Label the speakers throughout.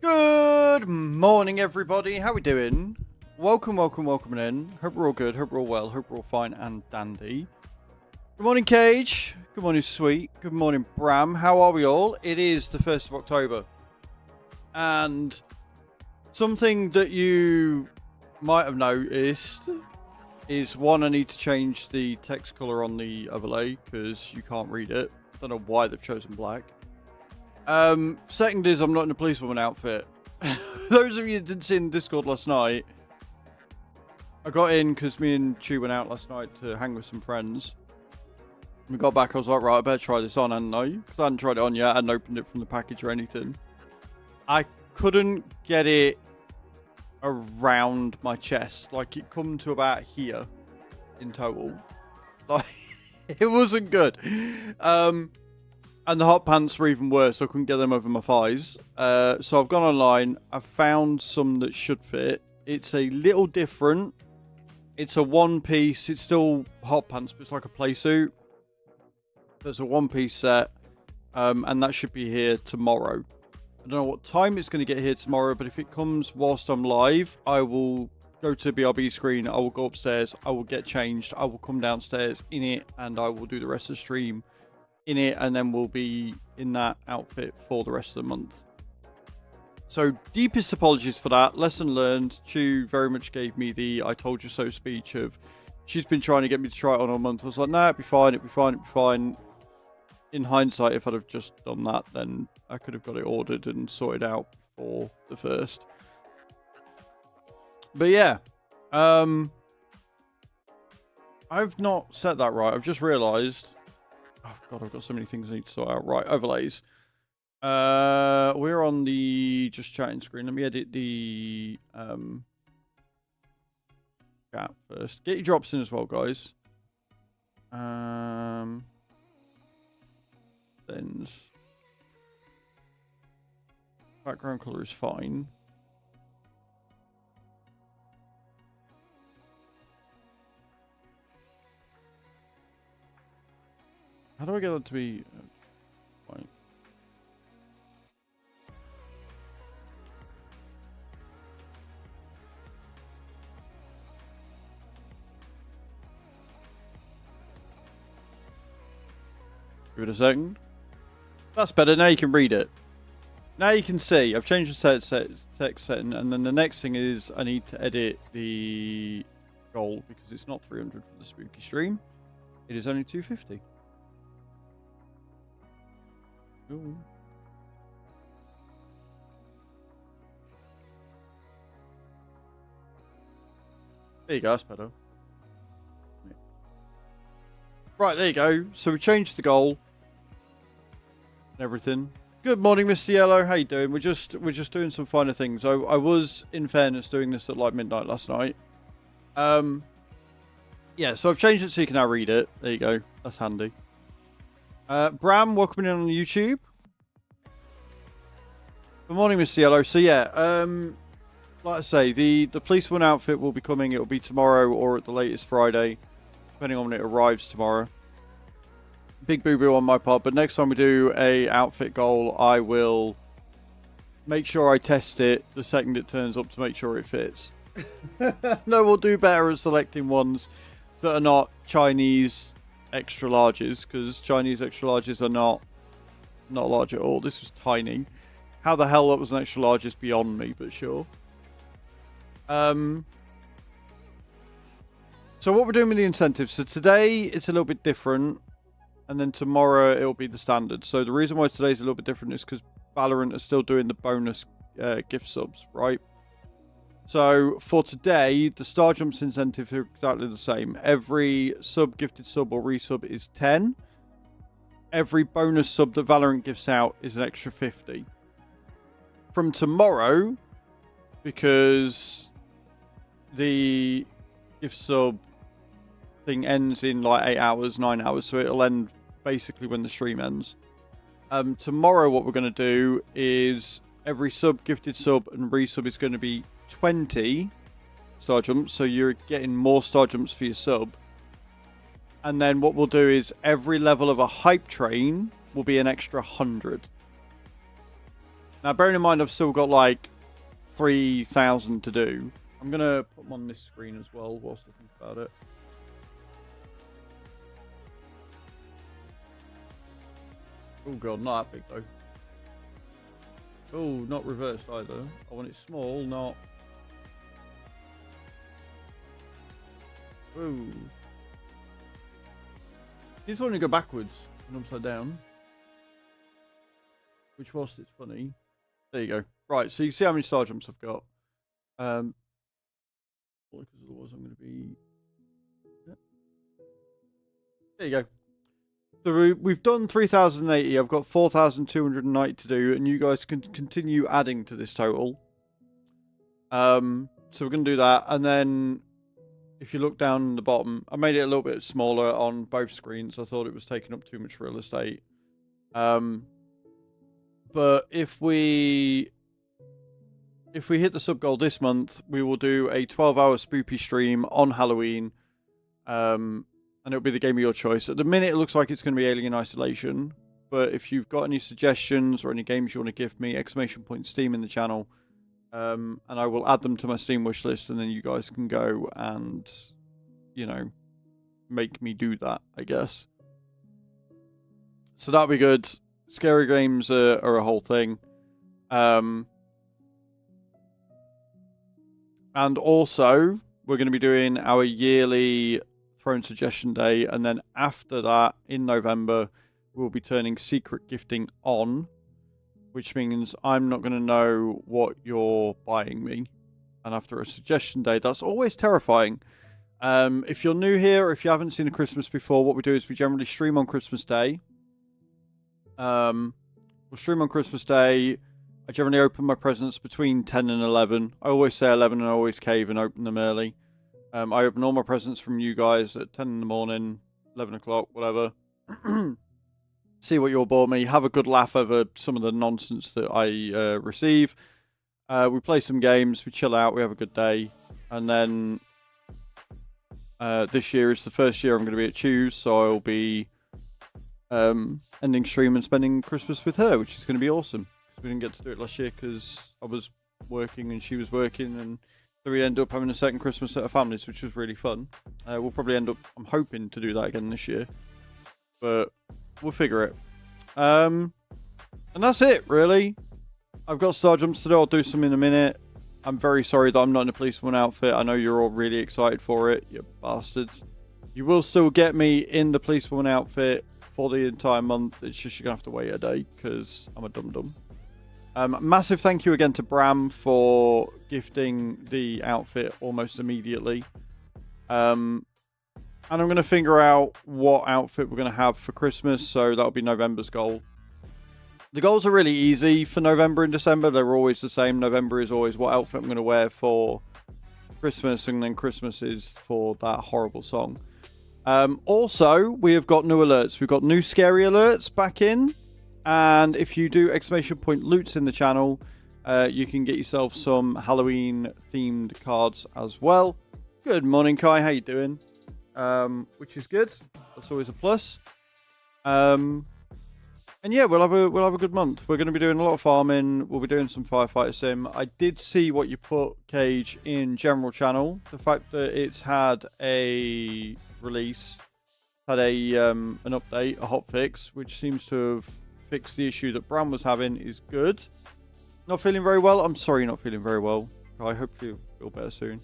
Speaker 1: Good morning, everybody. How we doing? Welcome in. Hope we're all good. Hope we're all well. Hope we're all fine and dandy. Good morning, Cage. Good morning, Sweet. Good morning, Bram. How are we all? It is the 1st of October. And something that you might have noticed is, one, I need to change the text color on the overlay because you can't read it. I don't know why they've chosen black. Second is, I'm not in a policewoman outfit. Those of you that didn't see in Discord last night, I got in because me and Chew went out last night to hang with some friends. We got back, I was like, right, I better try this on, hadn't I? Because I hadn't tried it on yet, I hadn't opened it from the package or anything. I couldn't get it around my chest. Like, it come to about here in total. Like, it wasn't good. And the hot pants were even worse. I couldn't get them over my thighs. So I've gone online. I've found some that should fit. It's a little different. It's a one piece. It's still hot pants, but it's like a play suit. There's a one piece set. And that should be here tomorrow. I don't know what time it's going to get here tomorrow, but if it comes whilst I'm live, I will go to the BRB screen. I will go upstairs. I will get changed. I will come downstairs in it, and I will do the rest of the stream in it, and then we'll be in that outfit for the rest of the month. So deepest apologies for that. Lesson learned. Chew very much gave me the I told you so speech of, she's been trying to get me to try it on all month. I was like, nah, it'd be fine, it'd be fine, it'd be fine. In hindsight, if I'd have just done that, then I could have got it ordered and sorted out for the first. But yeah, I've not set that right. I've just realised. Oh god, I've got so many things I need to sort out. Right, overlays. We're on the just chatting screen. Let me edit the chat first. Get your drops in as well, guys. Settings. Background color is fine. How do I get that to be fine? Give it a second. That's better. Now you can read it. Now you can see. I've changed the text setting, and then the next thing is I need to edit the goal because it's not 300 for the spooky stream. It is only 250. Ooh. There you go, that's better. Yeah. Right, there you go. So we changed the goal and everything. Good morning, Mr. Yellow. How you doing? We're just doing some finer things. I was, in fairness, doing this at like midnight last night. Yeah, so I've changed it so you can now read it. There you go. That's handy. Bram, welcome in on YouTube. Good morning, Mr. Yellow. So yeah, like I say, the policeman outfit will be coming. It will be tomorrow or at the latest Friday, depending on when it arrives tomorrow. Big boo-boo on my part, but next time we do a outfit goal, I will make sure I test it the second it turns up to make sure it fits. No, we'll do better at selecting ones that are not Chinese extra larges, because Chinese extra larges are not large at all. This was tiny. How the hell that was an extra large is beyond me, but sure. So what we're doing with the incentives. So today it's a little bit different, and then tomorrow it'll be the standard. So the reason why today's a little bit different is because Valorant are still doing the bonus gift subs, right? So for today, the Star Jumps incentive are exactly the same. Every sub, gifted sub or resub is 10. Every bonus sub that Valorant gives out is an extra 50. From tomorrow, because the gift sub thing ends in like 8 hours, 9 hours, so it'll end basically when the stream ends. Tomorrow what we're going to do is every sub, gifted sub and resub is going to be 20 star jumps, so you're getting more star jumps for your sub. And then what we'll do is every level of a hype train will be an extra 100. Now, bearing in mind I've still got like 3,000 to do. I'm going to put them on this screen as well whilst I think about it. Oh god, not that big though. Oh, not reversed either. I want it small, not... Ooh. You just want to go backwards and upside down. Which, whilst it's funny... There you go. Right, so you see how many star jumps I've got. Because otherwise I'm going to be... Yeah. There you go. So we've done 3,080. I've got 4,290 to do, and you guys can continue adding to this total. So we're going to do that, and then if you look down the bottom, I made it a little bit smaller on both screens. I thought it was taking up too much real estate. But if we hit the sub goal this month, we will do a 12-hour spoopy stream on Halloween. And it'll be the game of your choice. At the minute, it looks like it's going to be Alien Isolation. But if you've got any suggestions or any games you want to give me, !Steam in the channel. And I will add them to my Steam wish list. And then you guys can go and, you know, make me do that, I guess. So that'll be good. Scary games are a whole thing. And also, we're going to be doing our yearly Throne Suggestion Day, and then after that, in November, we'll be turning secret gifting on, which means I'm not going to know what you're buying me. And after a Suggestion Day, that's always terrifying. If you're new here, or if you haven't seen a Christmas before, what we do is we generally stream on Christmas Day. We'll stream on Christmas Day. I generally open my presents between 10 and 11. I always say 11 and I always cave and open them early. I open all my presents from you guys at 10 in the morning, 11 o'clock, whatever. See what you all bought me. Have a good laugh over some of the nonsense that I receive. We play some games. We chill out. We have a good day. And then this year is the first year I'm going to be at Choose, so I'll be ending stream and spending Christmas with her, which is going to be awesome. We didn't get to do it last year because I was working and she was working, and so we ended up having a second Christmas at our families, which was really fun. We'll probably end up, I'm hoping to do that again this year, but we'll figure it. And that's it, really. I've got star jumps to do. I'll do some in a minute. I'm very sorry that I'm not in a policeman outfit. I know you're all really excited for it, you bastards. You will still get me in the policewoman outfit for the entire month. It's just you're going to have to wait a day because I'm a dum-dum. Massive thank you again to Bram for gifting the outfit almost immediately. And I'm going to figure out what outfit we're going to have for Christmas, so that'll be November's goal. The goals are really easy for November and December. They're always the same. November is always what outfit I'm going to wear for Christmas, and then Christmas is for that horrible song. Also, we have got new alerts. We've got new scary alerts back in. And if you do !Loots in the channel, you can get yourself some Halloween-themed cards as well. Good morning, Kai. How you doing? Which is good. That's always a plus. And yeah, we'll have a good month. We're going to be doing a lot of farming. We'll be doing some firefighter sim. I did see what you put, Cage, in general channel. The fact that it's had a release, had a an update, a hotfix, which seems to have fixed the issue that Bram was having, is good. Not feeling very well. I'm sorry you're not feeling very well. I hope you feel better soon.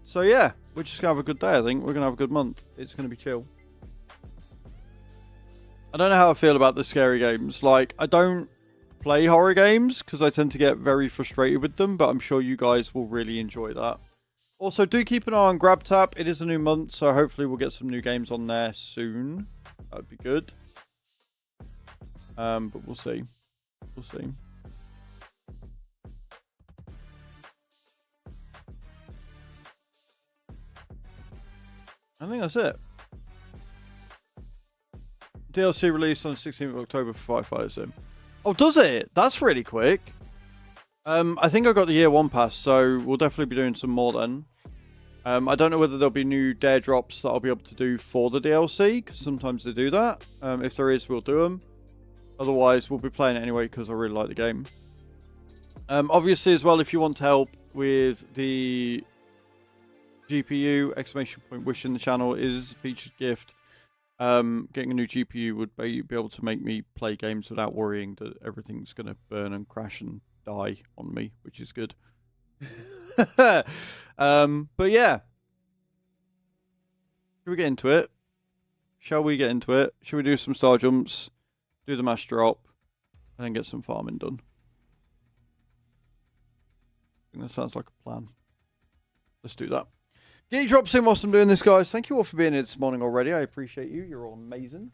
Speaker 1: So yeah, we're just going to have a good day, I think. We're going to have a good month. It's going to be chill. I don't know how I feel about the scary games. Like, I don't play horror games because I tend to get very frustrated with them, but I'm sure you guys will really enjoy that. Also, do keep an eye on GrabTap. It is a new month, so hopefully we'll get some new games on there soon. That would be good. But we'll see. We'll see. I think that's it. DLC released on the 16th of October for Firefighter Sim. Oh, does it? That's really quick. I think I got the year 1 pass, so we'll definitely be doing some more then. I don't know whether there'll be new dare drops that I'll be able to do for the DLC, because sometimes they do that. If there is, we'll do them. Otherwise, we'll be playing it anyway because I really like the game. Obviously, as well, if you want to help with the GPU, exclamation point wish in the channel is a featured gift. Getting a new GPU would be able to make me play games without worrying that everything's going to burn and crash and die on me, which is good. But yeah. Should we get into it? Shall we get into it? Should we do some star jumps, do the mass drop, and then get some farming done? I think that sounds like a plan. Let's do that. Get your drops in whilst I'm doing this, guys. Thank you all for being here this morning already. I appreciate you. You're all amazing.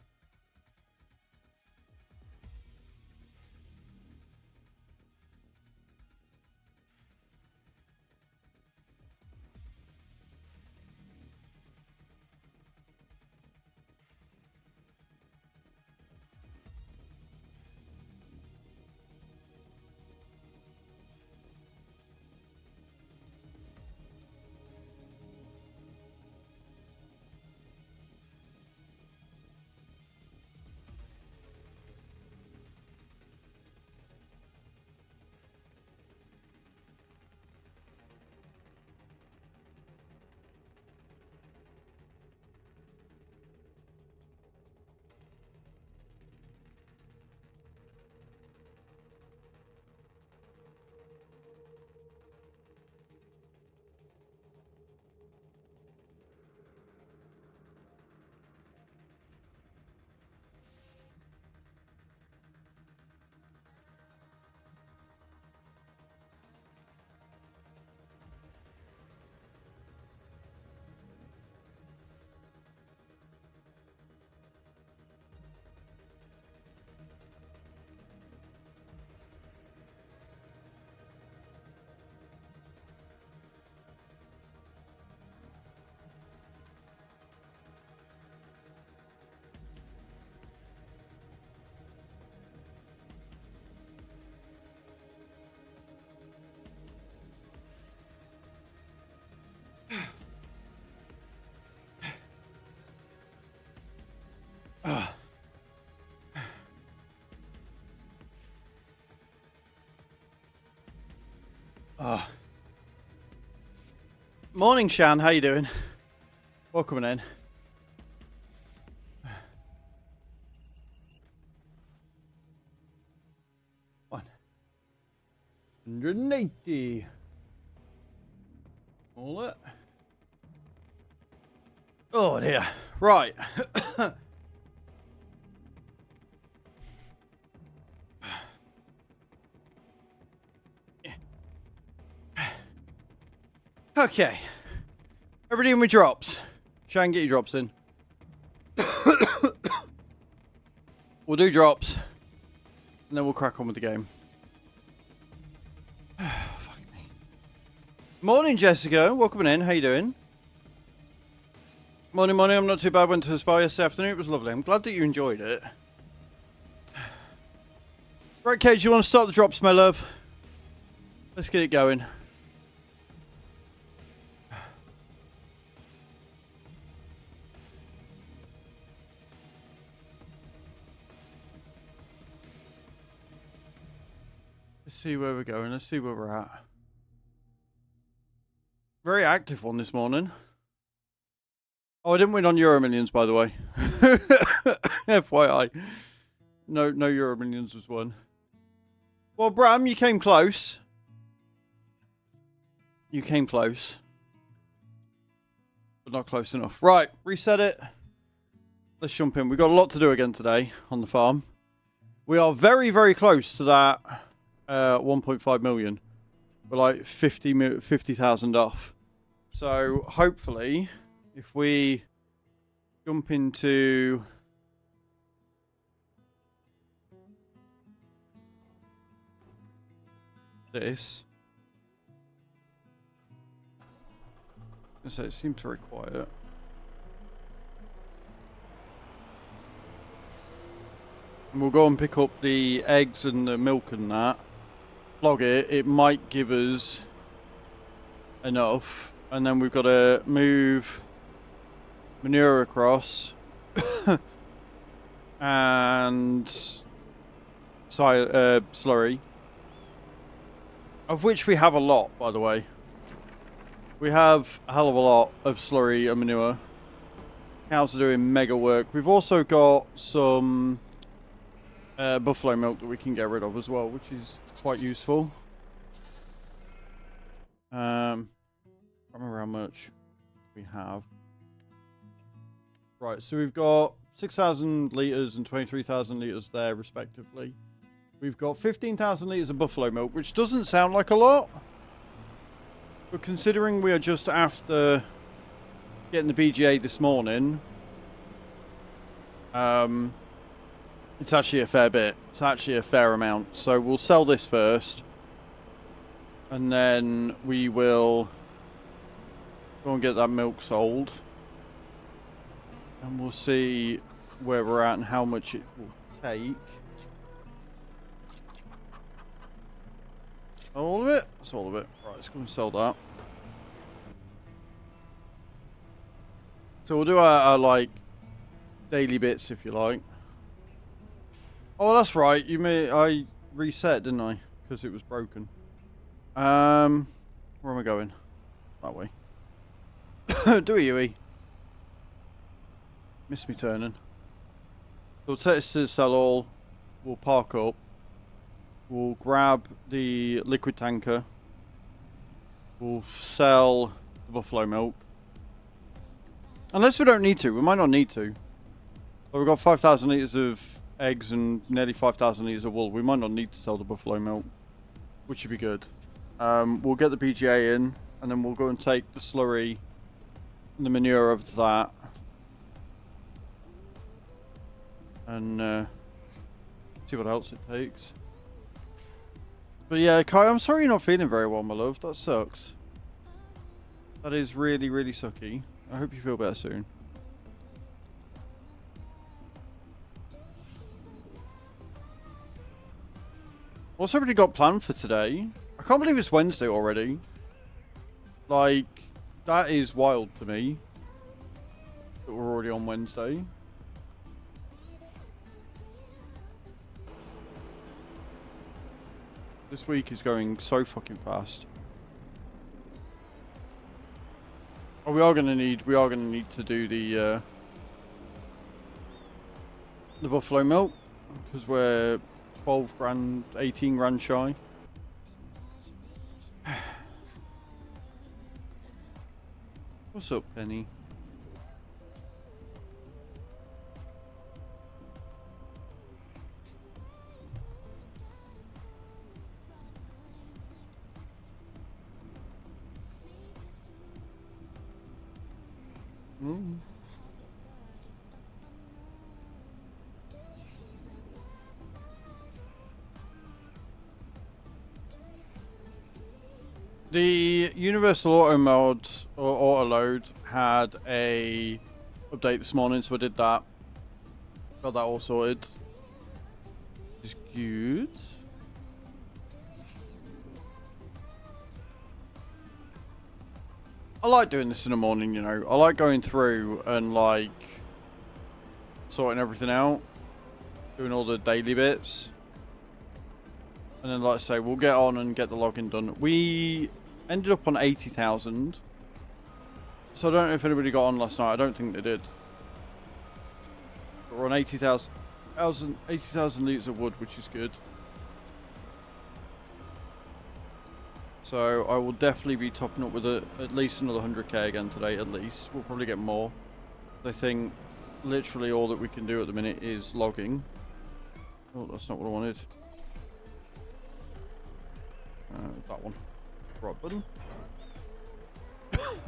Speaker 1: Morning, Shan. How you doing? Welcome in. 180. All it. Oh dear. Right. Okay. Everybody in with drops. Shan, get your drops in. We'll do drops. And then we'll crack on with the game. Fuck me. Morning, Jessica. Welcome in. How you doing? Morning, morning. I'm not too bad. Went to the spa yesterday afternoon. It was lovely. I'm glad that you enjoyed it. Right, Cage, you want to start the drops, my love? Let's get it going. Let's see where we're going. Let's see where we're at. Very active one this morning. Oh, I didn't win on Euro Millions, by the way. FYI. No Euro Millions was won. Well, Bram, you came close. You came close. But not close enough. Right, reset it. Let's jump in. We've got a lot to do again today on the farm. We are very, very close to that 1.5 million. We're like 50,000 off. So hopefully, if we jump into this, so it seems very quiet. And we'll go and pick up the eggs and the milk and that. Log it. It might give us enough. And then we've got to move manure across. And slurry. Of which we have a lot, by the way. We have a hell of a lot of slurry and manure. Cows are doing mega work. We've also got some buffalo milk that we can get rid of as well, which is quite useful. I don't remember how much we have. Right, so we've got 6,000 litres and 23,000 litres there, respectively. We've got 15,000 litres of buffalo milk, which doesn't sound like a lot. But considering we are just after getting the BGA this morning, it's actually a fair bit. It's actually a fair amount. So we'll sell this first. And then we will go and get that milk sold. And we'll see where we're at and how much it will take. All of it? That's all of it. Right, let's go and sell that. So we'll do our like daily bits if you like. Oh, that's right. I reset, didn't I? Because it was broken. Where am I going? That way. Do it, Yui. Miss me turning. So we'll take this to sell all. We'll park up. We'll grab the liquid tanker. We'll sell the buffalo milk. Unless we don't need to. We might not need to. But we've got 5,000 litres of eggs and nearly 5,000 litres of wool. We might not need to sell the buffalo milk. Which would be good. We'll get the BGA in. And then we'll go and take the slurry and the manure over to that. And see what else it takes. But yeah, Kai, I'm sorry you're not feeling very well, my love. That sucks. That is really, really sucky. I hope you feel better soon. What's everybody got planned for today? I can't believe it's Wednesday already. Like, that is wild to me. That we're already on Wednesday. This week is going so fucking fast. Oh, we are gonna need to do the buffalo milk because we're 12 grand, 18 grand shy. What's up, Penny? The Universal Auto Mod or Auto Load had a update this morning, so I did that. Got that all sorted. Is good. I like doing this in the morning, you know. I like going through and like sorting everything out, doing all the daily bits. And then, like I say, we'll get on and get the login done. We ended up on 80,000. So I don't know if anybody got on last night. I don't think they did. But we're on 80,000 litres of wood, which is good. So I will definitely be topping up with at least another 100k again today, at least. We'll probably get more. I think literally all that we can do at the minute is logging. Oh, that's not what I wanted. That one. Right button. Let's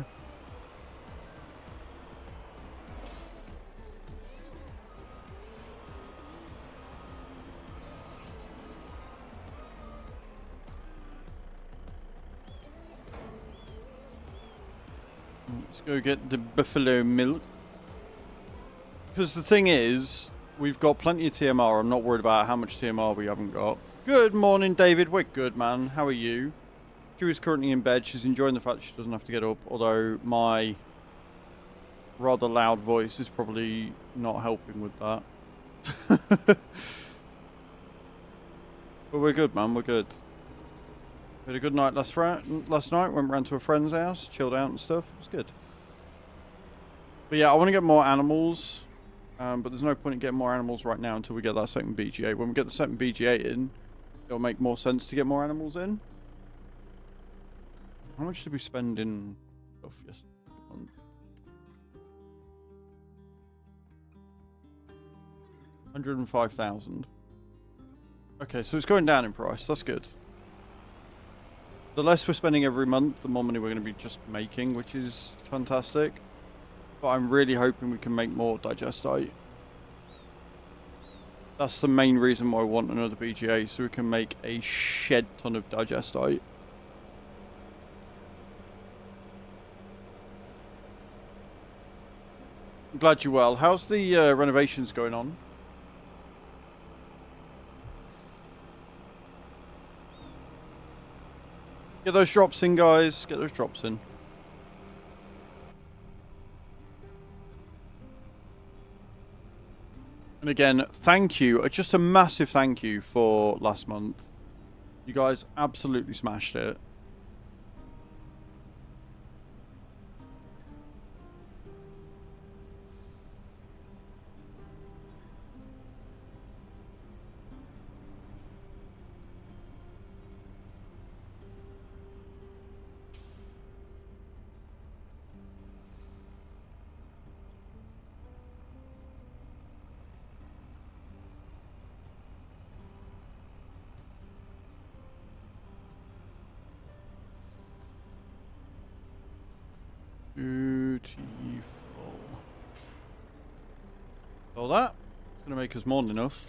Speaker 1: go get the buffalo milk. Because the thing is, we've got plenty of TMR. I'm not worried about how much TMR we haven't got. Good morning, David. We're good, man. How are you? She is currently in bed. She's enjoying the fact she doesn't have to get up. Although my rather loud voice is probably not helping with that. But we're good, man. We're good. We had a good night last night. Went round to a friend's house, chilled out and stuff. It was good. But yeah, I want to get more animals. But there's no point in getting more animals right now until we get that second BGA. When we get the second BGA in, it'll make more sense to get more animals in. How much did we spend in stuff yesterday? 105,000. Okay, so it's going down in price. That's good. The less we're spending every month, the more money we're going to be just making, which is fantastic. But I'm really hoping we can make more digestite. That's the main reason why I want another BGA, so we can make a shed ton of digestite. I'm glad you're well. How's the renovations going on? Get those drops in, guys. Get those drops in. And again, thank you. Just a massive thank you for last month. You guys absolutely smashed it. Beautiful. All that. It's going to make us more than enough.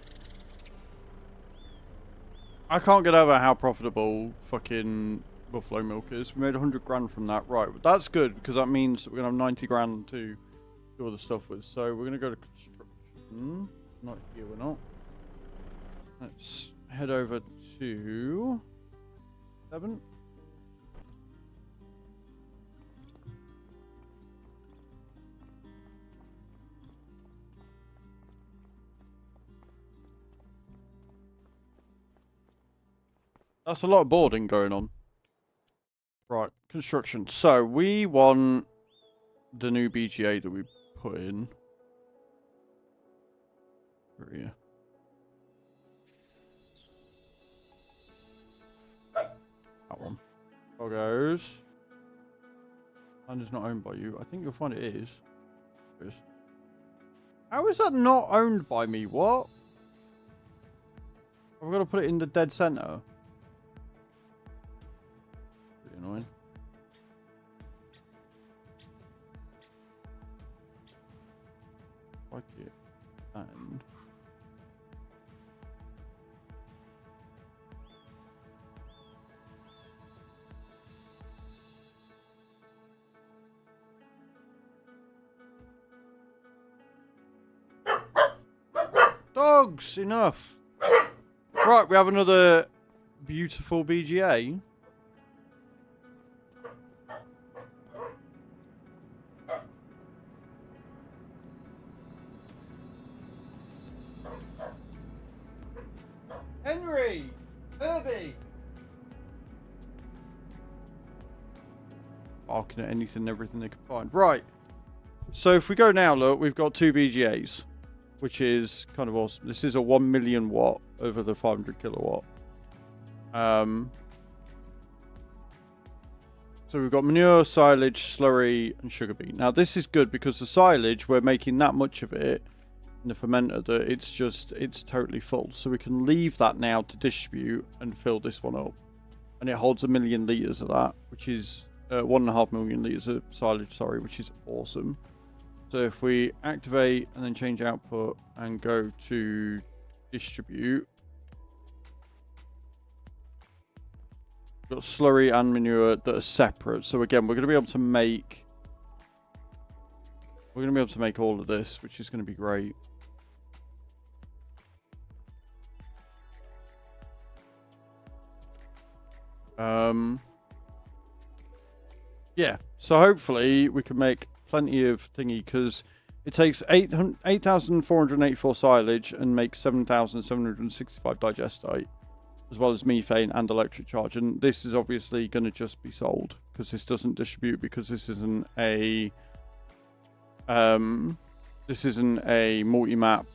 Speaker 1: I can't get over how profitable fucking buffalo milk is. We made 100 grand from that. Right, but that's good because that means that we're going to have 90 grand to do all the stuff with. So we're going to go to construction. Not here, we're not. Let's head over to 7. That's a lot of boarding going on. Right, construction. So we want the new BGA that we put in. Where are you? That one. Poggos. Land is not owned by you. I think you'll find it is. It is. How is that not owned by me? What? I've got to put it in the dead center. Annoying. Like it. And dogs, enough. Right, we have another beautiful BGA. Henry! Herbie! Barking at anything and everything they can find. Right. So if we go now, look, we've got 2 BGAs, which is kind of awesome. This is a 1 million watt over the 500 kilowatt. So we've got manure, silage, slurry, and sugar beet. Now this is good because the silage, we're making that much of it in the fermenter that it's totally full. So we can leave that now to distribute and fill this one up. And it holds 1 million litres of that, which is 1.5 million litres of silage, sorry, which is awesome. So if we activate and then change output and go to distribute, we've got slurry and manure that are separate. So again, we're going to be able to make all of this, which is going to be great. Yeah, so hopefully we can make plenty of thingy because it takes 8,484 silage and makes 7,765 digestite. as well as methane and electric charge. And this is obviously going to just be sold because this doesn't distribute, because this isn't a multi-map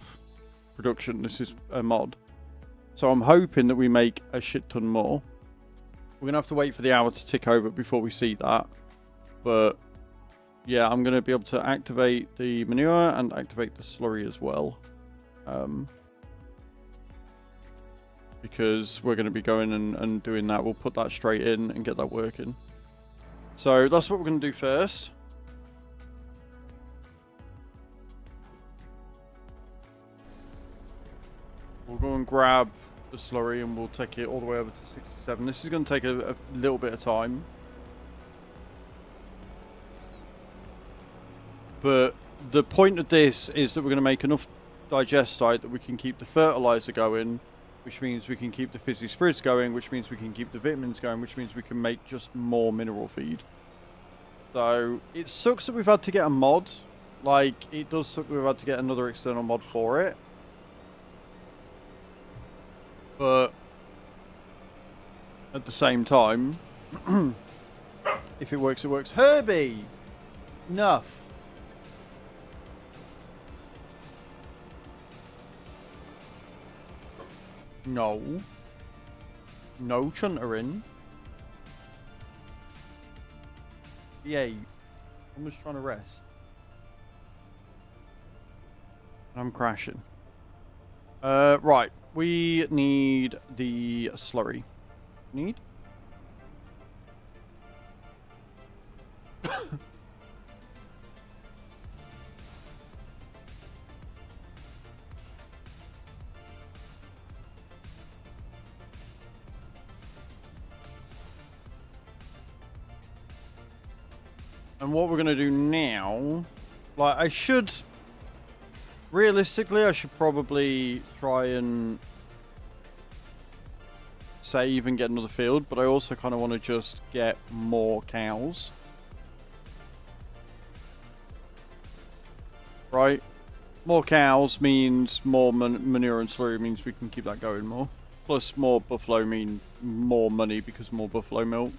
Speaker 1: production. This is a mod. So I'm hoping that we make a shit ton more. We're gonna have to wait for the hour to tick over before we see that. But yeah, I'm gonna be able to activate the manure and activate the slurry as well. Because we're going to be going and doing that. We'll put that straight in and get that working. So that's what we're going to do first. We'll go and grab the slurry and we'll take it all the way over to 67. This is going to take a little bit of time. But the point of this is that we're going to make enough digestite that we can keep the fertilizer going, which means we can keep the fizzy sprids going, which means we can keep the vitamins going, which means we can make just more mineral feed. So it sucks that we've had to get a mod. Like, it does suck that we've had to get another external mod for it. But at the same time, if it works, it works. Herbie! Enough. No. No chuntering. Yay. I'm just trying to rest. I'm crashing. Right. We need the slurry. Need? And what we're going to do now, like, I should, realistically, I should probably try and save and get another field, but I also kind of want to just get more cows. Right? More cows means more manure and slurry means we can keep that going more. Plus more buffalo mean more money because more buffalo milk.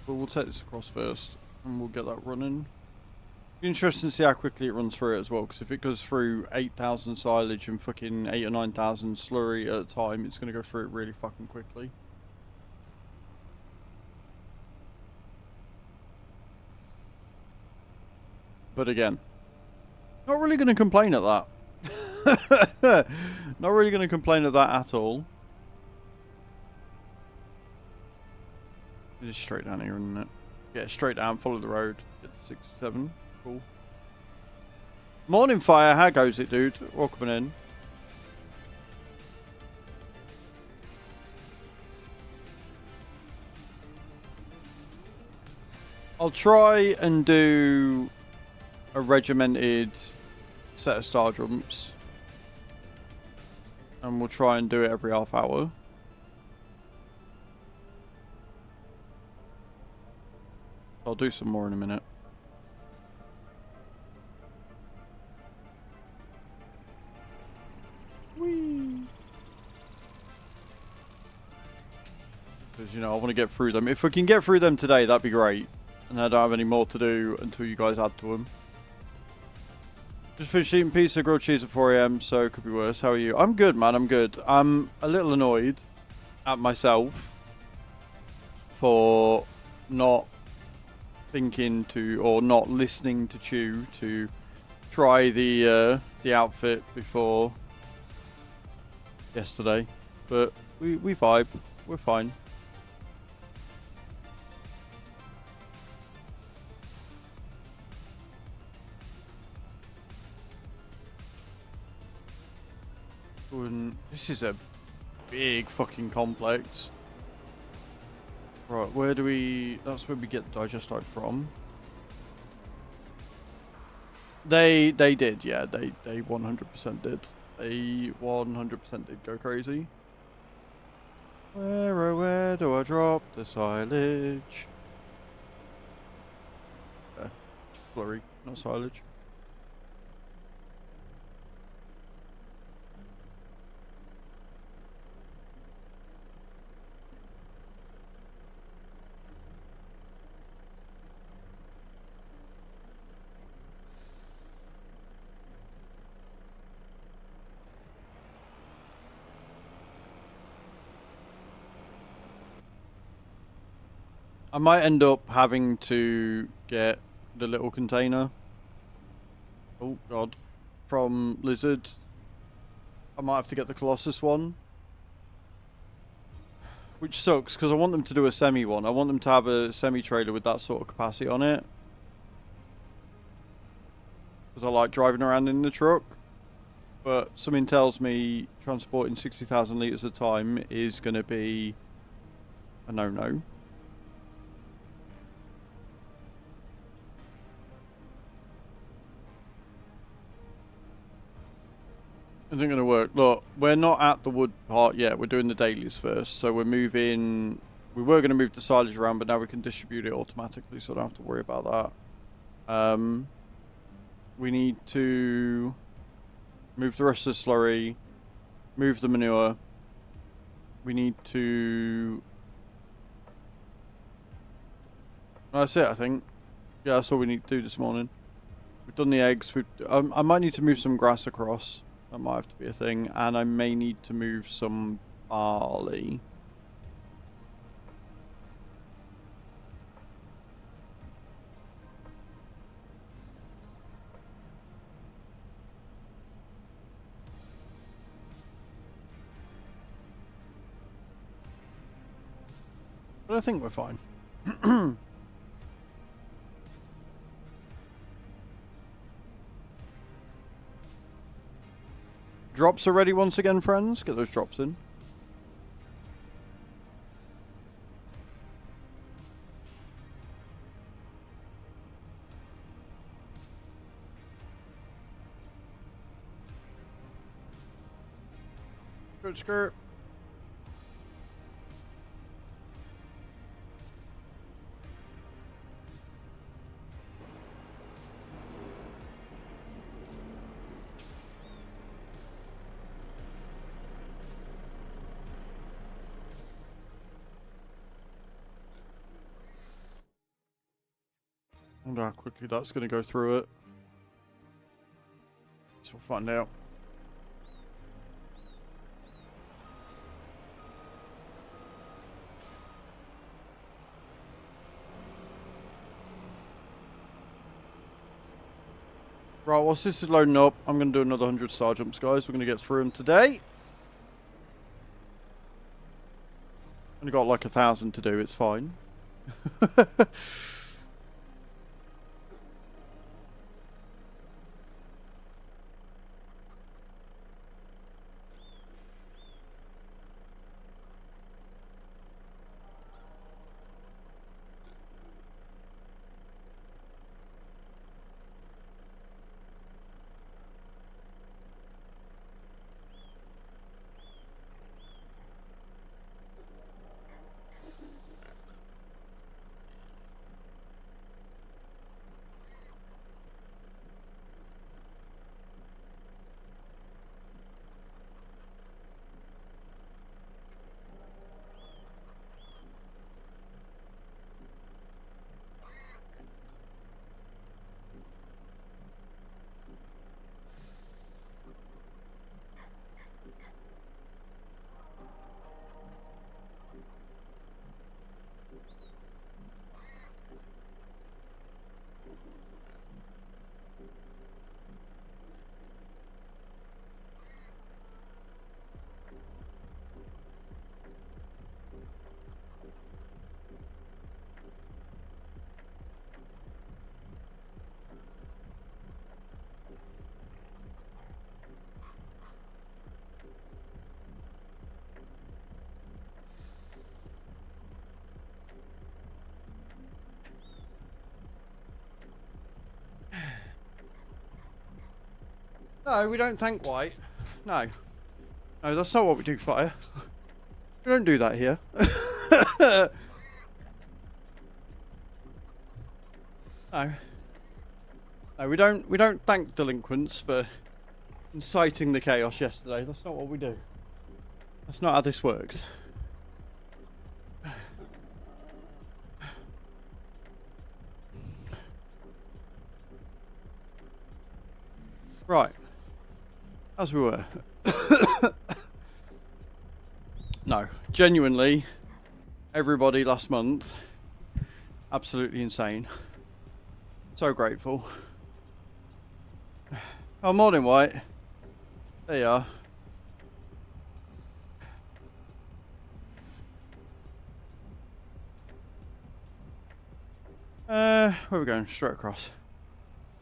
Speaker 1: But we'll take this across first and we'll get that running. Be interesting to see how quickly it runs through it as well, because if it goes through 8,000 silage and fucking 8,000 or 9,000 slurry at a time, it's going to go through it really fucking quickly. But again, not really going to complain at that. Not really going to complain at that at all. Just straight down here, isn't it? Yeah, straight down, follow the road. Get to 67. Cool. Morning, Fire. How goes it, dude? Welcome in. I'll try and do a regimented set of star jumps. And we'll try and do it every half hour. I'll do some more in a minute. Whee! Because, you know, I want to get through them. If we can get through them today, that'd be great. And I don't have any more to do until you guys add to them. Just finished eating pizza, grilled cheese at 4 AM, so it could be worse. How are you? I'm good, man. I'm good. I'm a little annoyed at myself for not thinking to, or not listening to Chew to try the outfit before yesterday, but we vibe, we're fine. This is a big fucking complex. Right, where do we... That's where we get the digestite from. They did, yeah. They 100% did. They 100% did go crazy. Where do I drop the silage? Slurry, not silage. I might end up having to get the little container. Oh god. From Lizard. I might have to get the Colossus one. Which sucks, because I want them to do a semi one. I want them to have a semi-trailer with that sort of capacity on it. Because I like driving around in the truck. But something tells me transporting 60,000 litres at a time is going to be a no-no. Isn't going to work. Look, we're not at the wood part yet. We're doing the dailies first. So we're moving... We were going to move the silage around, but now we can distribute it automatically, so I don't have to worry about that. We need to move the rest of the slurry, move the manure. We need to... That's it, I think. Yeah, that's all we need to do this morning. We've done the eggs. I might need to move some grass across. That might have to be a thing. And I may need to move some barley. But I think we're fine. Drops are ready once again, friends. Get those drops in. Good skirt. I wonder how quickly that's going to go through it. So we'll find out. Right, whilst this is loading up, I'm going to do another 100 star jumps, guys. We're going to get through them today. Only got like 1,000 to do, it's fine. No, we don't thank White. No. No, that's not what we do, Fire. We don't do that here. No. No, we don't thank delinquents for inciting the chaos yesterday. That's not what we do. That's not how this works. Right. As we were. No, genuinely, everybody last month, absolutely insane. So grateful. Oh, morning, White. There you are. Where are we going? Straight across.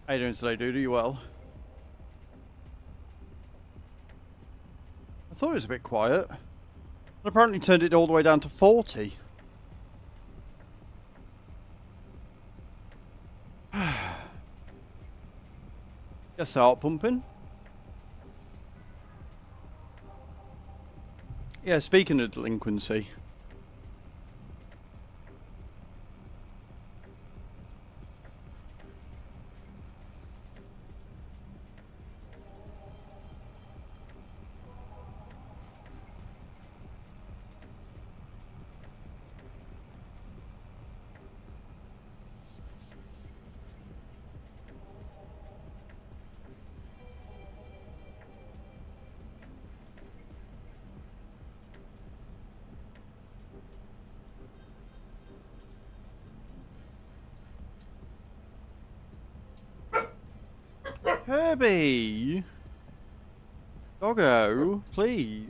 Speaker 1: How you doing today, dude? Are you well? I thought it was a bit quiet. But apparently turned it all the way down to 40. Guess heart pumping. Yeah, speaking of delinquency. Herbie! Doggo, please.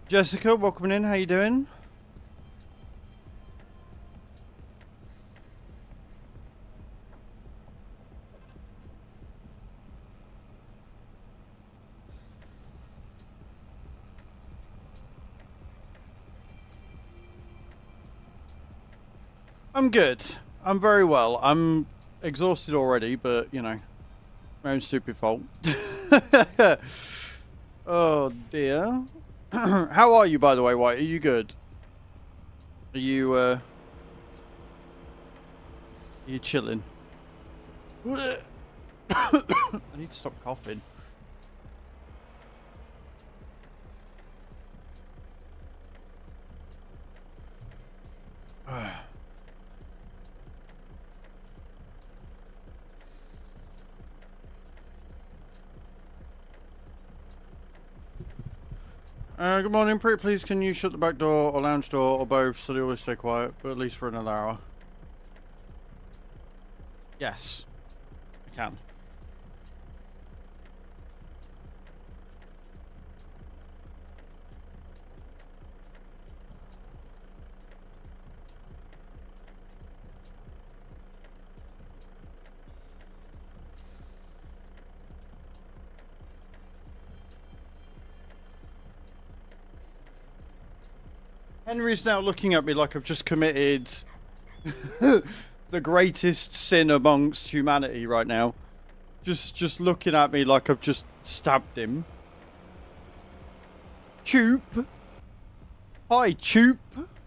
Speaker 1: Jessica, welcome in. How you doing? I'm good. I'm very well. I'm exhausted already, but, you know, my own stupid fault. Oh, dear. How are you, by the way, White? Are you good? Are you chilling? I need to stop coughing. Good morning, pretty please can you shut the back door or lounge door or both so they always stay quiet, but at least for another hour? Yes, I can. Henry's now looking at me like I've just committed the greatest sin amongst humanity right now. Just looking at me like I've just stabbed him. Choop. Hi, Choop.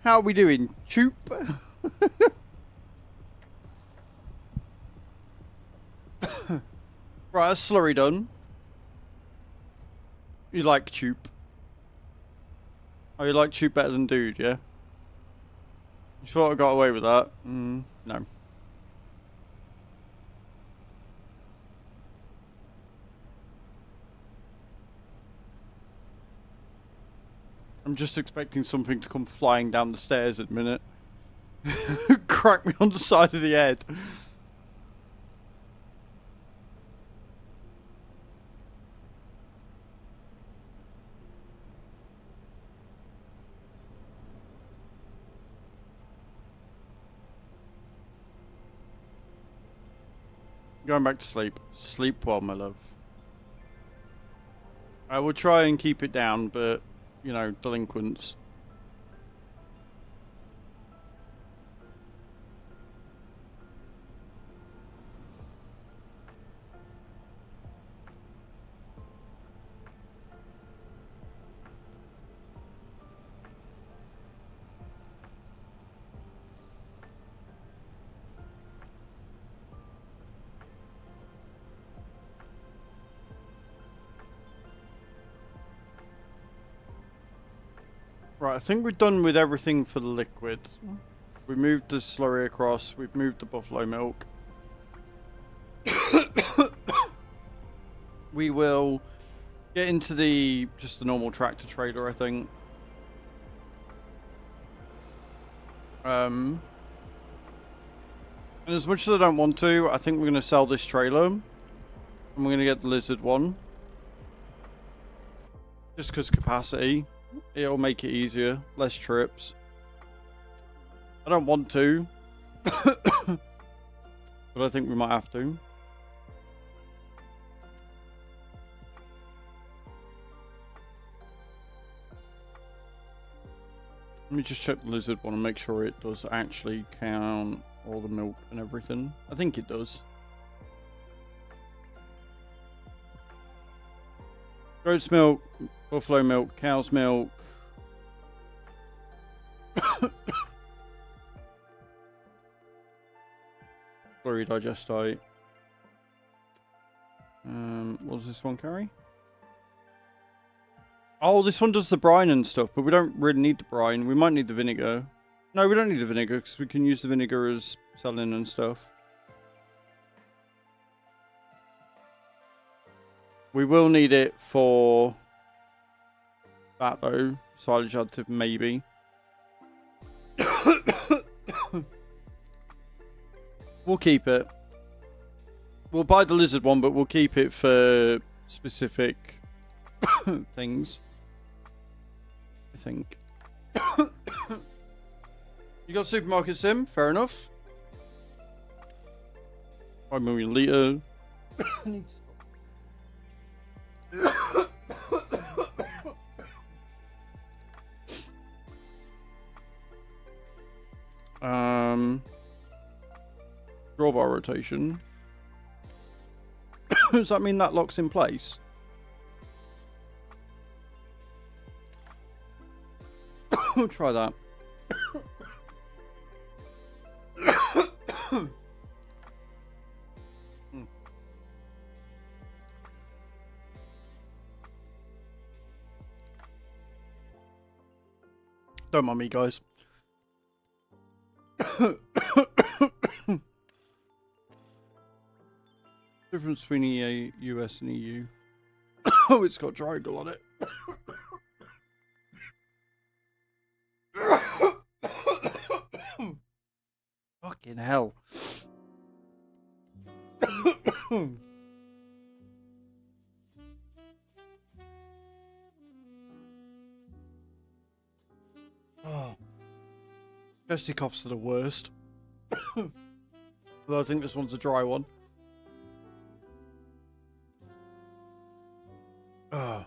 Speaker 1: How are we doing, Choop? Right, that's slurry done. You like Choop? Oh, you like Choop better than Dude, yeah? You thought I got away with that? No. I'm just expecting something to come flying down the stairs at a minute. Crack me on the side of the head. Going back to sleep. Sleep well, my love. I will try and keep it down, but, you know, delinquents. Right, I think we're done with everything for the liquid. We moved the slurry across. We've moved the buffalo milk. We will get into just the normal tractor trailer, I think. And as much as I don't want to, I think we're going to sell this trailer. And we're going to get the lizard one. Just because capacity. It'll make it easier. Less trips. I don't want to. But I think we might have to. Let me just check the lizard one and make sure it does actually count all the milk and everything. I think it does. Goat's milk, buffalo milk, cow's milk. Slurry digestite. What does this one carry? Oh, this one does the brine and stuff, but we don't really need the brine. We might need the vinegar. No, we don't need the vinegar because we can use the vinegar as saline and stuff. We will need it for that though. Silage additive, maybe. We'll keep it. We'll buy the lizard one, but we'll keep it for specific things. I think. You got supermarket sim? Fair enough. 5 million litre. Drawbar rotation. Does that mean that locks in place? We'll try that. Don't mind me, guys. Difference between EA, US and EU. Oh, it's got triangle on it. Fucking hell. Oh. Chesty coughs are the worst. Although I think this one's a dry one. Oh.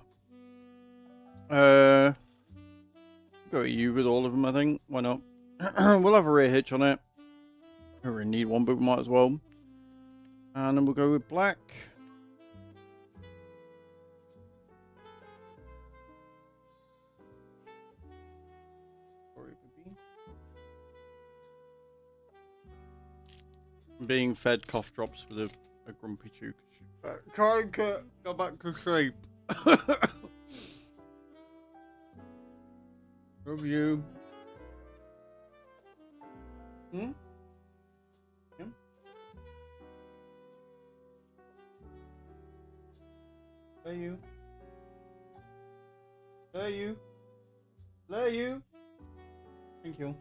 Speaker 1: Go at you with all of them, I think. Why not? We'll have a rear hitch on it. We really need one, but we might as well. And then we'll go with black. Sorry, baby. I'm being fed cough drops with a grumpy chew. Try and go back to sleep. Love you. Hmm? Yeah? Lay you. Lay you. Lay you. Thank you.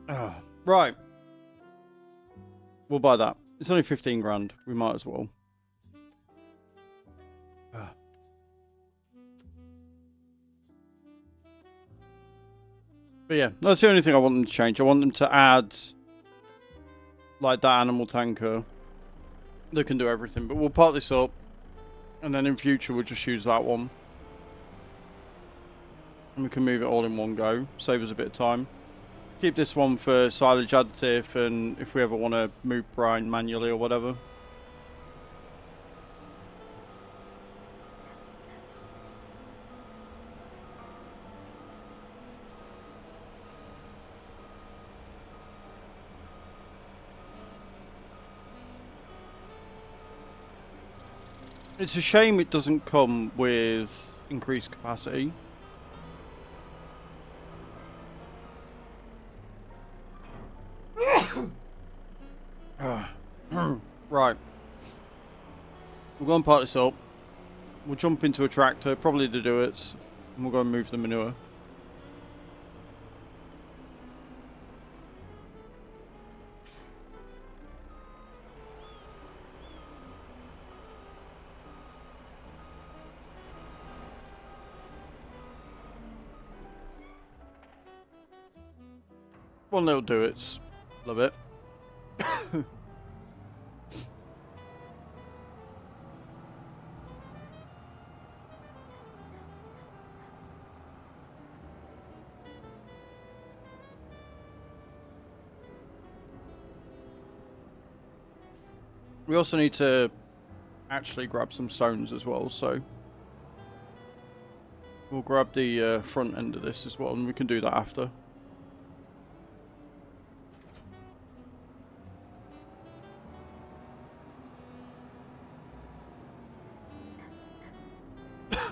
Speaker 1: Oh, right. We'll buy that. It's only 15 grand. We might as well. But yeah, that's the only thing I want them to change. I want them to add like that animal tanker that can do everything. But we'll part this up and then in future we'll just use that one. And we can move it all in one go. Save us a bit of time. Keep this one for silage additive and if we ever want to move brine manually or whatever. It's a shame it doesn't come with increased capacity. Right. We'll go and part this up. We'll jump into a tractor, probably to do it, and we'll go and move the manure. One little do it. Love it. We also need to actually grab some stones as well, so we'll grab the front end of this as well, and we can do that after.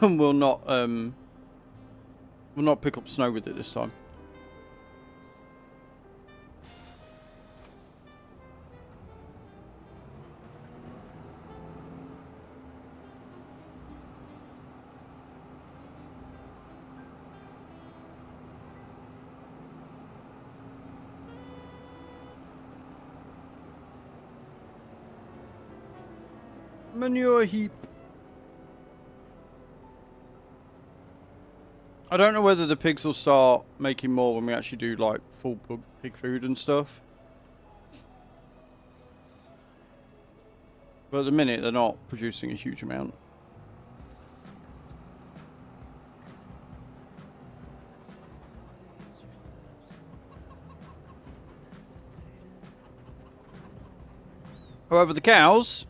Speaker 1: And we'll not pick up snow with it this time. Manure heap. I don't know whether the pigs will start making more when we actually do like full pig food and stuff. But at the minute they're not producing a huge amount. However, the cows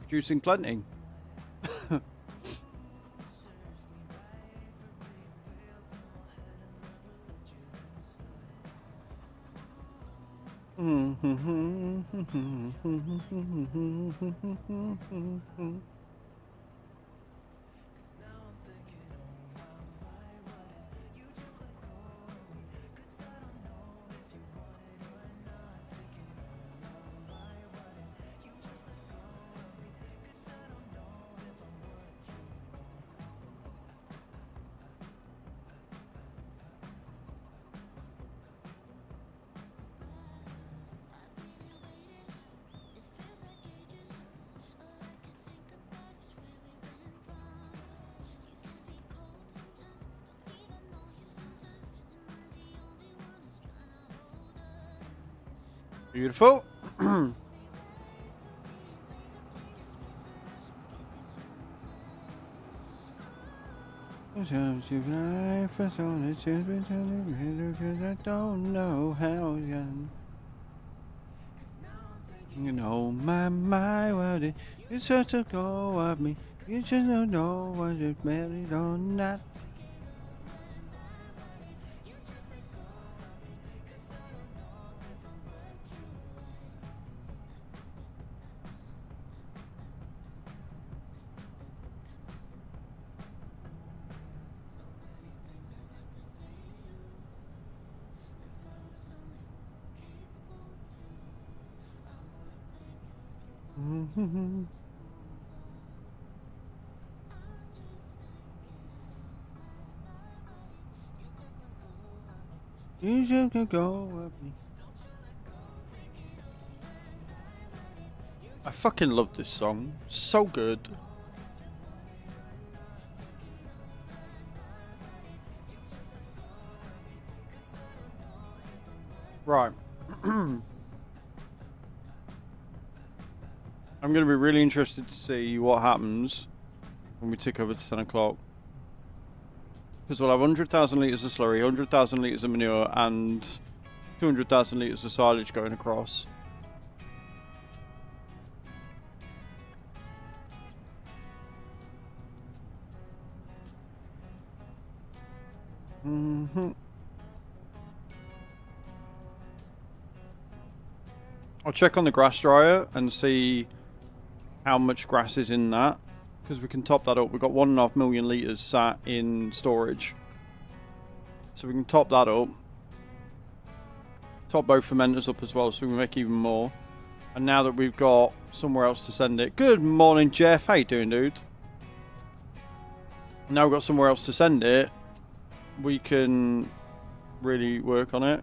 Speaker 1: producing plenty. Beautiful. I don't know how you know my world is such a go of me. You just don't know what it's married or not. You just can go with me. I fucking love this song. So good. Right. I'm going to be really interested to see what happens when we tick over to 10 o'clock. Because we'll have 100,000 litres of slurry, 100,000 litres of manure, and 200,000 litres of silage going across. I'll check on the grass dryer and see how much grass is in that, because we can top that up. We've got 1.5 million litres sat in storage. So we can top that up. Top both fermenters up as well, so we can make even more. And now that we've got somewhere else to send it. Good morning, Jeff. How you doing, dude? Now we've got somewhere else to send it. We can really work on it.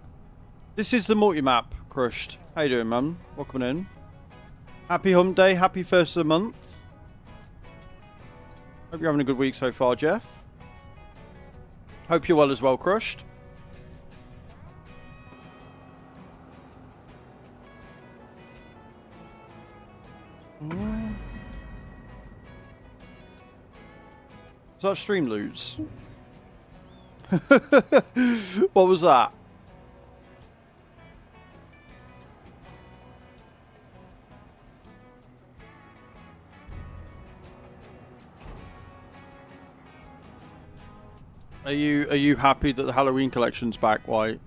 Speaker 1: This is the multi-map, Crushed. How you doing, man? Welcome in. Happy hump day. Happy first of the month. Hope you're having a good week so far, Jeff. Hope you're well as well, Crushed. Is that Streamloots? What was that? Are you happy that the Halloween collection's back, White?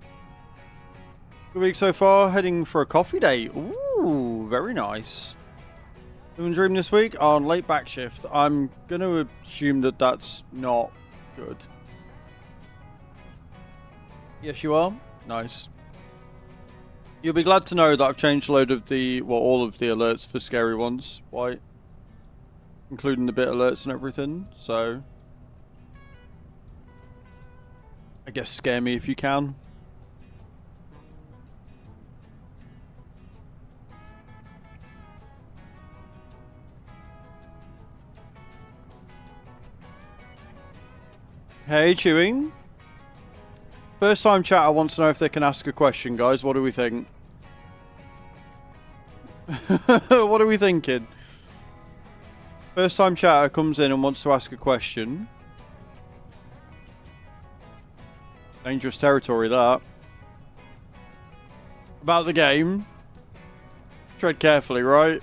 Speaker 1: Good week so far. Heading for a coffee date. Ooh, very nice. Doing Dream this week on late back shift. I'm going to assume that that's not good. Yes, you are. Nice. You'll be glad to know that I've changed a load of the, well, all of the alerts for scary ones, White, including the bit alerts and everything. So, I guess scare me if you can. Hey, Chewing. First time chatter wants to know if they can ask a question, guys. What do we think? What are we thinking? First time chatter comes in and wants to ask a question. Dangerous territory, that. About the game. Tread carefully, right?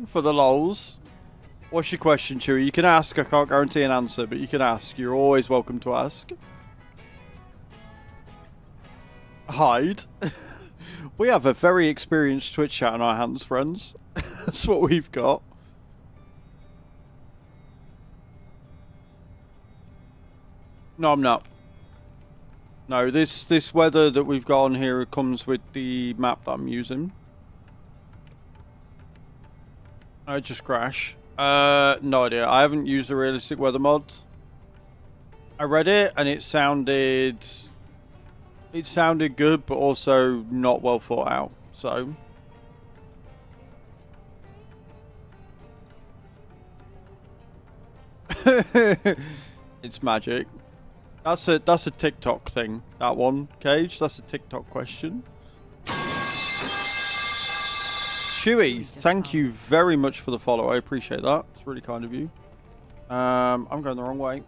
Speaker 1: For the lols. What's your question, Chewie? You can ask. I can't guarantee an answer, but you can ask. You're always welcome to ask. Hide. We have a very experienced Twitch chat on our hands, friends. That's what we've got. No, I'm not. No, this weather that we've got on here comes with the map that I'm using. I just crash. No idea. I haven't used a realistic weather mod. I read it and it sounded good, but also not well thought out. So it's magic. That's a TikTok thing. That one, Cage. That's a TikTok question. Chewy, thank you very much for the follow. I appreciate that. It's really kind of you. I'm going the wrong way.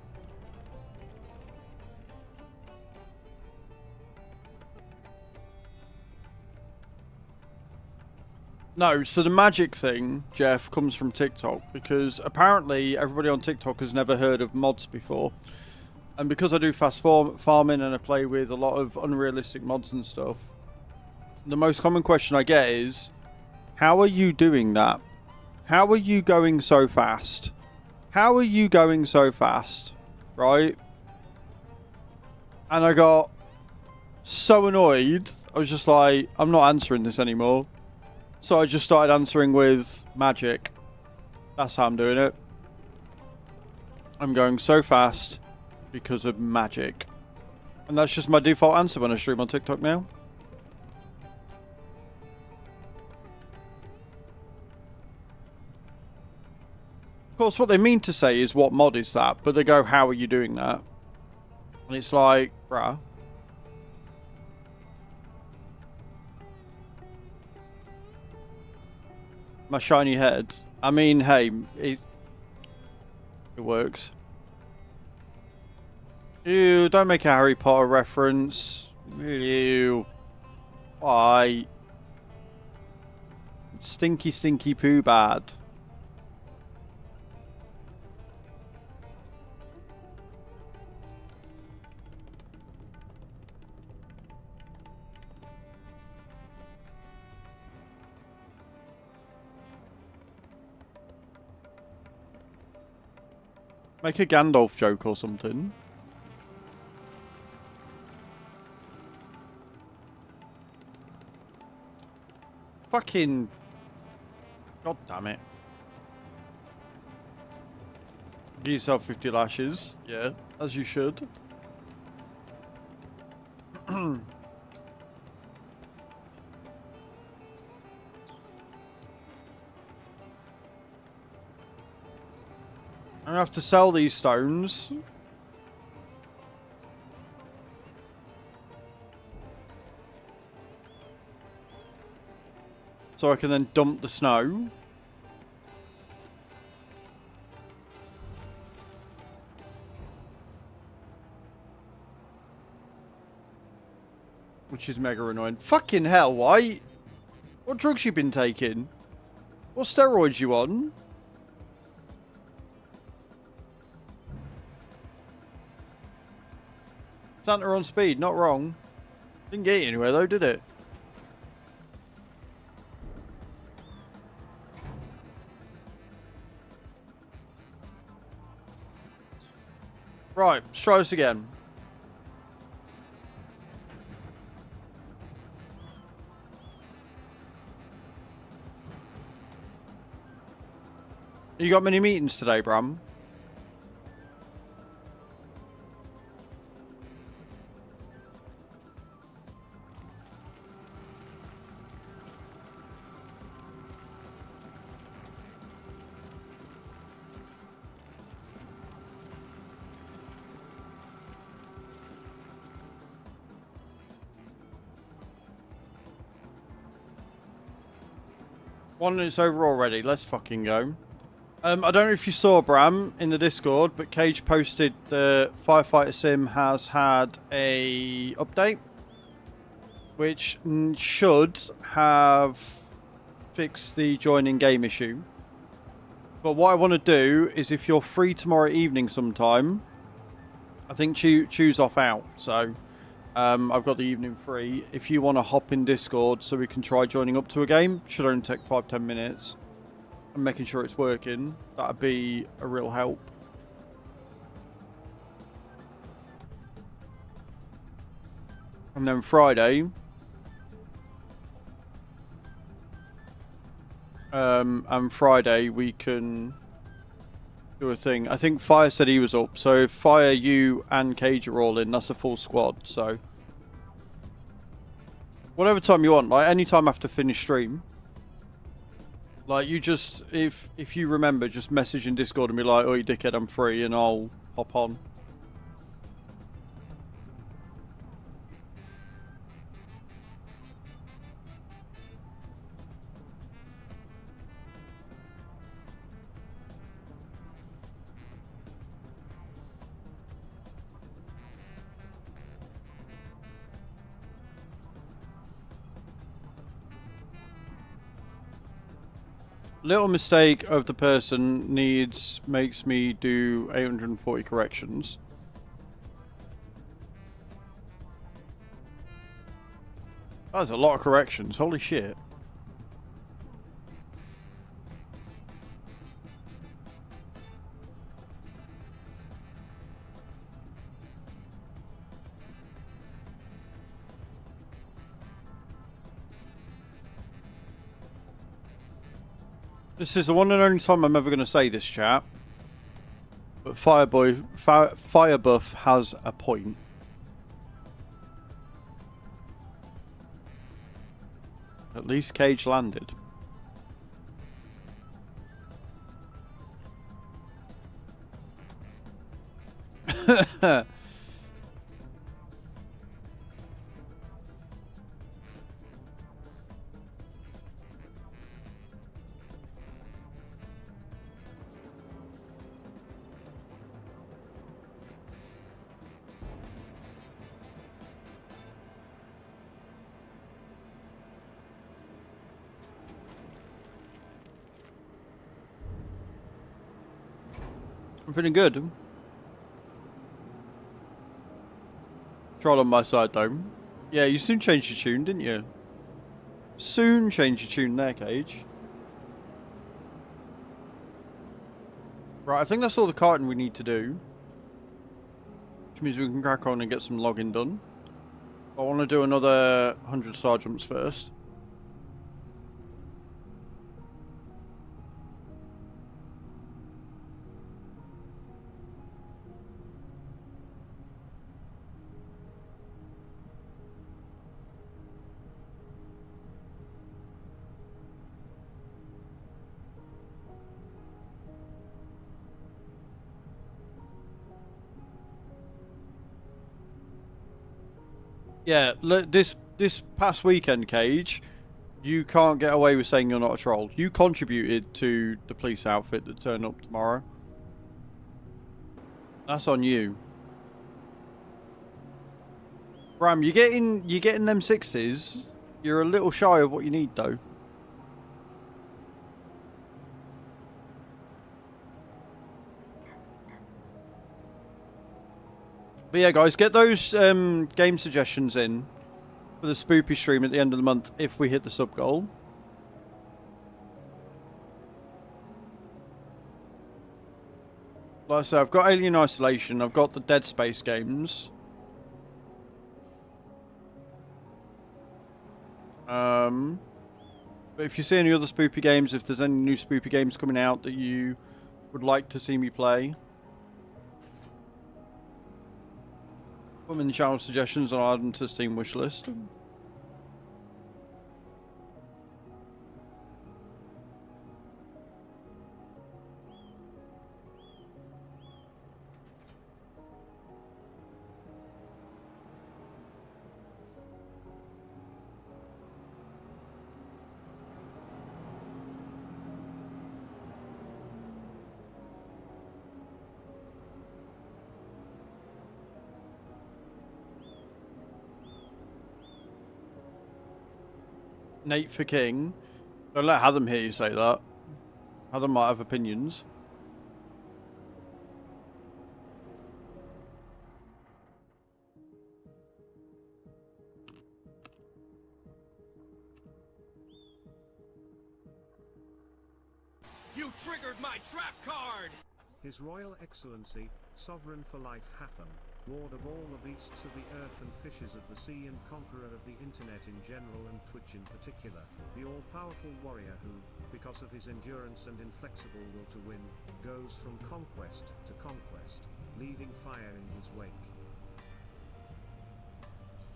Speaker 1: No, so the magic thing, Jeff, comes from TikTok, because apparently everybody on TikTok has never heard of mods before. And because I do fast farming and I play with a lot of unrealistic mods and stuff, the most common question I get is, how are you doing that? How are you going so fast? How are you going so fast? Right? And I got so annoyed. I was just like, I'm not answering this anymore. So I just started answering with magic. That's how I'm doing it. I'm going so fast because of magic. And that's just my default answer when I stream on TikTok now. Of course, what they mean to say is, what mod is that? But they go, how are you doing that? And it's like, bruh. My shiny head. I mean, hey, it works. Ew, don't make a Harry Potter reference. Ew. Why? Stinky, stinky poo bad. Make a Gandalf joke or something. Fucking... God damn it. Give yourself 50 lashes. Yeah, as you should. I'm gonna have to sell these stones. So I can then dump the snow. Which is mega annoying. Fucking hell, why? What drugs you been taking? What steroids you on? Santa on speed, not wrong. Didn't get you anywhere though, did it? Right, let's try this again. You got many meetings today, Bram? One minute over already. Let's fucking go. I don't know if you saw, Bram, in the Discord, but Cage posted the Firefighter Sim has had a update, which should have fixed the joining game issue. But what I want to do is, if you're free tomorrow evening sometime, I think choose off out. So I've got the evening free. If you want to hop in Discord so we can try joining up to a game, should only take 5-10 minutes. And making sure it's working, that'd be a real help. And then Friday, we can do a thing. I think Fire said he was up, so if Fire, you and Cage are all in, that's a full squad. So whatever time you want, like any time after finish stream. Like, you just, if you remember, just message in Discord and be like, oh, you dickhead, I'm free, and I'll hop on. Little mistake of the person makes me do 840 corrections. That's a lot of corrections, holy shit. This is the one and only time I'm ever going to say this, chat. But Firebuff has a point. At least Cage landed. I'm feeling good. Troll on my side though. Yeah, you soon changed your tune, didn't you? Soon changed your tune there, Cage. Right, I think that's all the carting we need to do. Which means we can crack on and get some logging done. I want to do another 100 star jumps first. Yeah, this past weekend, Cage, you can't get away with saying you're not a troll. You contributed to the police outfit that turned up tomorrow. That's on you. Bram, you're getting them 60s. You're a little shy of what you need though. But yeah, guys, get those game suggestions in for the spoopy stream at the end of the month if we hit the sub goal. Like I said, I've got Alien Isolation, I've got the Dead Space games. But if you see any other spoopy games, if there's any new spoopy games coming out that you would like to see me play, put them in the channel suggestions and I'll add them to the Steam wishlist. Nate for King. Don't let Hadam hear you say that. Hadam might have opinions.
Speaker 2: You triggered my trap card!
Speaker 3: His Royal Excellency, Sovereign for Life Hatham, Lord of all the beasts of the earth and fishes of the sea and conqueror of the internet in general and Twitch in particular, the all-powerful warrior who, because of his endurance and inflexible will to win, goes from conquest to conquest, leaving fire in his wake.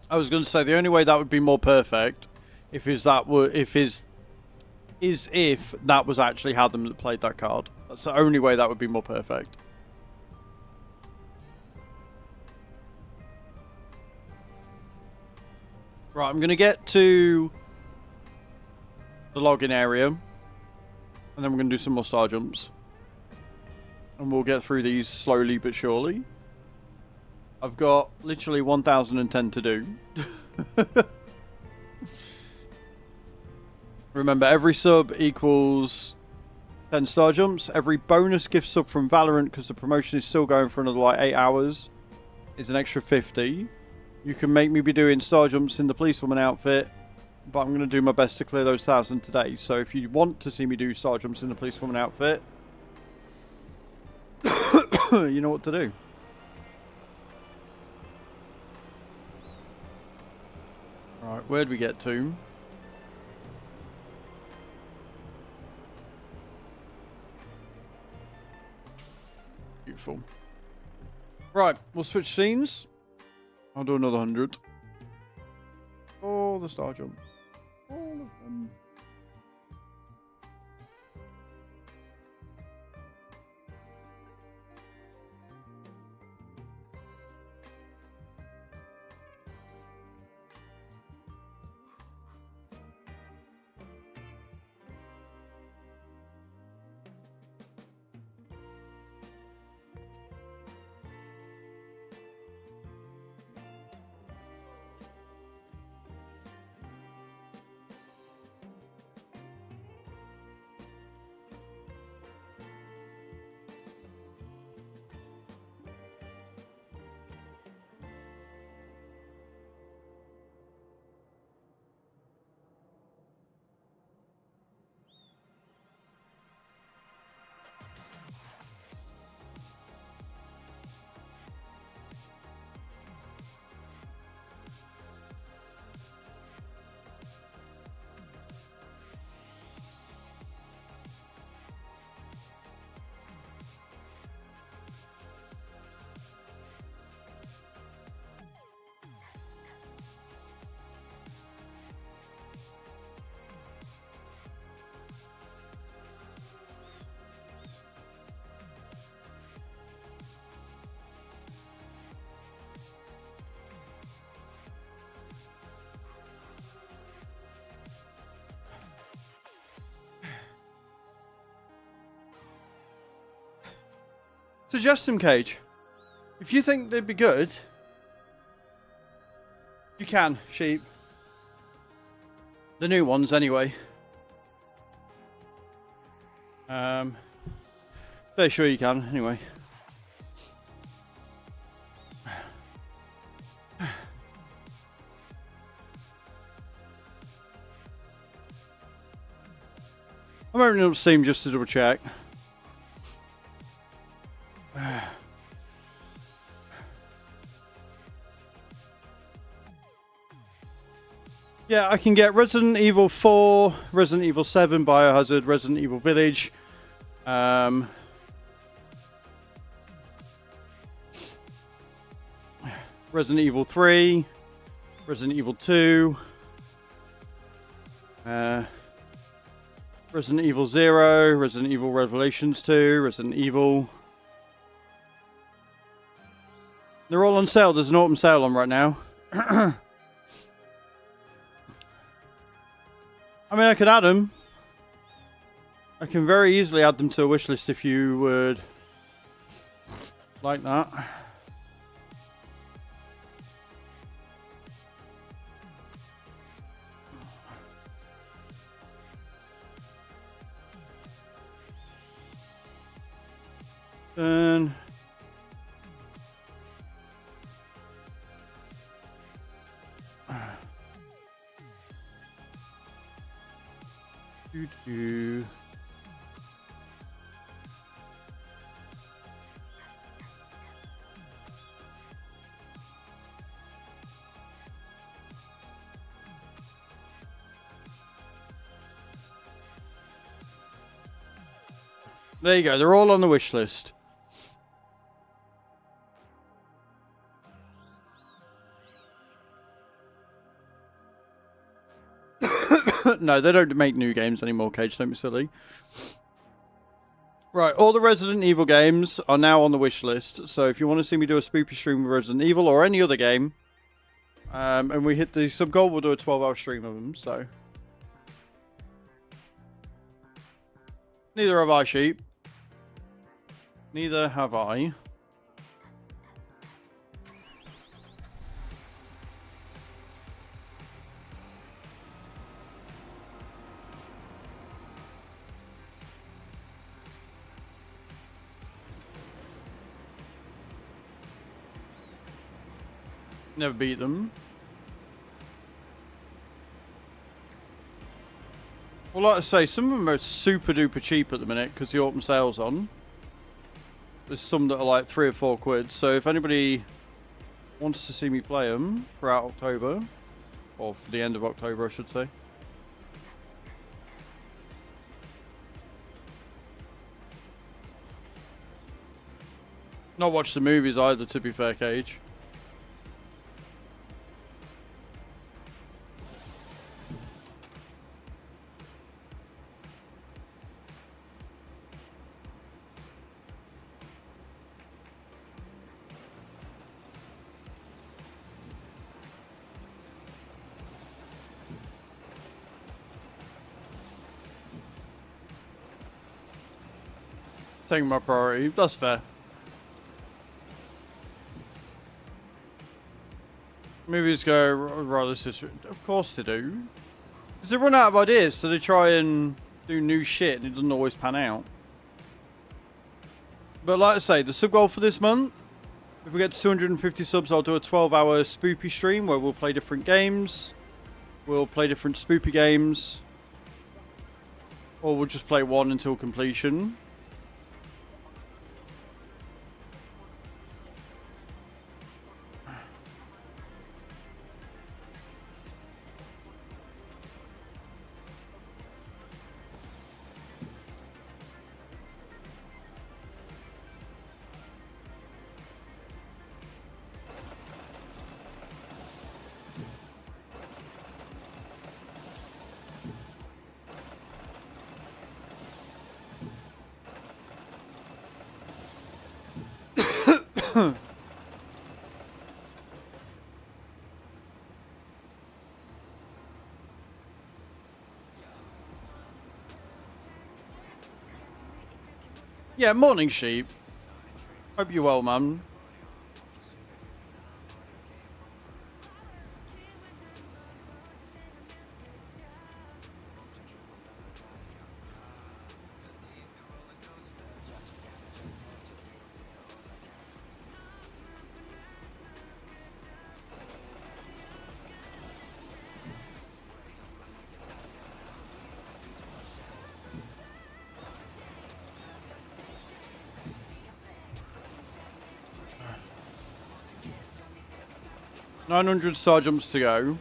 Speaker 1: I was going to say the only way that would be more perfect if that was actually Hadam that played that card. That's the only way that would be more perfect. Right, I'm going to get to the login area. And then we're going to do some more star jumps. And we'll get through these slowly but surely. I've got literally 1010 to do. Remember, every sub equals 10 star jumps. Every bonus gift sub from Valorant, because the promotion is still going for another like 8 hours, is an extra 50. You can make me be doing star jumps in the policewoman outfit, but I'm going to do my best to clear those 1,000 today. So if you want to see me do star jumps in the policewoman outfit, you know what to do. Alright, where'd we get to? Beautiful. Right, we'll switch scenes. I'll do another 100. All the star jumps. All of them. Suggest them, Cage. If you think they'd be good, you can, Sheep. The new ones, anyway. Very sure you can, anyway. I'm opening up Steam just to double check. Yeah, I can get Resident Evil 4, Resident Evil 7, Biohazard, Resident Evil Village. Resident Evil 3, Resident Evil 2, Resident Evil 0, Resident Evil Revelations 2, Resident Evil. They're all on sale. There's an autumn sale on right now. I mean, I could add them. I can very easily add them to a wish list if you would like that. Then there you go. They're all on the wish list. No, they don't make new games anymore, Cage. Don't be silly. Right, all the Resident Evil games are now on the wish list. So if you want to see me do a spoopy stream with Resident Evil or any other game, and we hit the sub goal, we'll do a 12-hour stream of them. So neither have I, Sheep. Neither have I. Never beat them. Well, like I say, some of them are super duper cheap at the minute because the autumn sale's on. There's some that are like £3 or £4. So if anybody wants to see me play them throughout October, or for the end of October, I should say. Not watch the movies either, to be fair, Cage. Taking my priority. That's fair. Movies go, rather, of course they do. Because they run out of ideas, so they try and do new shit and it doesn't always pan out. But like I say, the sub goal for this month, if we get to 250 subs, I'll do a 12-hour spoopy stream where we'll play different games. We'll play different spoopy games. Or we'll just play one until completion. Yeah, morning sheep. Hope you're well, man. $900 jumps to go.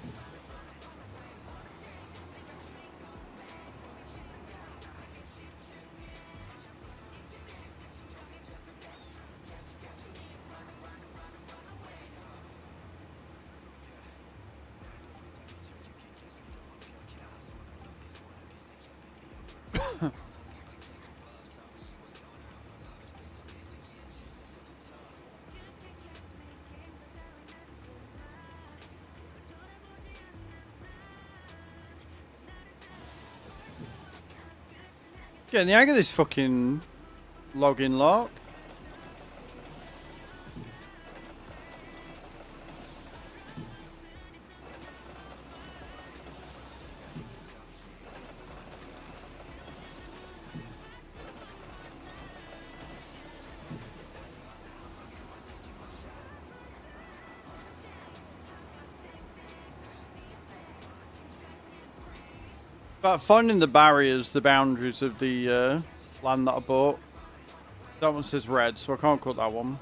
Speaker 1: Getting the hang of this fucking login lock. About finding the barriers, the boundaries of the land that I bought. That one says red, so I can't cut that one.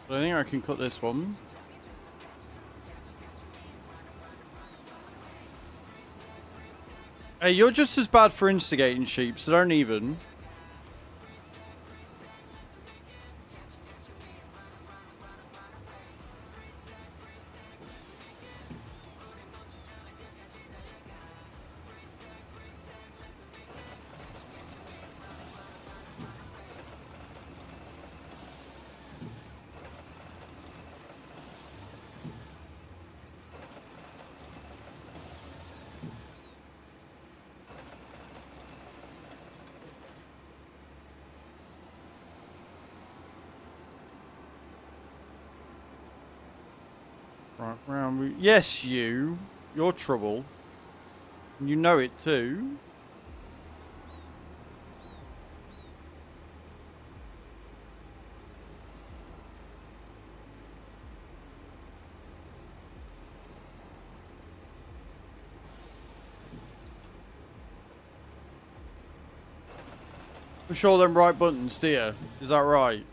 Speaker 1: But I think I can cut this one. Hey, you're just as bad for instigating sheep, so don't even. Right, round. Yes, you. You're trouble. You know it too. Push all them right buttons, do you? Is that right?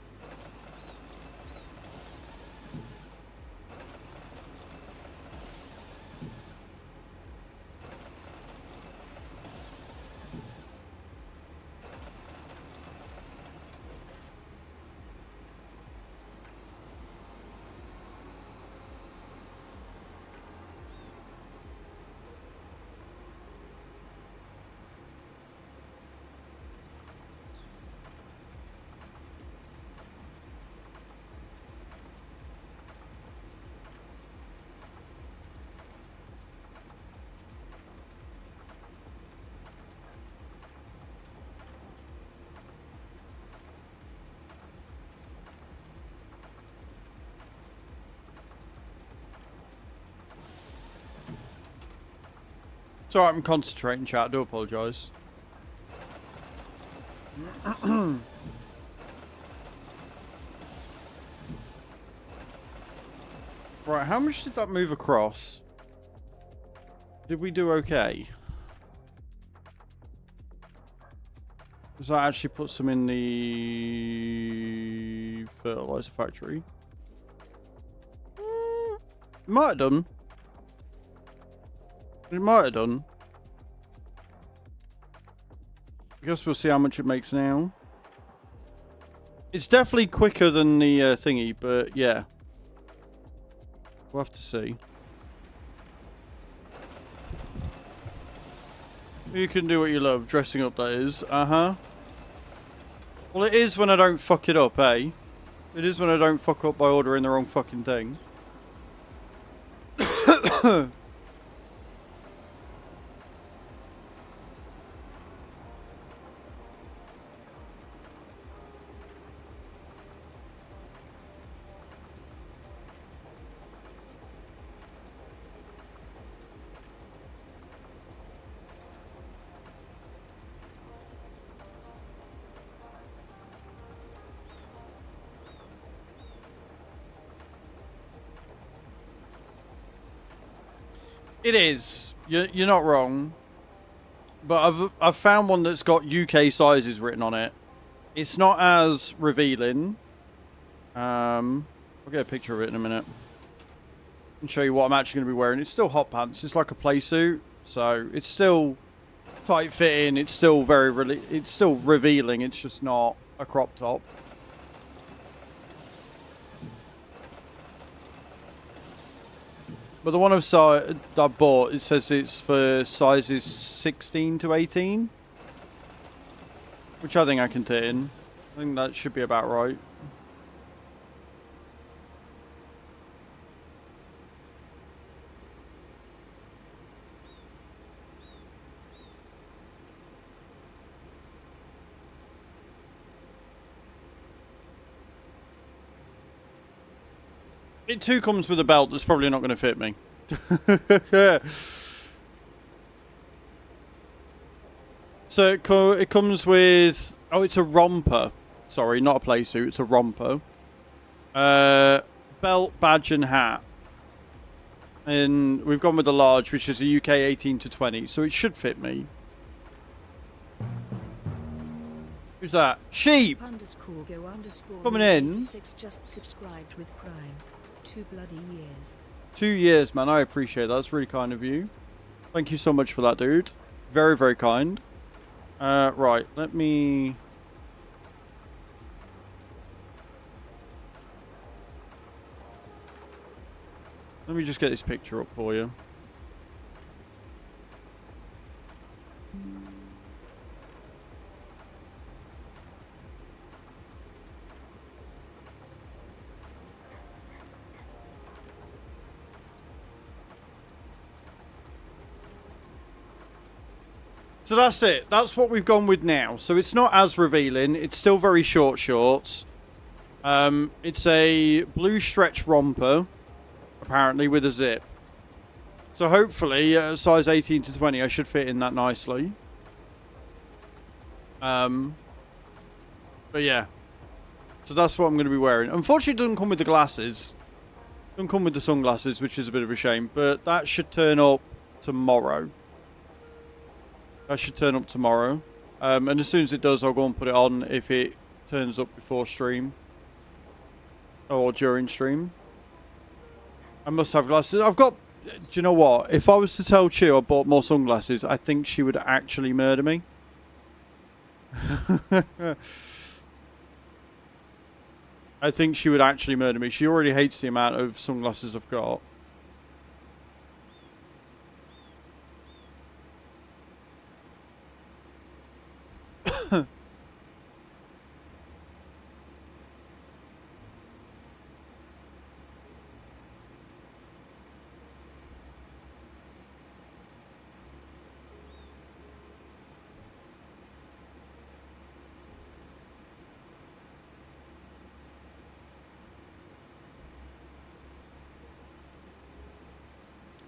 Speaker 1: It's alright, I'm concentrating, chat. I do apologise. Right, how much did that move across? Did we do okay? Does that actually put some in the fertilizer factory? Might have done. It might have done. I guess we'll see how much it makes now. It's definitely quicker than the thingy, but yeah. We'll have to see. You can do what you love, dressing up that is. Uh-huh. Well, it is when I don't fuck it up, eh? It is when I don't fuck up by ordering the wrong fucking thing. It is. You're not wrong. But I've found one that's got UK sizes written on it. It's not as revealing. I'll get a picture of it in a minute and show you what I'm actually going to be wearing. It's still hot pants. It's like a play suit, so it's still tight fitting. It's still it's still revealing. It's just not a crop top. But the one I bought, it says it's for sizes 16 to 18. Which I think I can fit in. I think that should be about right. It too comes with a belt that's probably not going to fit me. So it comes with... Oh, it's a romper. Sorry, not a play suit. It's a romper. Belt, badge and hat. And we've gone with the large, which is a UK 18 to 20. So it should fit me. Who's that? Sheep! Coming in.
Speaker 4: Just subscribed with Prime. 2 bloody years.
Speaker 1: 2 years, man. I appreciate that. That's really kind of you. Thank you so much for that, dude. Very, very kind. Right. Let me just get this picture up for you. So that's it. That's what we've gone with now. So it's not as revealing. It's still very short shorts. It's a blue stretch romper, apparently, with a zip. So hopefully, size 18 to 20, I should fit in that nicely. But yeah. So that's what I'm going to be wearing. Unfortunately, it doesn't come with the glasses. It doesn't come with the sunglasses, which is a bit of a shame. But that should turn up tomorrow. That should turn up tomorrow. And as soon as it does, I'll go and put it on if it turns up before stream. Or during stream. I must have glasses. I've got... Do you know what? If I was to tell Chew I bought more sunglasses, I think she would actually murder me. I think she would actually murder me. She already hates the amount of sunglasses I've got.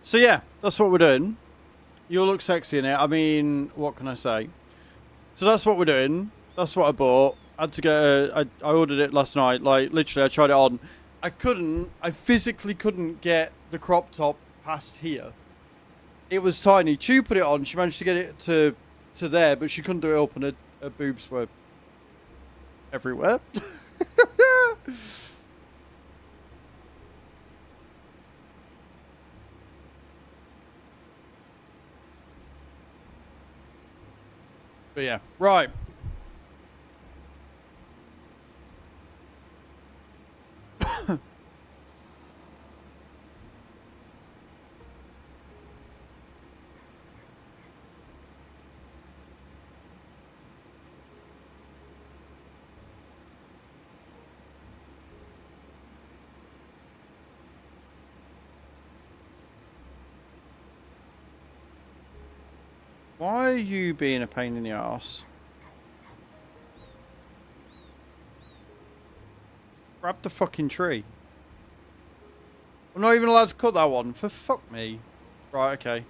Speaker 1: So yeah, that's what we're doing. You'll look sexy in it. I mean, what can I say? So that's what we're doing. That's what I bought. I had to get I ordered it last night. Like, literally, I tried it on. I physically couldn't get the crop top past here. It was tiny. Chew put it on. She managed to get it to there, but she couldn't do it up, and her boobs were everywhere. But yeah, right. Why are you being a pain in the arse? Grab the fucking tree. I'm not even allowed to cut that one. For fuck me. Right, okay.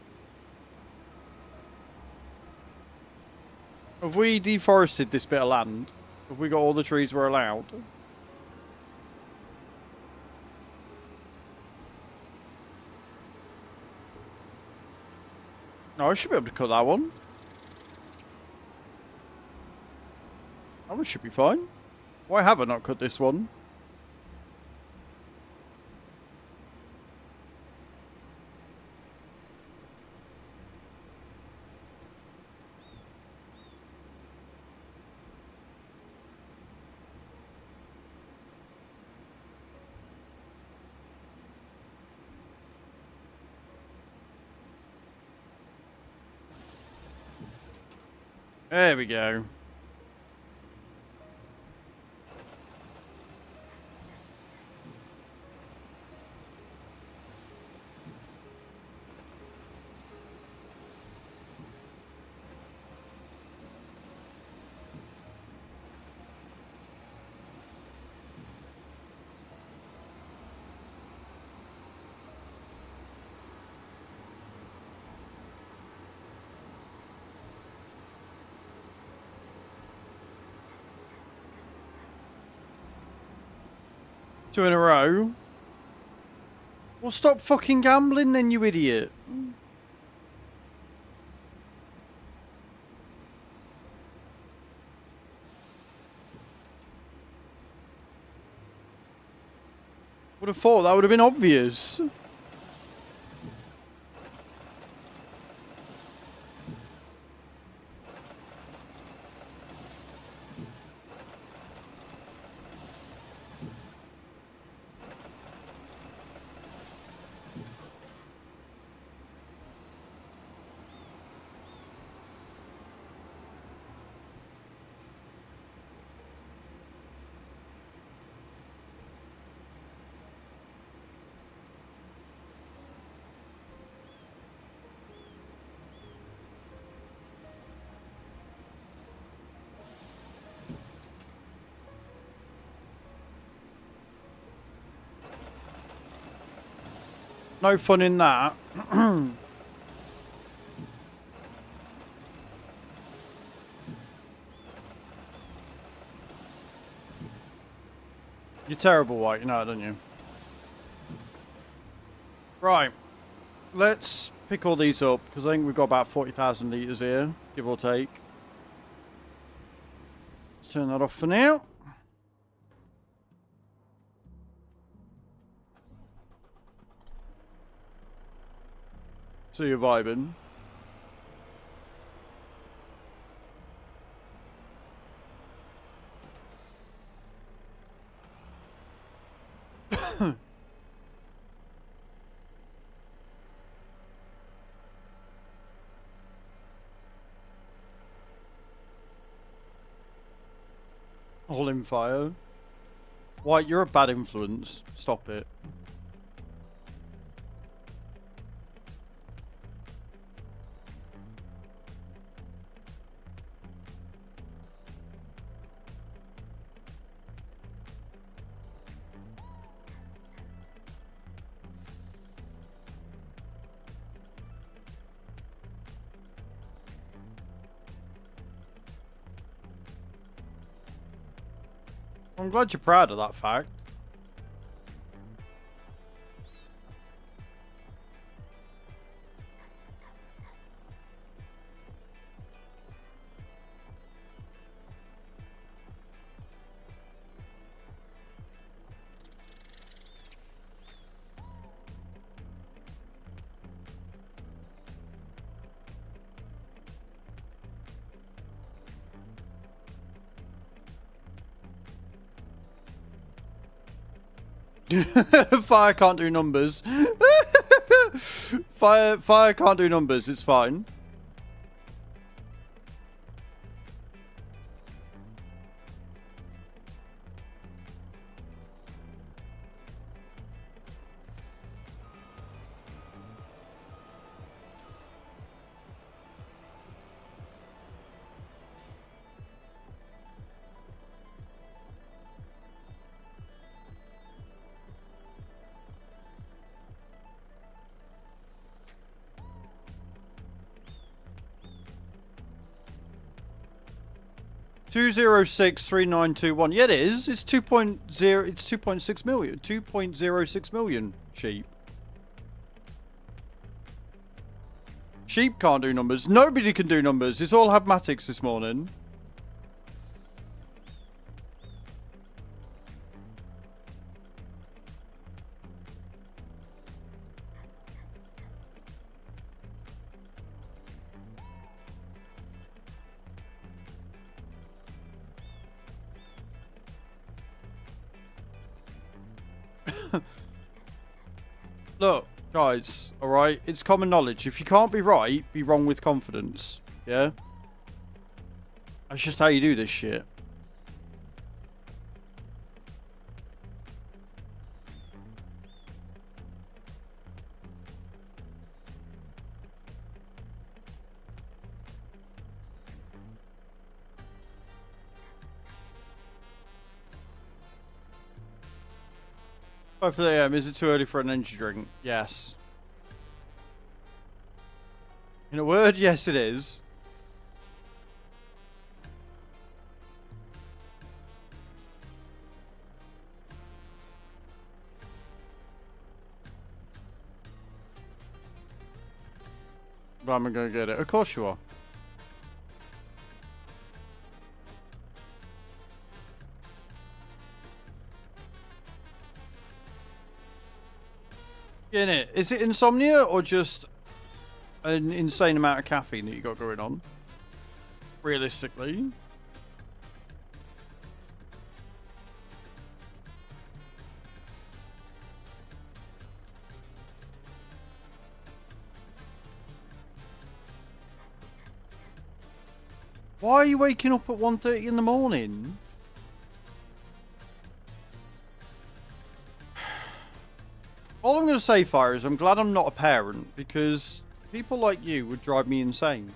Speaker 1: Have we deforested this bit of land? Have we got all the trees we're allowed? Oh, I should be able to cut that one. That one should be fine. Why have I not cut this one? There we go. Two in a row. Well, stop fucking gambling then, you idiot. Would have thought that would have been obvious. No fun in that. You're terrible, White. You know that, don't you? Right. Let's pick all these up, because I think we've got about 40,000 litres here, give or take. Let's turn that off for now. So you're vibing. All in fire. White, you're a bad influence. Stop it. I'm glad you're proud of that fact. Fire can't do numbers. Fire can't do numbers, it's fine. Two 2063921. Yeah, it is. It's 2.0. It's 2.6 million. 2.06 million sheep. Sheep can't do numbers. Nobody can do numbers. It's all mathematics this morning. Look, guys, alright? It's common knowledge. If you can't be right, be wrong with confidence. Yeah? That's just how you do this shit. Oh, for the is it too early for an energy drink? Yes. In a word, yes it is. But I'm gonna get it. Of course you are. In it. Is it insomnia or just an insane amount of caffeine that you got going on? Realistically. Why are you waking up at 1:30 in the morning? All I'm going to say, Fire, is I'm glad I'm not a parent, because people like you would drive me insane.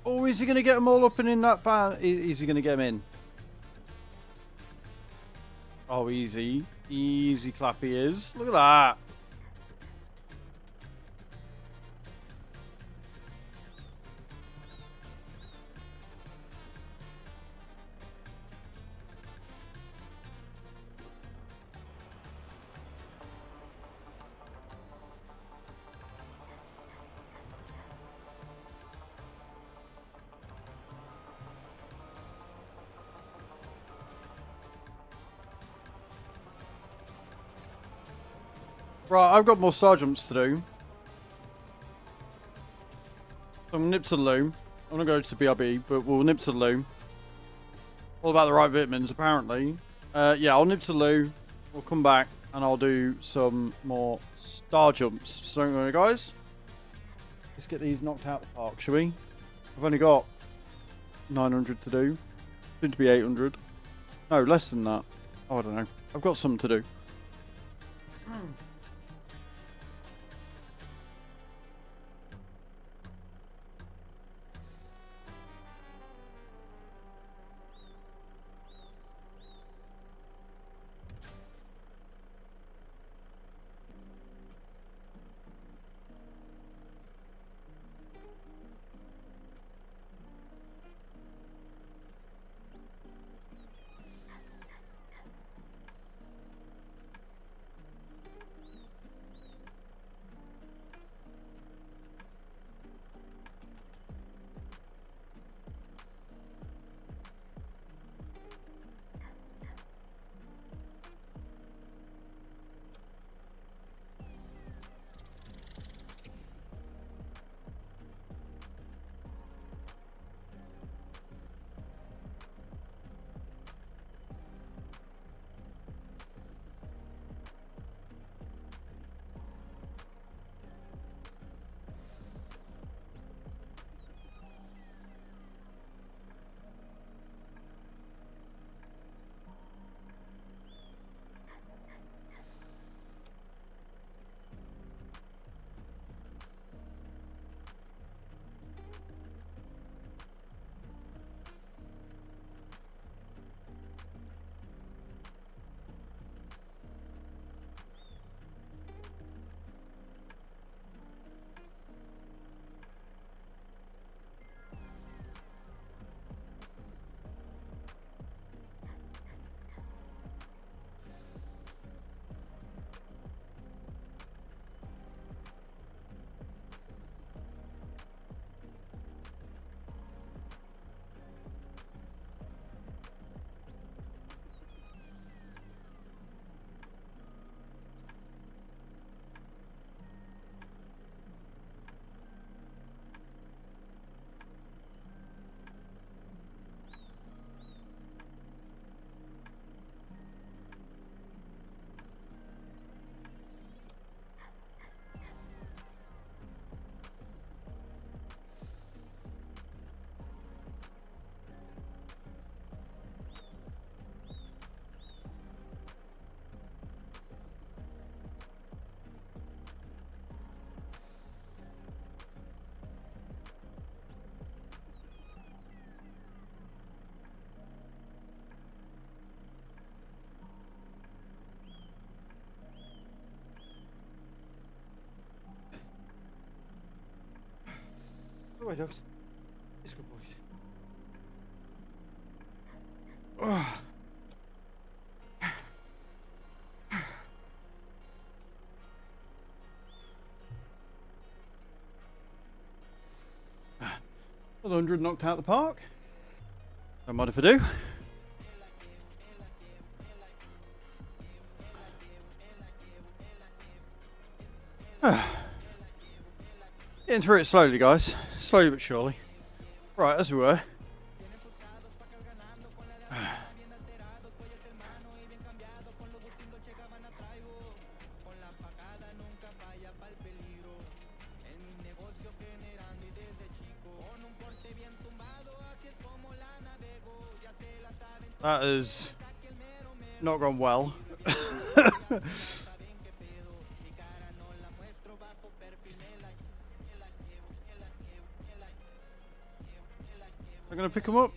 Speaker 1: Oh, is he going to get them all up and in that van? Is he going to get them in? Oh, easy. Easy clap he is. Look at that. Right, I've got more star jumps to do. So I'm nip to the loo. I'm gonna go to BRB, but we'll nip to the loo. All about the right vitamins, apparently. Yeah, I'll nip to the loo. We'll come back and I'll do some more star jumps. So anyway, guys, let's get these knocked out of the park, shall we? I've only got 900 to do. Soon to be 800. No, less than that. Oh, I don't know. I've got some to do. Go away, dogs. It's good boys. Ugh. Another 100 knocked out the park. Don't mind if I do. Getting through it slowly, guys. Slowly but surely. Right, as we were. That has not gone well. I'm gonna pick him up.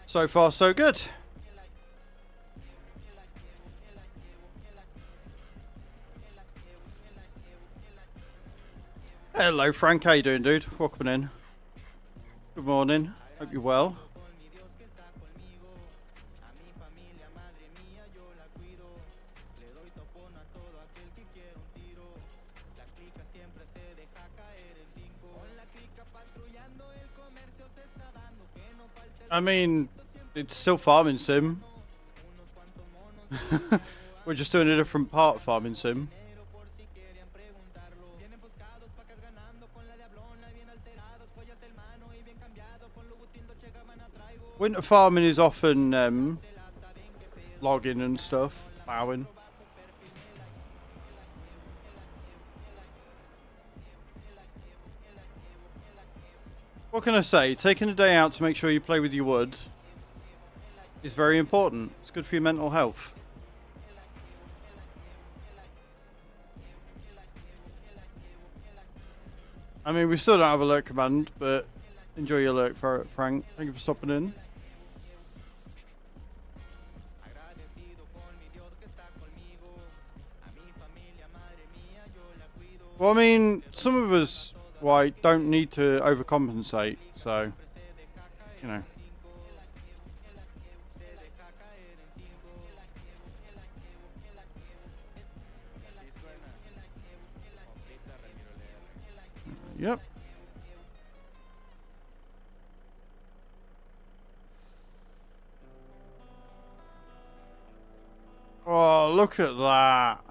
Speaker 1: So far, so good. Hello, Frank. How you doing, dude? Welcome in. Good morning. Hope you're well. I mean, it's still farming sim. We're just doing a different part of farming sim. Winter farming is often logging and stuff, plowing. What can I say? Taking a day out to make sure you play with your wood is very important. It's good for your mental health. I mean, we still don't have a lurk command, but enjoy your lurk, Frank. Thank you for stopping in. Well, I mean, some of us, white, don't need to overcompensate, so, you know. Yep. Oh, look at that.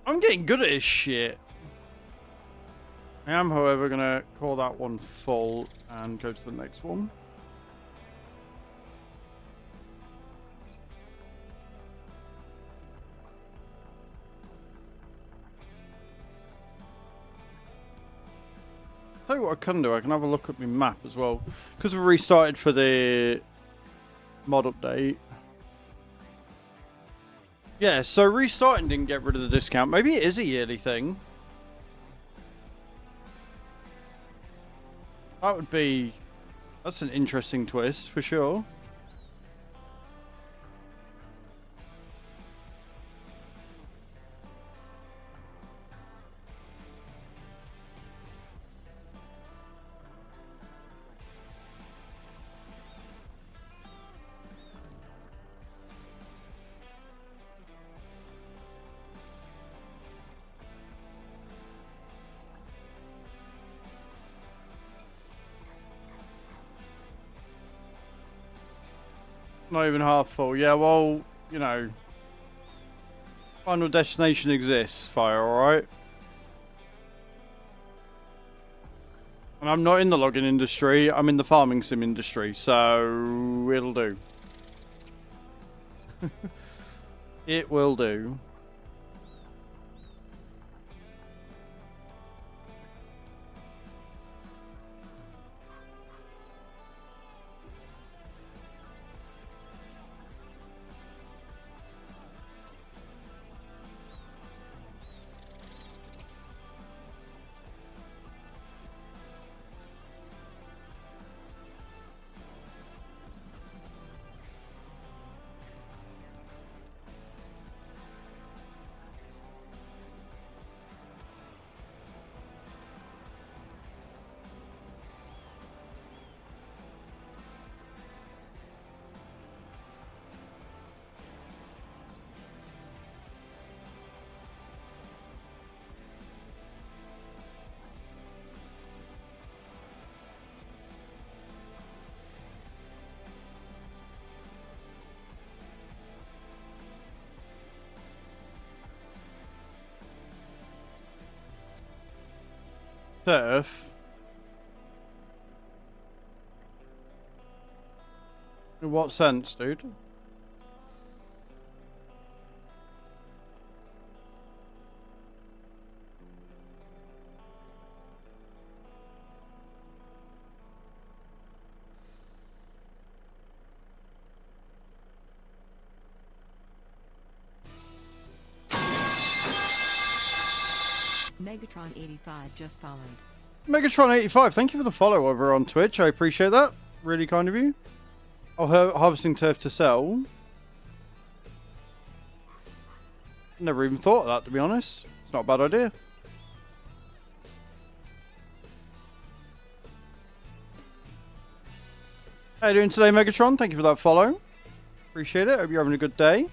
Speaker 1: I'm getting good at this shit. I am, however, going to call that one full and go to the next one. Tell you what I can do, I can have a look at my map as well. Because we restarted for the mod update. Yeah, so restarting didn't get rid of the discount. Maybe it is a yearly thing. That would be... That's an interesting twist, for sure. Not even half full. Yeah, well, you know, Final Destination exists, Fire, alright? And I'm not in the logging industry, I'm in the farming sim industry, so it'll do. It will do. turf. In what sense, dude?
Speaker 4: Megatron 85 just followed.
Speaker 1: Megatron85, thank you for the follow over on Twitch. I appreciate that. Really kind of you. Oh, harvesting turf to sell. Never even thought of that, to be honest. It's not a bad idea. How you doing today, Megatron? Thank you for that follow. Appreciate it. Hope you're having a good day.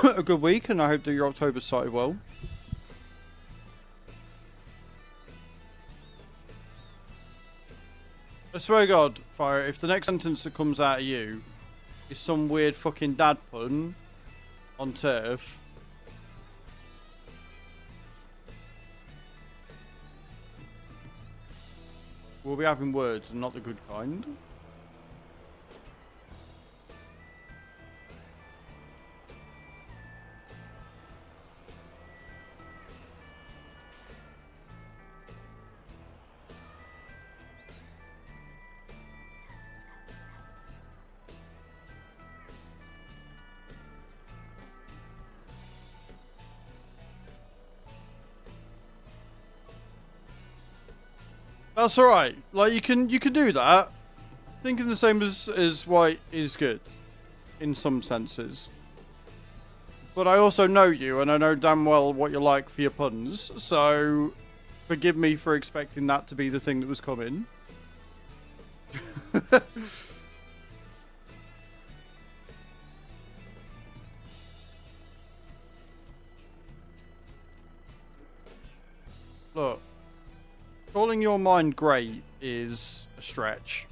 Speaker 1: A good week, and I hope that your October started well. I swear to God, Fire, if the next sentence that comes out of you is some weird fucking dad pun on turf, we'll be having words and not the good kind. That's alright. Like you can do that. Thinking the same as white is good. In some senses. But I also know you and I know damn well what you're like for your puns. So forgive me for expecting that to be the thing that was coming. Look. Calling your mind great is a stretch.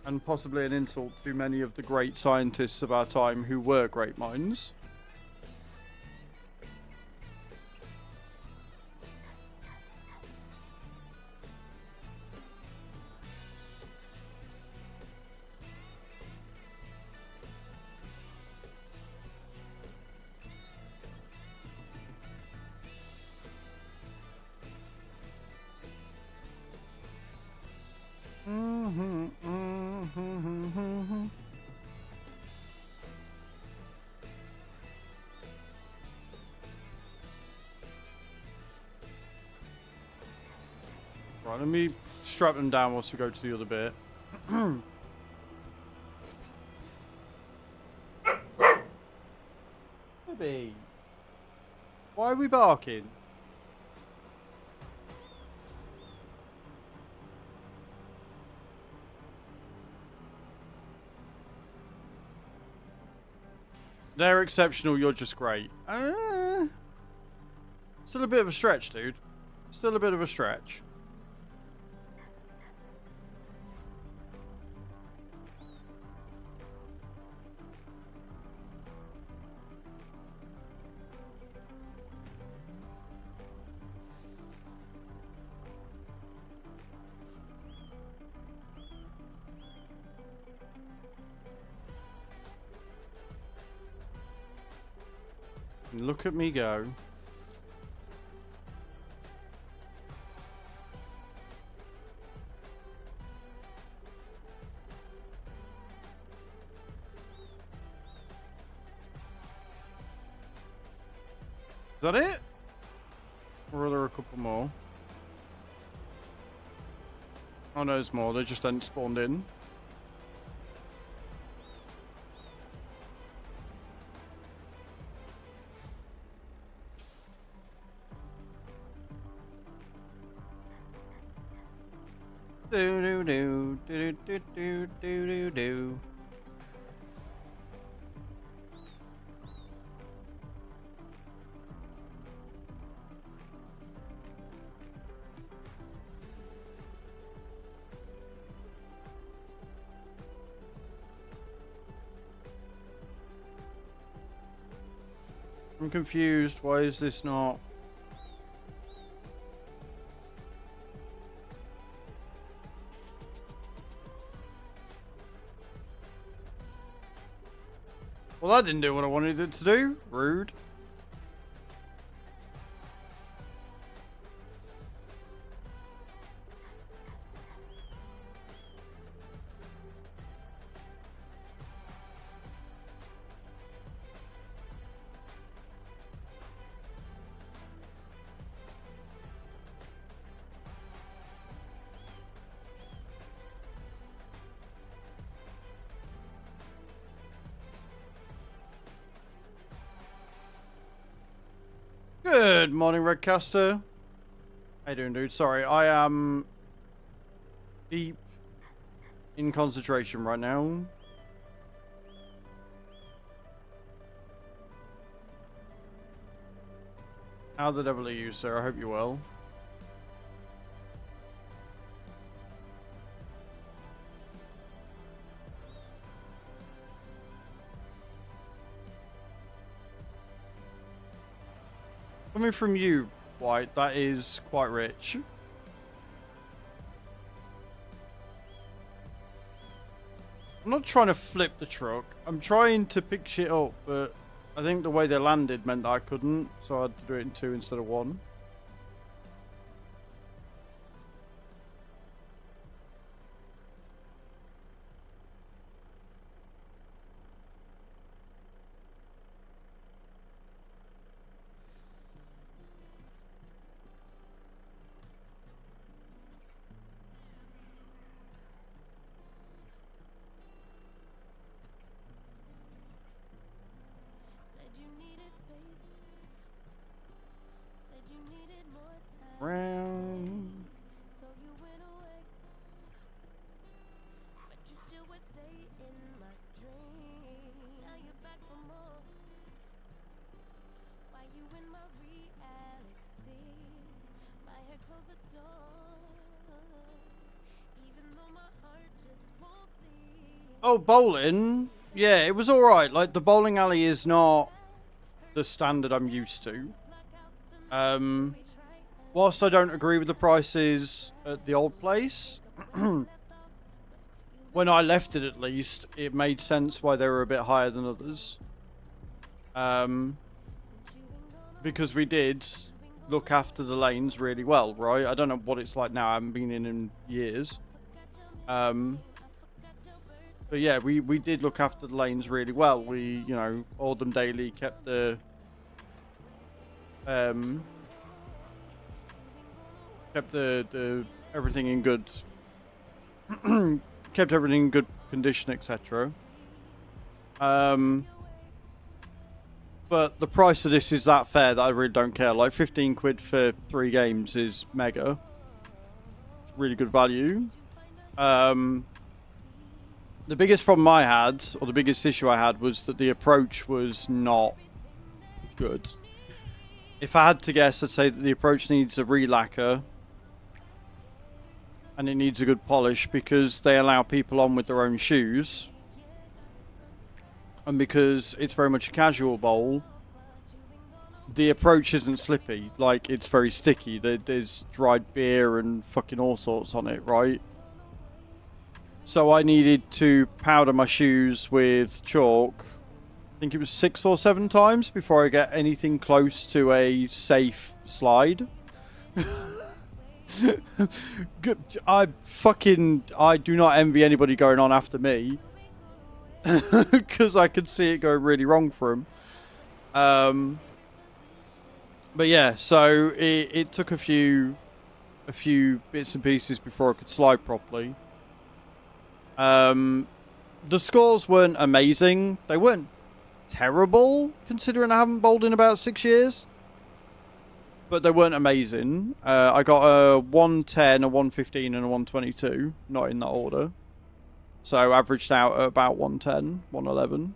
Speaker 1: And possibly an insult to many of the great scientists of our time who were great minds. Right, let me strap them down whilst we go to the other bit. Baby, why are we barking? They're exceptional, you're just great. Still a bit of a stretch, dude. Still a bit of a stretch. Look at me go. Is that it? Or are there a couple more? Oh no, there's more. They just hadn't spawned in. Do do do do do do do do do. I'm confused. Why is this not? Well, that didn't do what I wanted it to do. Rude. Good morning, Redcaster. How you doing, dude? Sorry, I am deep in concentration right now. How the devil are you, sir? I hope you're well. Coming from you, White, that is quite rich. I'm not trying to flip the truck. I'm trying to pick shit up, but I think the way they landed meant that I couldn't, so I had to do it in 2 instead of 1. Round.
Speaker 5: So you went away, but you still would stay in my dream. Now you're back for more. Why you in my reality? My head closed the door, even though my heart just won't leave.
Speaker 1: Oh, bowling? Yeah, it was alright. Like, the bowling alley is not the standard I'm used to. Whilst I don't agree with the prices at the old place, when I left it at least, it made sense why they were a bit higher than others. Because we did look after the lanes really well, right? I don't know what it's like now. I haven't been in years. But yeah, we did look after the lanes really well. We, you know, oiled them daily, kept the... kept the everything in good kept everything in good condition, etc. But the price of this is that fair that I really don't care. Like 15 quid for 3 games is mega. It's really good value. The biggest problem I had, or the biggest issue I had, was that the approach was not good. If I had to guess, I'd say that the approach needs a re-lacquer. And it needs a good polish because they allow people on with their own shoes. And because it's very much a casual bowl, the approach isn't slippy. Like, it's very sticky. There's dried beer and fucking all sorts on it, right? So I needed to powder my shoes with chalk. I think it was 6 or 7 times before I get anything close to a safe slide. I do not envy anybody going on after me. Because I could see it go really wrong for him. But yeah, so it took a few bits and pieces before I could slide properly. The scores weren't amazing. They weren't terrible, considering I haven't bowled in about 6 years. But they weren't amazing. I got a 110, a 115 and a 122. Not in that order. So averaged out at about 110, 111.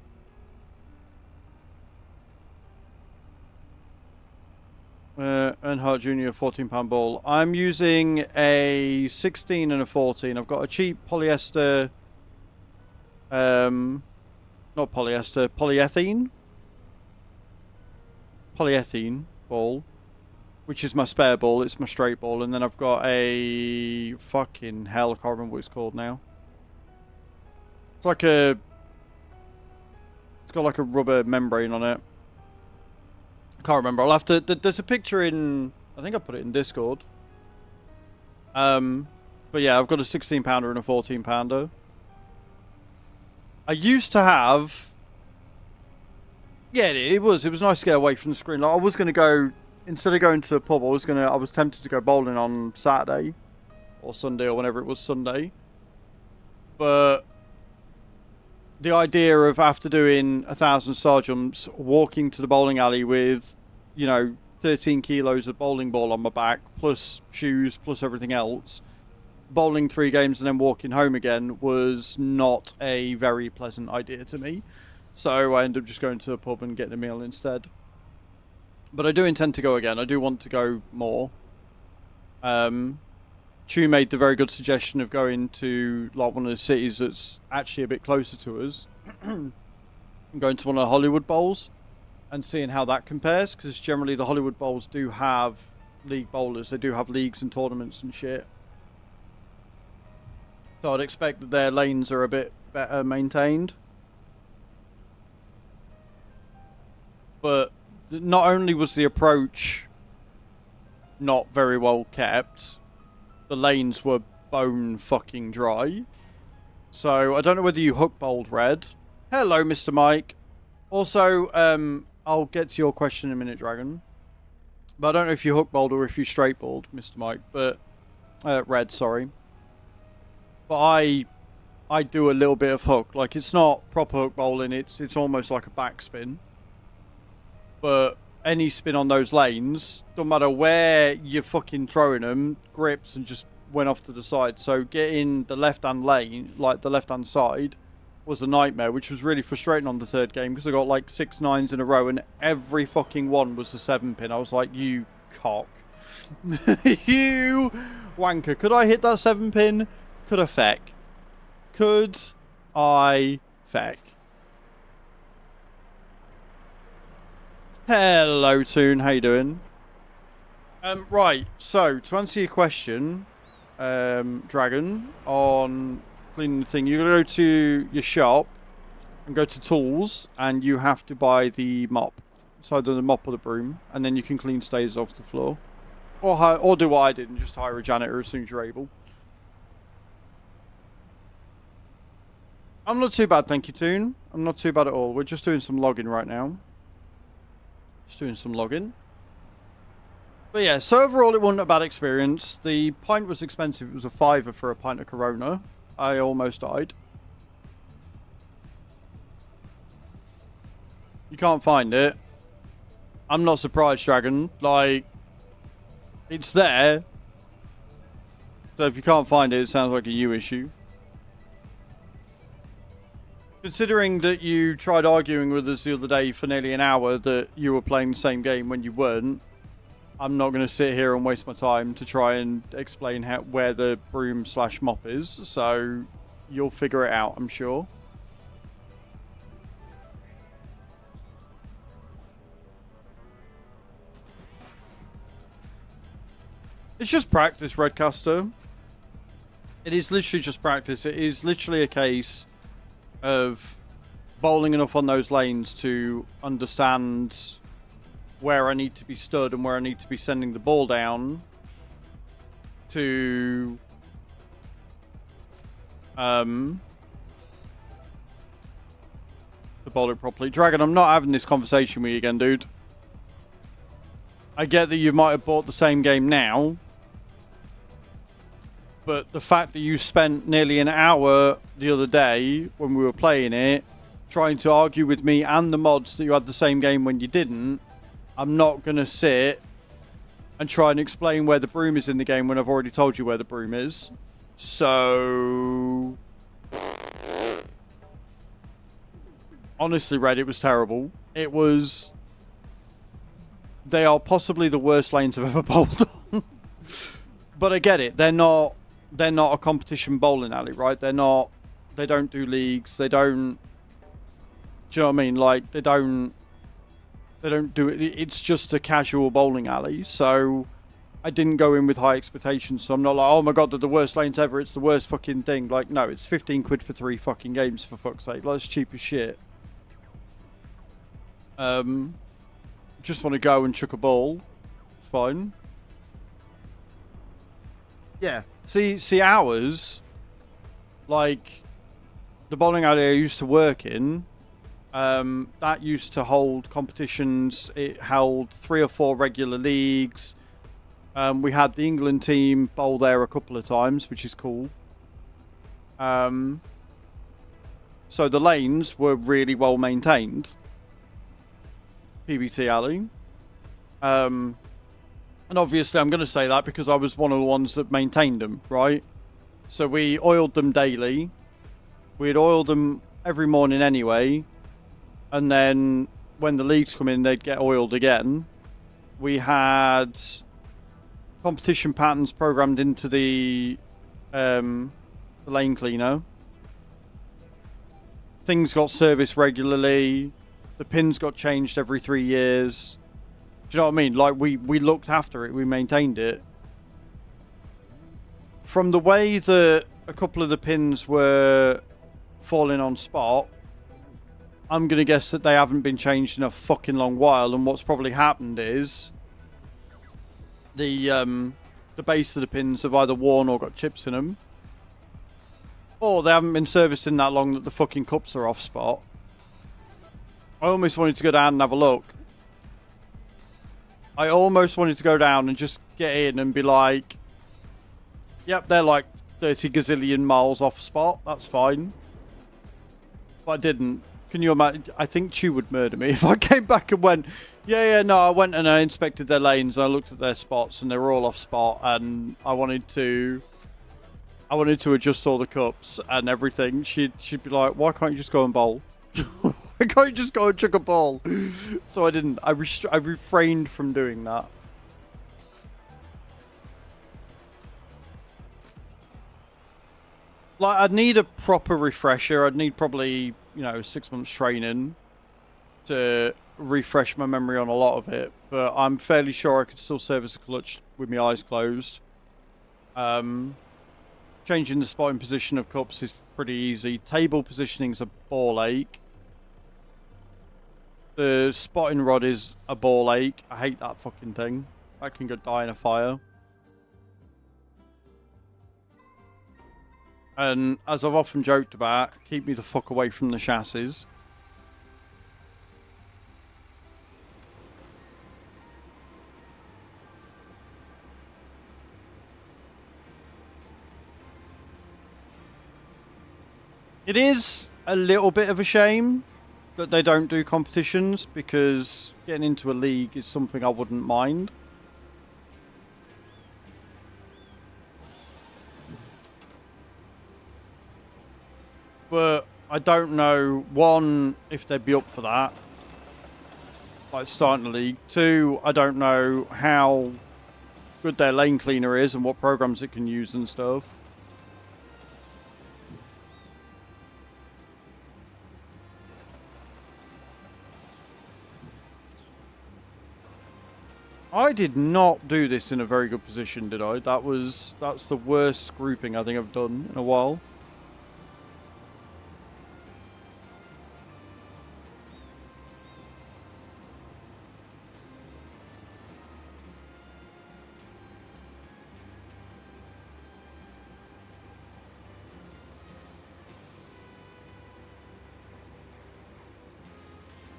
Speaker 1: Earnhardt Jr. £14 ball. I'm using a 16 and a 14. I've got a cheap polyester... not polyester, polyethylene? Polyethylene ball. Which is my spare ball. It's my straight ball. And then I've got a... Fucking hell, I can't remember what it's called now. It's like a It's got like a rubber membrane on it. I can't remember. I'll have to... There's a picture in... I think I put it in Discord. But yeah, I've got a 16-pounder and a 14-pounder. I used to have... Yeah, it was nice to get away from the screen. Like, I was going to go... Instead of going to the pub, I was tempted to go bowling on Saturday. Or Sunday, or whenever it was Sunday. But... the idea of after doing 1,000 star jumps, walking to the bowling alley with, you know, 13 kilos of bowling ball on my back, plus shoes, plus everything else, bowling 3 games and then walking home again was not a very pleasant idea to me. So I ended up just going to the pub and getting a meal instead. But I do intend to go again. I do want to go more. Chu made the very good suggestion of going to like one of the cities that's actually a bit closer to us. Going to one of the Hollywood Bowls and seeing how that compares, because generally the Hollywood Bowls do have league bowlers. They do have leagues and tournaments and shit. So I'd expect that their lanes are a bit better maintained. But not only was the approach not very well kept, the lanes were bone fucking dry. So I don't know whether you hook bowled, Red. Hello, Mr. Mike. Also, I'll get to your question in a minute, Dragon. But I don't know if you hook bowled or if you straight bowled, Mr. Mike. But Red, sorry. But I do a little bit of hook. Like, it's not proper hook bowling. It's almost like a backspin. But any spin on those lanes, don't matter where you're fucking throwing them, grips and just went off to the side. So getting the left-hand lane, like the left-hand side, was a nightmare, which was really frustrating on the third game because I got like 6 9s in a row and every fucking one was a 7-pin. I was like, you cock. You wanker. Could I hit that 7-pin? Could I feck? Could I feck? Hello, Toon. How you doing? Right. So, to answer your question, Dragon, on cleaning the thing, you're going to go to your shop and go to tools, and you have to buy the mop. It's either the mop or the broom, and then you can clean stains off the floor. Or do what I did and just hire a janitor as soon as you're able. I'm not too bad, thank you, Toon. I'm not too bad at all. We're just doing some logging right now. Just doing some logging. But yeah, so overall it wasn't a bad experience. The pint was expensive. It was a £5 for a pint of Corona. I almost died. You can't find it. I'm not surprised, Dragon. Like, it's there. So if you can't find it, it sounds like a you issue. Considering that you tried arguing with us the other day for nearly an hour that you were playing the same game when you weren't, I'm not going to sit here and waste my time to try and explain where the broom/mop is. So you'll figure it out, I'm sure. It's just practice, Redcaster. It is literally just practice. It is literally a case of bowling enough on those lanes to understand where I need to be stood and where I need to be sending the ball down to bowl it properly. Dragon, I'm not having this conversation with you again, dude. I get that you might have bought the same game now, but the fact that you spent nearly an hour the other day when we were playing it trying to argue with me and the mods that you had the same game when you didn't, I'm not going to sit and try and explain where the broom is in the game when I've already told you where the broom is. So honestly, Red, it was terrible. It was... They are possibly the worst lanes I've ever bowled on. But I get it. They're not a competition bowling alley, right? They don't do leagues. They don't... Do you know what I mean? Like, they don't do it. It's just a casual bowling alley. So I didn't go in with high expectations. So I'm not like, oh my god, they're the worst lanes ever. It's the worst fucking thing. Like, no, it's 15 quid for 3 fucking games, for fuck's sake. Like, it's cheap as shit. Just want to go and chuck a ball. It's fine. Yeah. See ours, like the bowling alley I used to work in, that used to hold competitions. It held 3 or 4 regular leagues. We had the England team bowl there a couple of times, which is cool. So the lanes were really well maintained. PBT alley. And obviously I'm going to say that because I was one of the ones that maintained them, right? So we oiled them daily. We'd oil them every morning anyway. And then when the leagues come in, they'd get oiled again. We had competition patterns programmed into the lane cleaner. Things got serviced regularly. The pins got changed every 3 years. Do you know what I mean? Like, we looked after it. We maintained it. From the way that a couple of the pins were falling on spot, I'm going to guess that they haven't been changed in a fucking long while. And what's probably happened is the base of the pins have either worn or got chips in them. Or they haven't been serviced in that long that the fucking cups are off spot. I almost wanted to go down and have a look. I almost wanted to go down and just get in and be like, yep, they're like 30 gazillion miles off spot. That's fine. But I didn't. Can you imagine? I think Chew would murder me if I came back and went, yeah, no, I went and I inspected their lanes and I looked at their spots and they were all off spot and I wanted to adjust all the cups and everything. She'd be like, why can't you just go and bowl? Why can't you just go and chuck a ball? So I didn't. I refrained from doing that. Like, I'd need a proper refresher. I'd need probably, 6 months training to refresh my memory on a lot of it. But I'm fairly sure I could still service a clutch with my eyes closed. Changing the spotting position of cups is pretty easy. Table positioning's a ball ache. The spotting rod is a ball ache. I hate that fucking thing. I can go die in a fire. And as I've often joked about, keep me the fuck away from the chassis. It is a little bit of a shame that they don't do competitions, because getting into a league is something I wouldn't mind. But I don't know, one, if they'd be up for that, like starting a league. 2, I don't know how good their lane cleaner is and what programs it can use and stuff. I did not do this in a very good position, did I? That's the worst grouping I think I've done in a while.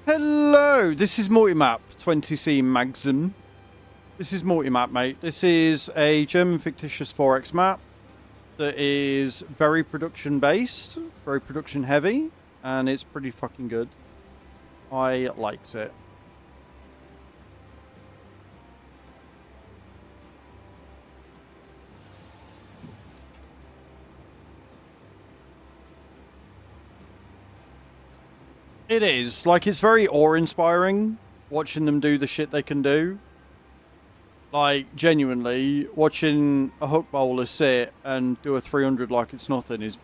Speaker 1: Hello, this is Multimap 20C Maxim. This is Multimap, mate. This is a German fictitious 4X map that is very production based, very production heavy, and it's pretty fucking good. I likes it. It is. Like, it's very awe-inspiring watching them do the shit they can do. Like, genuinely, watching a hook bowler sit and do a 300 like it's nothing is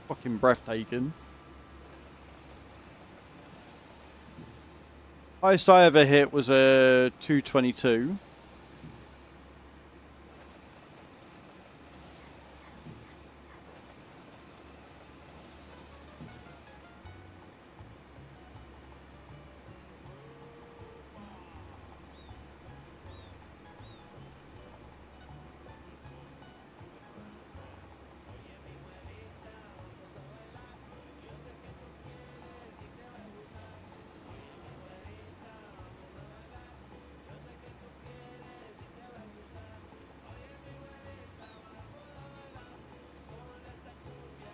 Speaker 1: fucking breathtaking. Highest I ever hit was a 222.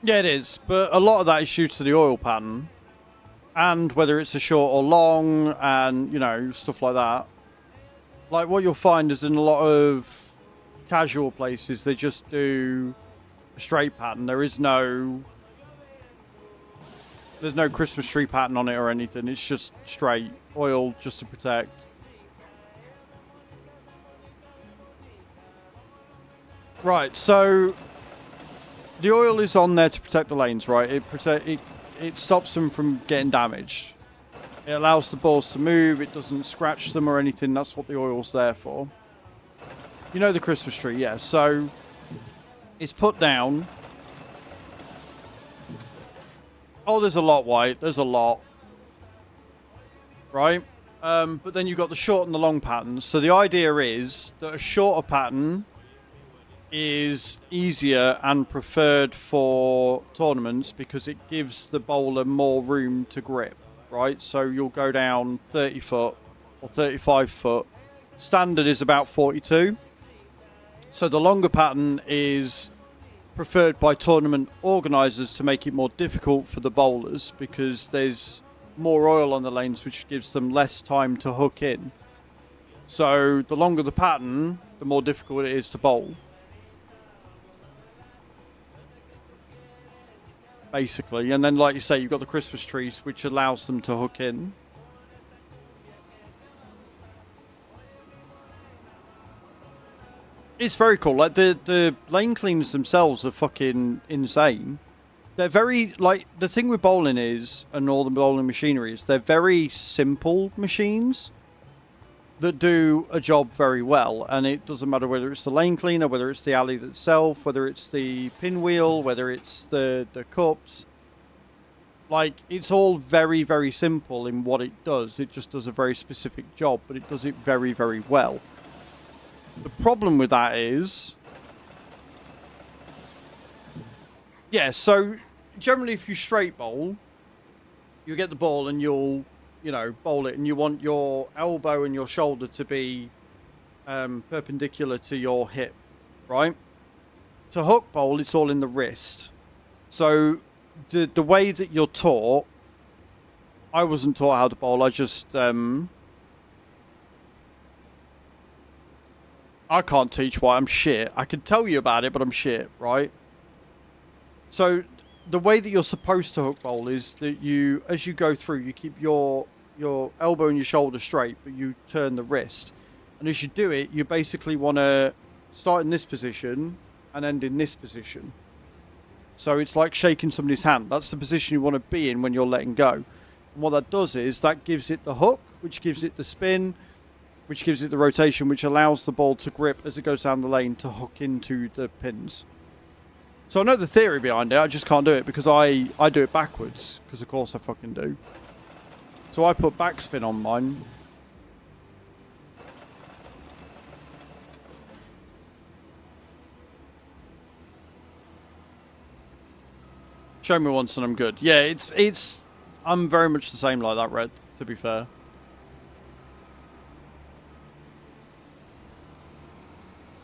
Speaker 1: Yeah, it is, but a lot of that is due to the oil pattern, and whether it's a short or long, and you know, stuff like that. Like what you'll find is in a lot of casual places, they just do a straight pattern. There's no Christmas tree pattern on it or anything. It's just straight oil just to protect. Right, so the oil is on there to protect the lanes, right? It stops them from getting damaged. It allows the balls to move. It doesn't scratch them or anything. That's what the oil's there for. You know the Christmas tree, yeah. So it's put down. Oh, there's a lot, White. There's a lot. Right? But then you've got the short and the long patterns. So the idea is that a shorter pattern is easier and preferred for tournaments because it gives the bowler more room to grip, right? So you'll go down 30 foot or 35 foot. Standard is about 42. So the longer pattern is preferred by tournament organisers to make it more difficult for the bowlers because there's more oil on the lanes, which gives them less time to hook in. So the longer the pattern, the more difficult it is to bowl. Basically, and then like you say, you've got the Christmas trees, which allows them to hook in. It's very cool. Like the lane cleaners themselves are fucking insane. They're very, like, the thing with bowling is, and all the bowling machinery is, they're very simple machines that do a job very well, and it doesn't matter whether it's the lane cleaner, whether it's the alley itself, whether it's the pinwheel, whether it's the cups. Like, it's all very, very simple in what it does. It just does a very specific job, but it does it very, very well. The problem with that is... yeah, so generally if you straight bowl, you get the ball and you'll, you know, bowl it, and you want your elbow and your shoulder to be perpendicular to your hip, right? To hook bowl, it's all in the wrist. So the way that you're taught, I wasn't taught how to bowl. I just I can't teach why I'm shit. I can tell you about it, but I'm shit, right? So the way that you're supposed to hook bowl is that you, as you go through, you keep your elbow and your shoulder straight, but you turn the wrist. And as you do it, you basically want to start in this position and end in this position. So it's like shaking somebody's hand. That's the position you want to be in when you're letting go. And what that does is that gives it the hook, which gives it the spin, which gives it the rotation, which allows the ball to grip as it goes down the lane to hook into the pins. So I know the theory behind it, I just can't do it because I do it backwards, because of course I fucking do. So I put backspin on mine. Show me once and I'm good. Yeah, it's I'm very much the same like that, Red, to be fair.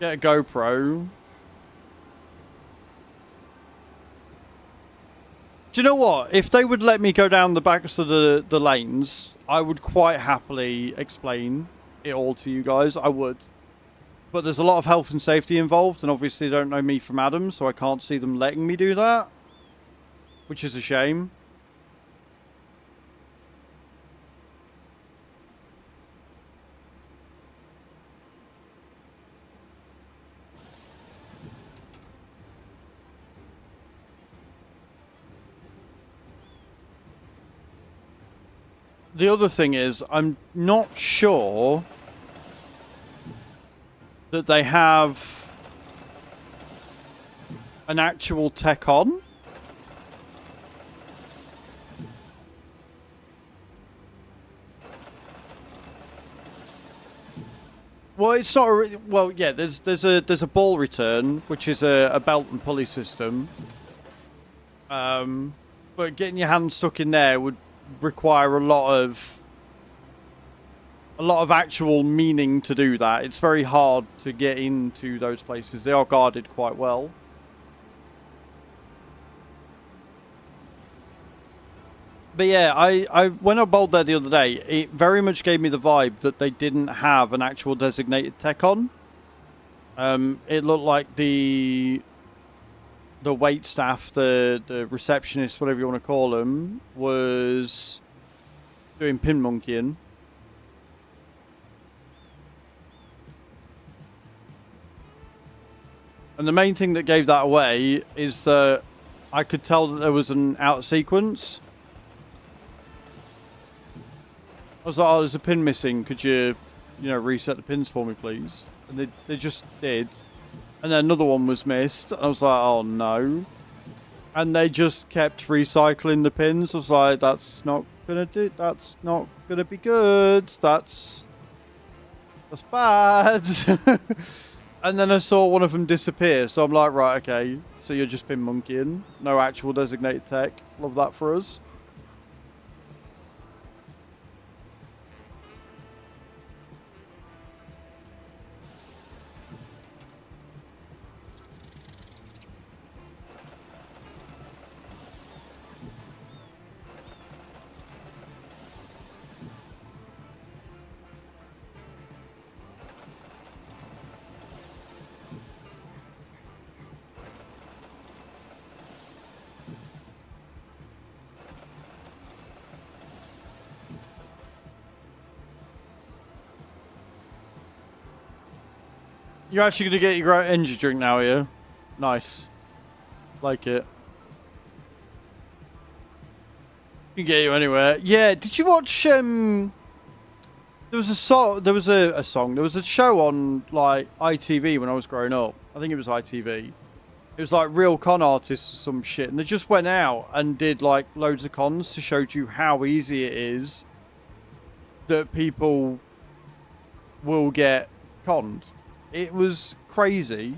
Speaker 1: Get a GoPro. Do you know what? If they would let me go down the backs of the lanes, I would quite happily explain it all to you guys. I would. But there's a lot of health and safety involved, and obviously they don't know me from Adam, so I can't see them letting me do that. Which is a shame. The other thing is, I'm not sure that they have an actual tech on. Well, it's not. Well, yeah. There's a ball return, which is a belt and pulley system. But getting your hand stuck in there would require a lot of actual meaning to do that. It's very hard to get into those places. They are guarded quite well. But yeah, I when I bowled there the other day, it very much gave me the vibe that they didn't have an actual designated tech on. It looked like the wait staff, the receptionist, whatever you want to call them, was doing pin monkeying. And the main thing that gave that away is that I could tell that there was an out sequence. I was like, oh, there's a pin missing. Could you reset the pins for me, please? And they just did. And then another one was missed. I was like, oh, no. And they just kept recycling the pins. I was like, that's not going to do... That's not going to be good. That's bad. And then I saw one of them disappear. So I'm like, right, okay. So you're just pin monkeying. No actual designated tech. Love that for us. You're actually going to get your energy drink now, are you? Nice. Like it. Can get you anywhere. Yeah, did you watch, there was a song, there was a show on, like, ITV when I was growing up. I think it was ITV. It was, like, real con artists or some shit. And they just went out and did, like, loads of cons to show you how easy it is that people will get conned. It was crazy.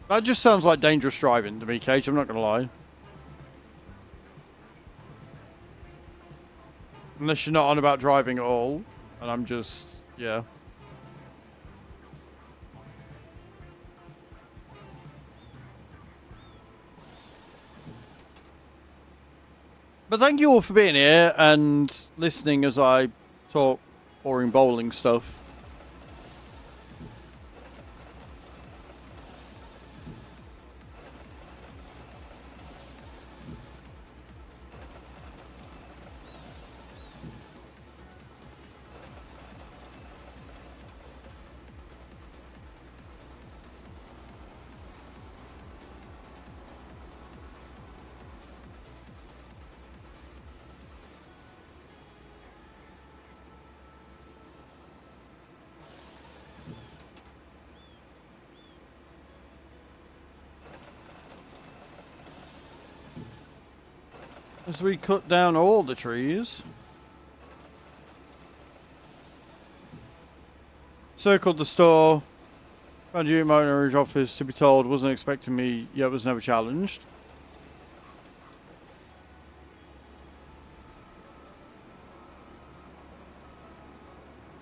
Speaker 1: That just sounds like dangerous driving to me, Cage. I'm not going to lie. Unless you're not on about driving at all. And I'm just, yeah. But thank you all for being here and listening as I talk boring bowling stuff. As we cut down all the trees. Circled the store. Found you in my orange office to be told. Wasn't expecting me, yet was never challenged.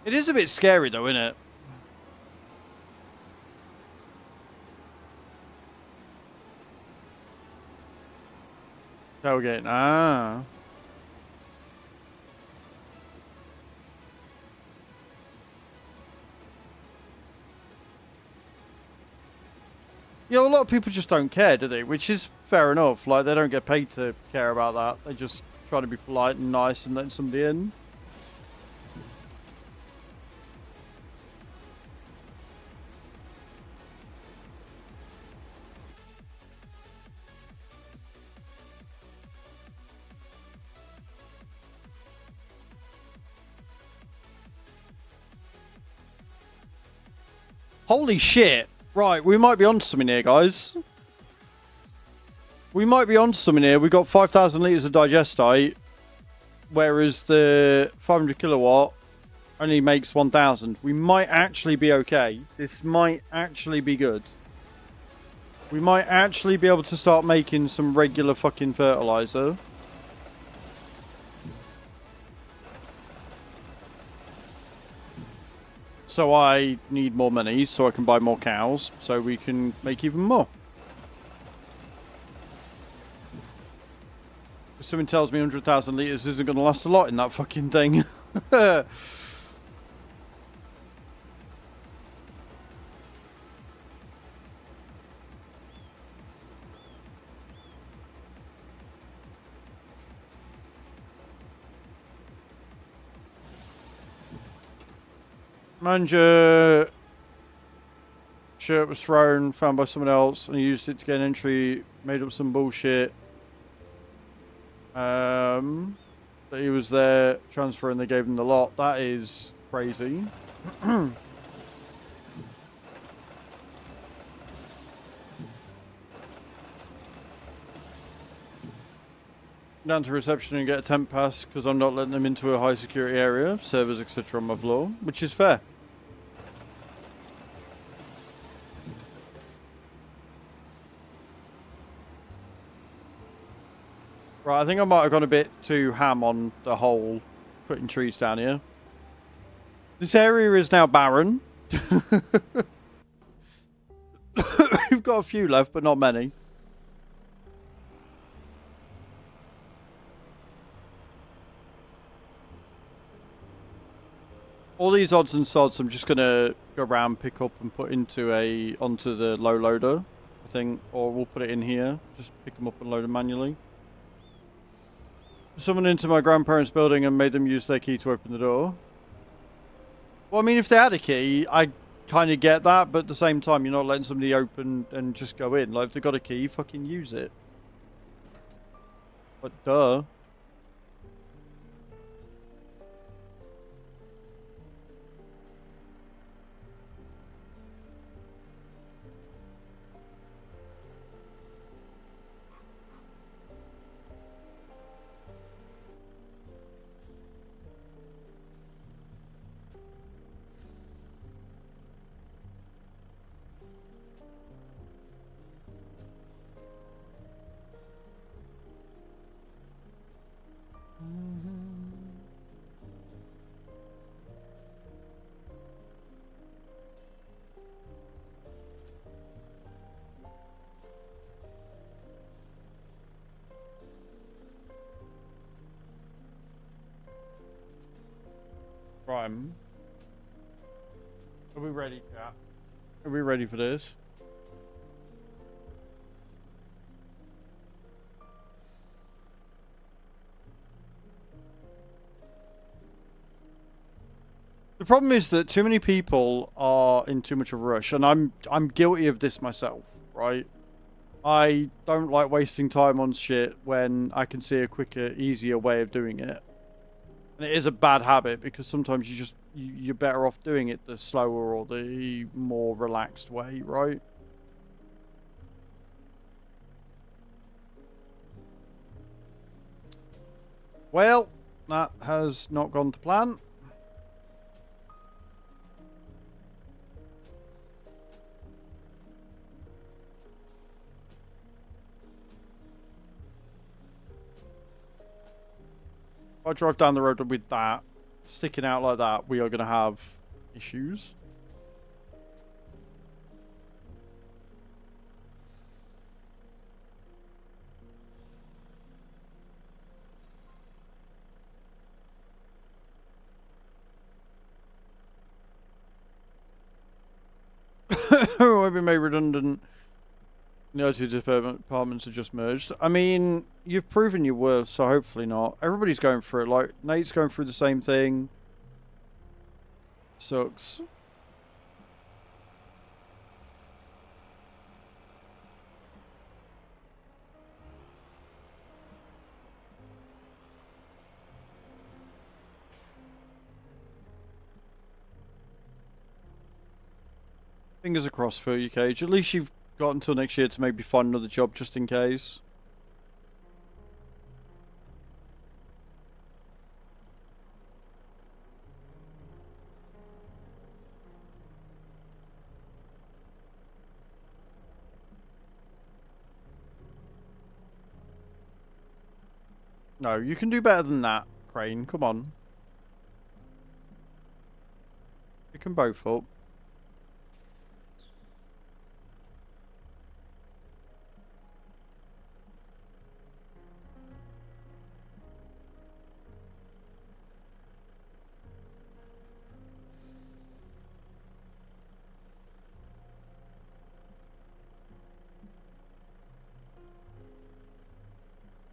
Speaker 1: It is a bit scary though, isn't it? Tailgate. Ah. Yeah, a lot of people just don't care, do they? Which is fair enough. Like, they don't get paid to care about that. They just try to be polite and nice and let somebody in. Holy shit. Right, we might be onto something here, guys. We might be onto something here. We got 5,000 litres of digestite, whereas the 500 kilowatt only makes 1,000. We might actually be okay. This might actually be good. We might actually be able to start making some regular fucking fertilizer. So I need more money so I can buy more cows so we can make even more. Something tells me 100,000 litres isn't going to last a lot in that fucking thing. Manager shirt was thrown, found by someone else, and he used it to get an entry, made up some bullshit. That he was there transferring, they gave him the lot. That is crazy. Down to reception and get a temp pass because I'm not letting them into a high security area, servers, etc. on my floor, which is fair. Right, I think I might have gone a bit too ham on the whole putting trees down here. This area is now barren. We've got a few left, but not many. All these odds and sods I'm just going to go around, pick up and put onto the low loader, I think. Or we'll put it in here. Just pick them up and load them manually. Someone into my grandparents' building and made them use their key to open the door. Well, I mean, if they had a key, I kind of get that, but at the same time, you're not letting somebody open and just go in. Like, if they've got a key, fucking use it. But duh. Right. Are we ready, chat? Are we ready for this? The problem is that too many people are in too much of a rush, and I'm guilty of this myself, right? I don't like wasting time on shit when I can see a quicker, easier way of doing it. And it is a bad habit because sometimes you're better off doing it the slower or the more relaxed way, right? Well, that has not gone to plan. If I drive down the road with that sticking out like that, we are going to have issues. Won't be made redundant. The IT departments are just merged. I mean, you've proven your worth, so hopefully not. Everybody's going through it. Like, Nate's going through the same thing. Sucks. Fingers crossed for you, Cage. At least you've got until next year to maybe find another job just in case. No, you can do better than that, Crane. Come on. Pick them both up.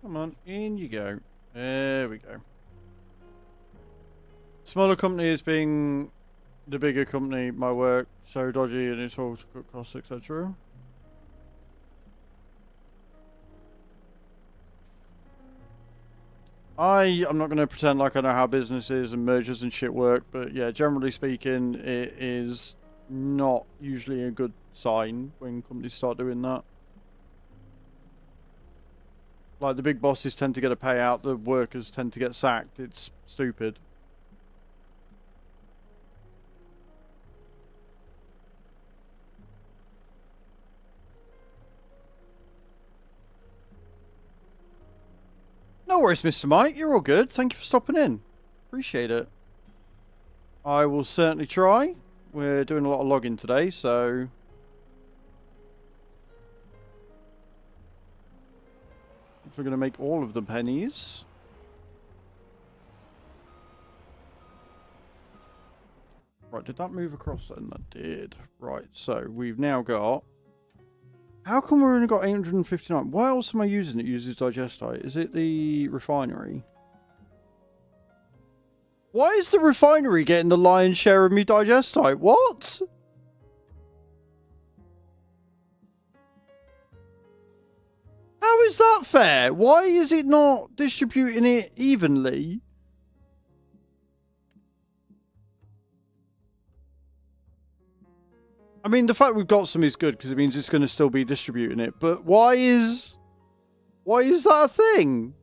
Speaker 1: Come on, in you go. There we go. Smaller companies being the bigger company, my work so dodgy and it's all to cut costs, etc. I'm not going to pretend like I know how businesses and mergers and shit work, but yeah, generally speaking, it is not usually a good sign when companies start doing that. Like, the big bosses tend to get a payout, the workers tend to get sacked. It's stupid. No worries, Mr. Mike. You're all good. Thank you for stopping in. Appreciate it. I will certainly try. We're doing a lot of logging today, so... if we're going to make all of the pennies. Right, did that move across then? That did. Right, so we've now got... how come we've only got 859? Why else am I using it? Uses digestite. Is it the refinery? Why is the refinery getting the lion's share of me digestite? What? How is that fair? Why is it not distributing it evenly? I mean, the fact we've got some is good because it means it's going to still be distributing it. But why is that a thing?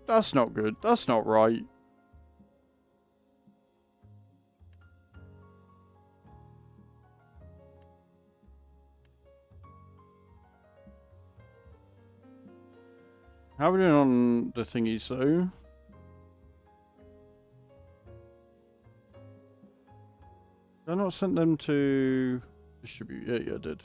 Speaker 1: That's not good. That's not right. How are we doing on the thingies though? Did I not send them to distribute? Yeah, I did.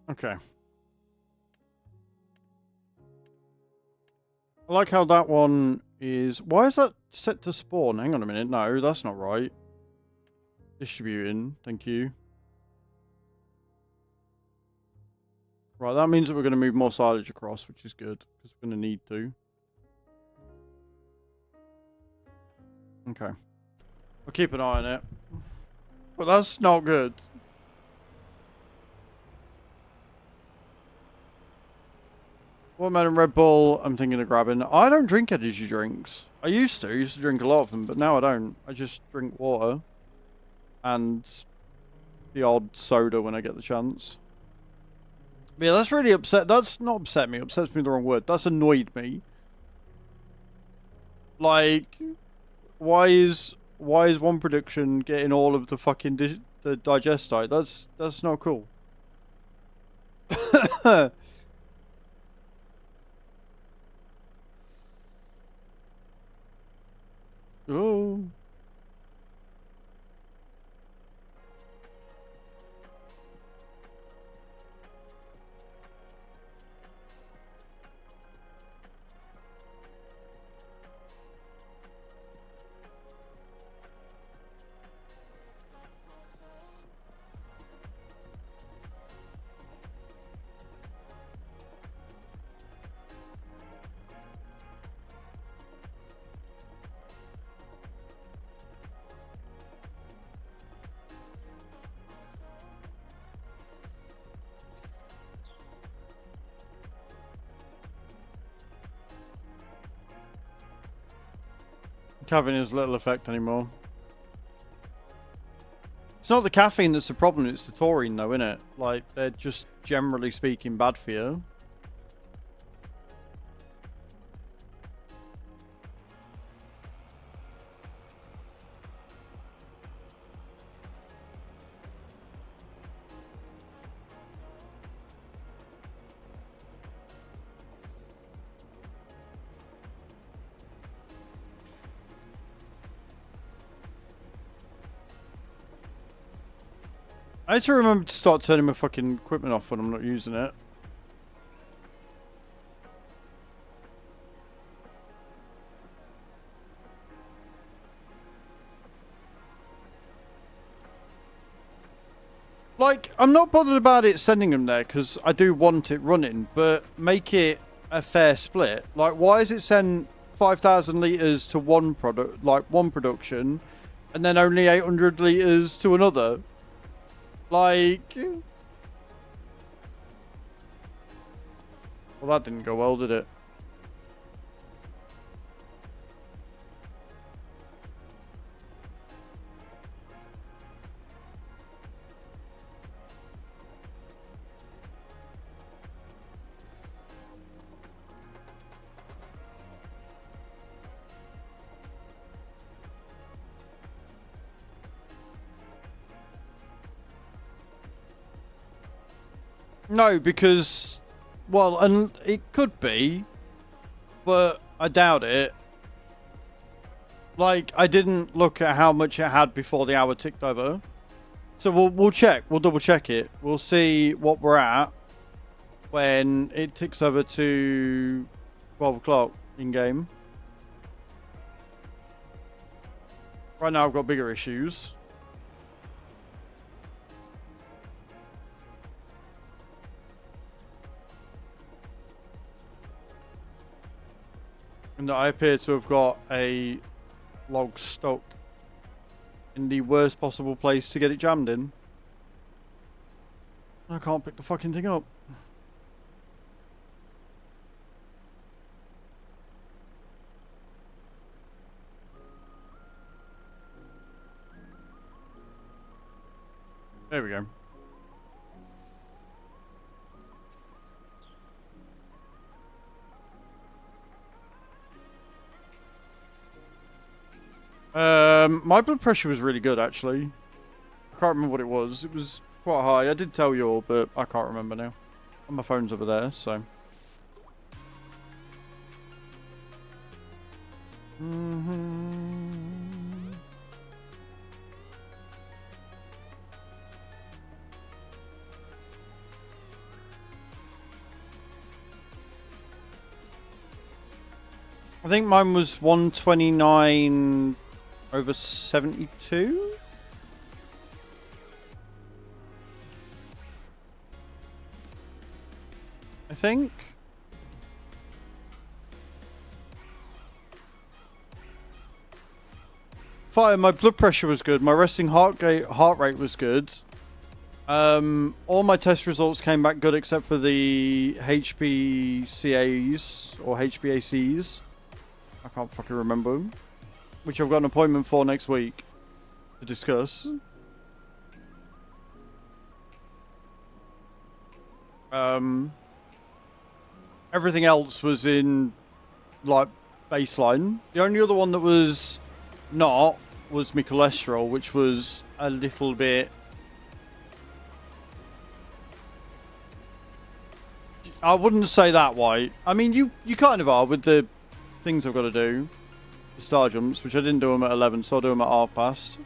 Speaker 1: Okay. I like how that one is... why is that set to spawn? Hang on a minute. No, that's not right. Distributing. Thank you. Right, that means that we're going to move more silage across, which is good, because we're going to need to. Okay. I'll keep an eye on it. But that's not good. Watermelon Red Bull, I'm thinking of grabbing. I don't drink energy drinks. I used to drink a lot of them, but now I don't. I just drink water. And the odd soda when I get the chance. But yeah, that's really upset. That's not upset me. Upsets me the wrong word. That's annoyed me. Like, why is one production getting all of the fucking the digestite? That's not cool. Oh. having as little effect anymore. It's not the caffeine that's the problem, it's the taurine though, isn't it? Like, they're just generally speaking bad for you. I need to remember to start turning my fucking equipment off when I'm not using it. Like, I'm not bothered about it sending them there because I do want it running, but make it a fair split. Like, why is it send 5,000 litres to one product, like one production, and then only 800 litres to another? Like, well, that didn't go well, did it? No, because, well, and it could be, but I doubt it. Like, I didn't look at how much it had before the hour ticked over. So we'll check. We'll double check it. We'll see what we're at when it ticks over to 12 o'clock in game. Right now I've got bigger issues. And I appear to have got a log stuck in the worst possible place to get it jammed in. I can't pick the fucking thing up. There we go. My blood pressure was really good, actually. I can't remember what it was. It was quite high. I did tell you all, but I can't remember now. And my phone's over there, so. I think mine was 129 over 72. I think. Fine, my blood pressure was good. My resting heart rate was good. All my test results came back good except for the HPCAs or HbACs. I can't fucking remember them. Which I've got an appointment for next week to discuss. Everything else was in, like, baseline. The only other one that was not was my cholesterol, which was a little bit... I wouldn't say that white. I mean, you kind of are with the things I've got to do. The star jumps, which I didn't do them at 11, so I'll do them at 1:30.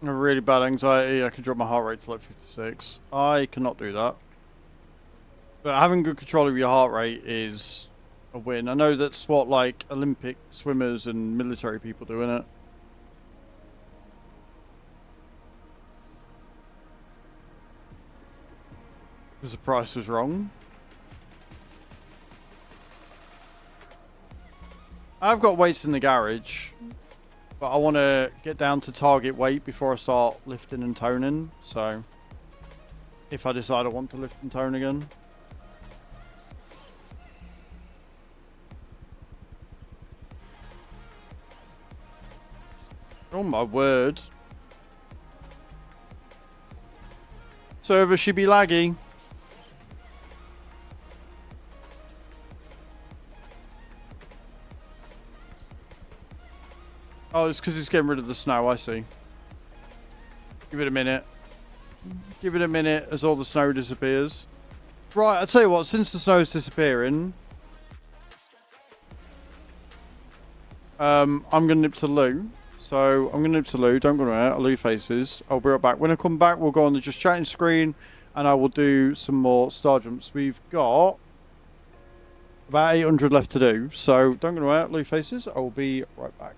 Speaker 1: A really bad anxiety, I can drop my heart rate to like 56. I cannot do that. But having good control of your heart rate is a win. I know that's what like Olympic swimmers and military people do, innit? Because the price was wrong. I've got weights in the garage, but I want to get down to target weight before I start lifting and toning. So, if I decide I want to lift and tone again. Oh my word. Server should be laggy. Oh, it's because it's getting rid of the snow, I see. Give it a minute. Give it a minute as all the snow disappears. Right, I'll tell you what, since the snow's disappearing, I'm going to nip to Lou. So, I'm going to nip to Lou, don't go anywhere, Lou faces. I'll be right back. When I come back, we'll go on the just chatting screen, and I will do some more star jumps. We've got about 800 left to do, so don't go anywhere, Lou faces. I will be right back.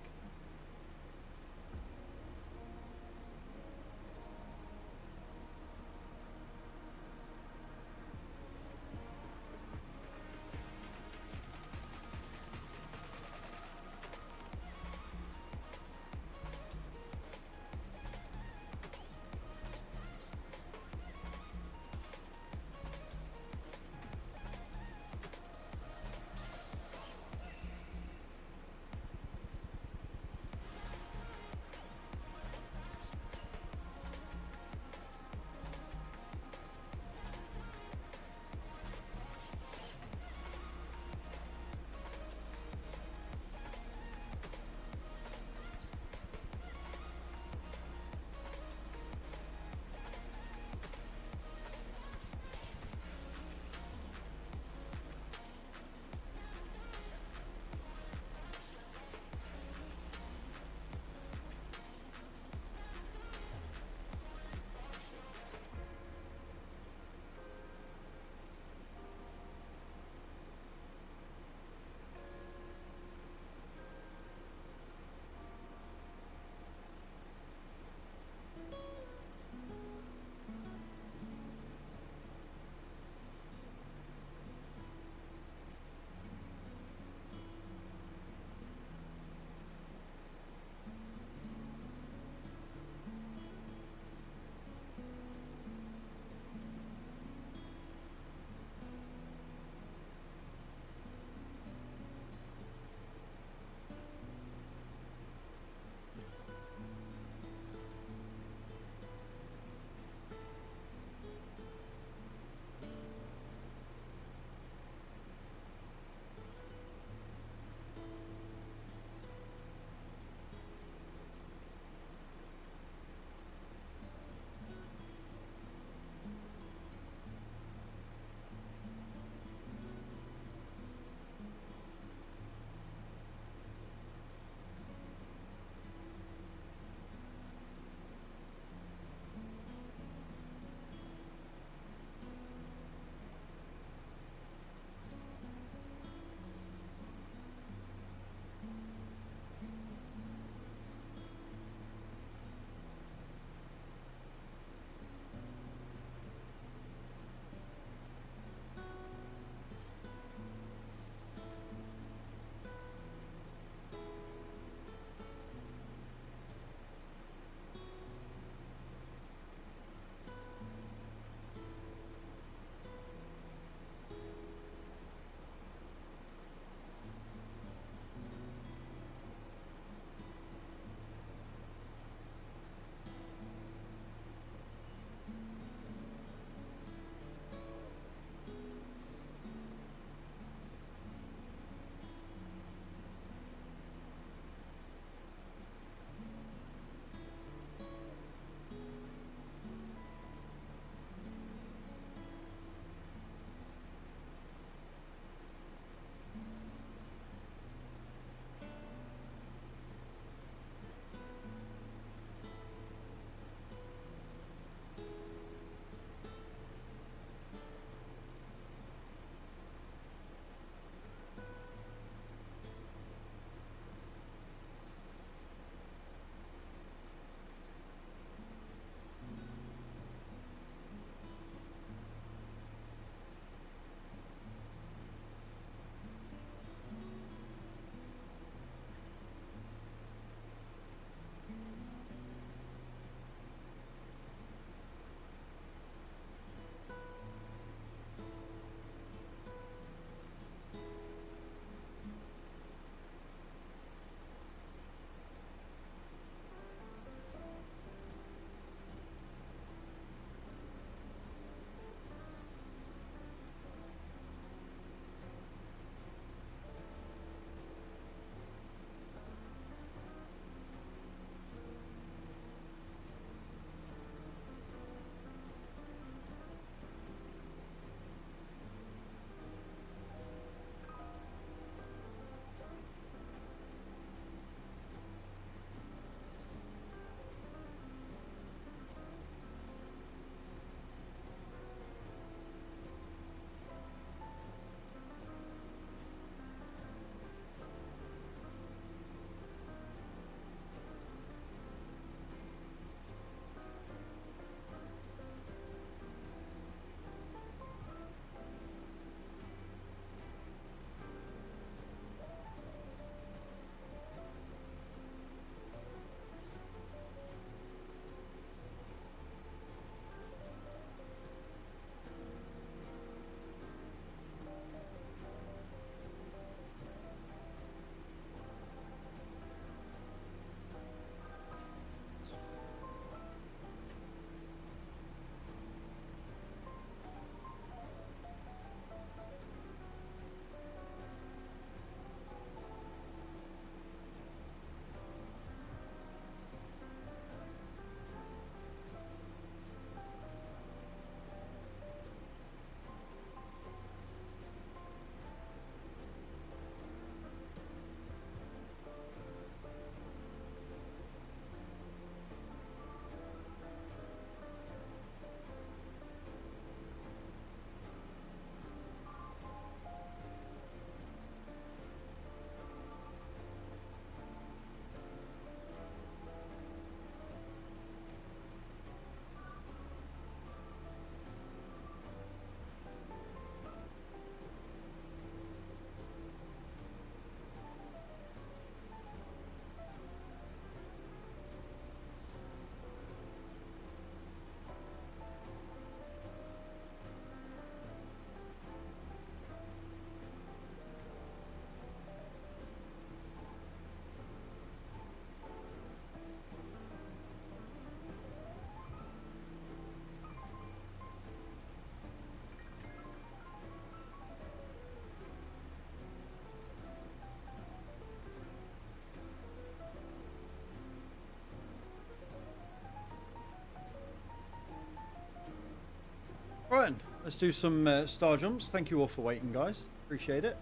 Speaker 1: Let's do some star jumps. Thank you all for waiting, guys. Appreciate it.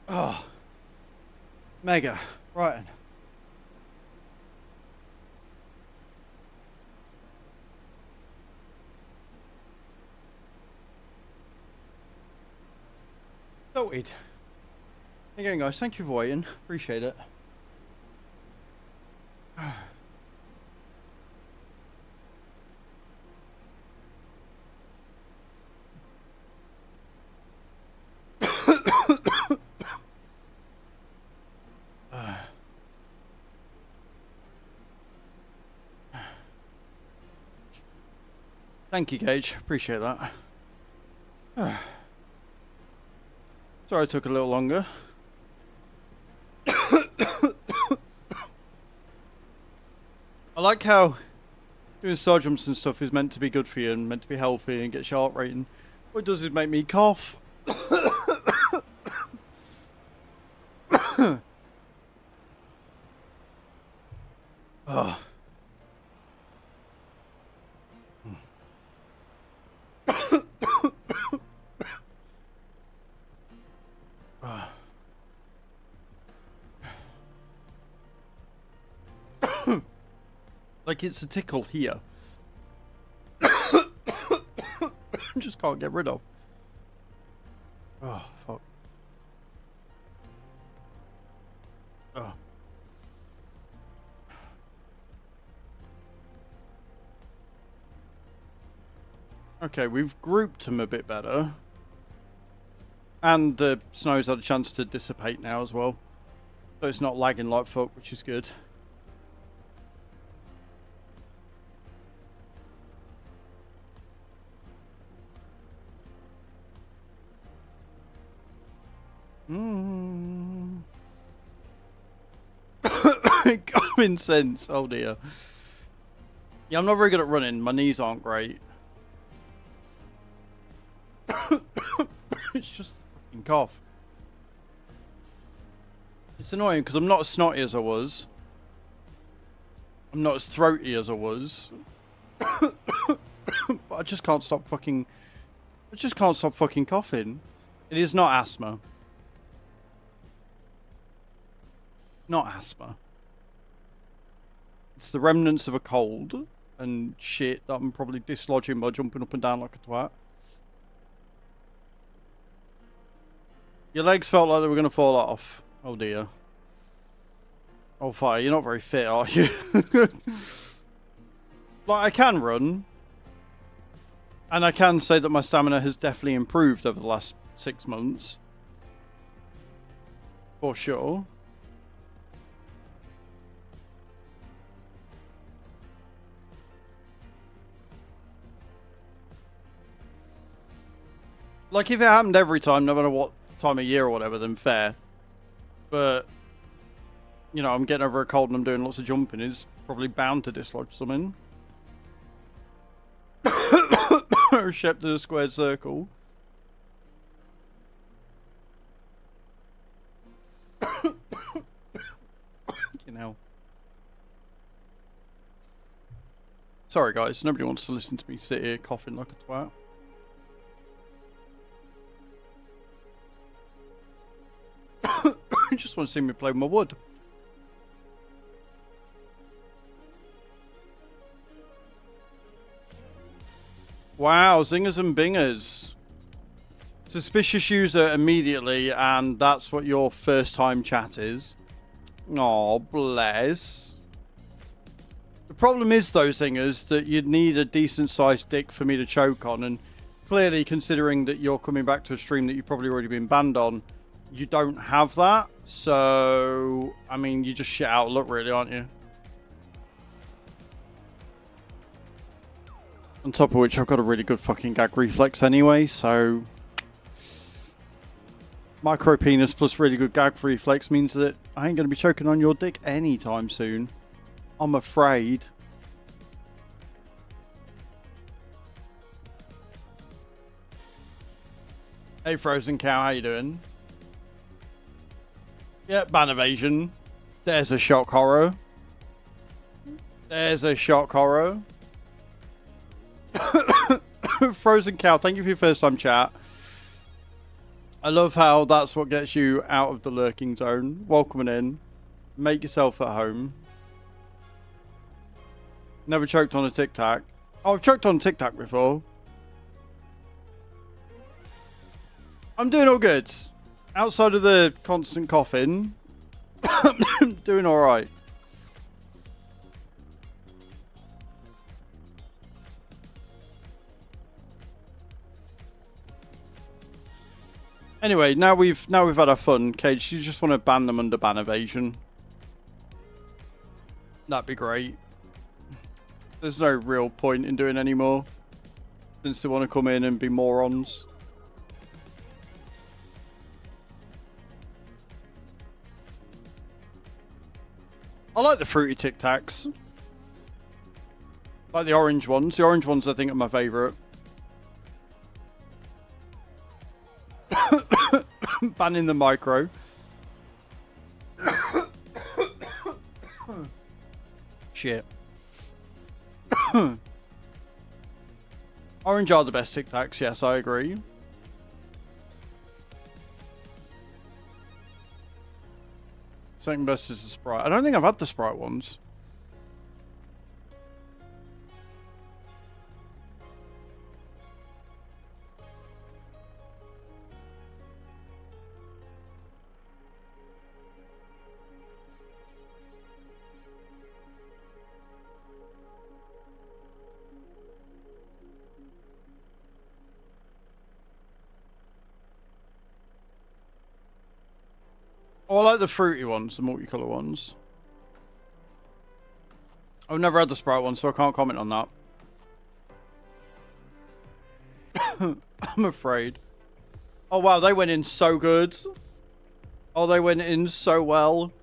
Speaker 1: Oh, mega. Right. Sorted. Again, guys, thank you for waiting. Appreciate it. Thank you, Gage. Appreciate that. Sorry it took a little longer. I like how doing star jumps and stuff is meant to be good for you and meant to be healthy and get your heart rate. And what it does is make me cough. Oh. Like it's a tickle here. Just can't get rid of. Oh, fuck. Oh. Okay, we've grouped them a bit better. And the snow's had a chance to dissipate now as well. So it's not lagging like fuck, which is good. Common sense. Oh dear. Yeah, I'm not very good at running. My knees aren't great. It's just a fucking cough. It's annoying because I'm not as snotty as I was. I'm not as throaty as I was. But I just can't stop fucking... I just can't stop fucking coughing. It is not asthma. Not asthma. It's the remnants of a cold and shit that I'm probably dislodging by jumping up and down like a twat. Your legs felt like they were going to fall off. Oh dear. Oh fire, you're not very fit, are you? Like, I can run. And I can say that my stamina has definitely improved over the last 6 months. For sure. Like, if it happened every time, no matter what time of year or whatever, then fair. But, you know, I'm getting over a cold and I'm doing lots of jumping. It's probably bound to dislodge something. Shape to the squared circle. Sorry, guys. Nobody wants to listen to me sit here coughing like a twat. You just want to see me play with my wood. Wow, zingers and bingers. Suspicious user immediately, and that's what your first time chat is. Oh, bless. The problem is, though, zingers, that you'd need a decent sized dick for me to choke on, and clearly, considering that you're coming back to a stream that you've probably already been banned on, you don't have that. So, I mean, you just shit out of luck, really, aren't you? On top of which, I've got a really good fucking gag reflex anyway, so... Micro penis plus really good gag reflex means that I ain't going to be choking on your dick anytime soon. I'm afraid. Hey Frozen Cow, how you doing? Yeah, ban evasion. There's a shock horror. There's a shock horror. Frozen Cow, thank you for your first time chat. I love how that's what gets you out of the lurking zone. Welcoming in. Make yourself at home. Never choked on a Tic Tac. Oh, I've choked on a Tic Tac before. I'm doing all good. Outside of the constant coughing, doing alright. Anyway, now we've had our fun, Cage. You just want to ban them under ban evasion. That'd be great. There's no real point in doing any more, since they want to come in and be morons. I like the fruity Tic Tacs. Like the orange ones. The orange ones I think are my favourite. Banning the micro. Shit. Orange are the best Tic Tacs, yes, I agree. Second best is the Sprite. I don't think I've had the Sprite ones. Oh, I like the fruity ones, the multicolour ones. I've never had the Sprite one, so I can't comment on that. I'm afraid. Oh wow, they went in so good. Oh, they went in so well.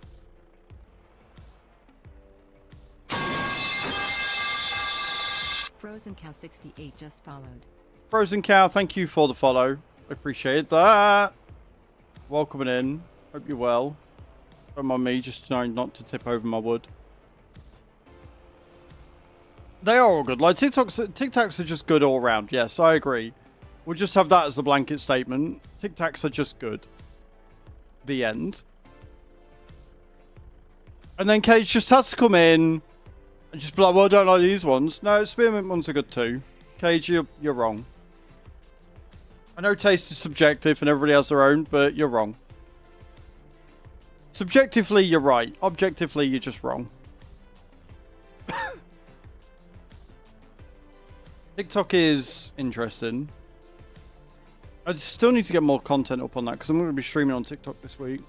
Speaker 6: Frozen Cow 68 just followed.
Speaker 1: Frozen Cow, thank you for the follow. I appreciate that. Welcoming in. Hope you're well. Don't mind me, just trying not to tip over my wood. They are all good. Like, Tic Tacs are just good all round. Yes, I agree. We'll just have that as the blanket statement. Tic Tacs are just good. The end. And then Cage just has to come in and just be like, well, I don't like these ones. No, spearmint ones are good too. Cage, you're wrong. I know taste is subjective and everybody has their own, but you're wrong. Subjectively, you're right. Objectively, you're just wrong. TikTok is interesting. I still need to get more content up on that because I'm going to be streaming on TikTok this week.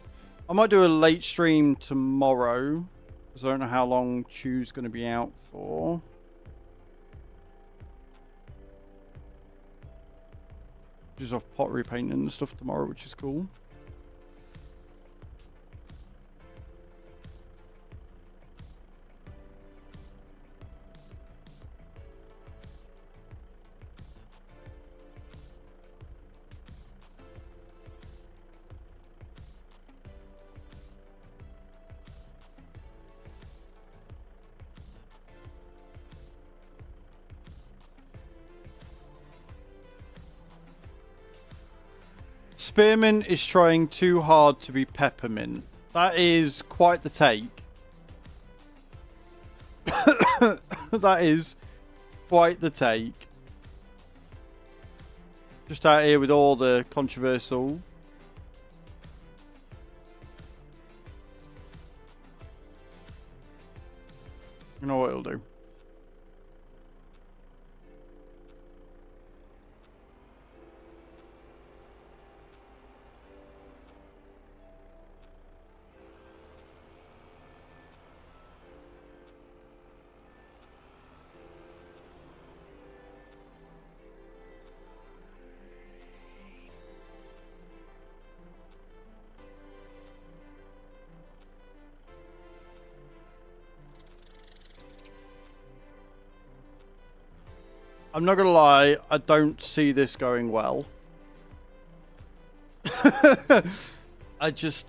Speaker 1: I might do a late stream tomorrow because I don't know how long Chew's going to be out for. Just off pottery painting and stuff tomorrow, which is cool. Spearmint is trying too hard to be peppermint. That is quite the take. That is quite the take. Just out here with all the controversial. You know what it'll do. I'm not gonna lie, I don't see this going well. I just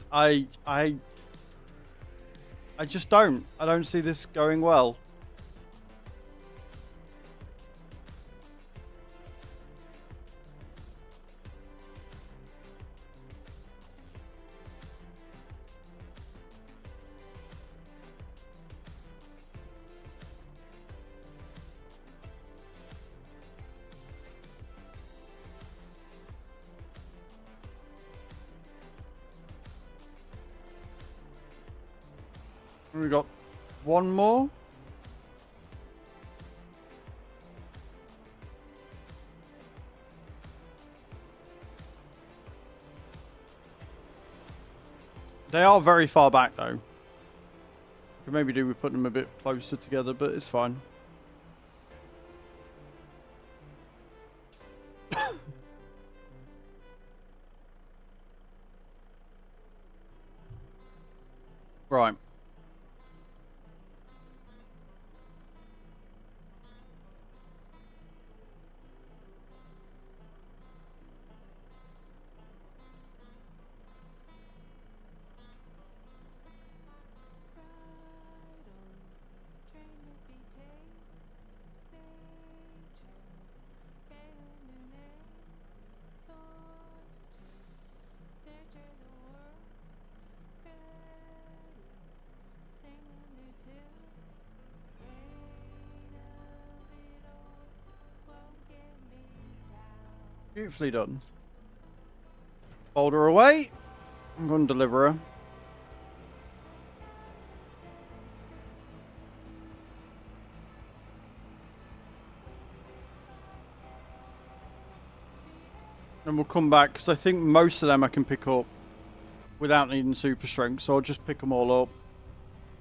Speaker 1: don't. I don't see this going well. We got one more. They are very far back though. Could maybe do with putting them a bit closer together, but it's fine. Right. Beautifully done. Hold her away. I'm going to deliver her. And we'll come back because I think most of them I can pick up without needing super strength. So I'll just pick them all up,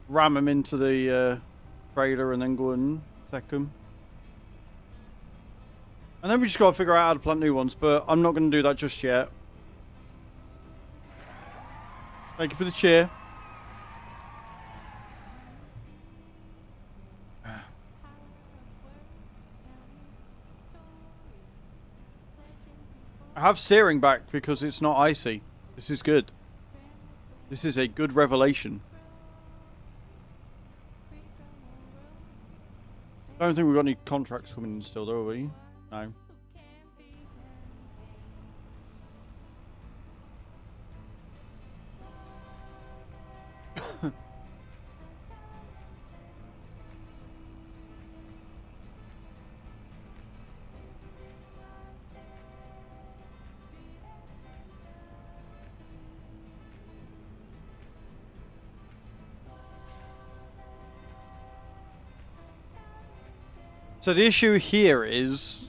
Speaker 1: ram them into the trailer, and then go and take them. And then we just got to figure out how to plant new ones, but I'm not going to do that just yet. Thank you for the cheer. I have steering back because it's not icy. This is good. This is a good revelation. I don't think we've got any contracts coming in still, do we? No. So the issue here is,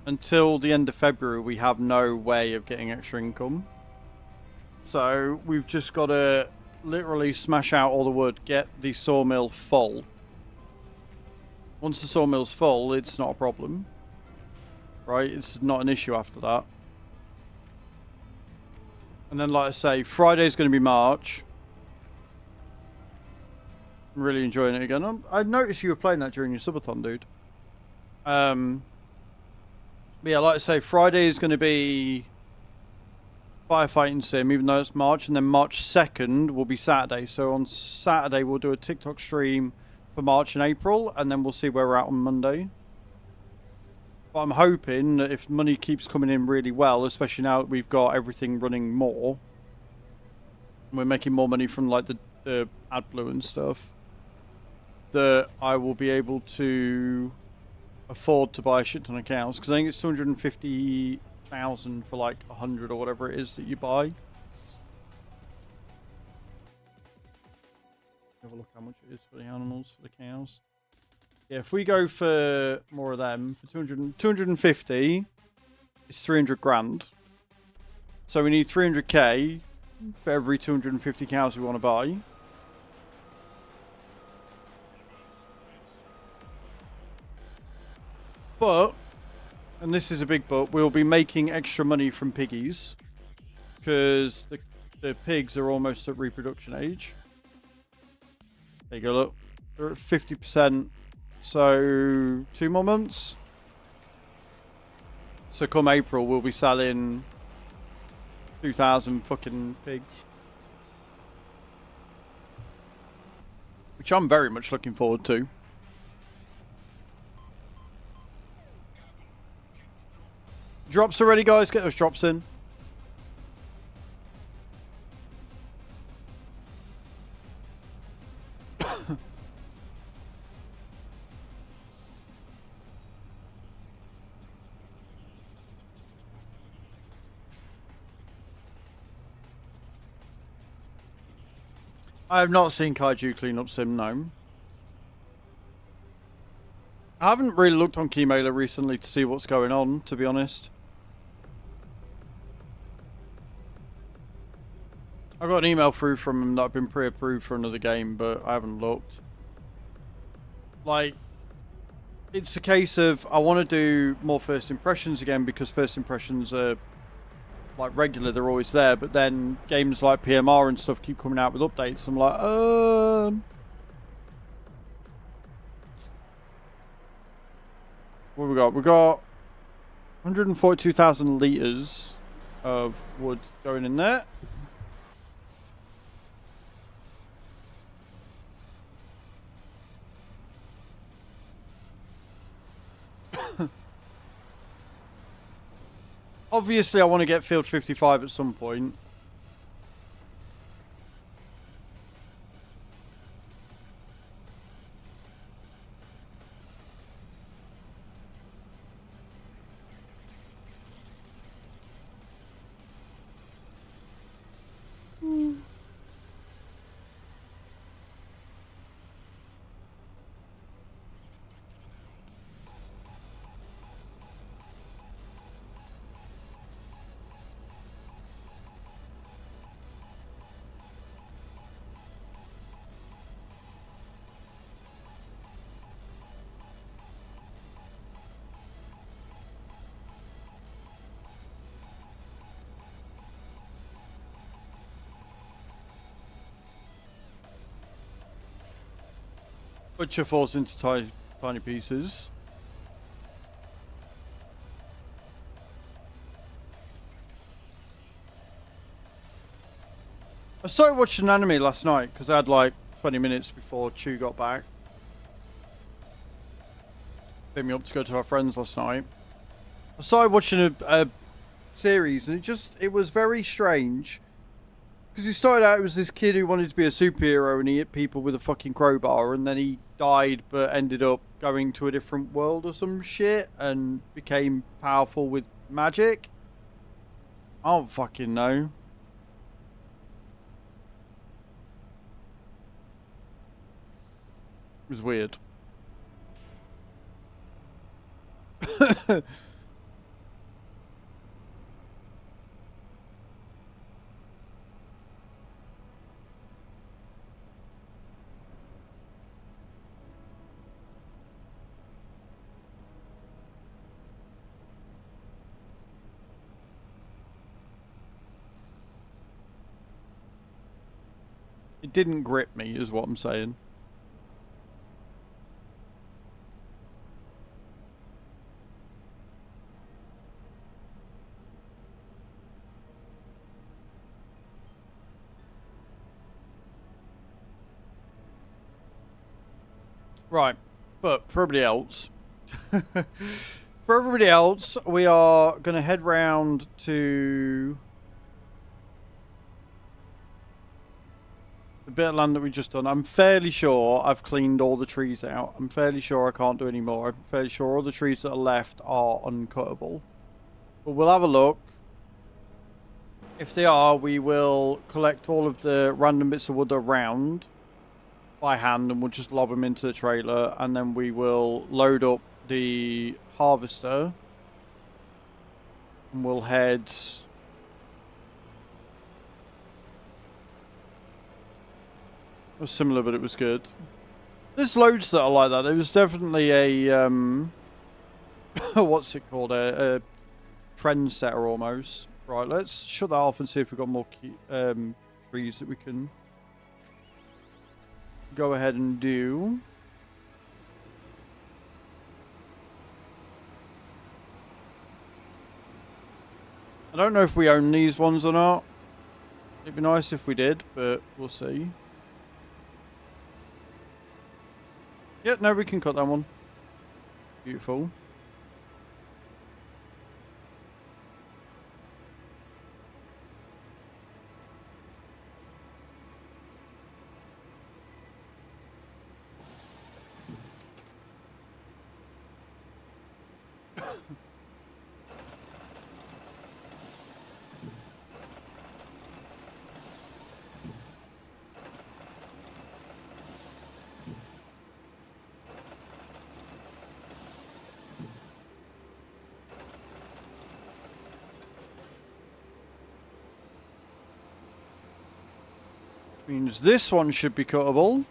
Speaker 1: until the end of February, we have no way of getting extra income. So we've just got to literally smash out all the wood, get the sawmill full. Once the sawmill's full, it's not a problem. Right? It's not an issue after that. And then, like I say, Friday's going to be March. I'm really enjoying it again. I noticed you were playing that during your subathon, dude. But yeah, like I say, Friday is going to be firefighting sim, even though it's March, and then March 2nd will be Saturday. So on Saturday we'll do a TikTok stream for March and April, and then we'll see where we're at on Monday. But I'm hoping that if money keeps coming in really well, especially now that we've got everything running more, and we're making more money from like the AdBlue and stuff, that I will be able to afford to buy a shit ton of cows. Because I think it's 250,000 for like 100 or whatever it is that you buy. Have a look how much it is for the animals, for the cows. Yeah, if we go for more of them, for 250, it's 300 grand. So we need 300k for every 250 cows we want to buy. But, and this is a big but, we'll be making extra money from piggies. Because the pigs are almost at reproduction age. There you go, look. They're at 50%. So, 2 more months. So come April, we'll be selling 2,000 fucking pigs. Which I'm very much looking forward to. Drops are ready, guys. Get those drops in. I have not seen Kaiju Cleanup Sim, no. I haven't really looked on Keymailer recently to see what's going on, to be honest. I got an email through from him that I've been pre-approved for another game, but I haven't looked. Like, it's a case of I want to do more first impressions again because first impressions are like regular, they're always there, but then games like PMR and stuff keep coming out with updates. I'm like, what we got? We got 142,000 litres of wood going in there. Obviously, I want to get Field 55 at some point. Butcher falls into tiny pieces. I started watching anime last night because I had like 20 minutes before Chew got back. Picked me up to go to our friends last night. I started watching a series and it was very strange. Because he started out, it was this kid who wanted to be a superhero and he hit people with a fucking crowbar and then he died but ended up going to a different world or some shit and became powerful with magic. I don't fucking know. It was weird. It didn't grip me, is what I'm saying. Right, but for everybody else, For everybody else, we are going to head round to the bit of land that we just done. I'm fairly sure I've cleaned all the trees out. I'm fairly sure I can't do any more. I'm fairly sure all the trees that are left are uncuttable. But we'll have a look. If they are, we will collect all of the random bits of wood around by hand and we'll just lob them into the trailer, and then we will load up the harvester and we'll head it was similar, but it was good. There's loads that are like that. There was definitely a what's it called, a trend setter almost. Right, let's shut that off and see if we've got more trees that we can go ahead and do. I don't know if we own these ones or not. It'd be nice if we did, but we'll see. Yeah, no, we can cut that one. Beautiful. Means this one should be cuttable.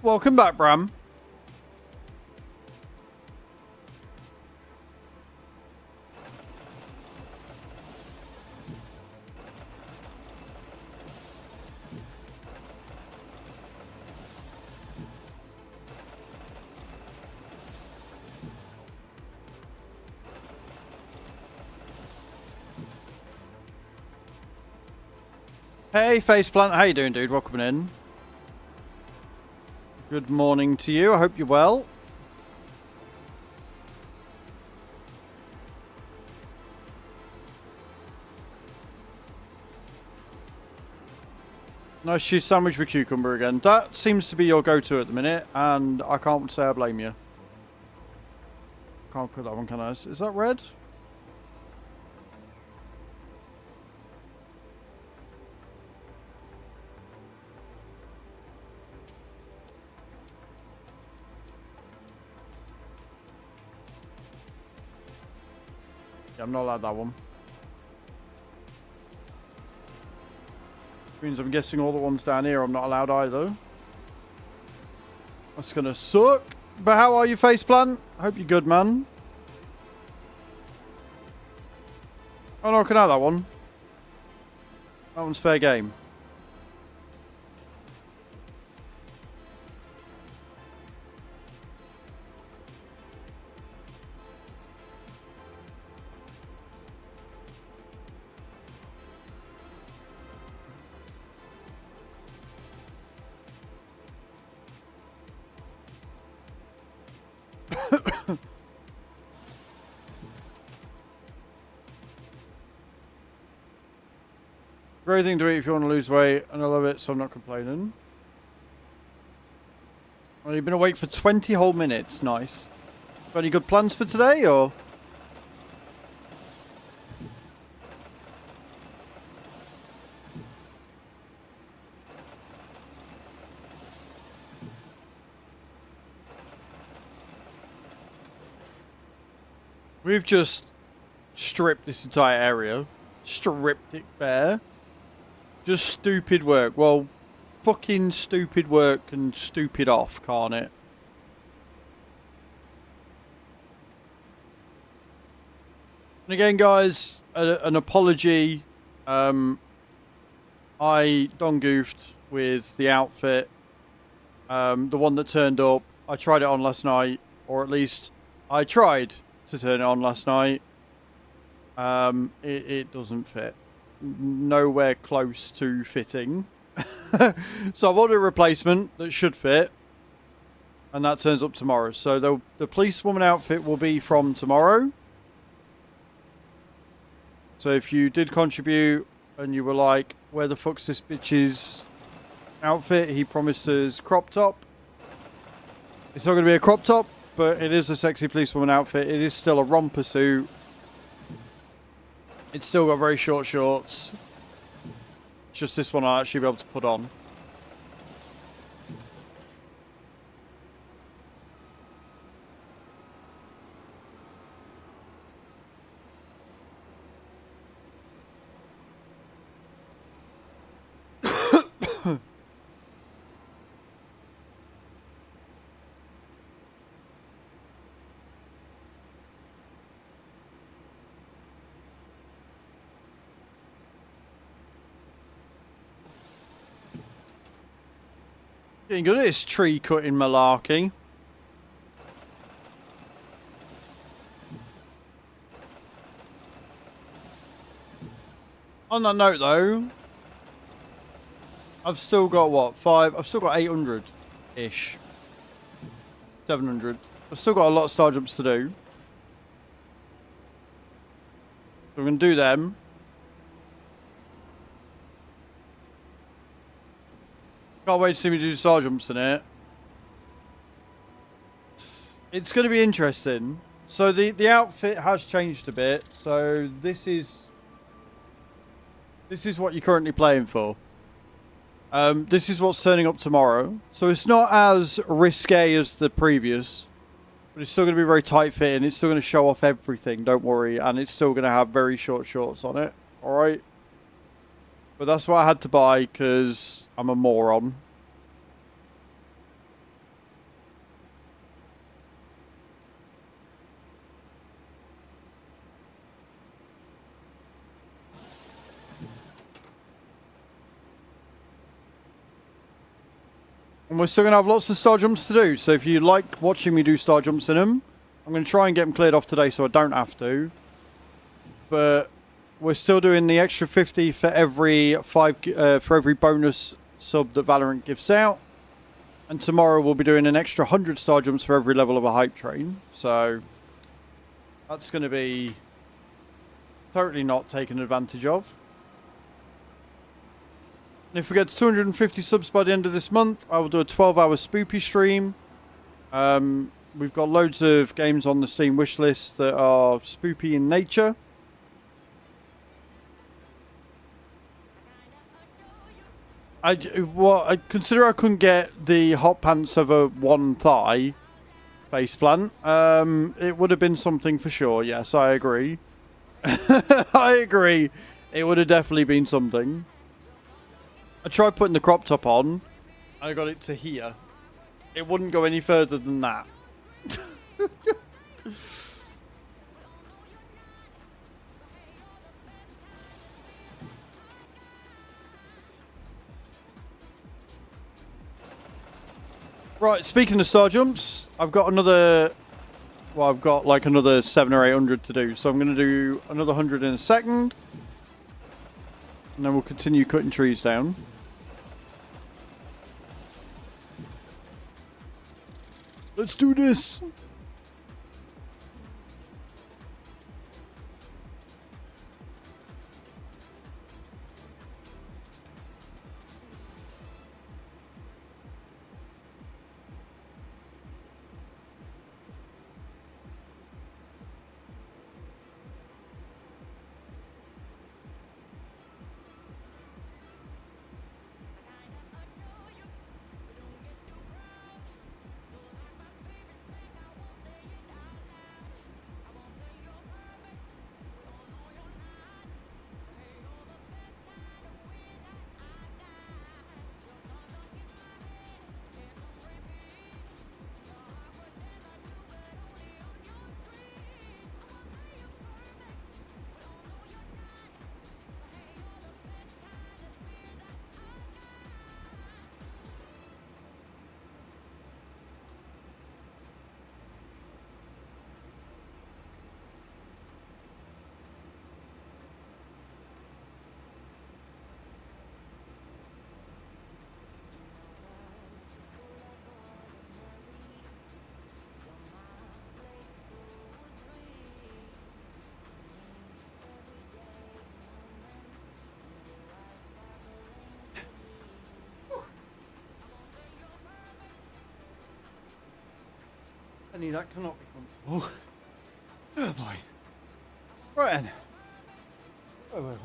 Speaker 1: Welcome back, Bram. Hey, Faceplant, how you doing, dude? Welcome in. Good morning to you. I hope you're well. Nice cheese sandwich with cucumber again. That seems to be your go-to at the minute, and I can't say I blame you. Can't put that one, can I? Is that red? Yeah, I'm not allowed that one. Which means I'm guessing all the ones down here I'm not allowed either. That's gonna suck. But how are you, Faceplant? Hope you're good, man. Oh no, I can have that one. That one's fair game. Great thing to eat if you want to lose weight, and I love it, so I'm not complaining. Well, you've been awake for 20 whole minutes. Nice. Got any good plans for today, or? We've just stripped this entire area. Stripped it bare. Just stupid work. Well, fucking stupid work and stupid off, can't it? And again, guys, an apology. I done goofed with the outfit. The one that turned up. I tried it on last night, or at least I tried to turn it on last night. it doesn't fit. Nowhere close to fitting. So I've ordered a replacement that should fit. And that turns up tomorrow. So the policewoman outfit will be from tomorrow. So if you did contribute and you were like, where the fuck's this bitch's outfit? He promised us crop top. It's not going to be a crop top, but it is a sexy policewoman outfit. It is still a romper suit. It's still got very short shorts. It's just this one I'll actually be able to put on. Getting good at this tree cutting malarkey. On that note though, I've still got what, I've still got 800-ish. 700. I've still got a lot of star jumps to do. So we're going to do them. Can't wait to see me do star jumps in it. It's going to be interesting. So the outfit has changed a bit. So this is what you're currently playing for. This is what's turning up tomorrow. So it's not as risque as the previous, but it's still going to be very tight fitting. It's still going to show off everything. Don't worry, and it's still going to have very short shorts on it. All right. But that's what I had to buy because I'm a moron. And we're still going to have lots of star jumps to do. So if you like watching me do star jumps in them, I'm going to try and get them cleared off today so I don't have to. But we're still doing the extra 50 for every for every bonus sub that Valorant gives out. And tomorrow we'll be doing an extra 100 star jumps for every level of a hype train. So that's going to be totally not taken advantage of. And if we get to 250 subs by the end of this month, I will do a 12-hour spoopy stream. We've got loads of games on the Steam wishlist that are spoopy in nature. I consider I couldn't get the hot pants over one thigh faceplant. It would have been something for sure. Yes, I agree. I agree. It would have definitely been something. I tried putting the crop top on, and I got it to here. It wouldn't go any further than that. Right, speaking of star jumps, I've got another... Well, I've got like another 700 or 800 to do. So I'm going to do another 100 in a second. And then we'll continue cutting trees down. Let's do this! Anthony, that cannot be comfortable. Oh boy. Right then. Where were we?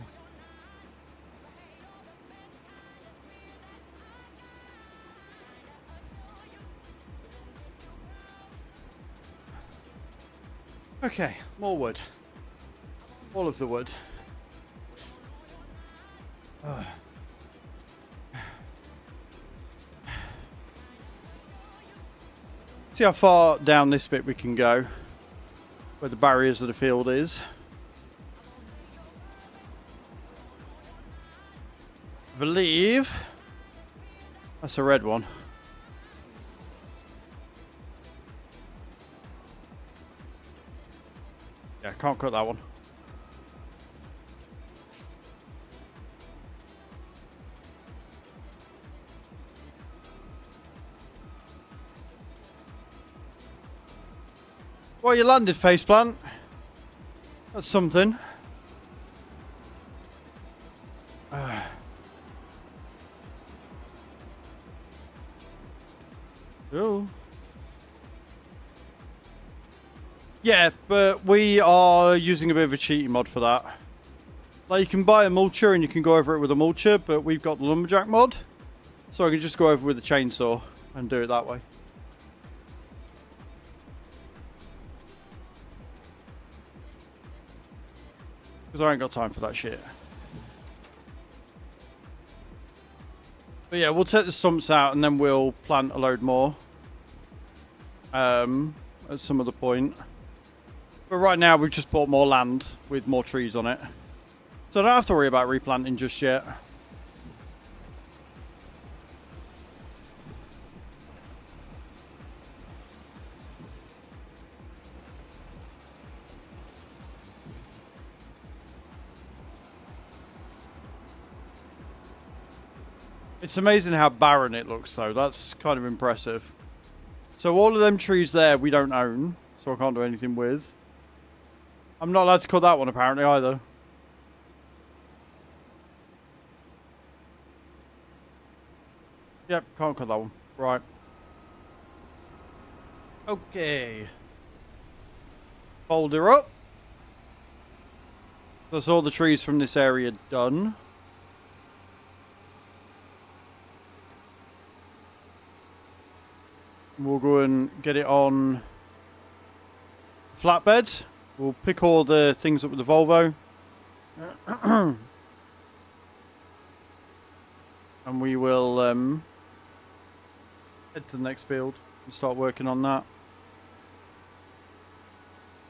Speaker 1: Okay, more wood. All of the wood. See how far down this bit we can go, where the barriers of the field is. I believe that's a red one. Yeah, can't cut that one. Well, you landed, faceplant. That's something. Oh. Yeah, but we are using a bit of a cheating mod for that. Like, you can buy a mulcher and you can go over it with a mulcher, but we've got the lumberjack mod. So I can just go over with a chainsaw and do it that way. Because I ain't got time for that shit. But yeah, we'll take the stumps out and then we'll plant a load more. At some other point. But right now we've just bought more land with more trees on it. So I don't have to worry about replanting just yet. It's amazing how barren it looks though. That's kind of impressive. So all of them trees there we don't own. So I can't do anything with. I'm not allowed to cut that one apparently either. Yep, can't cut that one. Right. Okay. Fold her up. That's all the trees from this area done. We'll go and get it on flatbed. We'll pick all the things up with the Volvo. And we will head to the next field and start working on that.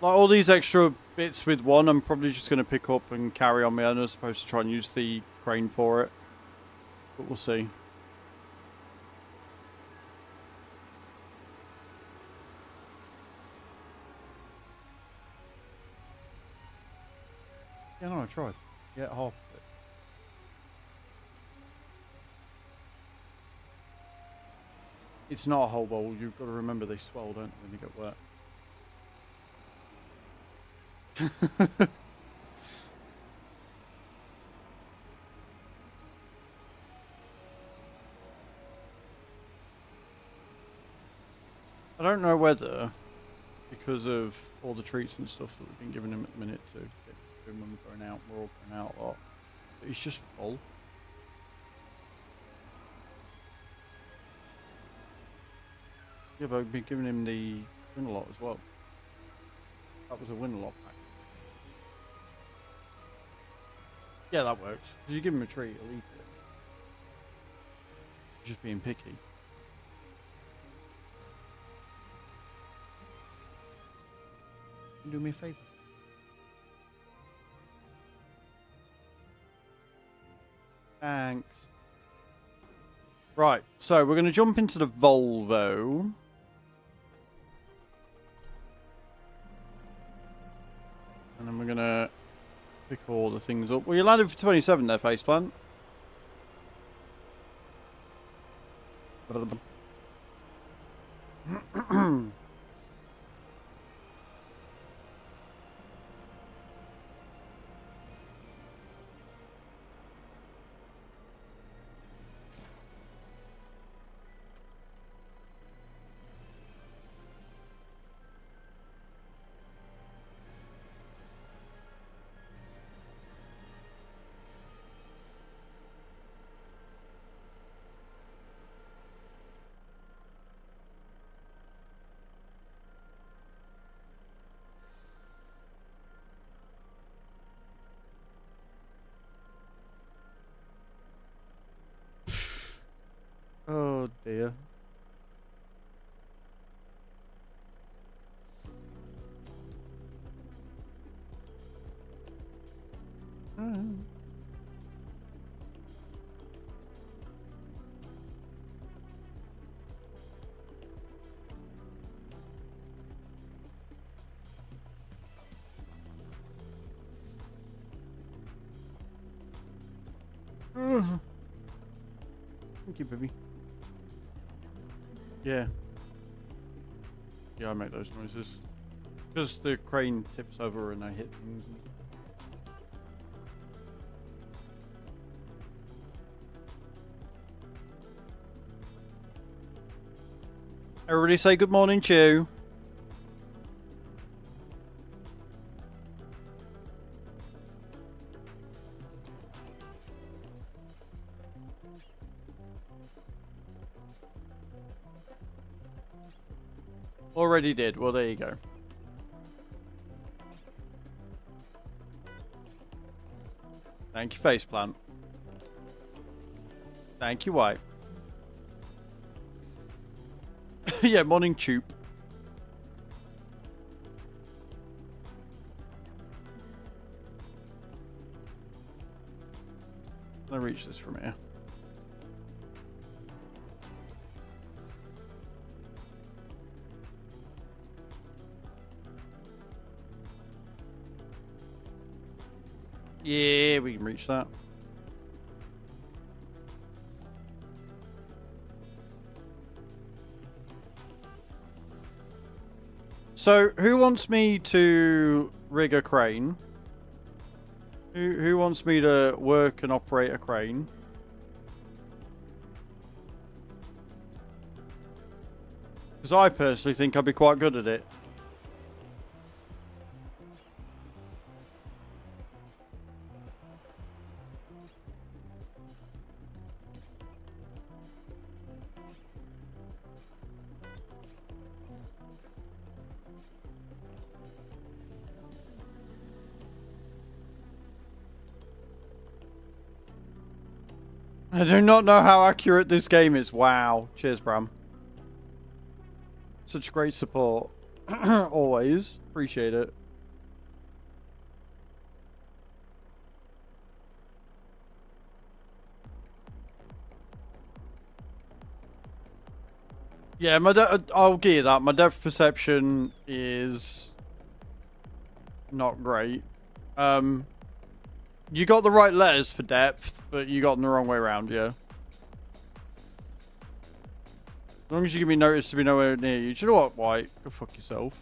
Speaker 1: Like all these extra bits with one, I'm probably just going to pick up and carry on my own as opposed to try and use the crane for it. But we'll see. Yeah, no, I tried. Yeah, half of it. It's not a whole bowl. You've got to remember they swell, don't they, when you get wet. I don't know whether, because of all the treats and stuff that we've been giving him at the minute to get him when we're going out, we're all going out a lot. He's just full. Yeah, but we've been giving him the win a lot as well. That was a win a lot pack. Yeah, that works. Because you give him a treat, he'll eat it. Just being picky. Can you do me a favour? Thanks. Right, so we're going to jump into the Volvo. And then we're going to pick all the things up. Well, you landed for 27 there, faceplant. Oh dear. Thank you, baby. Yeah. Yeah, I make those noises. Because the crane tips over and I hit things. Everybody say good morning, Chew. Already did. Well, there you go. Thank you, Faceplant. Thank you, White. Yeah, morning, Choop. Can I reach this from here? Yeah, we can reach that. So, who wants me to rig a crane? Who wants me to work and operate a crane? Because I personally think I'd be quite good at it. I do not know how accurate this game is. Wow. Cheers, Bram. Such great support. Always. Appreciate it. Yeah, I'll give you that. My depth perception is not great. You got the right letters for depth, but you got them the wrong way around, yeah. As long as you give me notice to be nowhere near you. Do you know what, White? Go fuck yourself.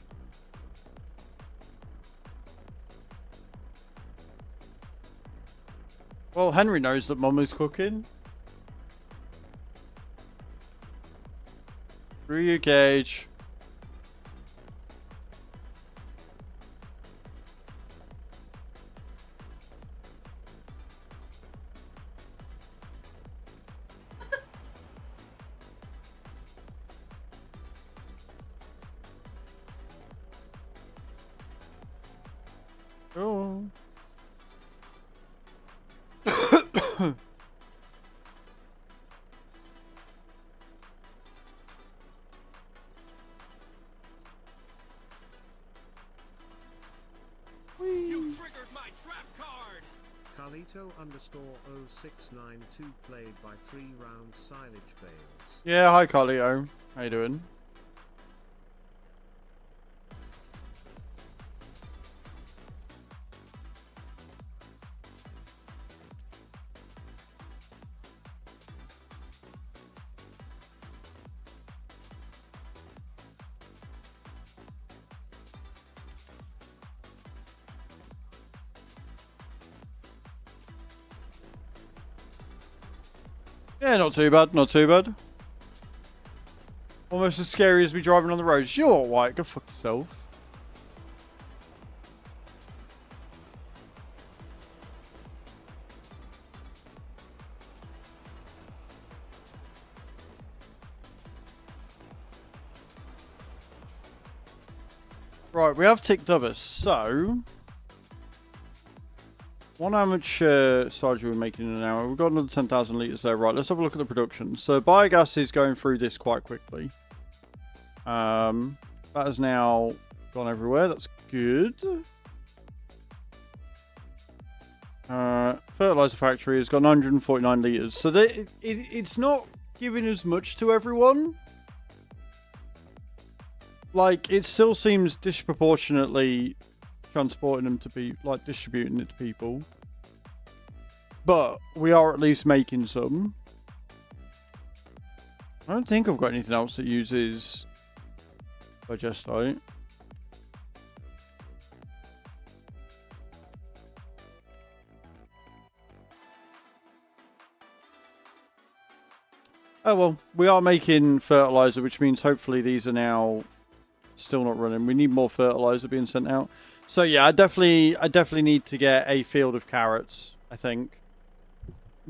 Speaker 1: Well, Henry knows that Mum is cooking. Screw you, Cage. Oh.
Speaker 2: You triggered my trap card!
Speaker 3: Carlito_0692 played by 3-round silage bales.
Speaker 1: Yeah, hi Carlito. How you doing? Yeah, not too bad, not too bad. Almost as scary as me driving on the roads. You're all white, go fuck yourself. Right, we have ticked others, so Wonder how much sarge we're making in an hour. We've got another 10,000 litres there. Right, let's have a look at the production. So biogas is going through this quite quickly. That has now gone everywhere. That's good. Fertilizer factory has got 949 litres. So it's not giving as much to everyone. Like, it still seems disproportionately transporting them to be, like, distributing it to people. But we are at least making some. I don't think I've got anything else that uses digestite. Oh well, we are making fertilizer, which means hopefully these are now still not running. We need more fertilizer being sent out. So yeah, I definitely need to get a field of carrots, I think.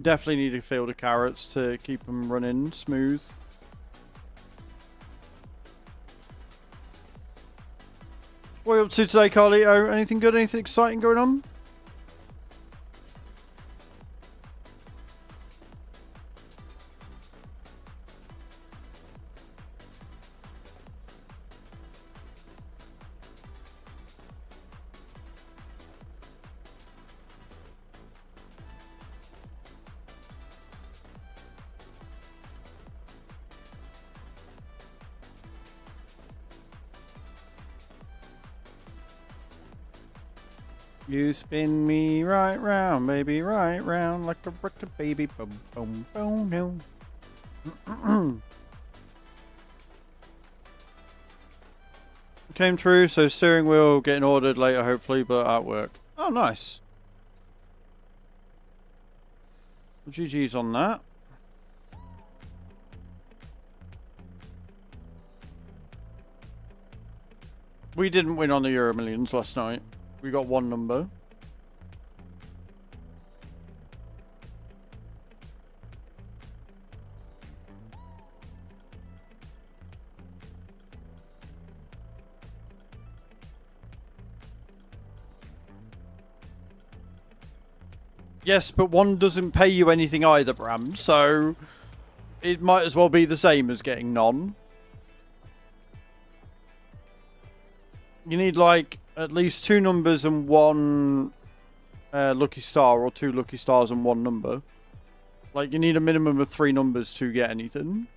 Speaker 1: Definitely need a field of carrots to keep them running smooth. What are you up to today, Carlito? Anything good? Anything exciting going on? You spin me right round, baby, right round like a record, baby. Boom, boom, boom, boom. Came through, so steering wheel getting ordered later, hopefully, but at work. Oh, nice. GG's on that. We didn't win on the Euro Millions last night. We got one number. Yes, but one doesn't pay you anything either, Bram, so it might as well be the same as getting none. You need, like, at least 2 numbers and 1 lucky star, or 2 lucky stars and 1 number. Like, you need a minimum of 3 numbers to get anything.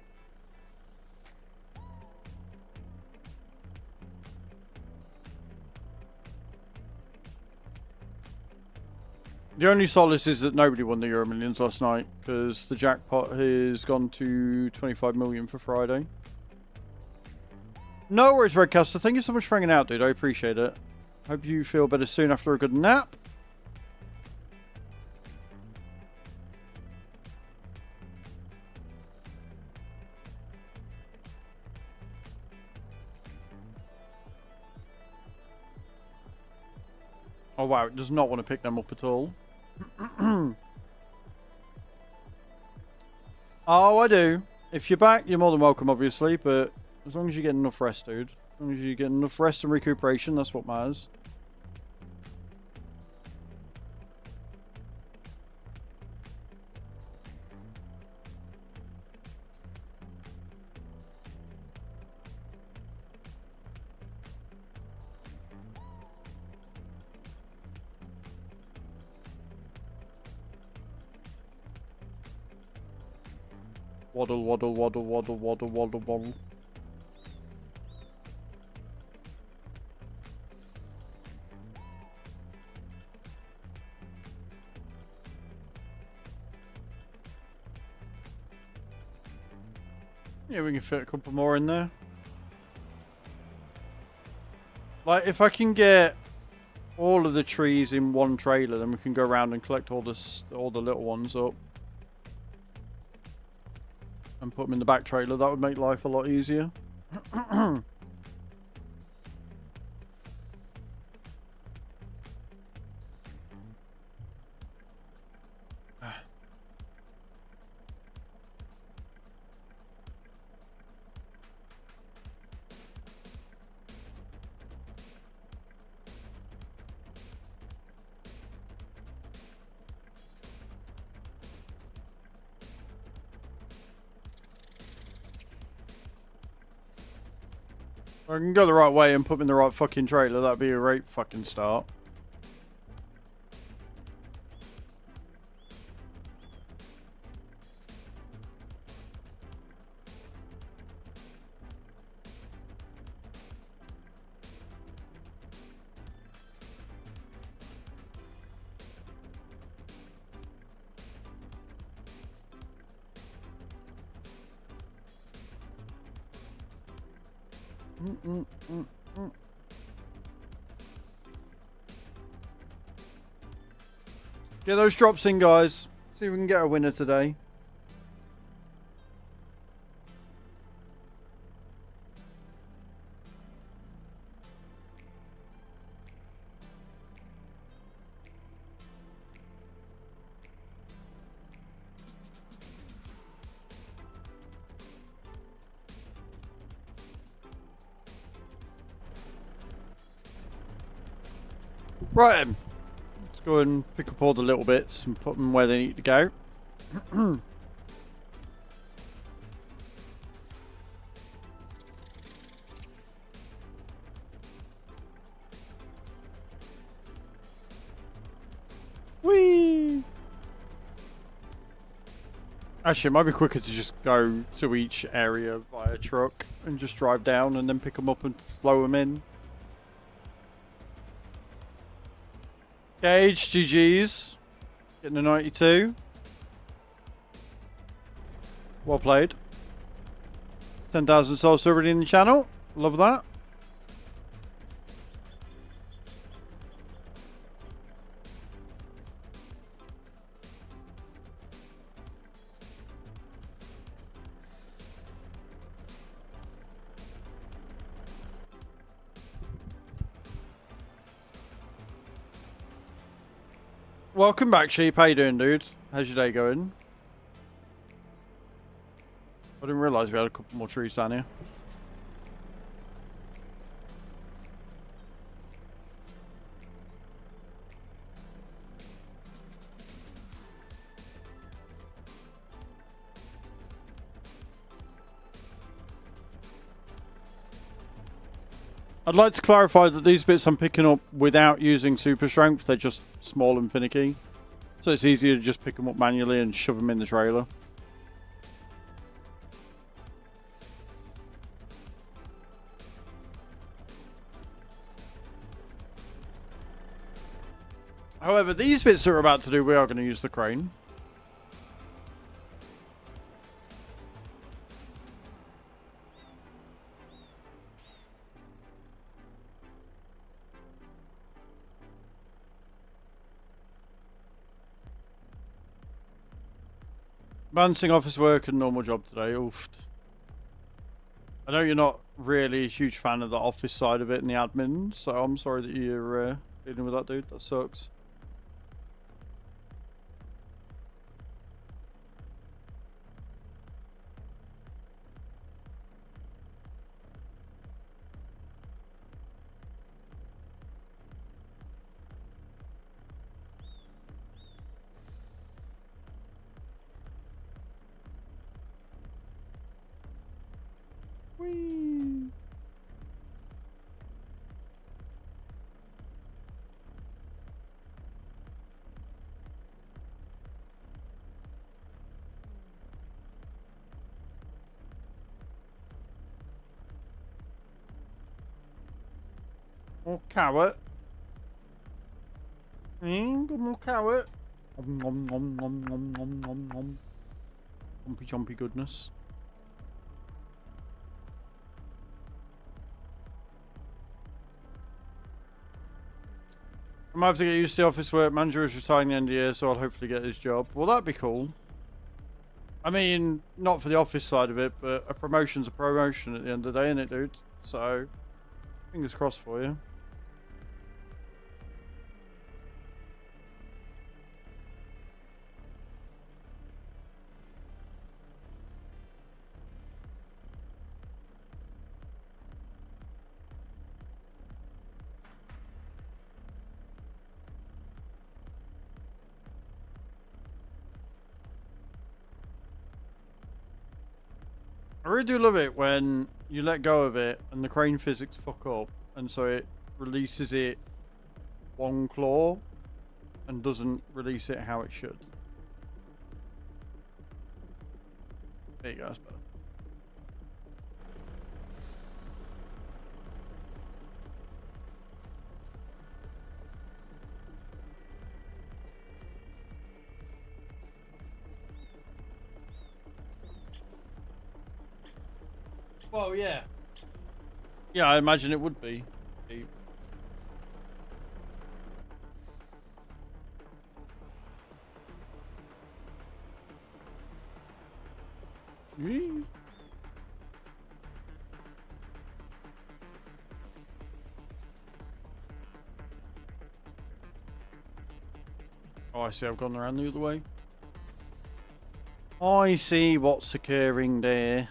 Speaker 1: The only solace is that nobody won the Euro Millions last night, because the jackpot has gone to 25 million for Friday. No worries, Redcaster. Thank you so much for hanging out, dude. I appreciate it. Hope you feel better soon after a good nap. Oh, wow. It does not want to pick them up at all. Oh, I do. If you're back, you're more than welcome, obviously, but as long as you get enough rest, dude. As long as you get enough rest and recuperation, that's what matters. Waddle, waddle, waddle, waddle, waddle, waddle, waddle. Yeah, we can fit a couple more in there. Like, if I can get all of the trees in one trailer, then we can go around and collect all the little ones up. And put them in the back trailer. That would make life a lot easier. I can go the right way and put me in the right fucking trailer. That'd be a great fucking start. Get those drops in, guys. See if we can get a winner today. Right then. Let's go and pick up all the little bits and put them where they need to go. Whee! Actually, it might be quicker to just go to each area via truck and just drive down and then pick them up and throw them in. Gage, GG's. Getting a 92. Well played. 10,000 souls already in the channel. Love that. Welcome back, Sheep. How you doing, dude? How's your day going? I didn't realise we had a couple more trees down here. I'd like to clarify that these bits I'm picking up without using super strength, they're just small and finicky. So it's easier to just pick them up manually and shove them in the trailer. However, these bits that we're about to do, we are going to use the crane. Balancing office work and normal job today. Oof. I know you're not really a huge fan of the office side of it and the admin, so I'm sorry that you're dealing with that, dude. That sucks. Whee! More carrot. Got more carrot. Nom nom nom nom nom nom nom nom. Jumpy jumpy goodness. I might have to get used to the office work. Manager is retiring the end of the year, so I'll hopefully get his job. Well, that'd be cool. I mean, not for the office side of it, but a promotion's a promotion at the end of the day, innit, dude? So, fingers crossed for you. I really do love it when you let go of it, and the crane physics fuck up, and so it releases it one claw, and doesn't release it how it should. There you go, that's better. Well, yeah. Yeah, I imagine it would be. Oh, I see. I've gone around the other way. I see what's occurring there.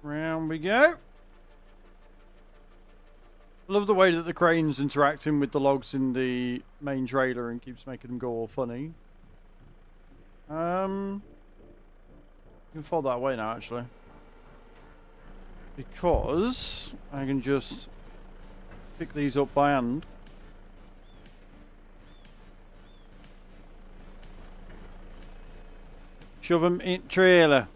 Speaker 1: Round we go. I love the way that the crane's interacting with the logs in the main trailer and keeps making them go all funny. You can fold that away now, actually. Because I can just pick these up by hand. Shove them in trailer.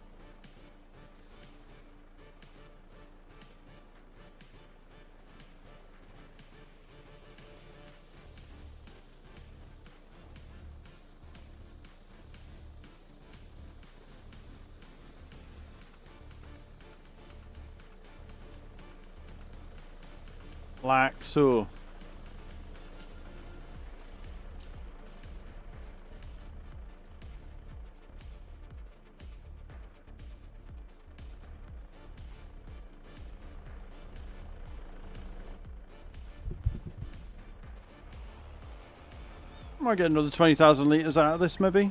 Speaker 1: Like so. Might get another 20,000 litres out of this, maybe.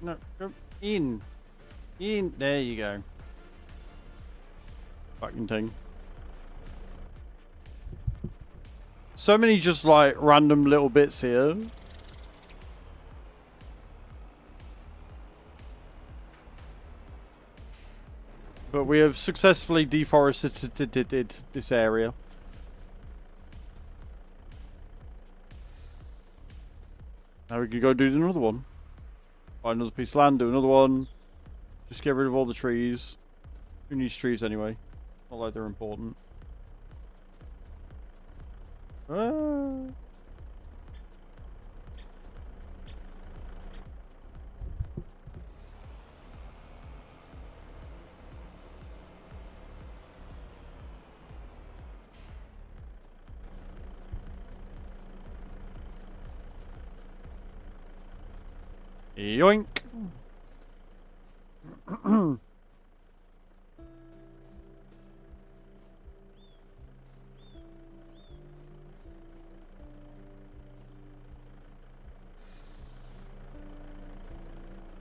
Speaker 1: No, go in. In. There you go. Fucking thing. So many just like random little bits here. But we have successfully deforested this area. Now we can go do another one. Find another piece of land, do another one. Just get rid of all the trees. Who needs trees anyway? Not like they're important. Yoink.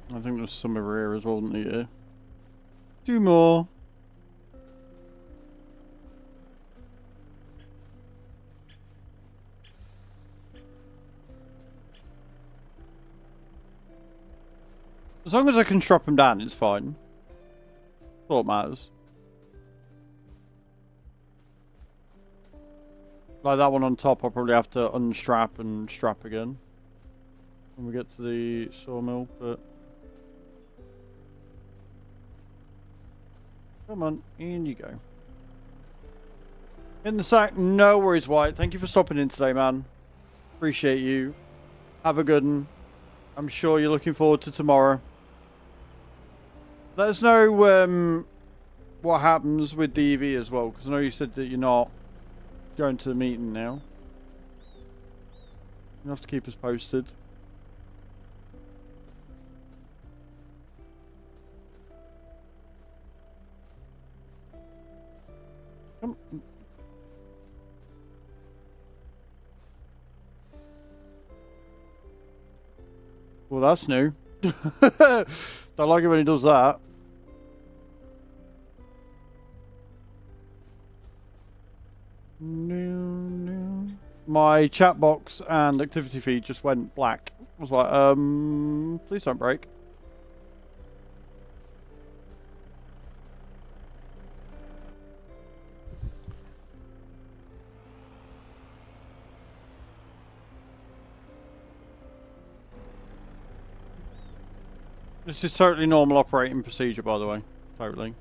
Speaker 1: I think there's some over here as well, isn't there? Yeah. Two more. As long as I can chop them down, it's fine. That's all that matters. Like that one on top, I'll probably have to unstrap and strap again when we get to the sawmill, but... Come on, in you go. In the sack, no worries, White. Thank you for stopping in today, man. Appreciate you. Have a good one. I'm sure you're looking forward to tomorrow. Let us know what happens with the EV as well, because I know you said that you're not going to the meeting now. You have to keep us posted. Well, that's new. Don't like it when he does that. No. My chat box and activity feed just went black. I was like, please don't break. This is totally normal operating procedure, by the way. Totally.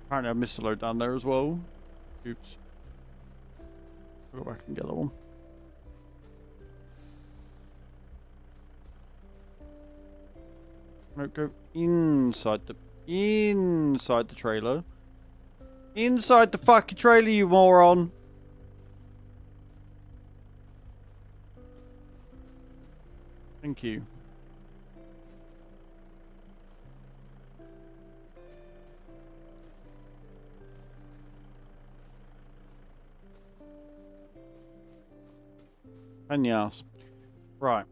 Speaker 1: Apparently I missed a load down there as well. Oops. I'll go back and get that one. No, go inside the trailer. Inside the fucking trailer, you moron. Thank you. And yes. Right.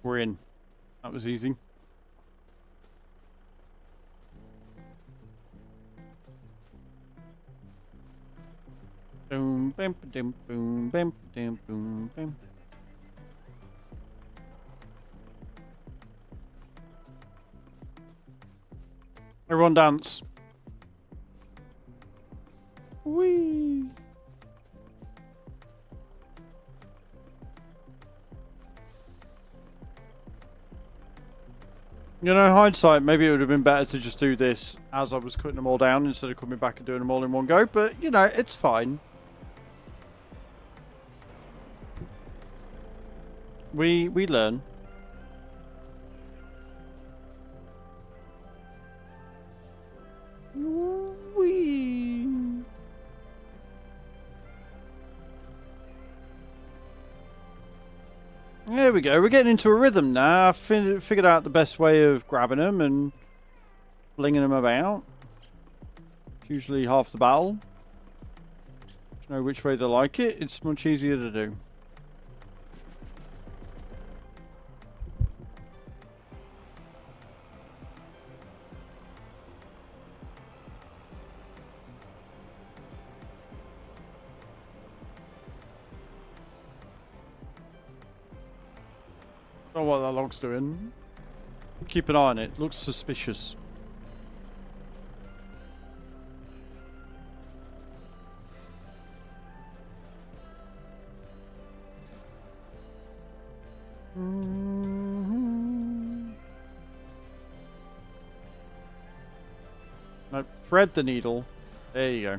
Speaker 1: We're in. That was easy. Boom, bam, boom, boom, bam, boom, boom, bam. Everyone dance. Whee! You know, in hindsight, maybe it would have been better to just do this as I was cutting them all down instead of coming back and doing them all in one go. But, you know, it's fine. We learn. Whee! There we go. We're getting into a rhythm now. I've figured out the best way of grabbing them and flinging them about. It's usually half the battle. If you know which way they like it, it's much easier to do. Don't know what that log's doing. Keep an eye on it. It looks suspicious. No, thread the needle. There you go.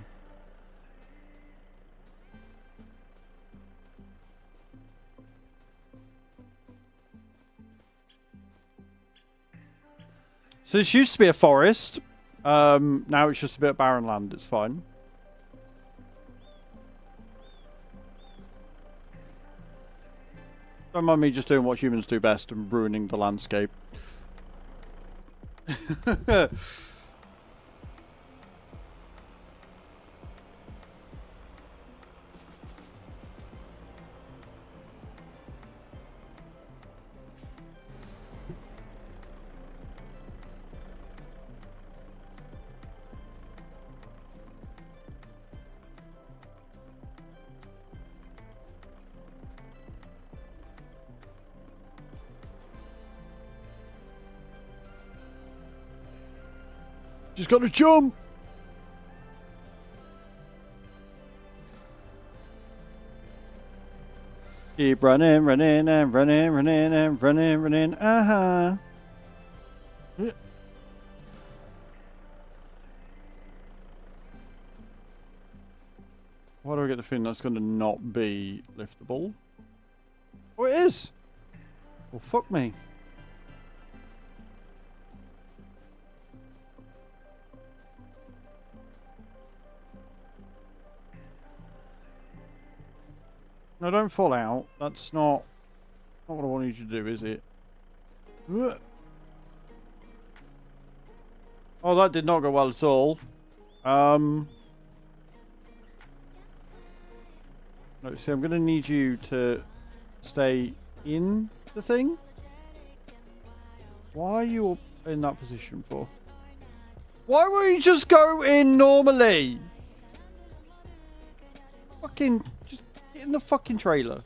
Speaker 1: So this used to be a forest. Now it's just a bit of barren land. It's fine. Don't mind me just doing what humans do best and ruining the landscape. Just got to jump. Keep running, running, and running, running, and running, running. Uh-huh. Why do I get the feeling that's going to not be liftable? Oh, it is. Well, fuck me. No, don't fall out. That's not what I want you to do, is it? Ugh. Oh, that did not go well at all. No, see, I'm going to need you to stay in the thing. Why are you up in that position for? Why won't you just go in normally? Fucking, just get in the fucking trailer.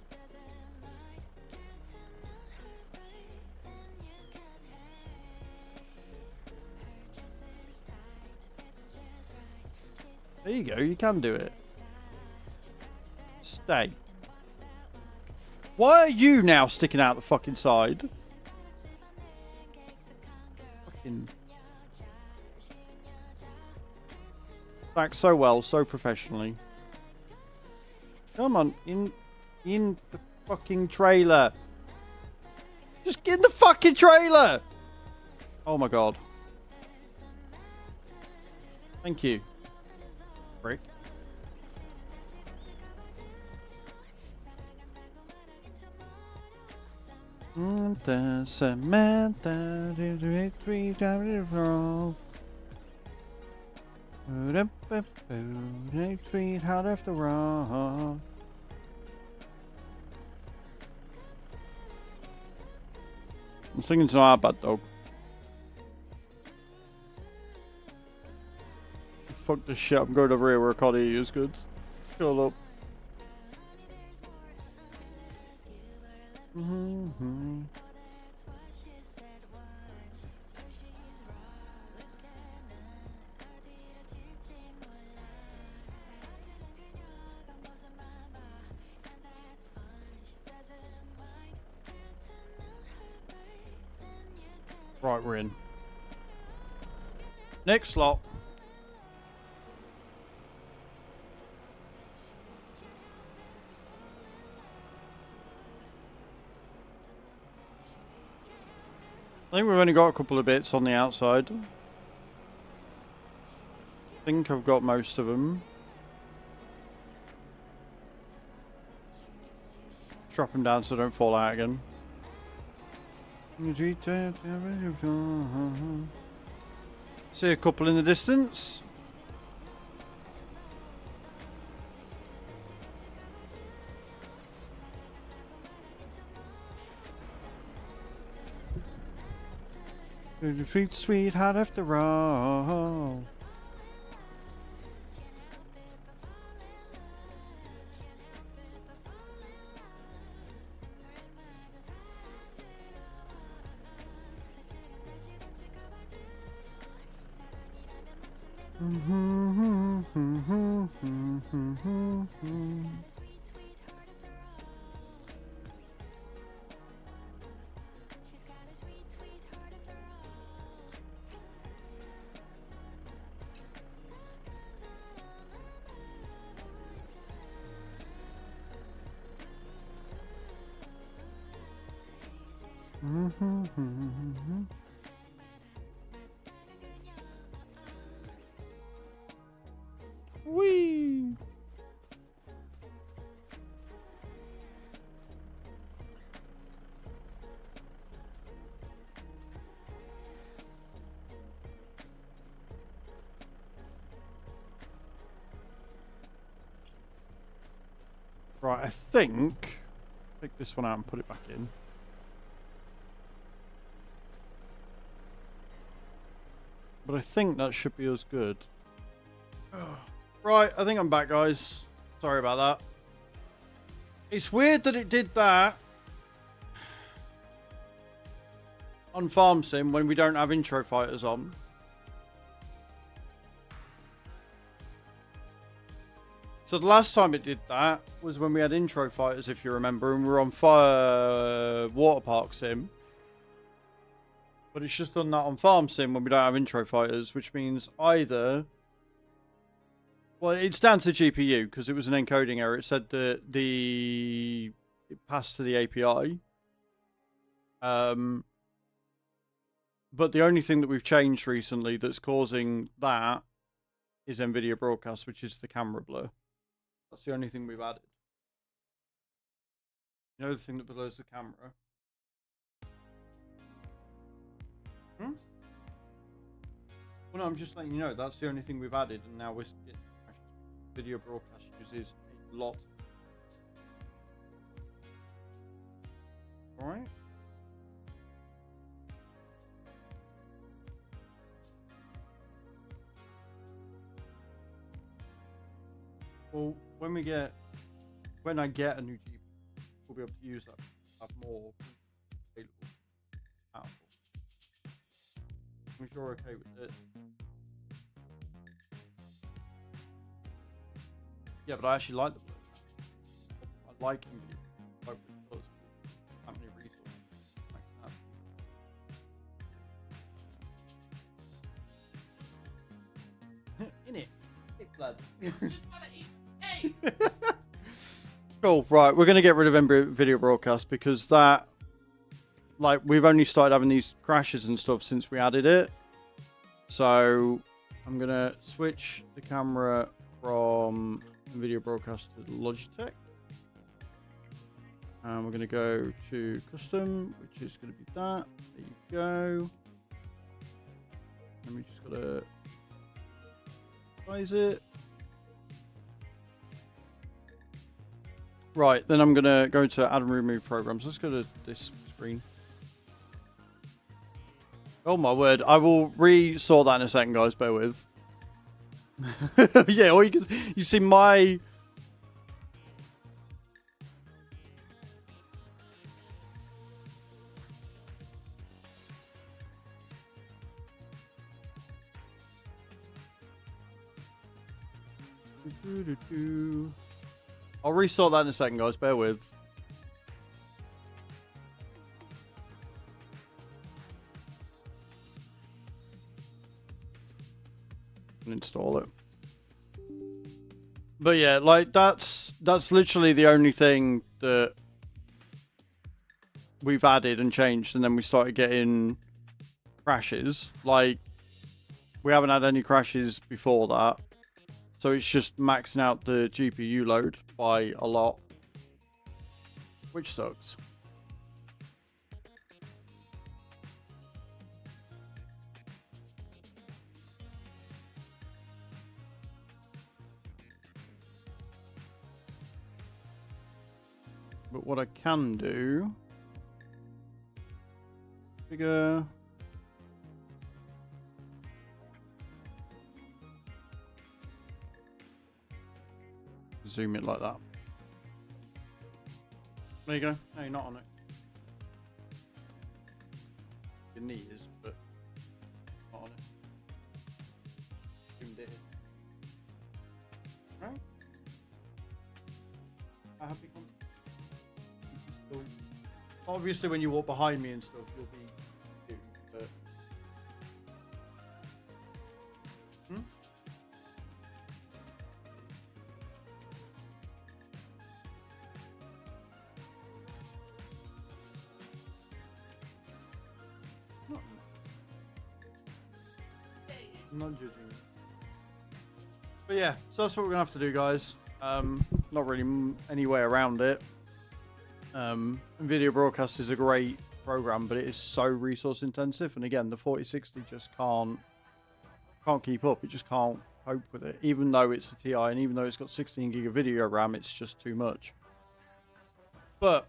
Speaker 1: There you go, you can do it. Stay. Why are you now sticking out the fucking side? Fucking. Back so well, so professionally. Come on, in the fucking trailer. Just get in the fucking trailer. Oh my god. Thank you. Brick. Samantha, sweetheart after all. I'm singing to our bad dog. Fuck this shit, I'm going over here where I can't hear you as good. Shut up. Right, we're in. Next slot. I think we've only got a couple of bits on the outside. I think I've got most of them. Strap them down so they don't fall out again. See a couple in the distance. Sweet, sweetheart after all. Whee! Right, I think take this one out and put it back in. But I think that should be as good. Right, I think I'm back, guys. Sorry about that. It's weird that it did that on Farm Sim when we don't have intro fighters on. So the last time it did that was when we had intro fighters, if you remember, and we were on Fire Water Park Sim. But it's just done that on Farm Sim when we don't have intro fighters, which means either... Well, it's down to the GPU, because it was an encoding error. It said that it passed to the API. But the only thing that we've changed recently that's causing that is NVIDIA Broadcast, which is the camera blur. That's the only thing we've added. You know the thing that blurs the camera? Hmm? Well, no, I'm just letting you know that's the only thing we've added, and now we're getting video broadcast uses a lot. Alright. Well, when I get a new GPU, we'll be able to use that to have more available. Powerful. I'm sure okay with it. Yeah, but I actually like the blue. I like NVIDIA. How many resources. In it. Lad. Cool, right, we're going to get rid of video broadcast because that, like, we've only started having these crashes and stuff since we added it. So I'm going to switch the camera from video broadcast to Logitech. And we're going to go to custom, which is going to be that. There you go. And we just got to size it. Right, then I'm going to go to add and remove programs. Let's go to this screen. Oh my word. I will re-sort that in a second, guys. Bear with. Yeah, or you see my... I'll resort that in a second, guys. Bear with. And install it. But yeah, like that's literally the only thing that we've added and changed, and then we started getting crashes. Like, we haven't had any crashes before that. So it's just maxing out the GPU load by a lot, which sucks. But what I can do, bigger. Zoom it like that. There you go. No, you're not on it. Your knee is, but not on it. Zoomed it in. Right? I have become. Obviously, when you walk behind me and stuff, you'll be. But... Hmm? I'm not judging. But yeah, so that's what we're gonna have to do, guys. Not really any way around it. Video broadcast is a great program, but it is so resource intensive, and again, the 4060 just can't keep up. It just can't cope with it, even though it's a TI, and even though it's got 16 gig of video RAM, it's just too much. But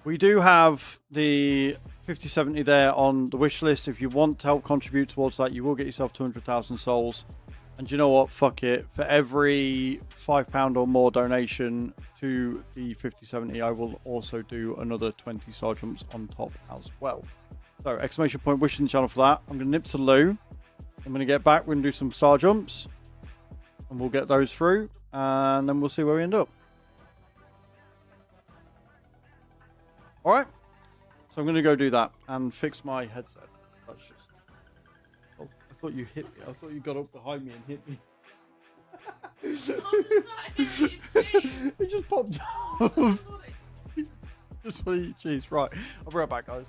Speaker 1: we do have the 5070 there on the wish list. If you want to help contribute towards that, you will get yourself 200,000 souls. And you know what? Fuck it. For every £5 or more donation to the 5070, I will also do another 20 star jumps on top as well. So, exclamation point wish in the channel for that. I'm going to nip to the loo. I'm going to get back. We're going to do some star jumps. And we'll get those through. and then we'll see where we end up. Alright, so I'm going to go do that and fix my headset. That's just... Oh, I thought you hit me. I thought you got up behind me and hit me. It just popped off. Just for you, jeez. Right, I'll be right back, guys.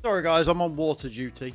Speaker 1: Sorry guys, I'm on water duty.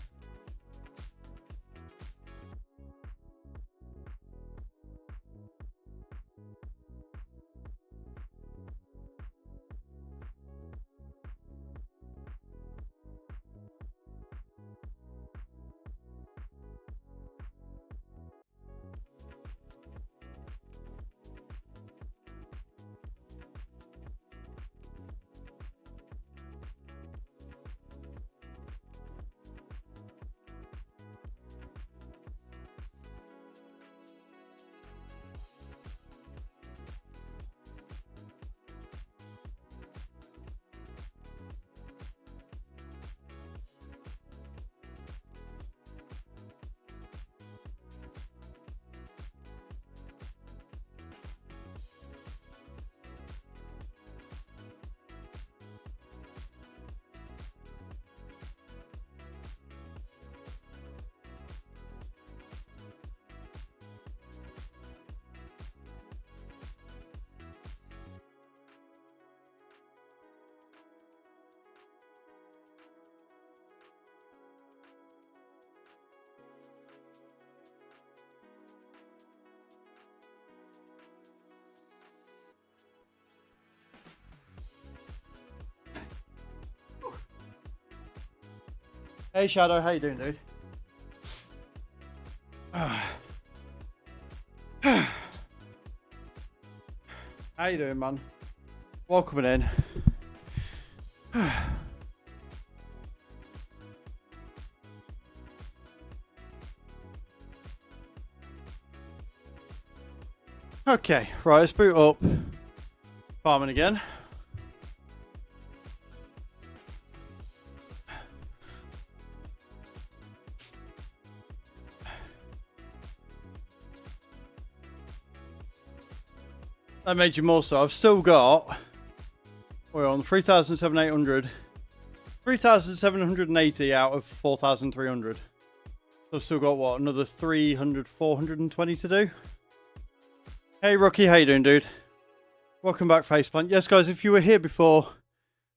Speaker 1: Hey Shadow, how you doing, dude? How you doing, man? Welcome in. Okay, right, let's boot up. Farming again. That made you more so. I've still got... We're on 3,780. 3,780 out of 4,300. So I've still got, what, another 300, 420 to do? Hey, Rocky, how you doing, dude? Welcome back, Faceplant. Yes, guys, if you were here before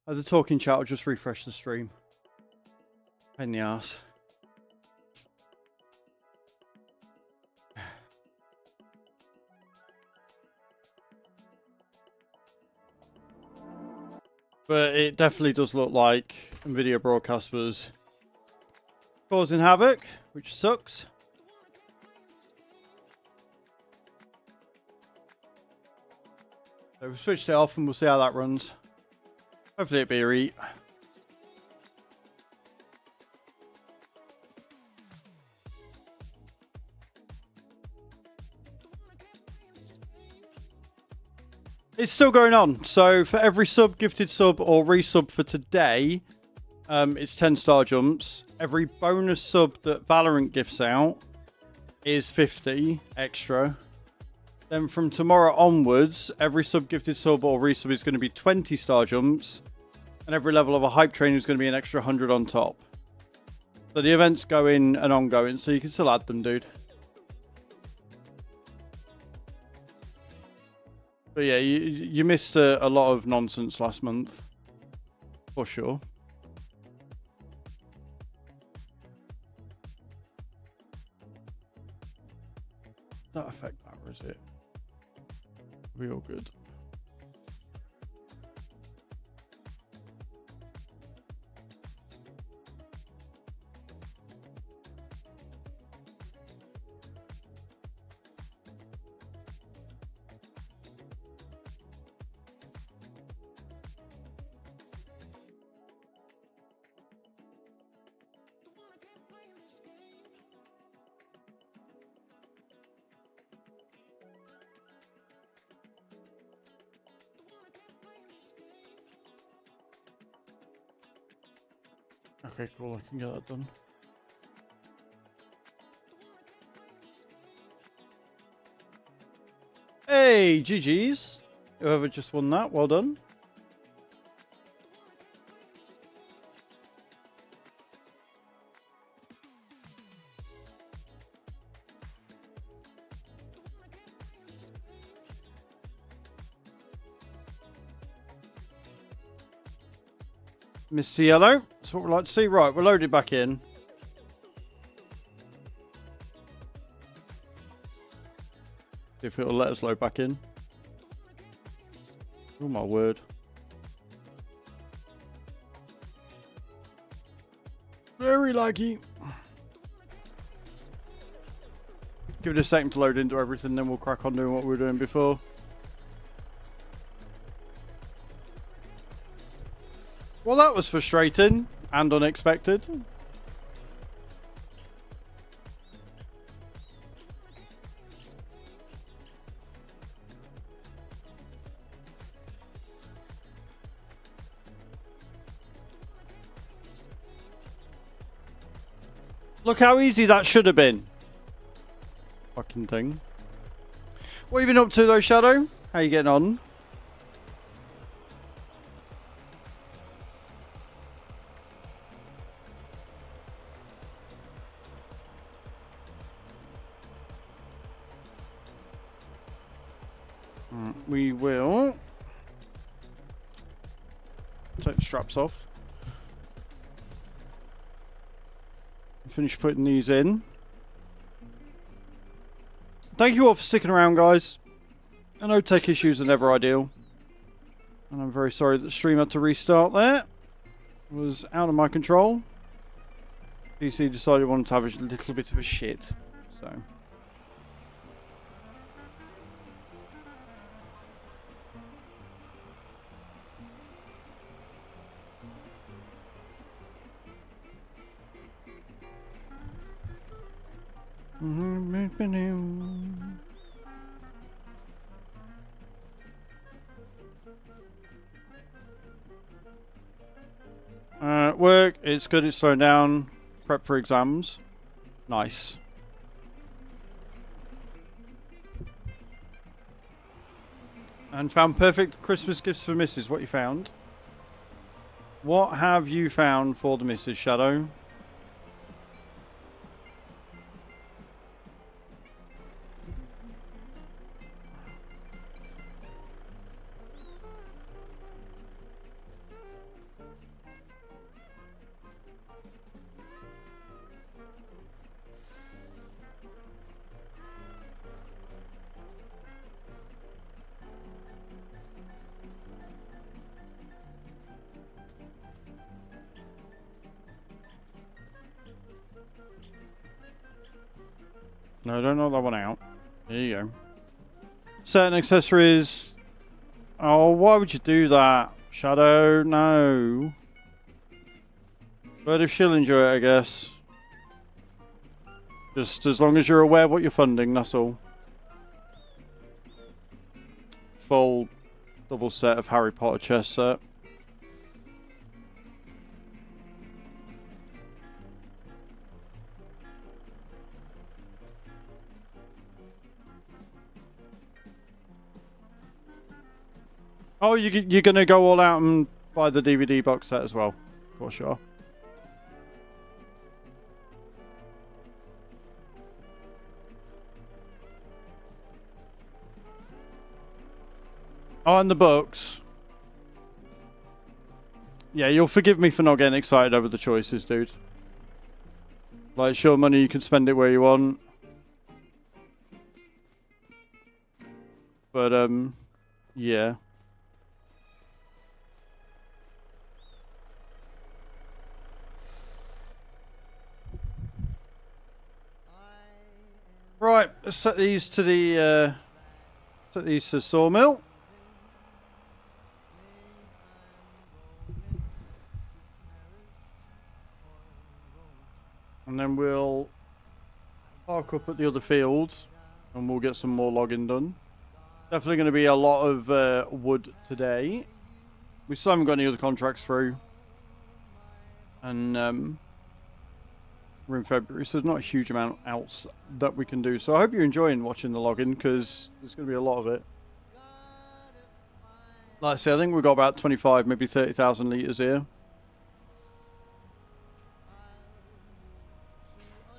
Speaker 1: the talking chat, I'll just refresh the stream. Pain in the arse. But it definitely does look like Nvidia broadcast was causing havoc, which sucks. So we've switched it off and we'll see how that runs. Hopefully it'll be a eat. It's still going on. So for every sub, gifted sub, or resub for today, it's 10 star jumps. Every bonus sub that Valorant gifts out is 50 extra. Then from tomorrow onwards, every sub, gifted sub, or resub is going to be 20 star jumps. And every level of a hype train is going to be an extra 100 on top. So the events go in and ongoing, so you can still add them, dude. But yeah, you missed a lot of nonsense last month. For sure. Does that affect that, or is it? Are we all good? Okay, cool. I can get that done. Hey, GG's. Whoever just won that, well done. Mr. Yellow, that's what we'd like to see. Right, we're loaded back in. See if it'll let us load back in. Oh my word. Very laggy. Give it a second to load into everything, then we'll crack on doing what we were doing before. Well, that was frustrating and unexpected. Look how easy that should have been. Fucking thing. What have you been up to though, Shadow? How you getting on? We will take the straps off. Finish putting these in. Thank you all for sticking around, guys. I know tech issues are never ideal. And I'm very sorry that the stream had to restart there. It was out of my control. PC decided it wanted to have a little bit of a shit. So... work, it's good, it's slowing down. Prep for exams. Nice. And found perfect Christmas gifts for Mrs. What you found? What have you found for the Mrs. Shadow? No, don't knock that one out. There you go. Certain accessories. Oh, why would you do that? Shadow, no. But if she'll enjoy it, I guess. Just as long as you're aware what you're funding, that's all. Full double set of Harry Potter chess set. Oh, you're going to go all out and buy the DVD box set as well? Of course you are. Oh, and the books. Yeah, you'll forgive me for not getting excited over the choices, dude. Like, sure, money, you can spend it where you want. But, yeah. Right, let's set these to the sawmill. And then we'll park up at the other fields and we'll get some more logging done. Definitely going to be a lot of wood today. We still haven't got any other contracts through. And we're in February, so there's not a huge amount else that we can do. So I hope you're enjoying watching the logging, because there's going to be a lot of it. Like I say, I think we've got about 25, maybe 30,000 litres here.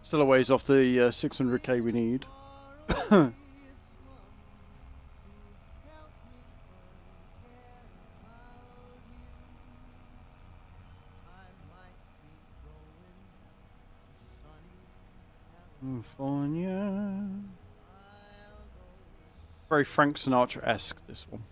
Speaker 1: Still a ways off the 600k we need. California. Very Frank Sinatra-esque, this one.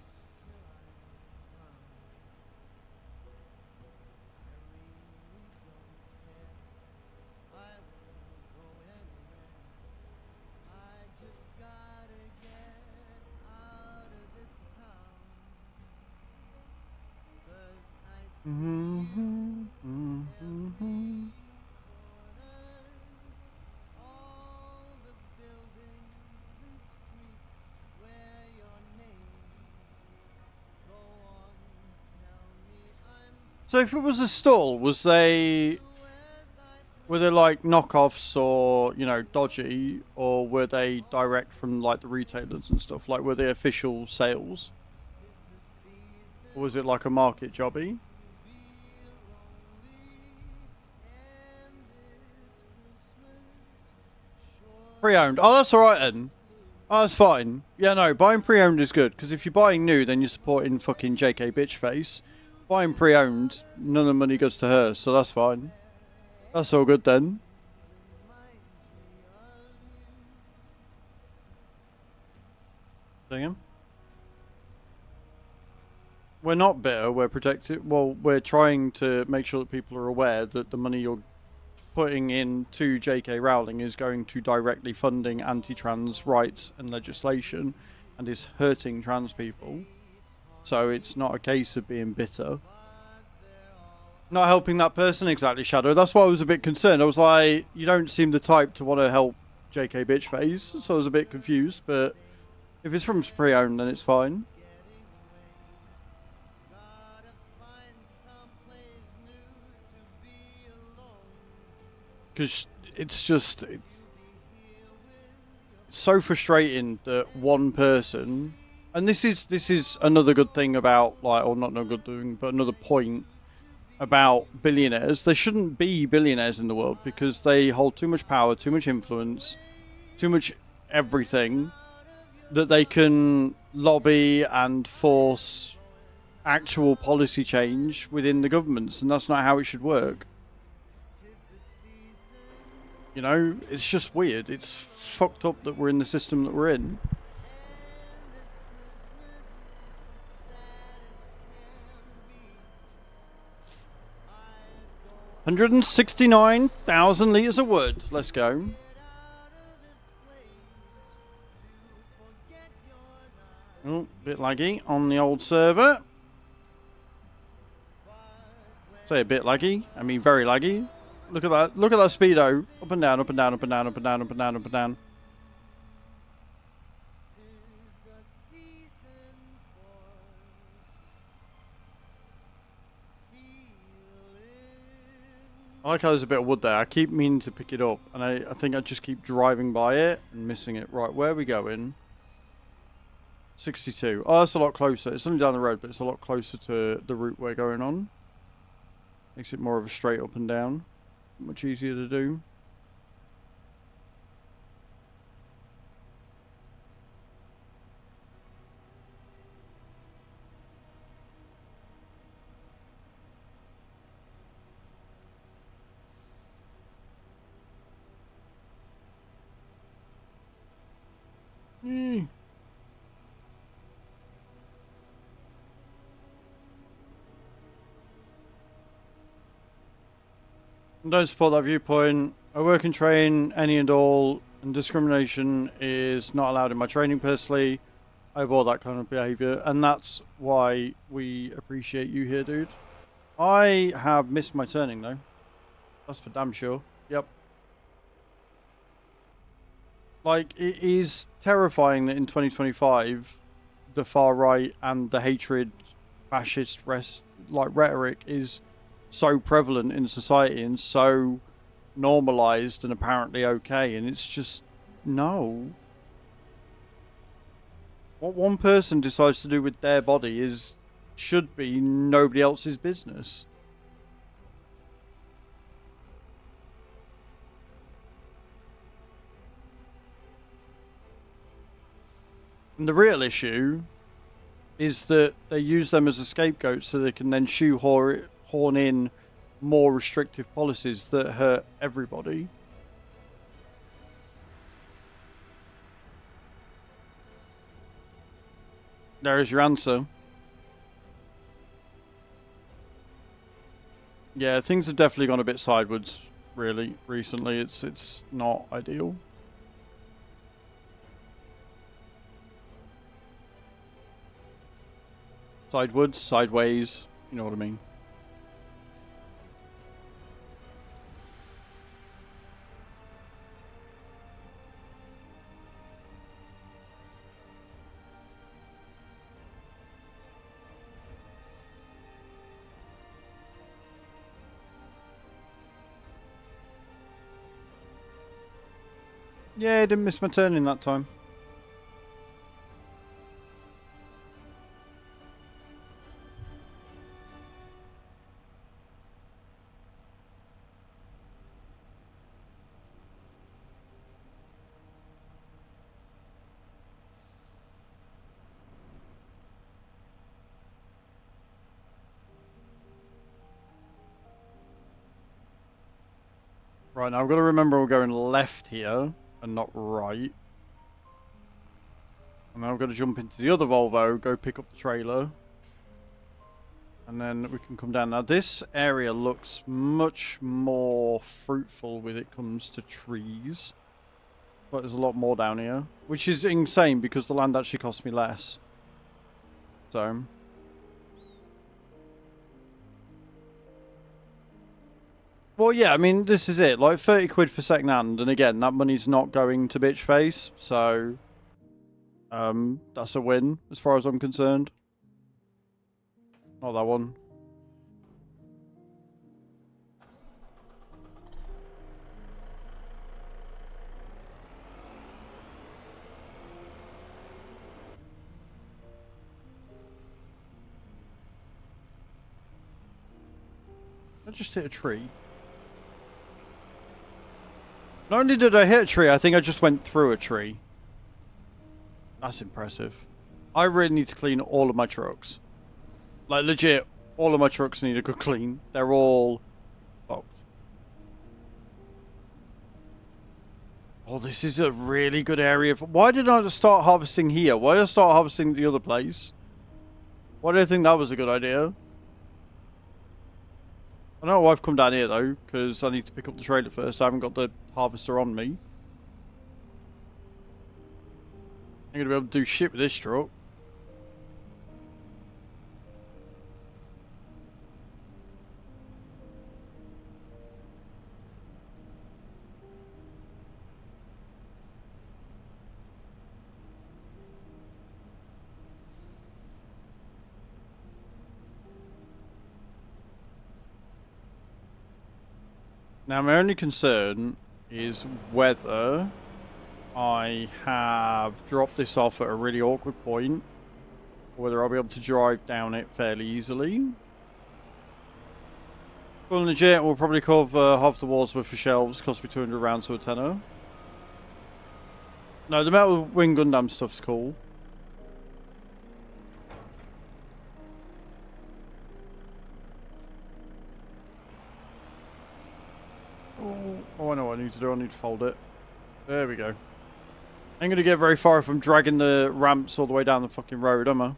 Speaker 1: So if it was a stall, were they like knockoffs or, you know, dodgy, or were they direct from like the retailers and stuff? Like, were they official sales? Or was it like a market jobby? Pre-owned. Oh, that's alright then. Oh, that's fine. Yeah, no, buying pre-owned is good, because if you're buying new, then you're supporting fucking JK Bitchface. Buying pre-owned, none of the money goes to her, so that's fine. That's all good then. Dang. We're not bitter, we're protected. Well, we're trying to make sure that people are aware that the money you're putting into J.K. Rowling is going to directly funding anti-trans rights and legislation, and is hurting trans people. So it's not a case of being bitter. Not helping that person, exactly, Shadow. That's why I was a bit concerned. I was like, you don't seem the type to want to help JK Bitchface, so I was a bit confused, but if it's from pre-owned, then it's fine. Because it's just, it's so frustrating that one person, And this is another good thing about, like, or not no good thing, but another point about billionaires. There shouldn't be billionaires in the world because they hold too much power, too much influence, too much everything that they can lobby and force actual policy change within the governments, and that's not how it should work. You know, it's just weird. It's fucked up that we're in the system that we're in. $169,000 litres of wood. Let's go. Oh, bit laggy on the old server. Say a bit laggy. I mean very laggy. Look at that. Look at that speedo. Up and down, up and down, up and down, up and down, up and down, up and down. I like how there's a bit of wood there. I keep meaning to pick it up, and I think I just keep driving by it and missing it. Right, where are we going? 62. Oh, that's a lot closer. It's only down the road, but it's a lot closer to the route we're going on. Makes it more of a straight up and down. Much easier to do. Don't support that viewpoint. I work and train any and all, and discrimination is not allowed in my training personally. I abhor that kind of behaviour, and that's why we appreciate you here, dude. I have missed my turning, though. That's for damn sure. Yep. Like, it is terrifying that in 2025, the far right and the hatred, fascist rhetoric is so prevalent in society and so normalized and apparently okay, and it's just no. What one person decides to do with their body should be nobody else's business. And the real issue is that they use them as a scapegoat so they can then shoehorn in more restrictive policies that hurt everybody. There's your answer. Yeah, things have definitely gone a bit sideways, really, recently. It's not ideal. Sideways, sideways, you know what I mean. Yeah, I didn't miss my turn in that time. Right, now I've got to remember we're going left here and not right. And then I've got to jump into the other Volvo, go pick up the trailer. And then we can come down. Now this area looks much more fruitful when it comes to trees. But there's a lot more down here. Which is insane because the land actually cost me less. So... Well, yeah, I mean, this is it. Like, 30 quid for second hand, and again, that money's not going to bitch face, so... that's a win, as far as I'm concerned. Not that one. I just hit a tree. Not only did I hit a tree, I think I just went through a tree. That's impressive. I really need to clean all of my trucks. Like, legit, all of my trucks need a good clean. They're all fucked. Oh, this is a really good area. Why did I just start harvesting here? Why did I start harvesting the other place? Why do I think that was a good idea? I know I've come down here, though, because I need to pick up the trailer first. I haven't got the harvester on me. I'm going to be able to do shit with this truck. Now, my only concern is whether I have dropped this off at a really awkward point, or whether I'll be able to drive down it fairly easily. Well, legit, we'll probably cover half the walls worth of shelves, cost me 200 rounds to a tenner. No, the Metal Wing Gundam stuff's cool. Oh, I know what I need to do. I need to fold it. There we go. I ain't gonna get very far if I'm dragging the ramps all the way down the fucking road, am I?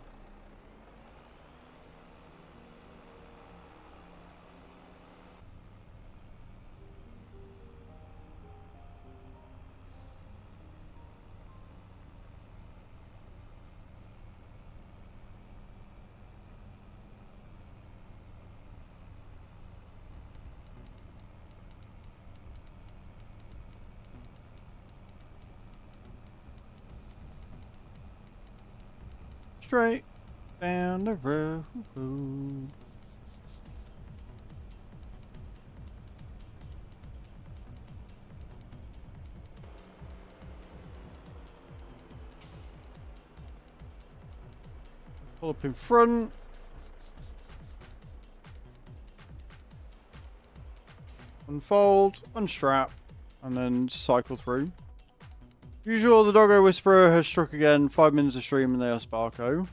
Speaker 1: Straight down the road. Pull up in front. Unfold, unstrap, and then cycle through. Usual, the Doggo Whisperer has struck again. 5 minutes of stream and they are Sparko.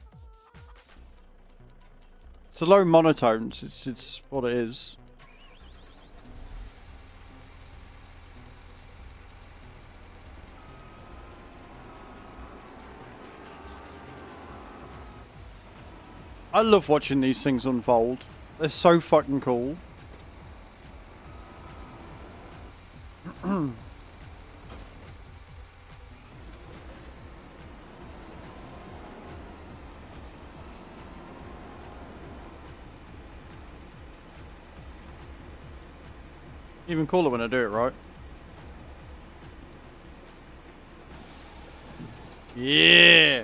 Speaker 1: It's a low monotones. It's what it is. I love watching these things unfold. They're so fucking cool. Even cooler when I do it right. Yeah.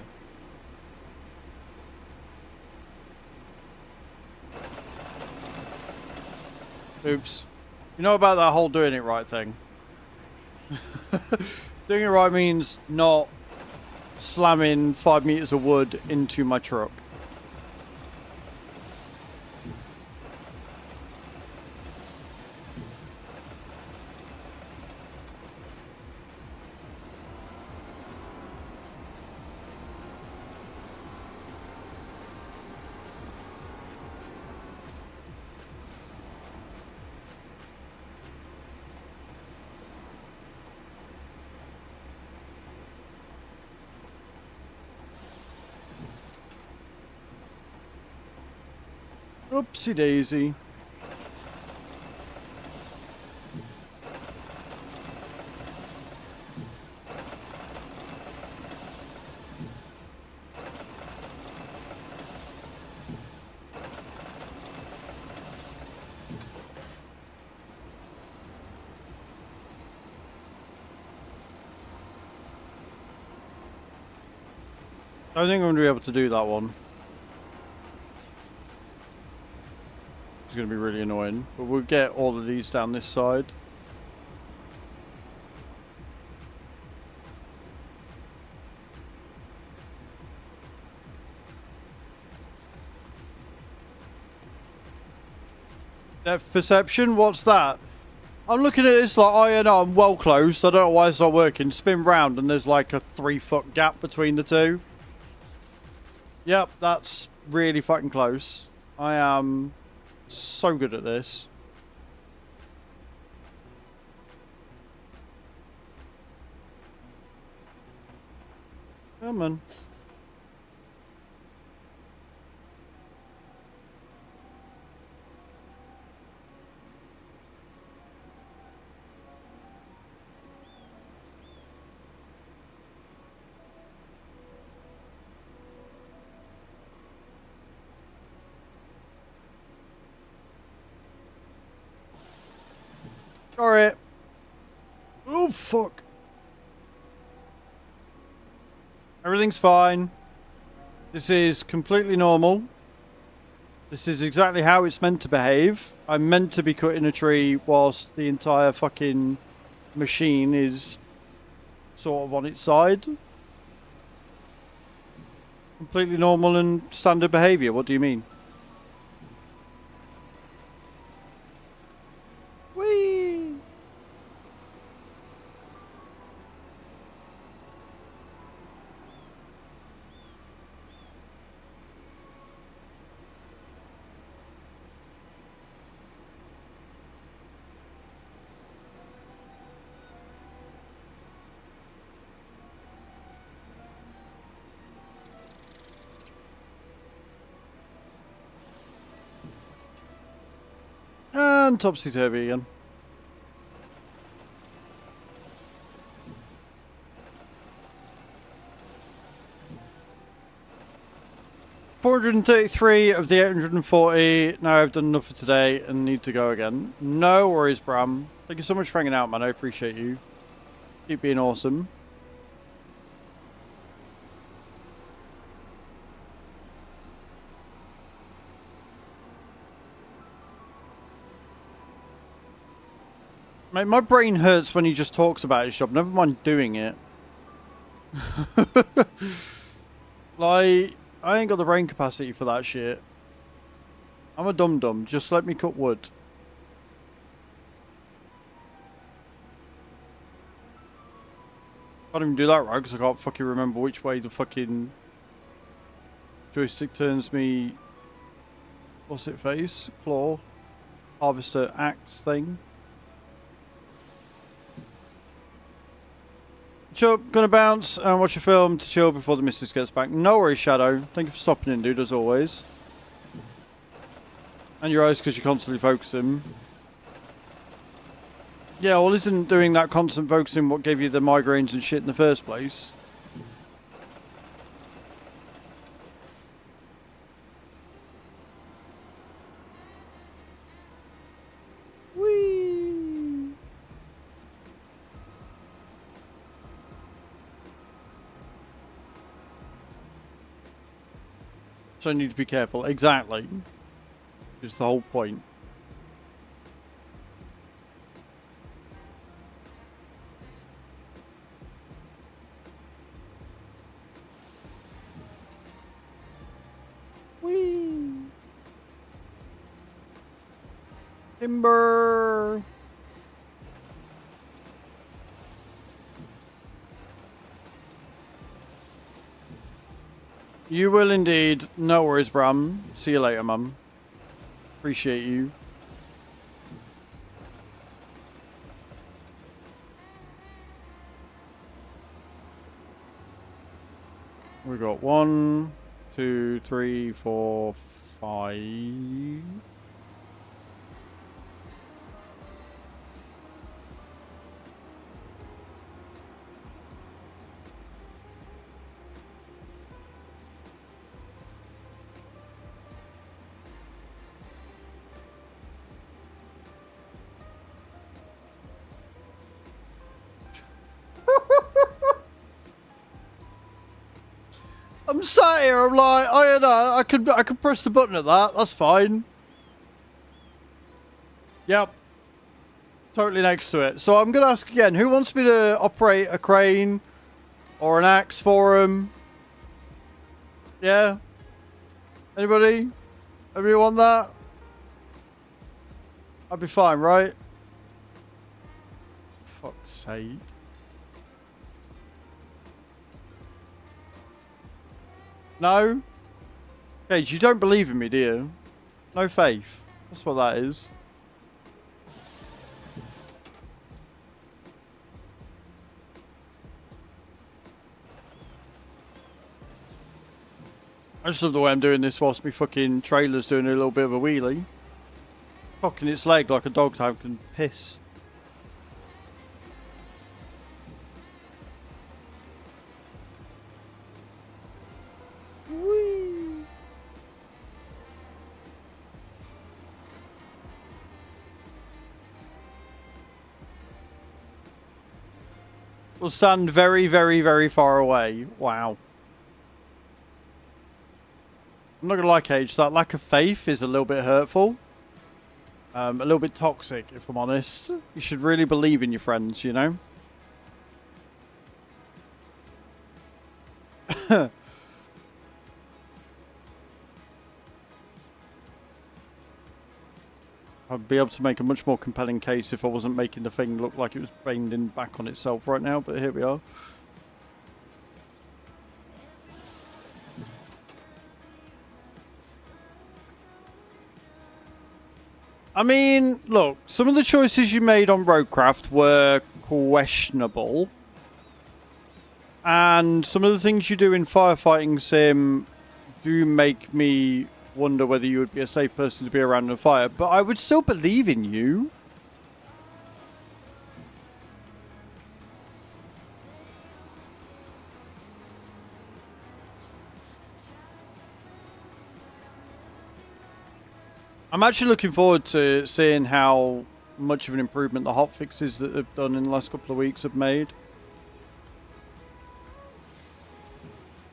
Speaker 1: Oops. You know about that whole doing it right thing? Doing it right means not slamming 5 meters of wood into my truck. Oopsie daisy. I don't think I'm going to be able to do that one. It's going to be really annoying, but we'll get all of these down this side. Depth perception? What's that? I'm looking at this like, oh yeah, no, I'm well close. I don't know why it's not working. Spin round and there's like a 3-foot gap between the two. Yep, that's really fucking close. I am so good at this. Come on. Alright. Oh, fuck. Everything's fine. This is completely normal. This is exactly how it's meant to behave. I'm meant to be cutting a tree whilst the entire fucking machine is sort of on its side. Completely normal and standard behaviour. What do you mean? Whee! And topsy-turvy again. $433 of the 840. Now I've done enough for today and need to go again. No worries, Bram. Thank you so much for hanging out, man. I appreciate you. Keep being awesome. Mate, my brain hurts when he just talks about his job. Never mind doing it. Like, I ain't got the brain capacity for that shit. I'm a dum-dum. Just let me cut wood. Can't even do that right because I can't fucking remember which way the fucking joystick turns me. What's it face? Claw. Harvester axe thing. Chill, gonna bounce and watch a film to chill before the missus gets back. No worries, Shadow. Thank you for stopping in, dude, as always. And your eyes because you're constantly focusing. Yeah, well, isn't doing that constant focusing what gave you the migraines and shit in the first place? So I need to be careful. Exactly. Is the whole point. Whee! Timber! You will indeed. No worries, Bram. See you later, Mum. Appreciate you. We got 1, 2, 3, 4, 5. I'm sat here, I'm like, I don't know, I could press the button at that, that's fine. Yep. Totally next to it. So I'm going to ask again, who wants me to operate a crane or an axe for him? Yeah? Anybody? Anybody want that? I'll be fine, right? Fuck's sake. No? Gage, you don't believe in me, do you? No faith. That's what that is. I just love the way I'm doing this whilst my fucking trailer's doing a little bit of a wheelie. Cocking its leg like a dog tag can piss. Whee! We'll stand very, very, very far away. Wow. I'm not gonna lie, Cage, that lack of faith is a little bit hurtful. A little bit toxic, if I'm honest. You should really believe in your friends, you know? I'd be able to make a much more compelling case if I wasn't making the thing look like it was bending back on itself right now, but here we are. I mean, look, some of the choices you made on Roadcraft were questionable. And some of the things you do in Firefighting Sim do make me wonder whether you would be a safe person to be around in a fire. But I would still believe in you. I'm actually looking forward to seeing how much of an improvement the hotfixes that they've done in the last couple of weeks have made.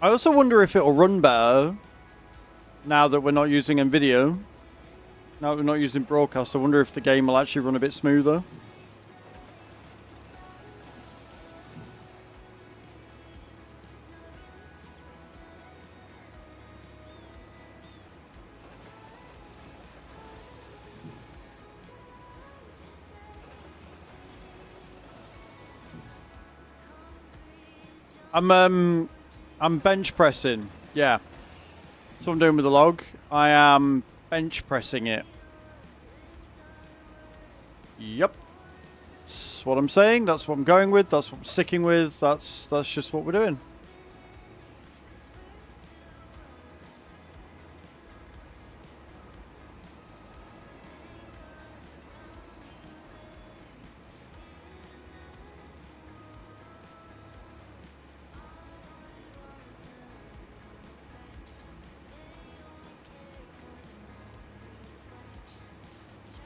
Speaker 1: I also wonder if it'll run better now that we're not using NVIDIA. Now that we're not using broadcast, I wonder if the game will actually run a bit smoother. I'm bench pressing. Yeah. That's what I'm doing with the log. I am bench pressing it. Yep. That's what I'm saying. That's what I'm going with. That's what I'm sticking with. That's just what we're doing.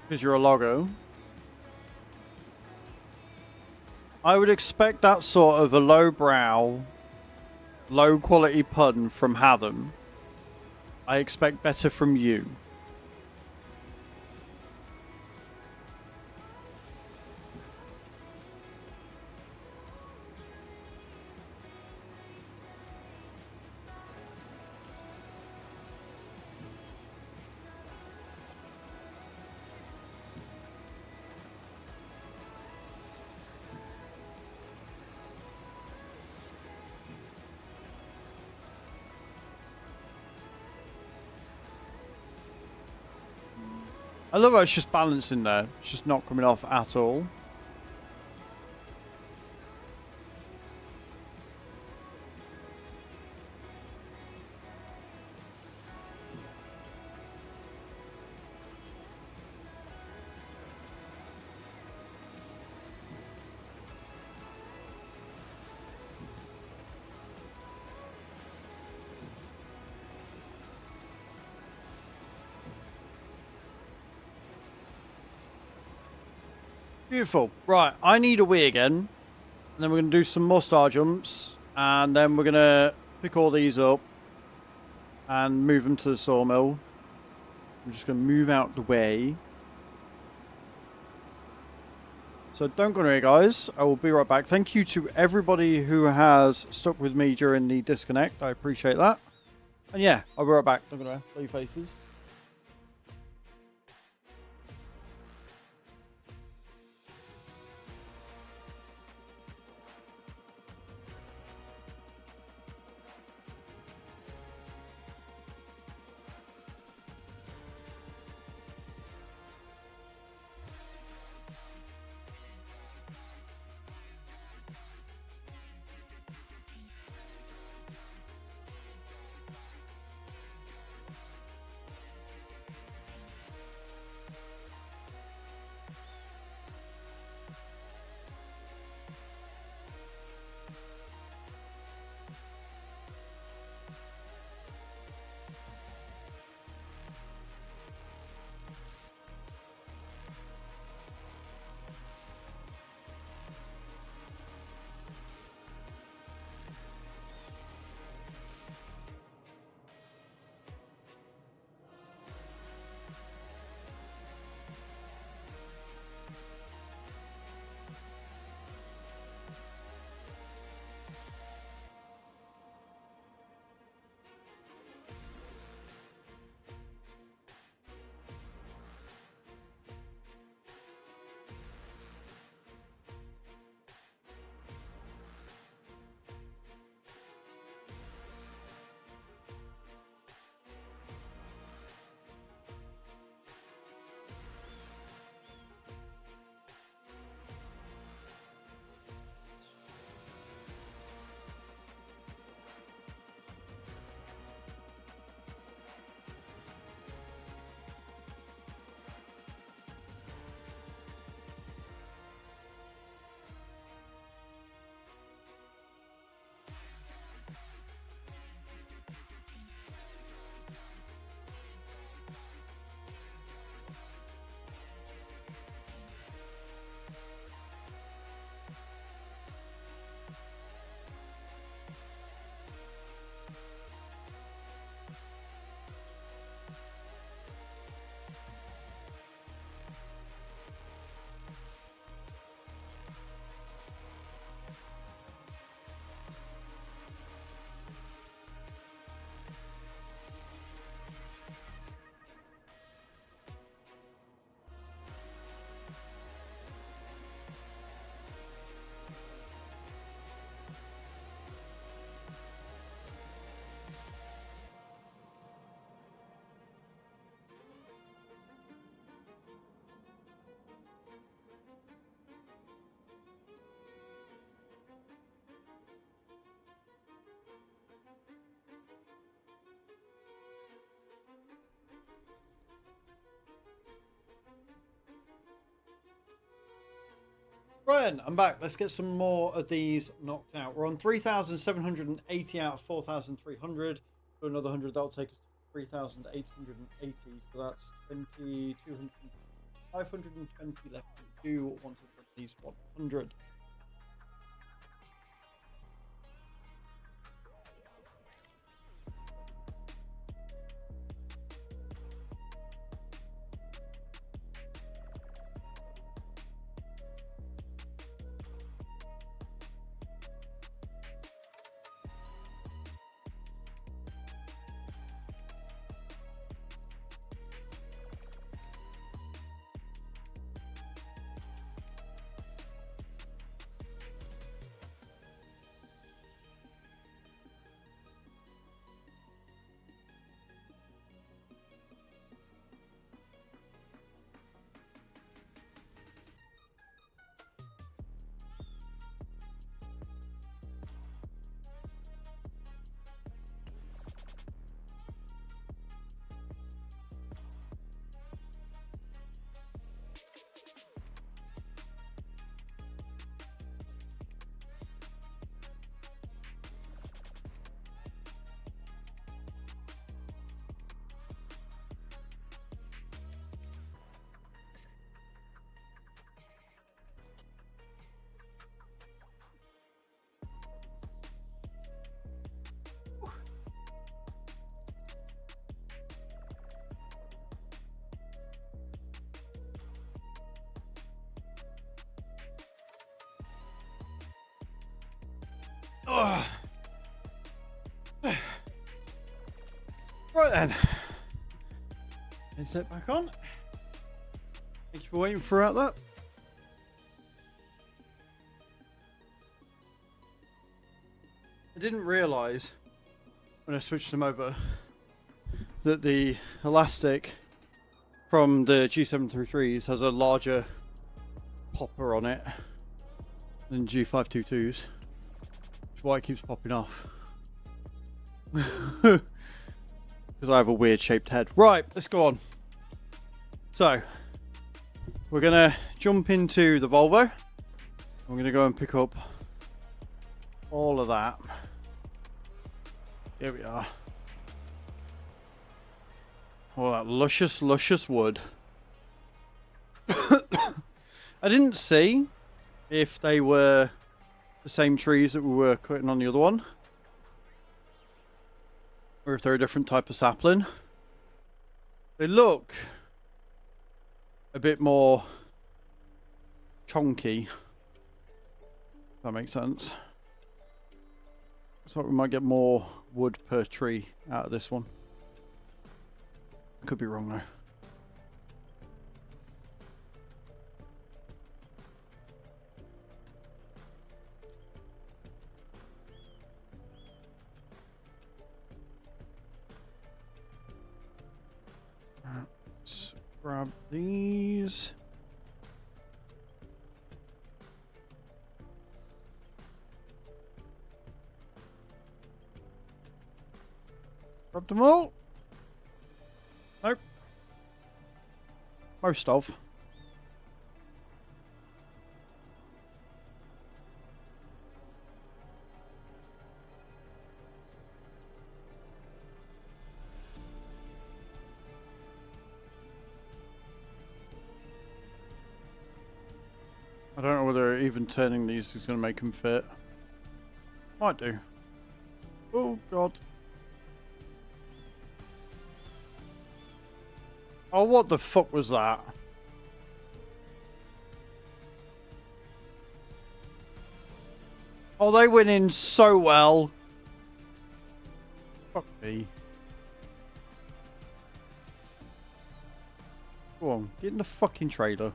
Speaker 1: Because you're a loggo. I would expect that sort of a lowbrow, low quality pun from Hatham. I expect better from you. I love how it's just balancing there. It's just not coming off at all. Beautiful. Right, I need a wee again. And then we're going to do some more star jumps. And then we're going to pick all these up. And move them to the sawmill. I'm just going to move out the way. So don't go anywhere, guys. I will be right back. Thank you to everybody who has stuck with me during the disconnect. I appreciate that. And yeah, I'll be right back. Don't go anywhere. Play your faces. Right then, I'm back. Let's get some more of these knocked out. We're on 3,780 out of 4,300. Do another 100, that'll take us to 3,880. So that's 2,200, 520 left to do once I've done these 100. Ugh. Right then, headset back on. Thank you for waiting throughout that. I didn't realise when I switched them over that the elastic from the G733s has a larger popper on it than G522s, which is why it keeps popping off. Because I have a weird shaped head. Right, let's go on. So, we're going to jump into the Volvo. I'm going to go and pick up all of that. Here we are. All that luscious, luscious wood. I didn't see if they were the same trees that we were cutting on the other one, or if they're a different type of sapling. They look a bit more chunky, if that makes sense. Looks like we might get more wood per tree out of this one. I could be wrong though. Let's grab these. Grab them all. Nope. Most of. I don't know whether even turning these is going to make them fit. Might do. Oh god. Oh, what the fuck was that? Oh, they went in so well. Fuck me. Go on, get in the fucking trailer.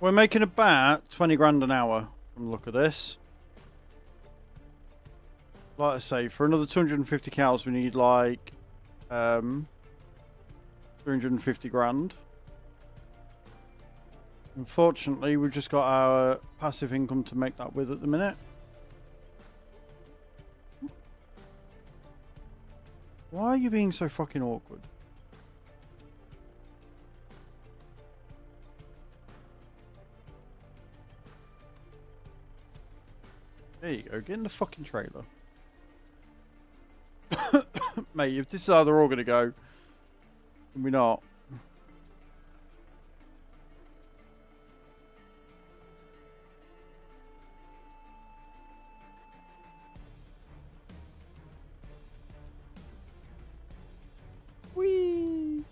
Speaker 1: We're making about 20 grand an hour from the look of this. like I say, for another 250 cows, we need like 350 grand. Unfortunately, we've just got our passive income to make that with at the minute. Why are you being so fucking awkward? There you go, get in the fucking trailer. Mate, if this is how they're all gonna go, then we're not. Whee!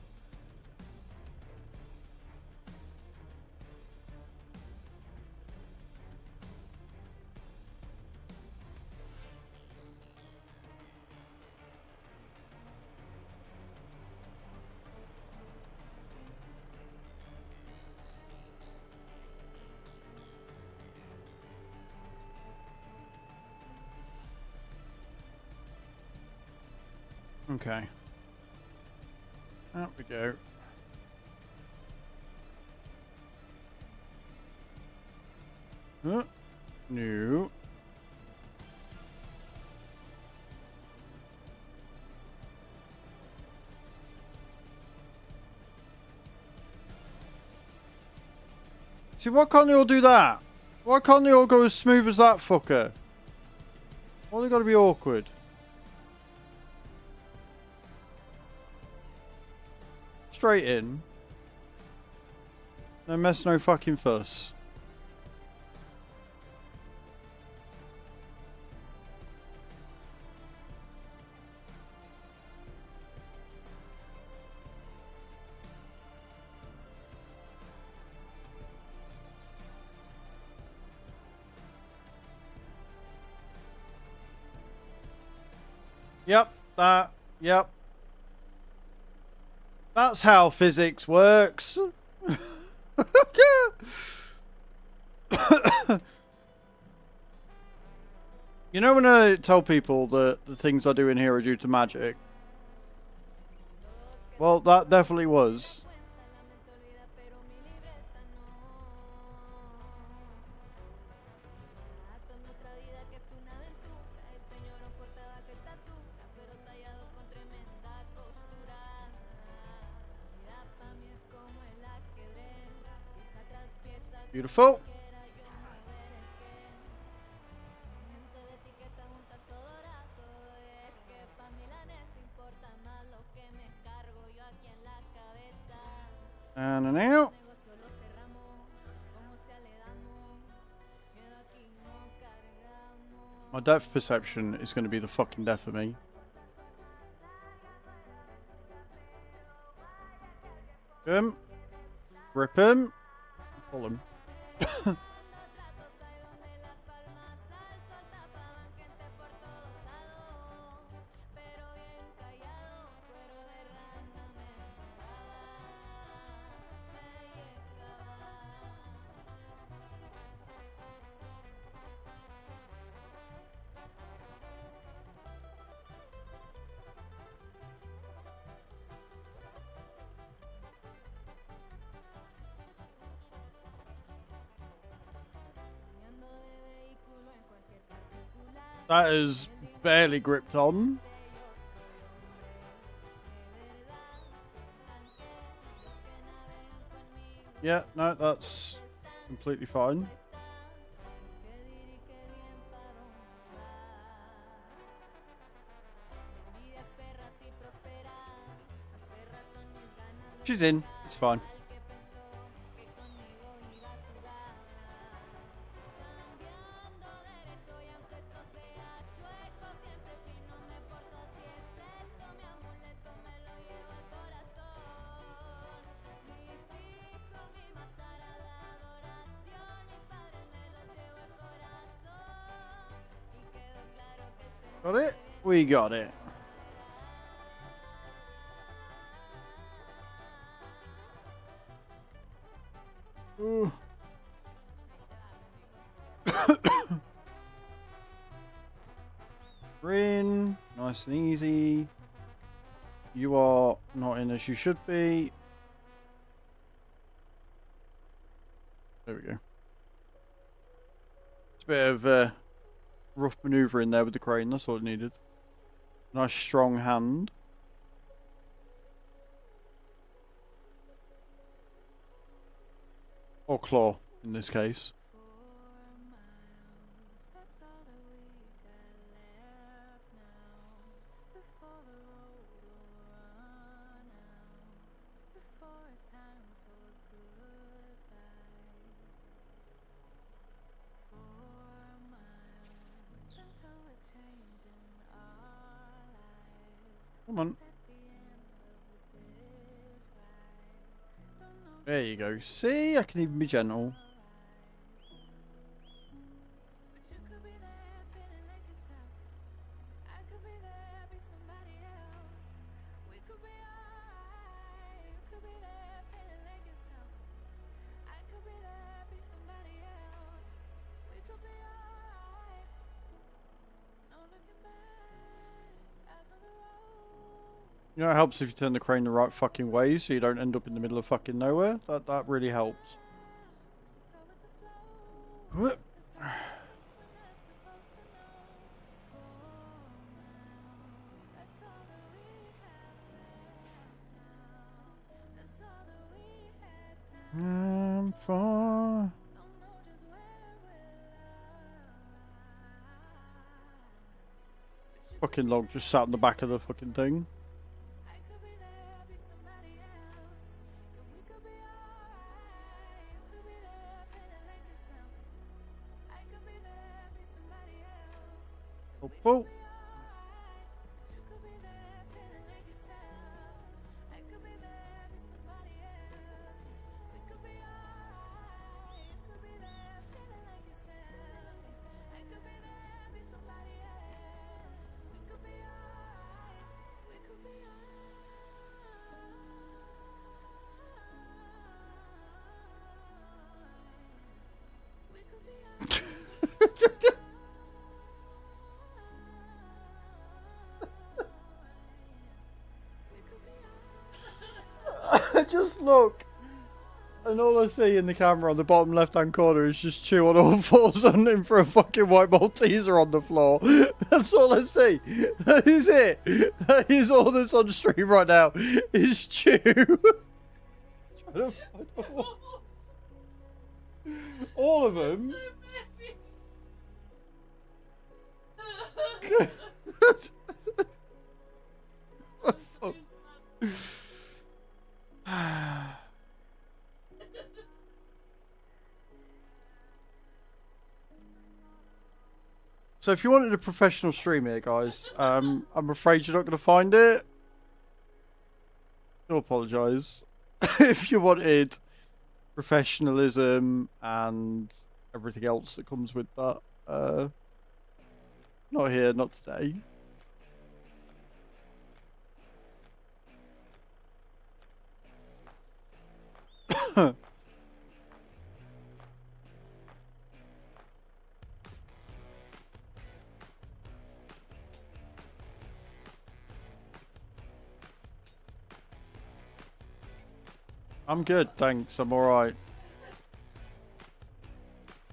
Speaker 1: Okay. Out we go. No. See, why can't they all do that? Why can't they all go as smooth as that fucker? Why they gotta be awkward? Straight in. No mess, no fucking fuss. Yep, yep. That's how physics works. You know when I tell people that the things I do in here are due to magic? Well, that definitely was. Beautiful. And out. My depth perception is going to be the fucking death of me. Rip him. Pull him. That is barely gripped on. Yeah, no, that's completely fine. She's in, it's fine. Got it? We got it. Ooh. Nice and easy. You are not in as you should be. There we go. It's a bit of rough manoeuvre in there with the crane. That's all it needed. Nice strong hand. Or claw, in this case.
Speaker 5: 4 miles, that's all that we got left now. Before the road will run out. Before it's time for goodbye. 4 miles until we're changing our lives.
Speaker 1: Come on.
Speaker 5: At the end of this ride, don't know.
Speaker 1: There you go. See, I can even be gentle.
Speaker 5: But you could be there feeling like yourself. I could be there, be somebody else. We could be alright. You could be there feeling like yourself. I could be there, be somebody else. We could be alright. No looking back, eyes on the road.
Speaker 1: You know, it helps if you turn the crane the right fucking way so you don't end up in the middle of fucking nowhere. That really helps.
Speaker 5: Just go with the flow.
Speaker 1: Whoop.
Speaker 5: There's some things we're not supposed to know. 4 miles, that's all that we have left now. That's all that we had time.
Speaker 1: I'm far.
Speaker 5: Don't know just where we'll arrive. But you
Speaker 1: Fucking log just sat on the back of the fucking thing.
Speaker 5: I could be there, be somebody else. Yeah, we could be alright. You could be there, feeling like yourself. I could be there, be somebody else. Yeah, we
Speaker 1: Hopeful.
Speaker 5: could be alright. But you could be there, feeling like yourself. I could be there, be somebody else. We could be alright. You could be there, feeling like yourself. I could be there, be somebody else. We could be alright. We could be alright. We could be alright. We could be alright.
Speaker 1: Just look. And all I see in the camera on the bottom left-hand corner is just Chew on all fours hunting for a fucking white Malteser on the floor. That's all I see. That is it. That is all that's on stream right now. Is Chew. Trying to find a wall. All of them. So if you wanted a professional stream here, guys, I'm afraid you're not going to find it. I do apologise. If you wanted professionalism and everything else that comes with that, not here, not today. I'm good, thanks. I'm alright.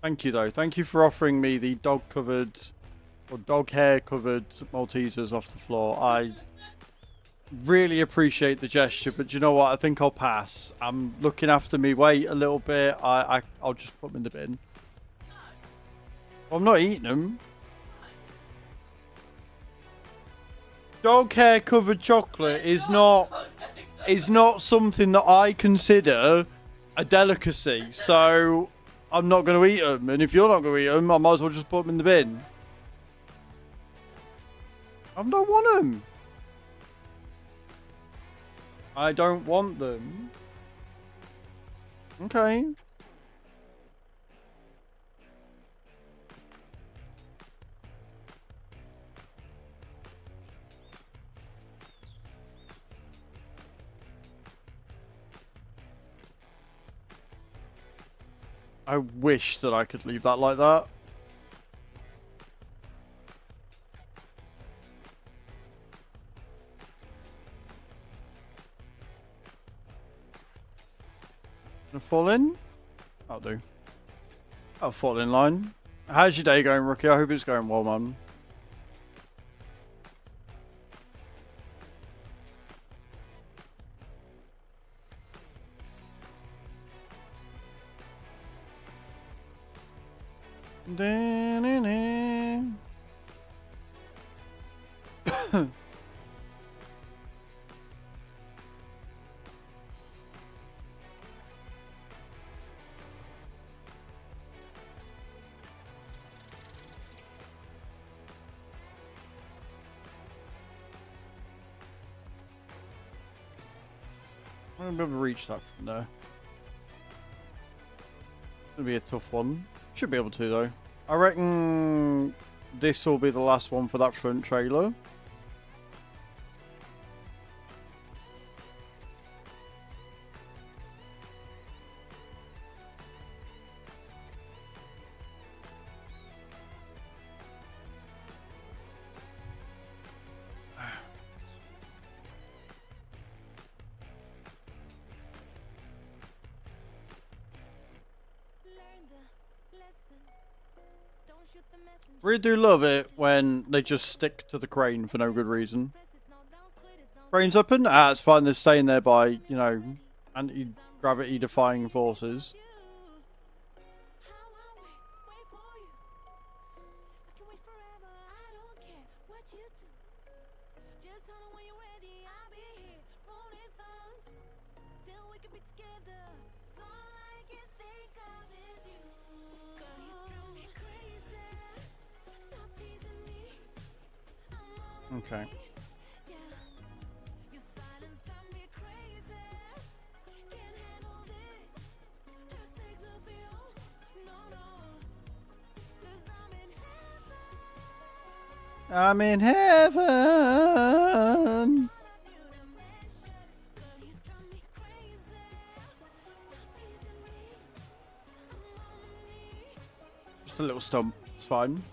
Speaker 1: Thank you, though. Thank you for offering me the dog-covered or dog hair-covered Maltesers off the floor. I really appreciate the gesture, but you know what? I think I'll pass. I'm looking after me weight a little bit. I'll just put them in the bin. Well, I'm not eating them. Dog hair-covered chocolate is not something that I consider a delicacy, so I'm not going to eat them. And if you're not going to eat them, I might as well just put them in the bin. I don't want them. I don't want them. Okay. I wish that I could leave that like that. Gonna fall in? I'll do. I'll fall in line. How's your day going, Rookie? I hope it's going well, man. I'm gonna be able to reach that from there. It's gonna be a tough one. Should be able to though. I reckon this will be the last one for that front trailer. Really do love it when they just stick to the crane for no good reason. Crane's open? Ah, it's fine. They're staying there by, you know, anti-gravity defying forces. Okay. I'm in heaven. Just a little stump. It's fine.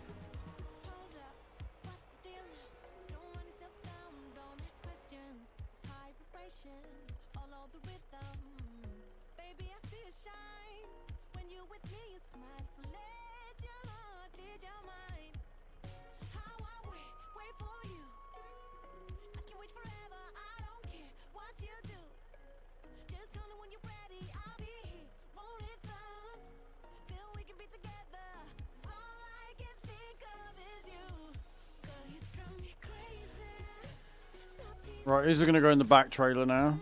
Speaker 1: Right, who's going to go in the back trailer now?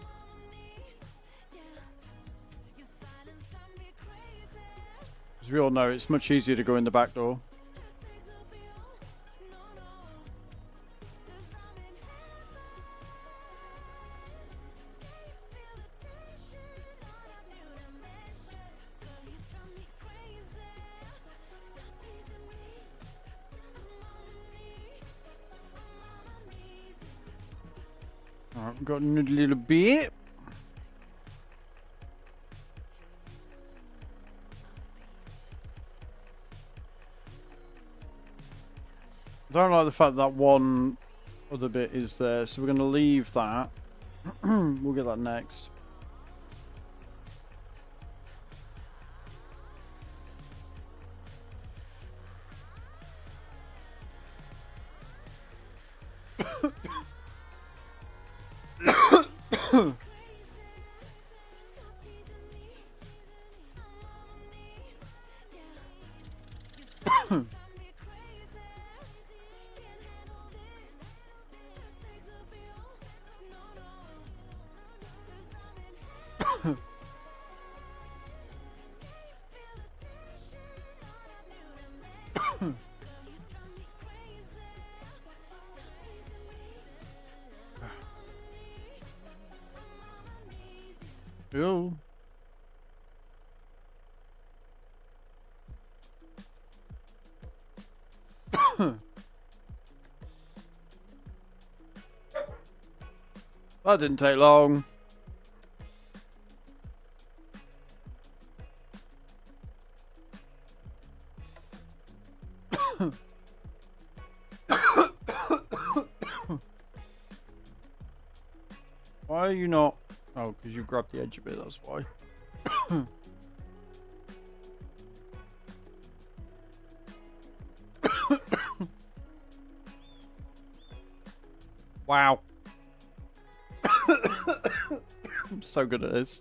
Speaker 1: As we all know, it's much easier to go in the back door. Alright, got another little bit. I don't like the fact that one other bit is there, so we're going to leave that. We'll get that next. Ew. That didn't take long. Why are you not? Oh, because you grabbed the edge of it, that's why. Wow. I'm so good at this.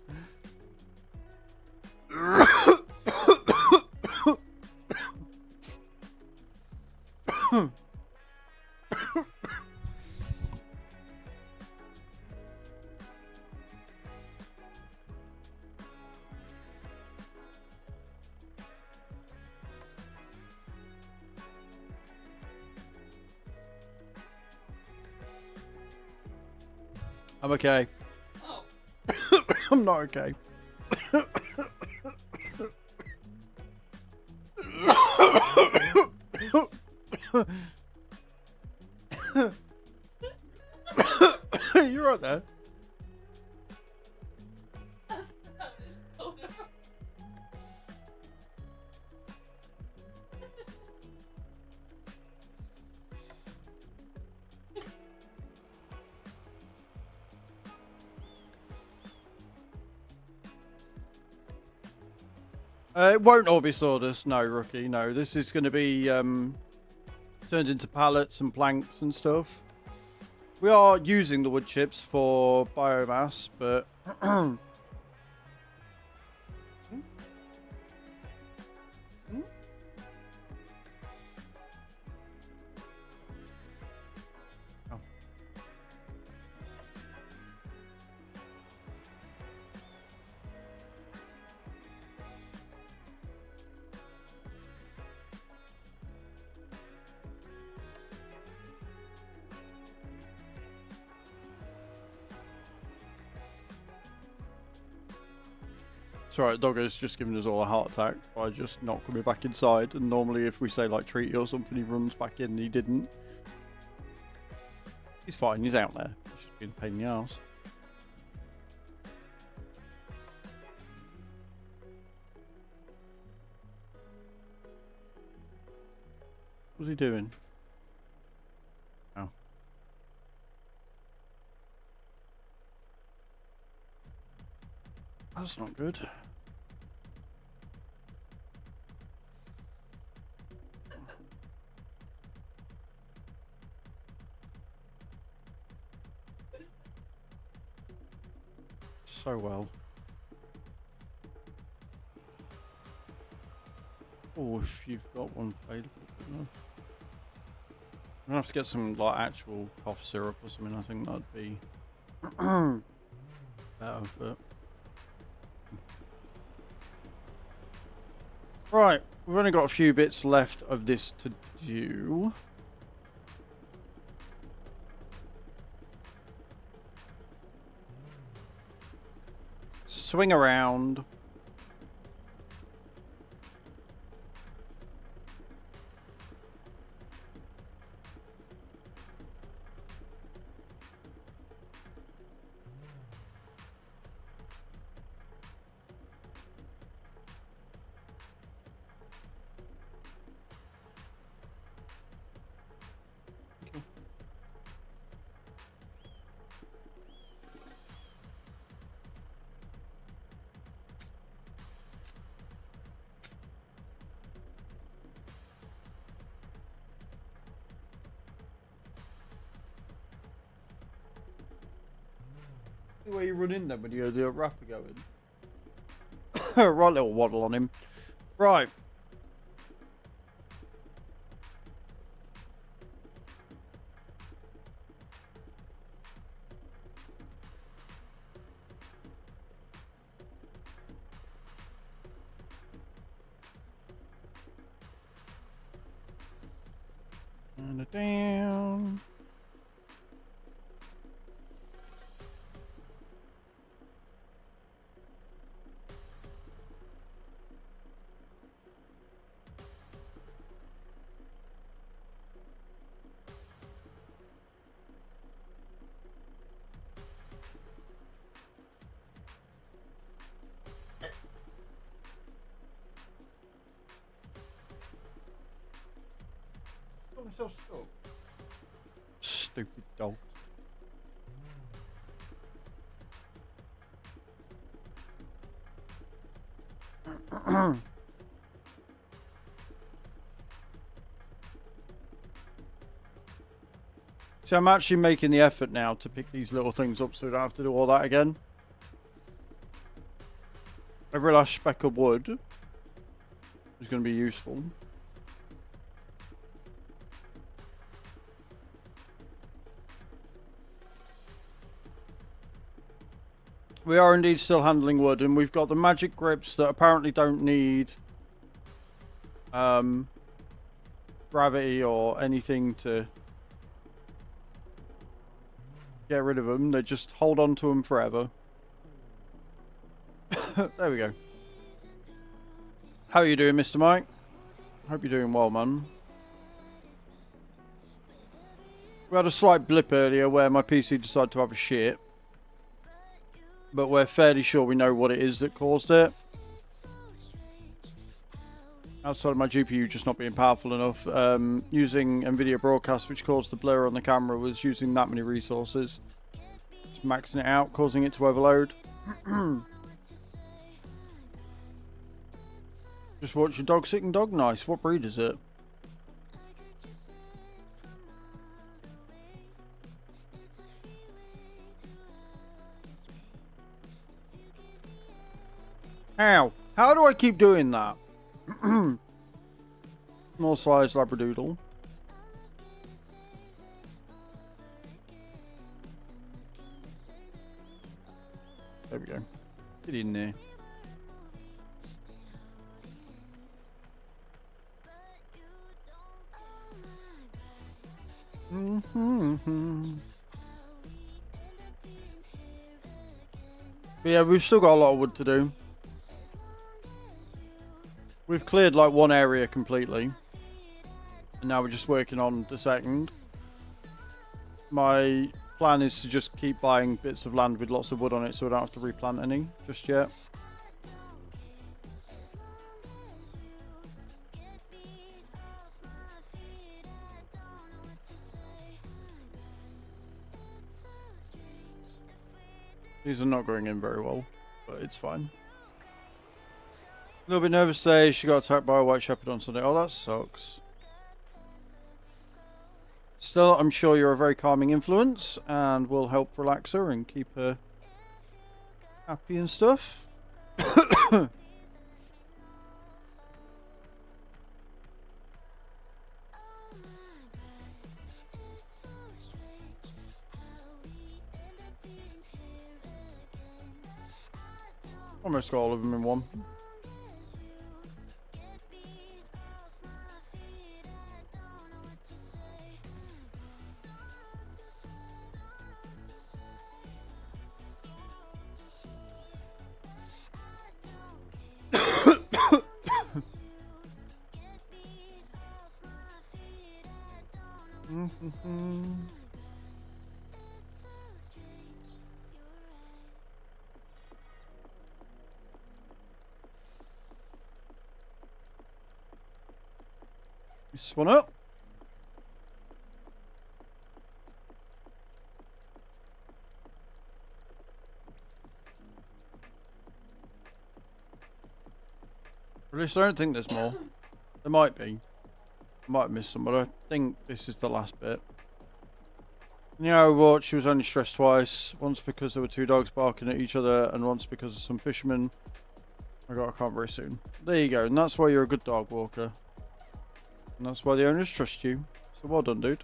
Speaker 1: I'm okay.
Speaker 7: Oh.
Speaker 1: I'm not okay. You're right there.
Speaker 7: Oh, no.
Speaker 1: It won't all be sawdust, no, rookie. No, this is going to be turned into pallets and planks and stuff. We are using the wood chips for biomass, but it's alright. Doggo's just giving us all a heart attack by just not coming back inside. And normally, if we say like treaty or something, he runs back in. And he didn't. He's fine. He's out there. He's just being a pain in the arse. What's he doing? Oh. That's not good. So well. Oh, if you've got one available. I'm gonna have to get some like actual cough syrup or something. I think that'd be better, but right, we've only got a few bits left of this to do. Swing around. Where you run in then when you do a rapper going. Right little waddle on him. Right. And it down. So stupid dog. See, I'm actually making the effort now to pick these little things up so we don't have to do all that again. Every last speck of wood is going to be useful. We are indeed still handling wood, and we've got the magic grips that apparently don't need gravity or anything to get rid of them. They just hold on to them forever. There we go. How are you doing, Mr. Mike? Hope you're doing well, man. We had a slight blip earlier where my PC decided to have a shit. But we're fairly sure we know what it is that caused it. Outside of my GPU just not being powerful enough. Using NVIDIA Broadcast, which caused the blur on the camera, was using that many resources. Just maxing it out, causing it to overload. Just watch your dog sitting dog. Nice. What breed is it? How? How do I keep doing that? Small size Labradoodle. There we go. Get in there. But yeah, we've still got a lot of wood to do. We've cleared like one area completely. And now we're just working on the second. My plan is to just keep buying bits of land with lots of wood on it so I don't have to replant any just yet. These are not going in very well, but it's fine. A little bit nervous today. She got attacked by a white shepherd on Sunday. Oh, that sucks. Still, I'm sure you're a very calming influence and will help relax her and keep her happy and stuff. Almost got all of them in one. This one up. At least I don't think there's more. There might be. I might have missed some, but I think this is the last bit. Yeah, what? She was only stressed twice. Once because there were two dogs barking at each other, and once because of some fishermen. I got a car very soon. There you go, and that's why you're a good dog walker. And that's why the owners trust you. So well done, dude.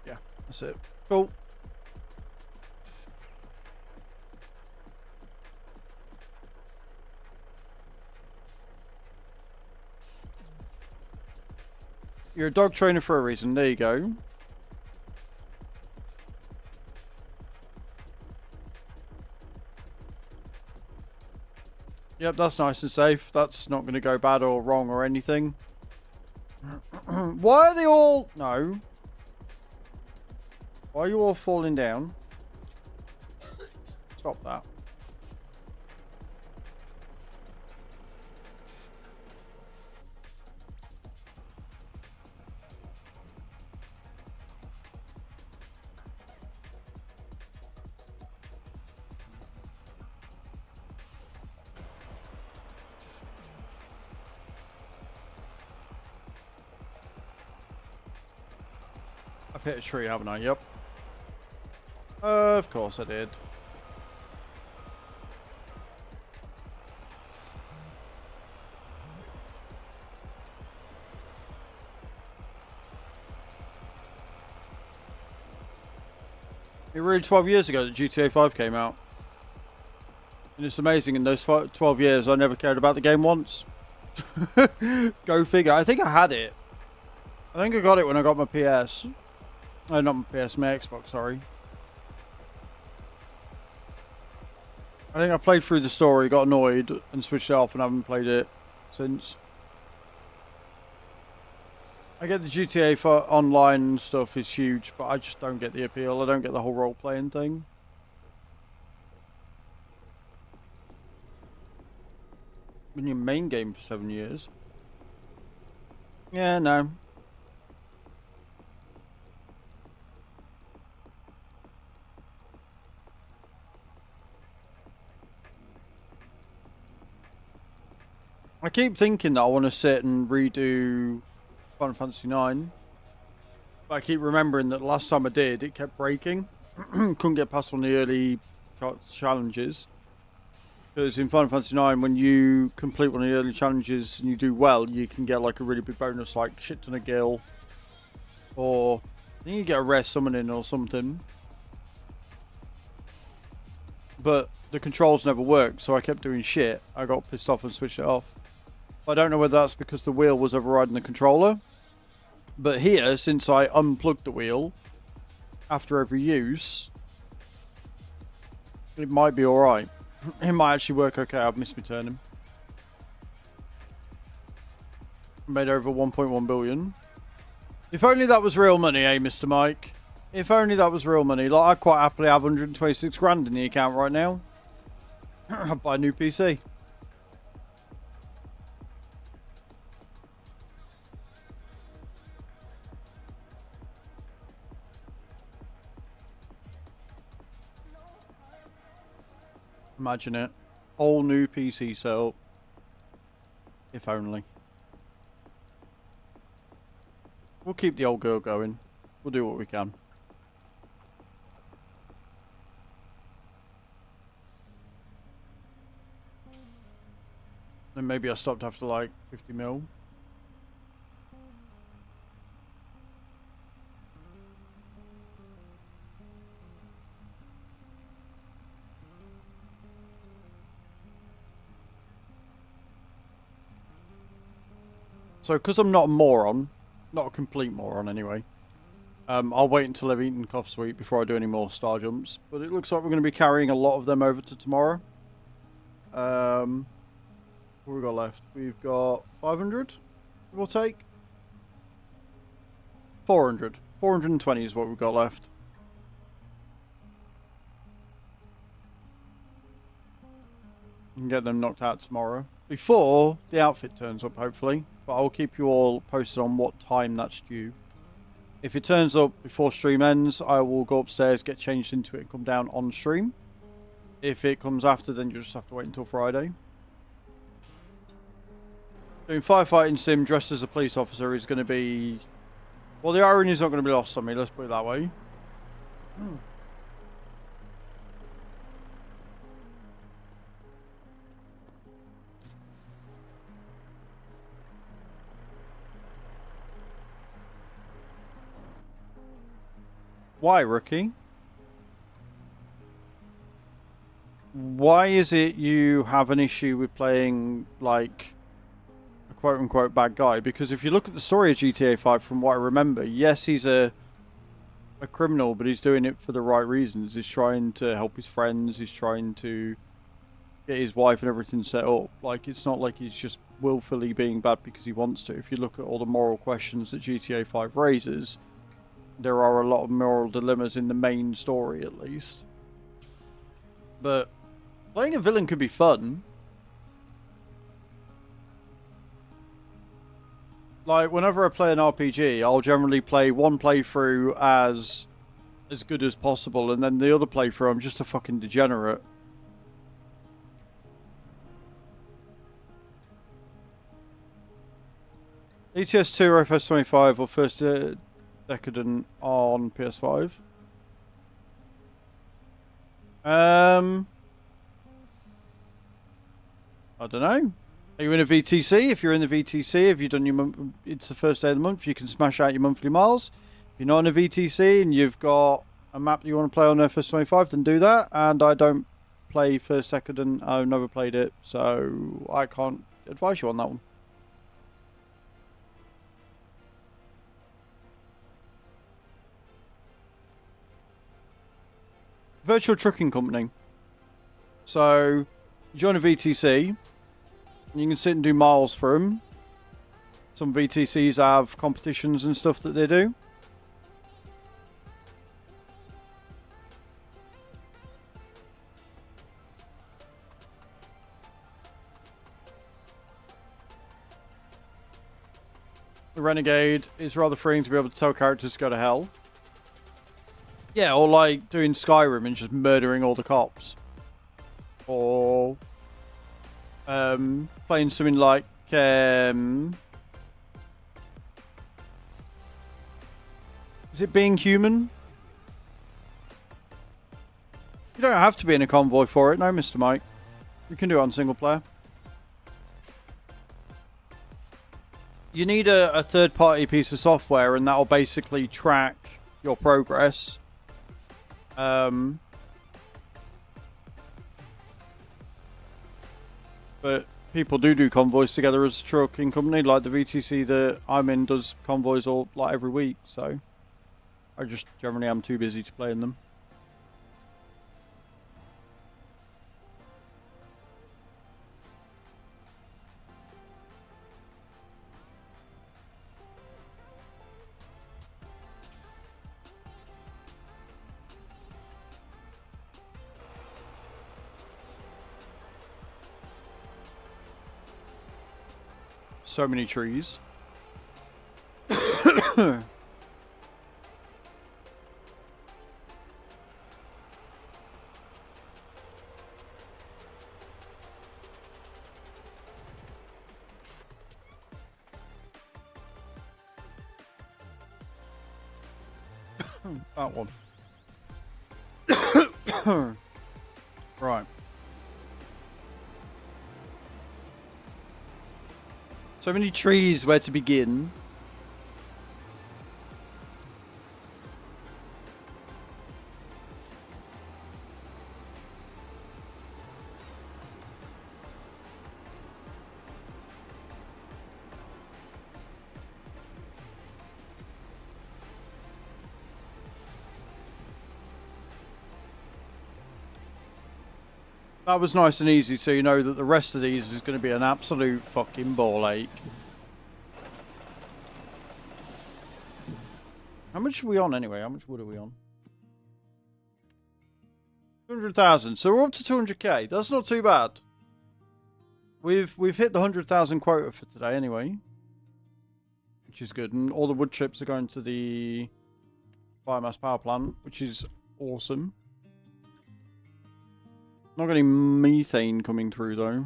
Speaker 1: Yeah, that's it. Cool. You're a dog trainer for a reason. There you go. Yep, that's nice and safe. That's not going to go bad or wrong or anything. Why are they all... No. Why are you all falling down? Stop that. I've hit a tree, haven't I? Yep. Of course I did. It really 12 years ago that GTA 5 came out. And it's amazing, in those 12 years I never cared about the game once. Go figure. I think I had it. I think I got it when I got my PS. Oh, not my PS, my Xbox, sorry. I think I played through the story, got annoyed, and switched it off, and haven't played it since. I get the GTA for online stuff is huge, but I just don't get the appeal. I don't get the whole role-playing thing. Been your main game for 7 years. Yeah, no. I keep thinking that I want to sit and redo Final Fantasy 9. But I keep remembering that the last time I did, it kept breaking. Couldn't get past one of the early challenges. Because in Final Fantasy 9, when you complete one of the early challenges and you do well, you can get like a really big bonus, like shit ton of gil. Or I think you get a rare summoning or something. But the controls never worked, so I kept doing shit. I got pissed off and switched it off. I don't know whether that's because the wheel was overriding the controller. But here, since I unplugged the wheel after every use, it might be alright. It might actually work okay. I've missed me turning. Made over 1.1 billion. If only that was real money, eh, Mr. Mike? If only that was real money. Like, I'd quite happily have 126 grand in the account right now. I'd buy a new PC. Imagine it. Whole new PC setup. If only. We'll keep the old girl going. We'll do what we can. Then maybe I stopped after like 50 mil. So, because I'm not a moron, not a complete moron anyway, I'll wait until I've eaten Cough Sweet before I do any more star jumps. But it looks like we're going to be carrying a lot of them over to tomorrow. What have we got left? We've got 500, give or take. 400. 420 is what we've got left. We can get them knocked out tomorrow. Before the outfit turns up, hopefully. But I'll keep you all posted on what time that's due. If it turns up before stream ends, I will go upstairs, get changed into it, and come down on stream. If it comes after, then you just have to wait until Friday. Doing firefighting sim dressed as a police officer is going to be... Well, the irony is not going to be lost on me, let's put it that way. Why, rookie? Why is it you have an issue with playing, like, a quote-unquote bad guy? Because if you look at the story of GTA 5, from what I remember, yes, he's a criminal, but he's doing it for the right reasons. He's trying to help his friends, he's trying to get his wife and everything set up. Like, it's not like he's just willfully being bad because he wants to. If you look at all the moral questions that GTA 5 raises, there are a lot of moral dilemmas in the main story, at least. But playing a villain can be fun. Like, whenever I play an RPG, I'll generally play one playthrough as good as possible, and then the other playthrough, I'm just a fucking degenerate. ETS2 or FS25 or first... Decadent on PS5. I don't know. Are you in a VTC? If you're in the VTC, have you done your it's the first day of the month, you can smash out your monthly miles. If you're not in a VTC and you've got a map that you want to play on FS 25, then do that. And I don't play First Decadent. I've never played it, so I can't advise you on that one. Virtual trucking company. So you join a VTC. You can sit and do miles for them. Some VTCs have competitions and stuff that they do. The Renegade is rather freeing to be able to tell characters to go to hell. Yeah, or like doing Skyrim and just murdering all the cops. Or playing something like is it Being Human? You don't have to be in a convoy for it, no, Mr. Mike. You can do it on single player. You need a third-party piece of software, and that'll basically track your progress. But people do convoys together as a trucking company, like the VTC that I'm in does convoys all like every week. So I just generally am too busy to play in them. So many trees. That one. Right. So many trees, where to begin? That was nice and easy, so you know that the rest of these is going to be an absolute fucking ball ache. How much are we on anyway? How much wood are we on? 200,000. So we're up to 200k. That's not too bad. We've hit the 100,000 quota for today anyway, which is good. And all the wood chips are going to the biomass power plant, which is awesome. Not getting methane coming through though.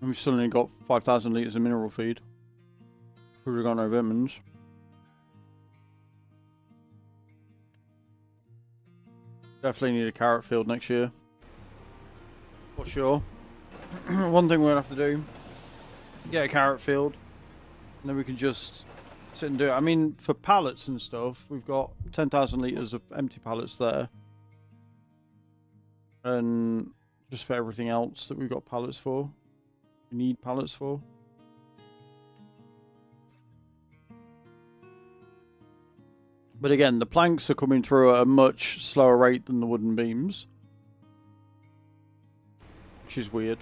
Speaker 1: And we've still only got 5,000 litres of mineral feed. We've got no vitamins. Definitely need a carrot field next year. For sure. One thing we're going to have to do, get a carrot field, and then we can just sit and do it. I mean, for pallets and stuff, we've got 10,000 litres of empty pallets there. And just for everything else that we've got pallets for, we need pallets for. But again, the planks are coming through at a much slower rate than the wooden beams, which is weird.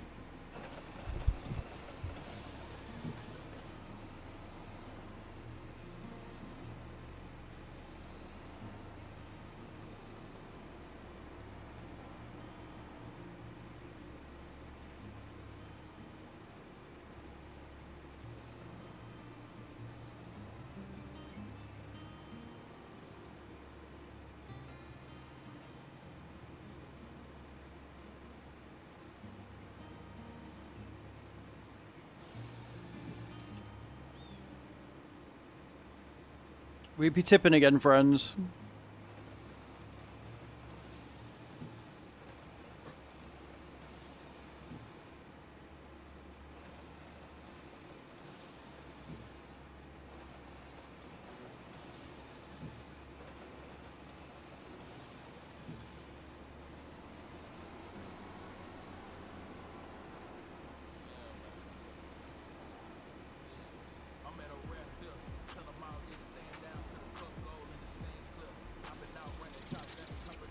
Speaker 1: We be tipping again, friends.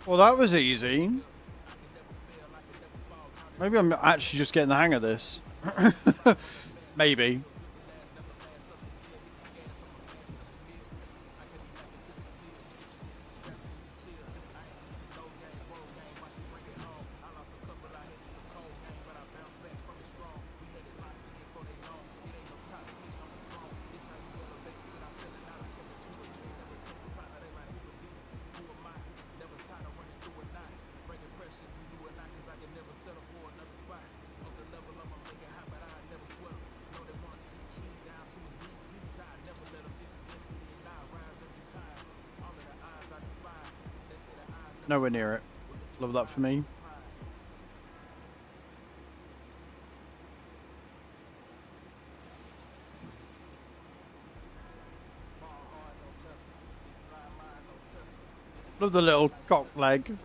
Speaker 1: Well, that was easy. Maybe I'm actually just getting the hang of this. Maybe. Nowhere near it. Love that for me. Love the little cock leg.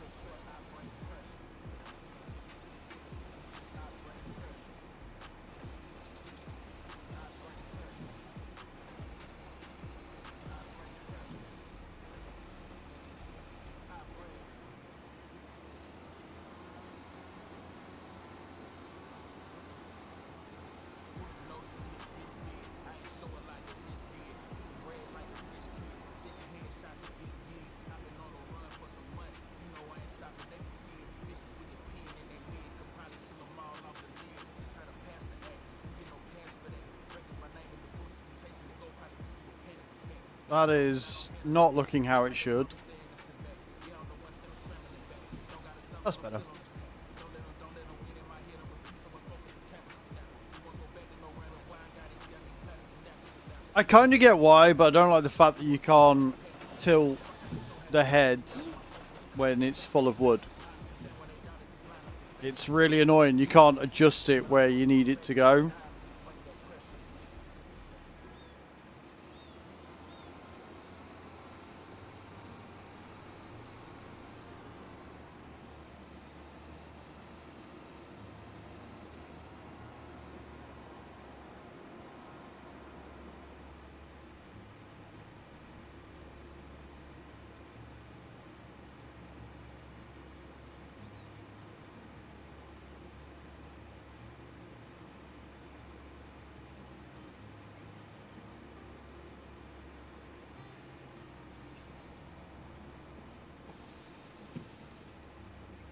Speaker 1: That is not looking how it should. That's better. I kind of get why, but I don't like the fact that you can't tilt the head when it's full of wood. It's really annoying. You can't adjust it where you need it to go.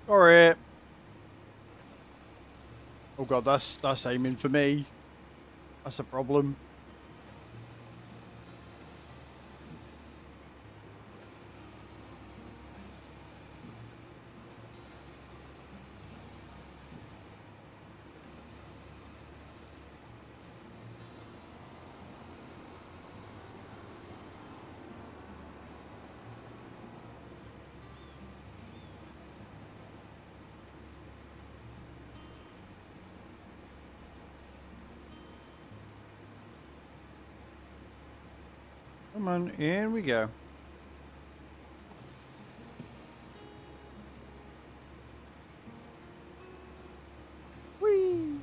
Speaker 1: Alright. Oh god, that's aiming for me. That's a problem. Come on, here we go. Whee!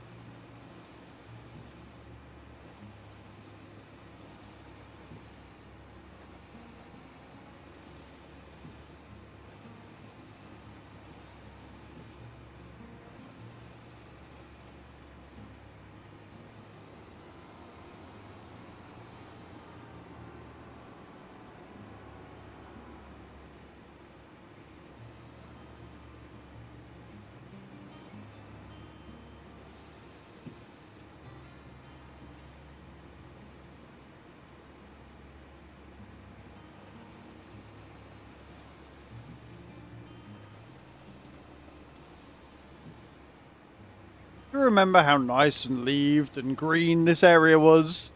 Speaker 1: You remember how nice and leaved and green this area was?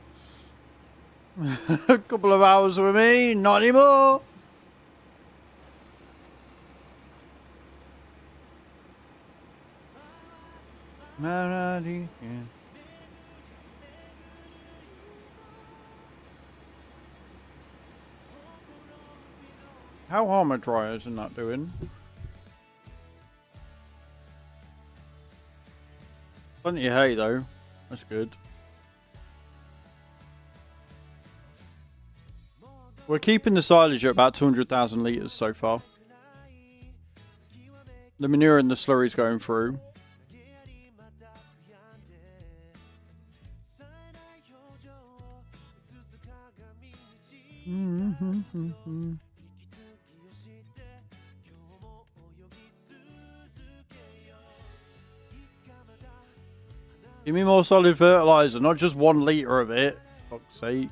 Speaker 1: A couple of hours with me, not anymore. How armor dry isn't that doing? Plenty of hay though. That's good. We're keeping the silage at about 200,000 litres so far. The manure and the slurry's going through. Give me more solid fertilizer, not just 1 litre of it. For fuck's sake.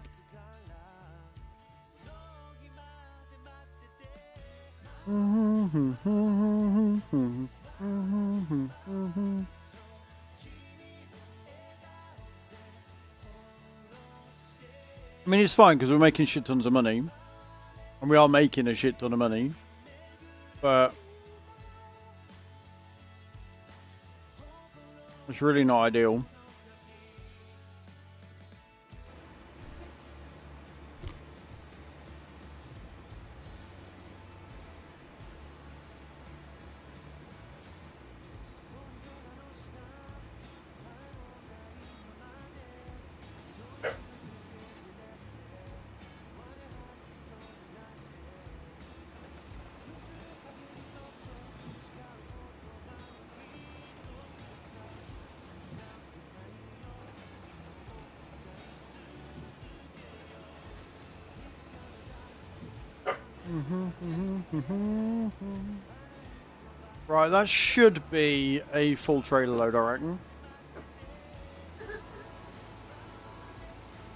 Speaker 1: I mean, it's fine because we're making shit tons of money. And we are making a shit ton of money. But it's really not ideal. Right, that should be a full trailer load, I reckon.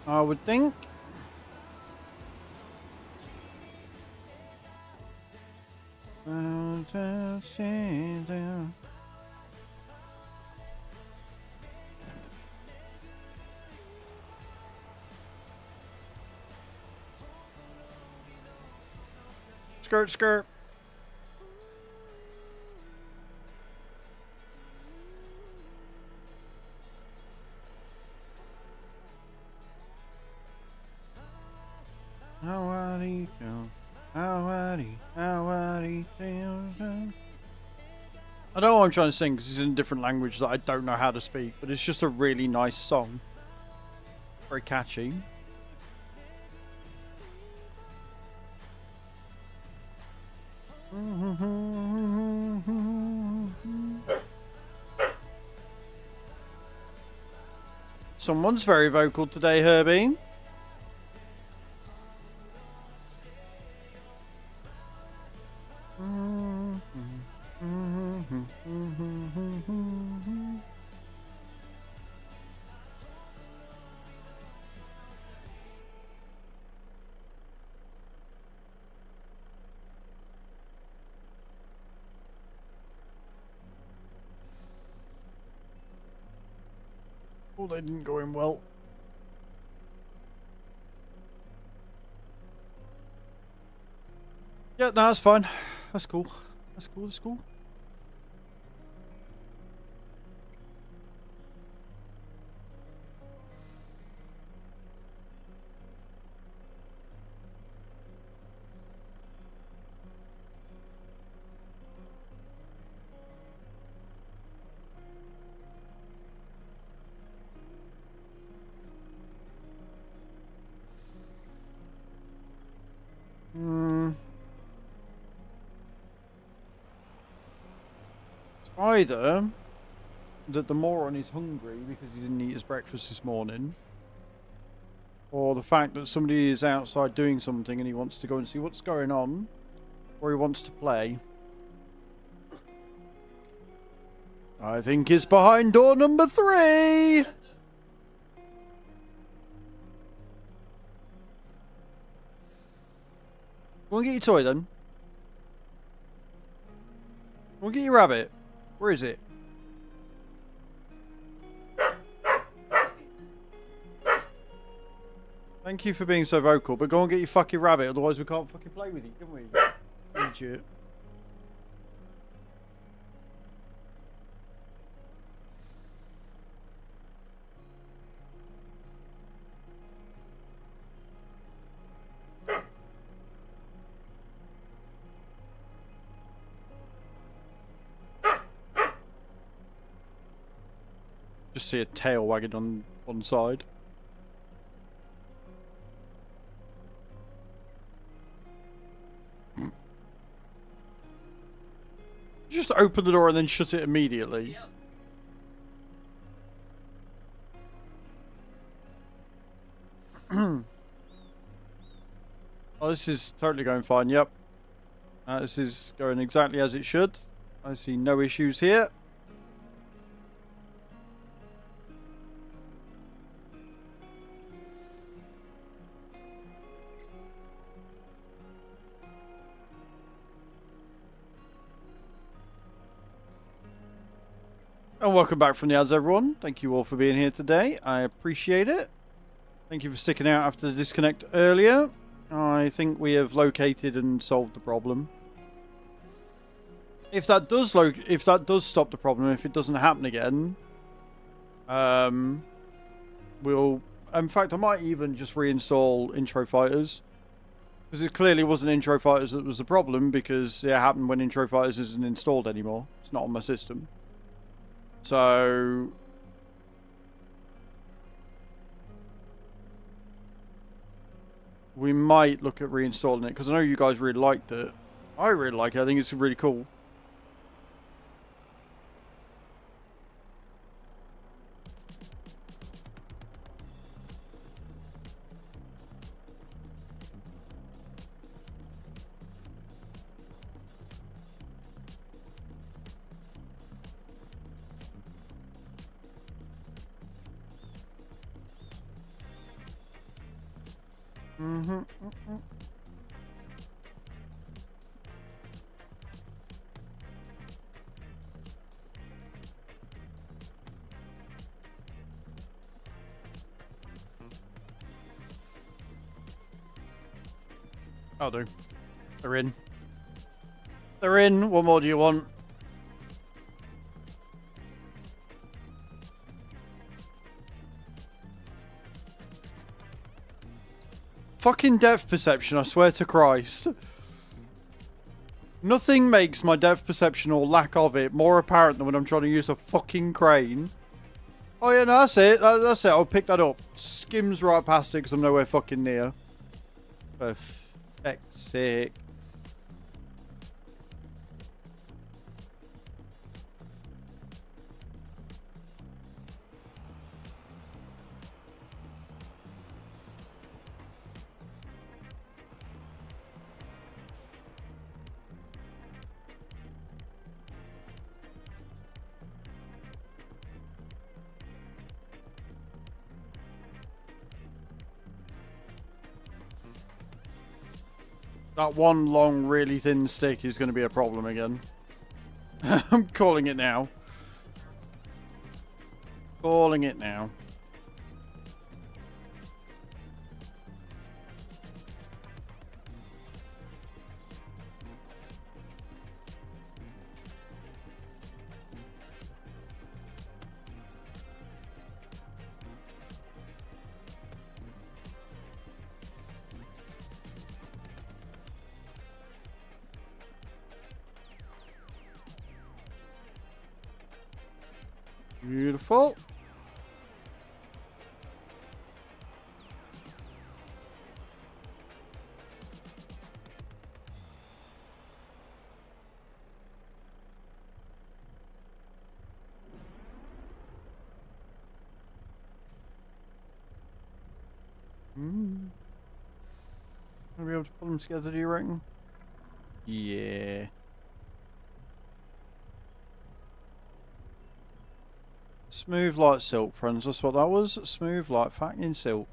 Speaker 1: I would think. Skirt, skirt. I don't know what I'm trying to sing because it's in a different language that I don't know how to speak, but it's just a really nice song. Very catchy. Someone's very vocal today, Herbie. Oh, they didn't go in well. Yeah, no, that's fine. That's cool. That's cool, that's cool. Either that the moron is hungry because he didn't eat his breakfast this morning, or the fact that somebody is outside doing something and he wants to go and see what's going on, or he wants to play. I think it's behind door number 3. Go and get your toy then. Go and get your rabbit. Where is it? Thank you for being so vocal, but go and get your fucking rabbit, otherwise we can't fucking play with you, can we? Idiot. Just see a tail wagging on one side. Just open the door and then shut it immediately.
Speaker 7: Yep.
Speaker 1: Oh, this is totally going fine, yep. This is going exactly as it should. I see no issues here. And welcome back from the ads, everyone. Thank you all for being here today. I appreciate it. Thank you for sticking out after the disconnect earlier. I think we have located and solved the problem. If that does stop the problem, if it doesn't happen again, we'll. In fact, I might even just reinstall Intro Fighters, because it clearly wasn't Intro Fighters that was the problem, because it happened when Intro Fighters isn't installed anymore. It's not on my system. So we might look at reinstalling it, because I know you guys really liked it. I really like it. I think it's really cool. I'll do. They're in. They're in. What more do you want? Fucking depth perception, I swear to Christ. Nothing makes my depth perception or lack of it more apparent than when I'm trying to use a fucking crane. Oh yeah, no, that's it. That's it. I'll pick that up. Skims right past it because I'm nowhere fucking near. For feck's sake. That one long, really thin stick is going to be a problem again. I'm calling it now. Calling it now. Beautiful. Gonna be able to pull them together, do you reckon? Yeah. Smooth like silk, friends. That's what that was. Smooth like fucking silk.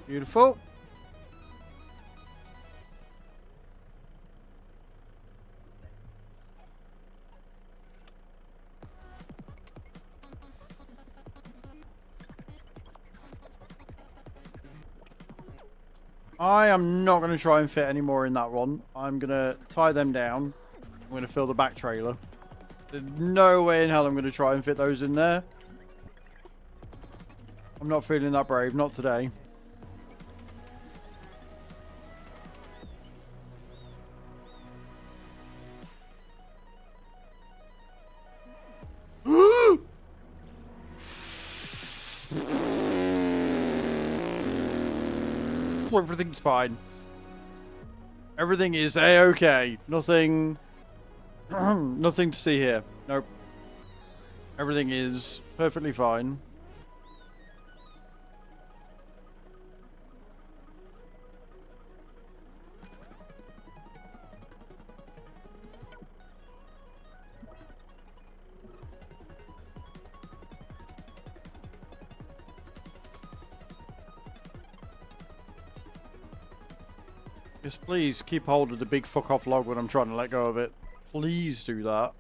Speaker 1: Beautiful. I am not going to try and fit any more in that one. I'm going to tie them down. I'm going to fill the back trailer. There's no way in hell I'm going to try and fit those in there. I'm not feeling that brave. Not today. Everything's fine. Everything is a-okay. Nothing... nothing to see here. Nope. Everything is perfectly fine. Just please keep hold of the big fuck off log when I'm trying to let go of it. Please do that.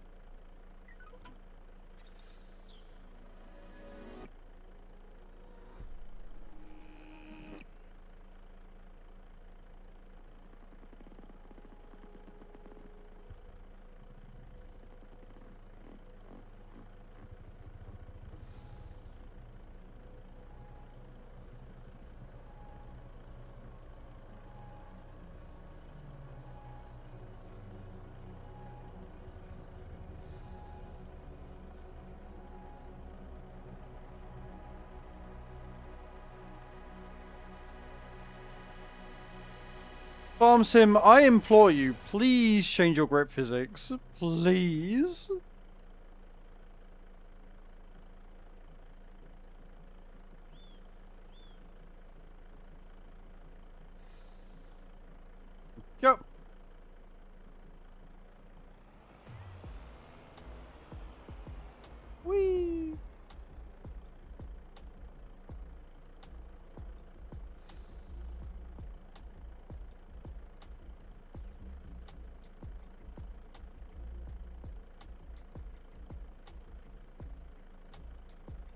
Speaker 1: Farm Sim, I implore you, please change your grip physics. Please. Yep. Whee.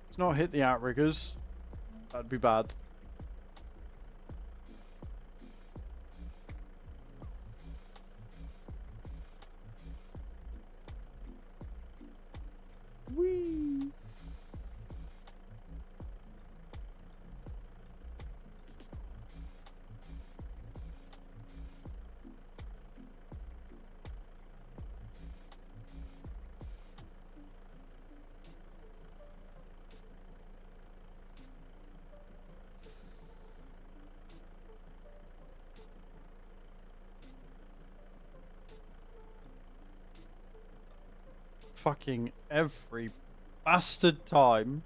Speaker 1: Let's not hit the outriggers. That'd be bad. Whee! Fucking every bastard time.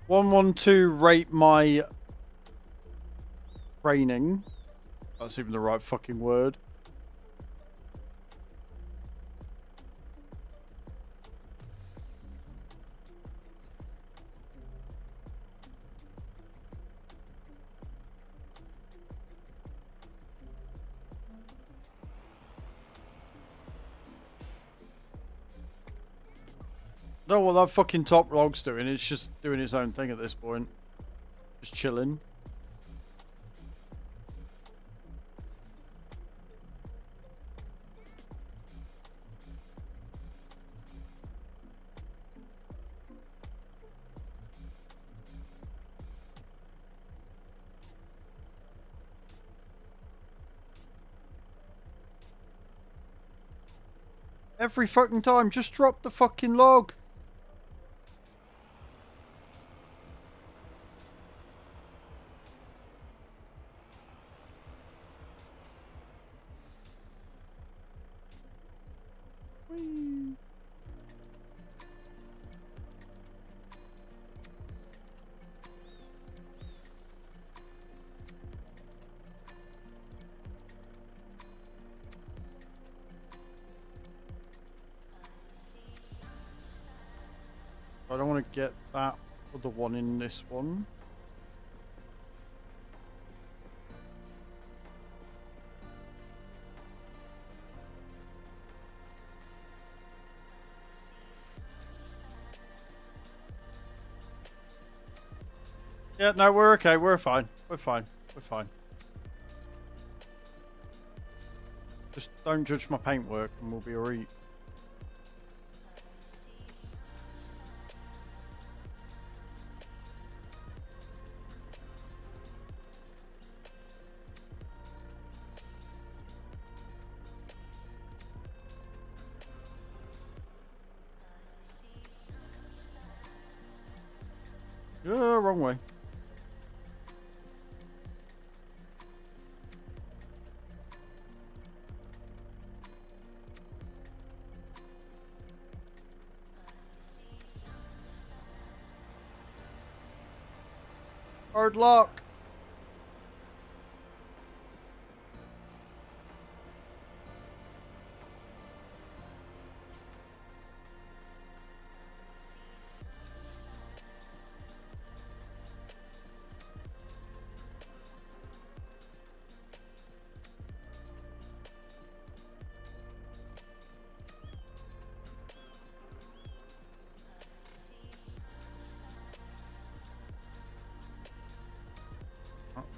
Speaker 1: "112 rate my training." That's even the right fucking word. No, what that fucking top log's doing, it's just doing its own thing at this point. Just chilling. Every fucking time, just drop the fucking log. Whee. I don't want to get that other one in this one. Yeah, no, we're okay. We're fine. We're fine. We're fine. Just don't judge my paintwork and we'll be alright. Yeah, wrong way. Hard luck.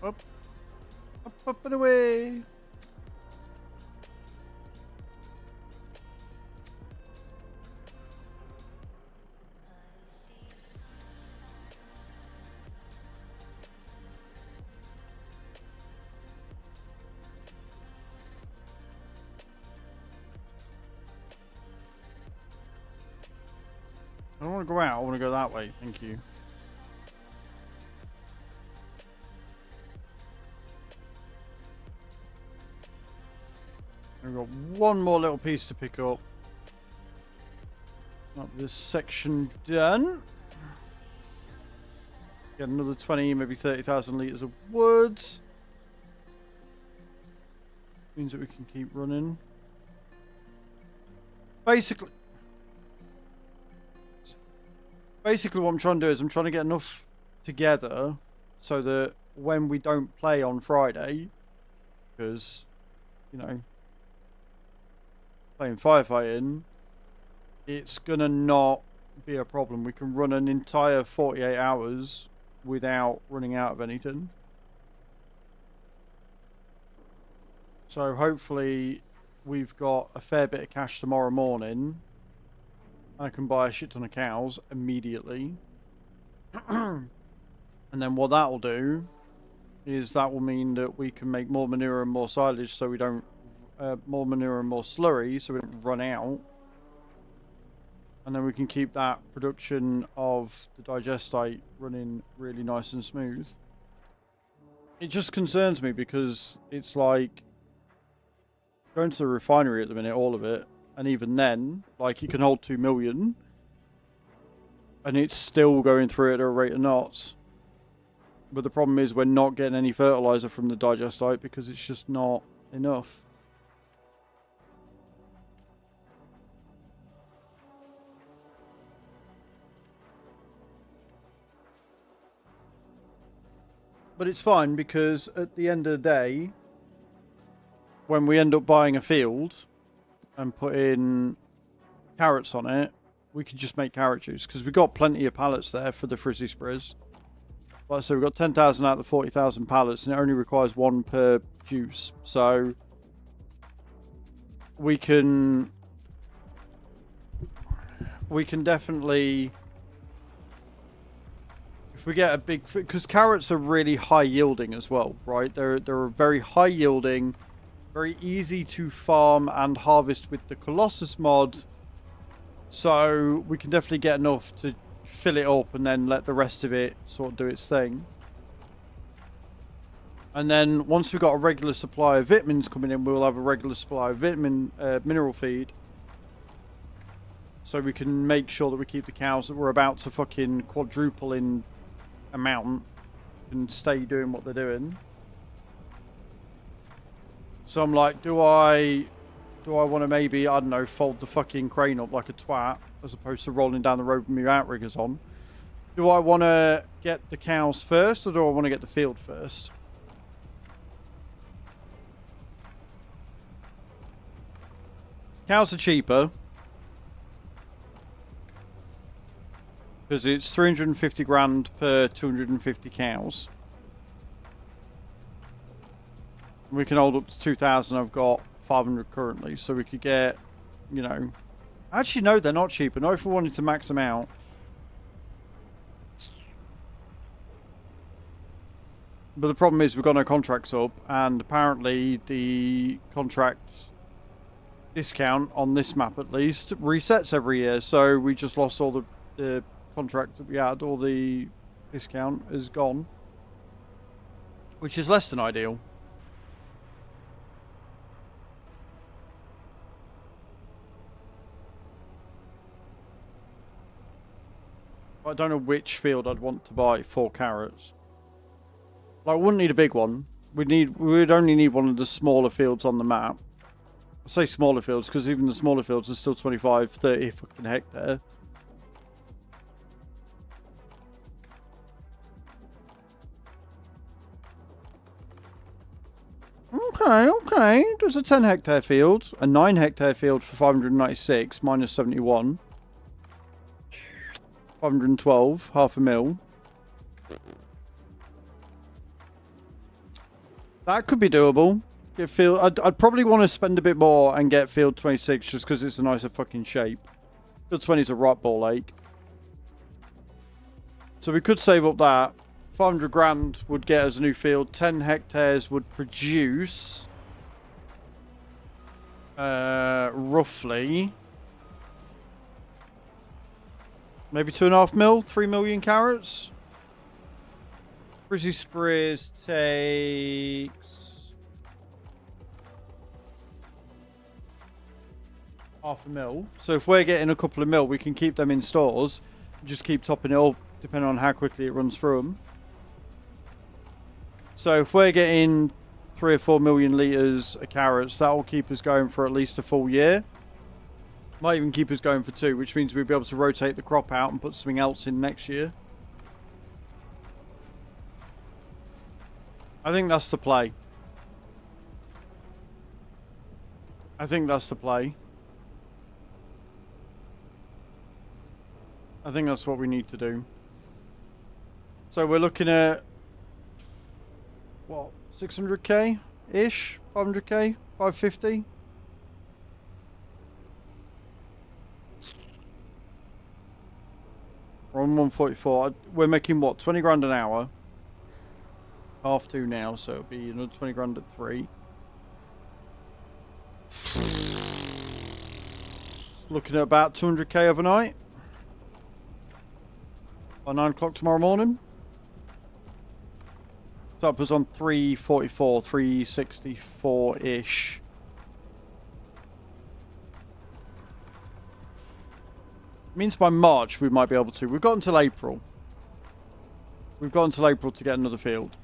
Speaker 1: Up, up and away. I don't want to go out, I want to go that way, thank you. We've got one more little piece to pick up. Not this section done. Get another 20, maybe 30,000 litres of wood. Means that we can keep running. Basically what I'm trying to do is I'm trying to get enough together so that when we don't play on Friday, because, you know, playing firefighting, it's gonna not be a problem. We can run an entire 48 hours without running out of anything. So hopefully we've got a fair bit of cash tomorrow morning. I can buy a shit ton of cows immediately. And then what that'll do is that will mean that we can make more manure and more silage so we don't more manure and more slurry so we don't run out, and then we can keep that production of the digestate running really nice and smooth. It just concerns me because it's like going to the refinery at the minute, all of it, and even then, like, you can hold 2 million and it's still going through at a rate of knots. But the problem is we're not getting any fertilizer from the digestate because it's just not enough. But it's fine because at the end of the day, when we end up buying a field and putting carrots on it, we can just make carrot juice because we've got plenty of pallets there for the frizzy sprays. Like I said, we've got 10,000 out of the 40,000 pallets and it only requires 1 per juice. So we can definitely, if we get a big, because carrots are really high yielding as well, right? They're very high yielding, very easy to farm and harvest with the Colossus mod. So we can definitely get enough to fill it up and then let the rest of it sort of do its thing. And then once we've got a regular supply of vitamins coming in, we'll have a regular supply of mineral feed. So we can make sure that we keep the cows that we're about to fucking quadruple in amount and stay doing what they're doing. So I'm like, do I do I want to maybe, I don't know, fold the fucking crane up like a twat as opposed to rolling down the road with my outriggers on? Do I want to get the cows first or do I want to get the field first? Cows are cheaper. Because it's 350 grand per 250 cows. We can hold up to 2,000. I've got 500 currently. So we could get, you know... Actually, no, they're not cheaper. No, if we wanted to max them out. But the problem is we've got no contracts up. And apparently the contract discount on this map at least resets every year. So we just lost all the contract that we had. All the discount is gone. Which is less than ideal. I don't know which field I'd want to buy for carrots. Like, I wouldn't need a big one. We'd only need one of the smaller fields on the map. I say smaller fields because even the smaller fields are still 25, 30 fucking hectare. Okay. There's a 10 hectare field, a 9 hectare field for 596 minus 71. 512, half a mil. That could be doable. Get field. I'd probably want to spend a bit more and get field 26 just because it's a nicer fucking shape. Field 20 is a right ball lake. So we could save up that. 500 grand would get us a new field. 10 hectares would produce roughly maybe 2.5 mil, 3 million carrots. Frizzy Sprees takes half a mil. So if we're getting a couple of mil, we can keep them in stores. Just keep topping it up depending on how quickly it runs through them. So if we're getting 3 or 4 million litres of carrots, that will keep us going for at least a full year. Might even keep us going for 2, which means we'll be able to rotate the crop out and put something else in next year. I think that's the play. I think that's what we need to do. So we're looking at what, 600k ish, 500k, 550. We're on 144. We're making what, 20 grand an hour? Half 2 now, so it'll be another 20 grand at 3. Looking at about 200k overnight. By 9 o'clock tomorrow morning. So that was on 344, 364-ish. Means by March we might be able to. We've got until April. We've got until April to get another field.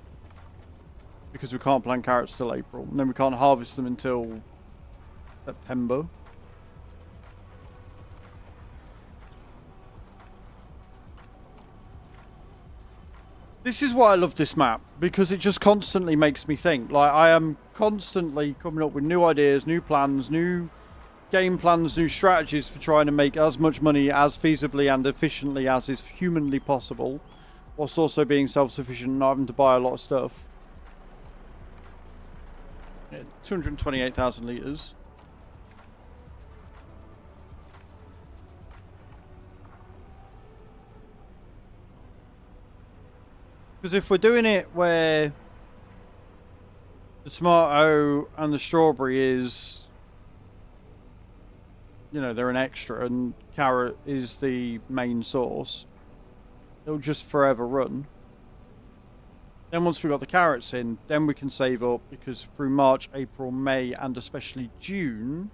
Speaker 1: Because we can't plant carrots till April. And then we can't harvest them until September. This is why I love this map. Because it just constantly makes me think. Like, I am constantly coming up with new ideas, new plans, new game plans, new strategies for trying to make as much money as feasibly and efficiently as is humanly possible, whilst also being self-sufficient and not having to buy a lot of stuff. Yeah, 228,000 litres. Because if we're doing it where the tomato and the strawberry is, you know, they're an extra and carrot is the main source, it'll just forever run. Then once we've got the carrots in, then we can save up, because through March, April, May and especially June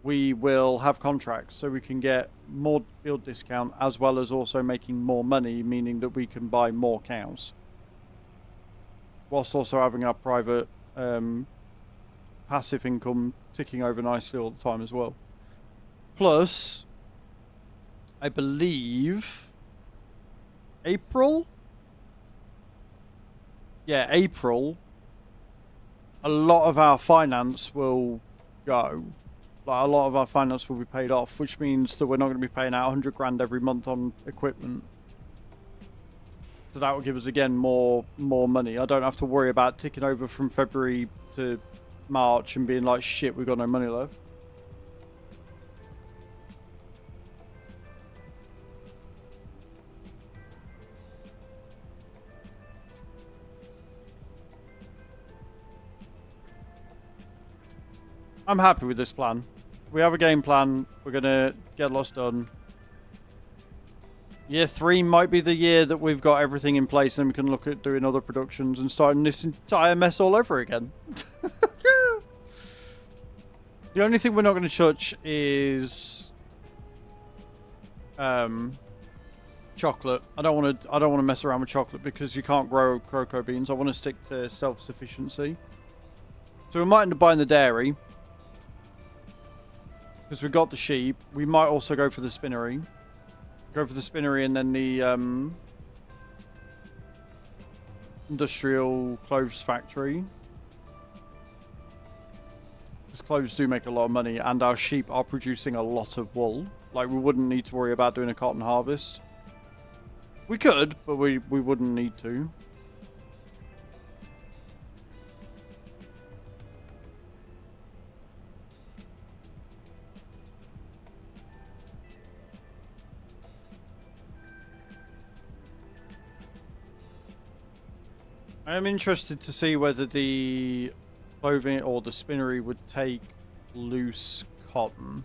Speaker 1: we will have contracts, so we can get more field discount as well as also making more money, meaning that we can buy more cows whilst also having our private passive income ticking over nicely all the time as well. Plus, I believe April? Yeah, April. A lot of our finance will go. Like, a lot of our finance will be paid off, which means that we're not going to be paying out 100 grand every month on equipment. So that will give us, again, more money. I don't have to worry about ticking over from February to March and being like, shit, we've got no money left. I'm happy with this plan. We have a game plan. We're going to get lots done. Year 3 might be the year that we've got everything in place and we can look at doing other productions and starting this entire mess all over again. The only thing we're not going to touch is chocolate. I don't want to mess around with chocolate because you can't grow cocoa beans. I want to stick to self-sufficiency. So we might end up buying the dairy because we've got the sheep. We might also go for the spinnery. Go for the spinnery and then the industrial clothes factory. Because clothes do make a lot of money and our sheep are producing a lot of wool. Like, we wouldn't need to worry about doing a cotton harvest. We could, but we wouldn't need to. I am interested to see whether the clothing or the spinnery would take loose cotton.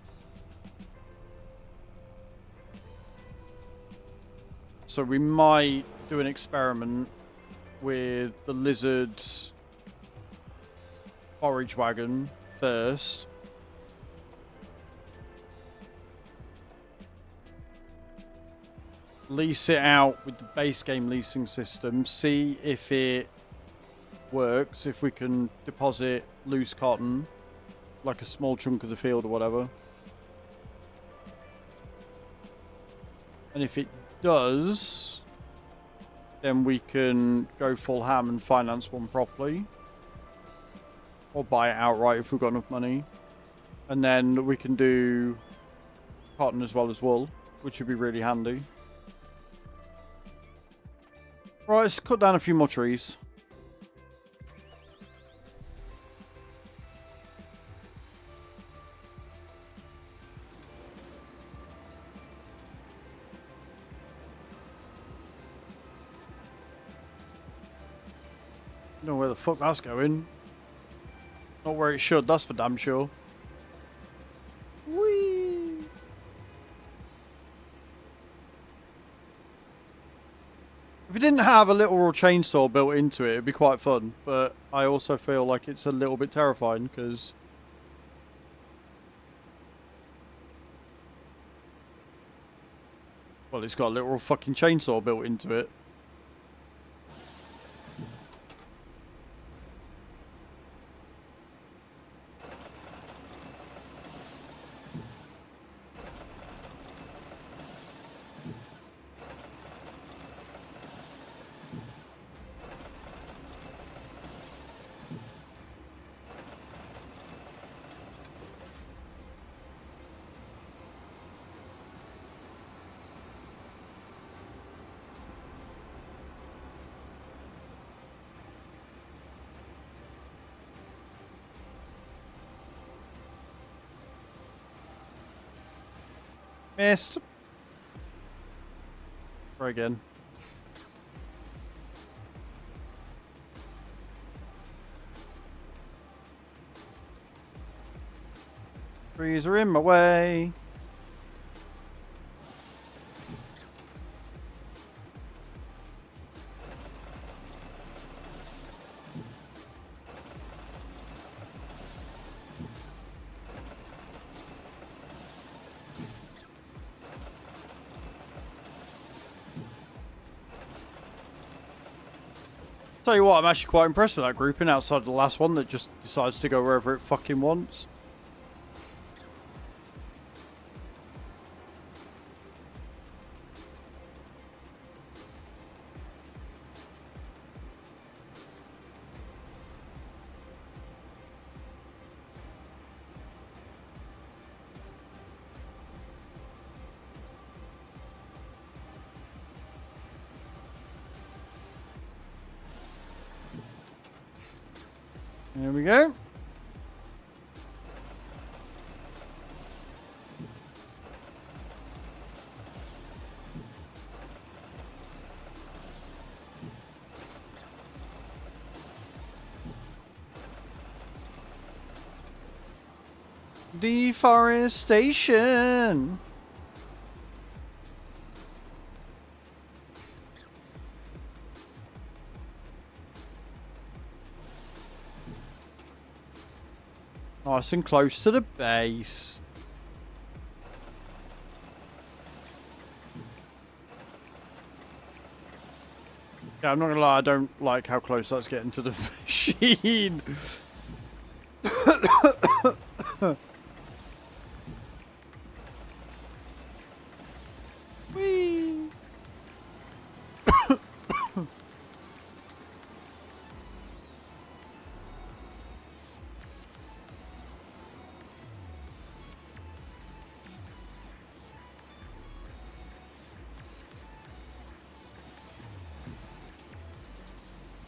Speaker 1: So we might do an experiment with the lizard forage wagon first. Lease it out with the base game leasing system. See if it works. If we can deposit loose cotton, like a small chunk of the field or whatever. And if it does, then we can go full ham and finance one properly. Or buy it outright if we've got enough money. And then we can do cotton as well as wool, which would be really handy. Right, let's cut down a few more trees. Don't know where the fuck that's going. Not where it should, that's for damn sure. Whee! If it didn't have a literal chainsaw built into it, it'd be quite fun. But I also feel like it's a little bit terrifying because... well, it's got a literal fucking chainsaw built into it. Missed. Try again. Trees are in my way. Tell you what, I'm actually quite impressed with that grouping outside of the last one that just decides to go wherever it fucking wants. There we go. Deforestation. Nice and close to the base. Yeah, I'm not gonna lie, I don't like how close that's getting to the machine. Whee!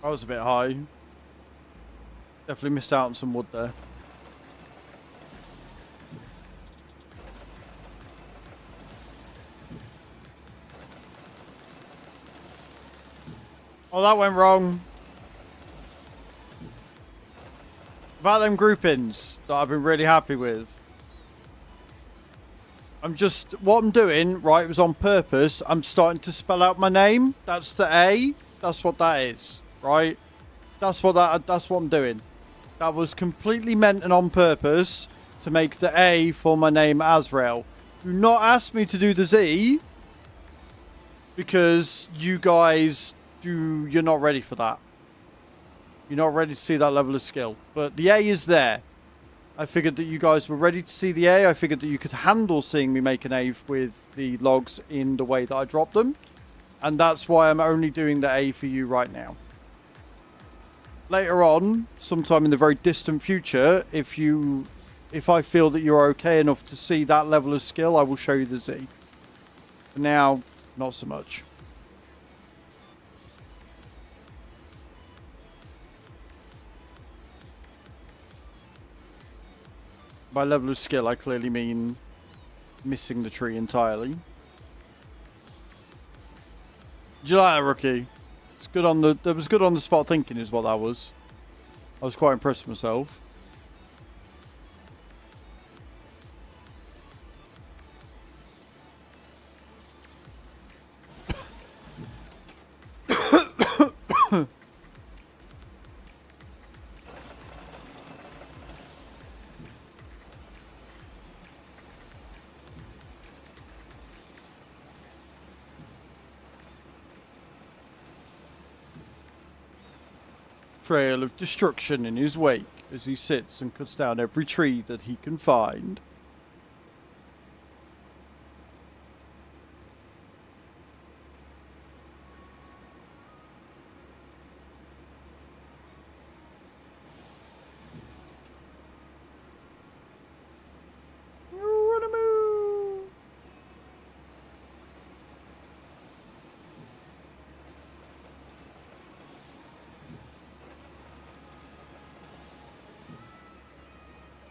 Speaker 1: I was a bit high. Definitely missed out on some wood there. Oh, that went wrong. About them groupings that I've been really happy with. What I'm doing, right, was on purpose. I'm starting to spell out my name. That's the A. That's what that is, right? That's what I'm doing. That was completely meant and on purpose to make the A for my name Azrael. Do not ask me to do the Z because you guys you're not ready for that. You're not ready to see that level of skill. But the A is there. I figured that you guys were ready to see the A. I figured that you could handle seeing me make an A with the logs in the way that I dropped them. And that's why I'm only doing the A for you right now. Later on, sometime in the very distant future, if I feel that you're okay enough to see that level of skill, I will show you the Z. For now, not so much. By level of skill, I clearly mean missing the tree entirely. Did you like that, Rookie? It's good on that was good on the spot thinking is what that was. I was quite impressed with myself. Trail of destruction in his wake as he sits and cuts down every tree that he can find.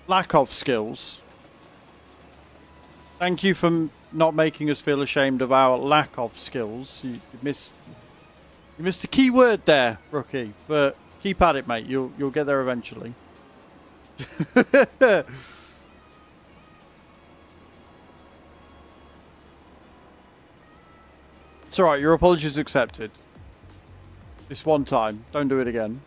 Speaker 1: Lack of skills. Thank you for not making us feel ashamed of our lack of skills. You missed a key word there, Rookie. But keep at it, mate. You'll get there eventually. It's alright, your apologies accepted. This one time. Don't do it again.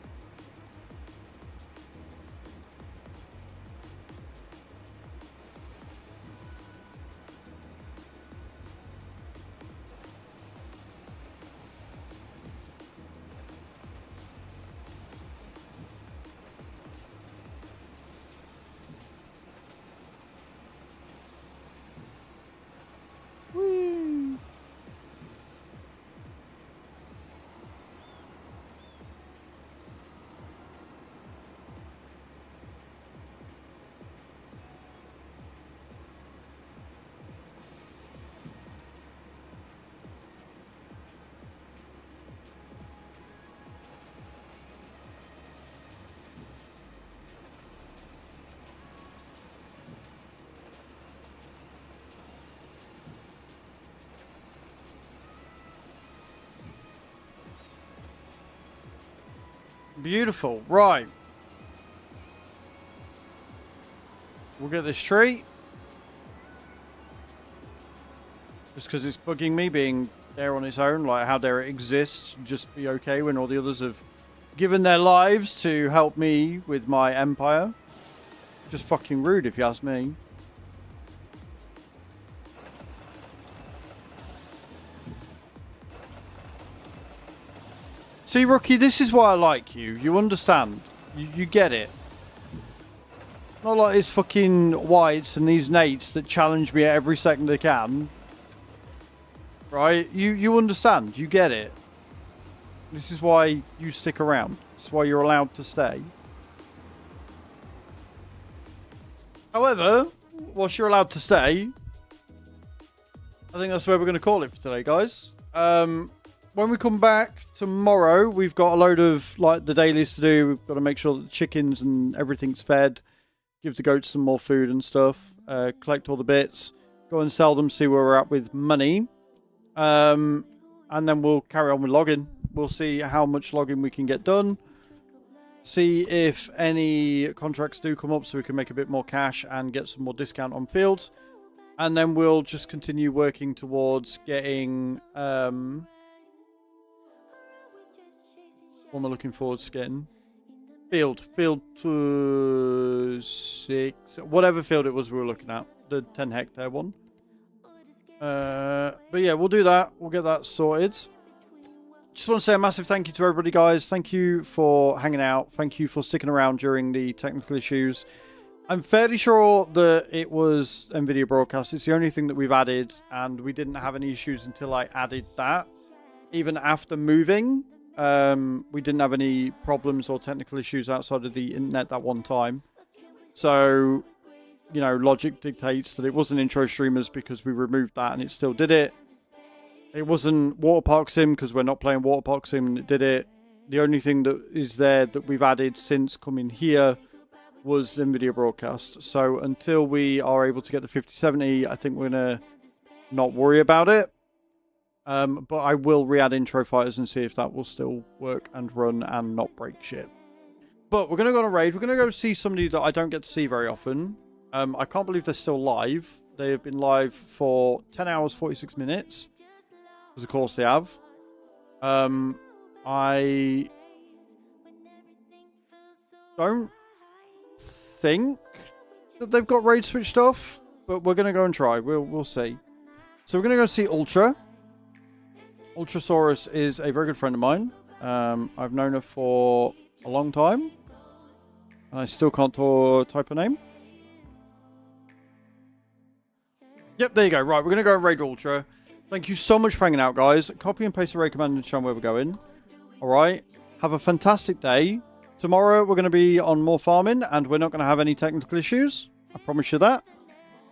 Speaker 1: Beautiful. Right. We'll get this tree. Just because it's bugging me being there on its own. Like, how dare it exist? Just be okay when all the others have given their lives to help me with my empire. Just fucking rude if you ask me. See, Rookie, this is why I like you. You understand. You get it. Not like it's fucking whites and these Nates that challenge me at every second they can. Right? You understand. You get it. This is why you stick around. This is why you're allowed to stay. However, whilst you're allowed to stay, I think that's where we're going to call it for today, guys. When we come back tomorrow, we've got a load of like the dailies to do. We've got to make sure that the chickens and everything's fed. Give the goats some more food and stuff. Collect all the bits. Go and sell them. See where we're at with money. And then we'll carry on with logging. We'll see how much logging we can get done. See if any contracts do come up so we can make a bit more cash and get some more discount on fields. And then we'll just continue working towards getting... what am I looking forward to getting? Field to 6. Whatever field it was we were looking at. The 10 hectare one. But yeah, we'll do that. We'll get that sorted. Just want to say a massive thank you to everybody, guys. Thank you for hanging out. Thank you for sticking around during the technical issues. I'm fairly sure that it was NVIDIA Broadcast. It's the only thing that we've added, and we didn't have any issues until I added that. Even after moving, we didn't have any problems or technical issues outside of the internet that one time. So, you know, logic dictates that it wasn't intro streamers because we removed that and it still did it. It wasn't Waterpark Sim because we're not playing Waterpark Sim and it did it. The only thing that is there that we've added since coming here was NVIDIA Broadcast. So until we are able to get the 5070, I think we're going to not worry about it. But I will re-add intro fighters and see if that will still work and run and not break shit. But we're going to go on a raid. We're going to go see somebody that I don't get to see very often. I can't believe they're still live. They have been live for 10 hours, 46 minutes. Because of course they have. I don't think that they've got raid switched off. But we're going to go and try. We'll see. So we're going to go see Ultra. Ultrasaurus is a very good friend of mine. I've known her for a long time. And I still can't type her name. Yep, there you go. Right, we're going to go raid Ultra. Thank you so much for hanging out, guys. Copy and paste the raid command and show where we're going. Alright. Have a fantastic day. Tomorrow we're going to be on more farming and we're not going to have any technical issues. I promise you that.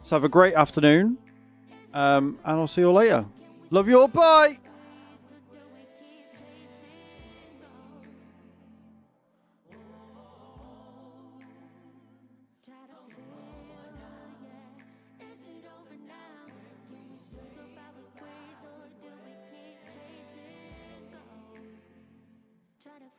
Speaker 1: So have a great afternoon. And I'll see you all later. Love you all. Bye!
Speaker 5: Try to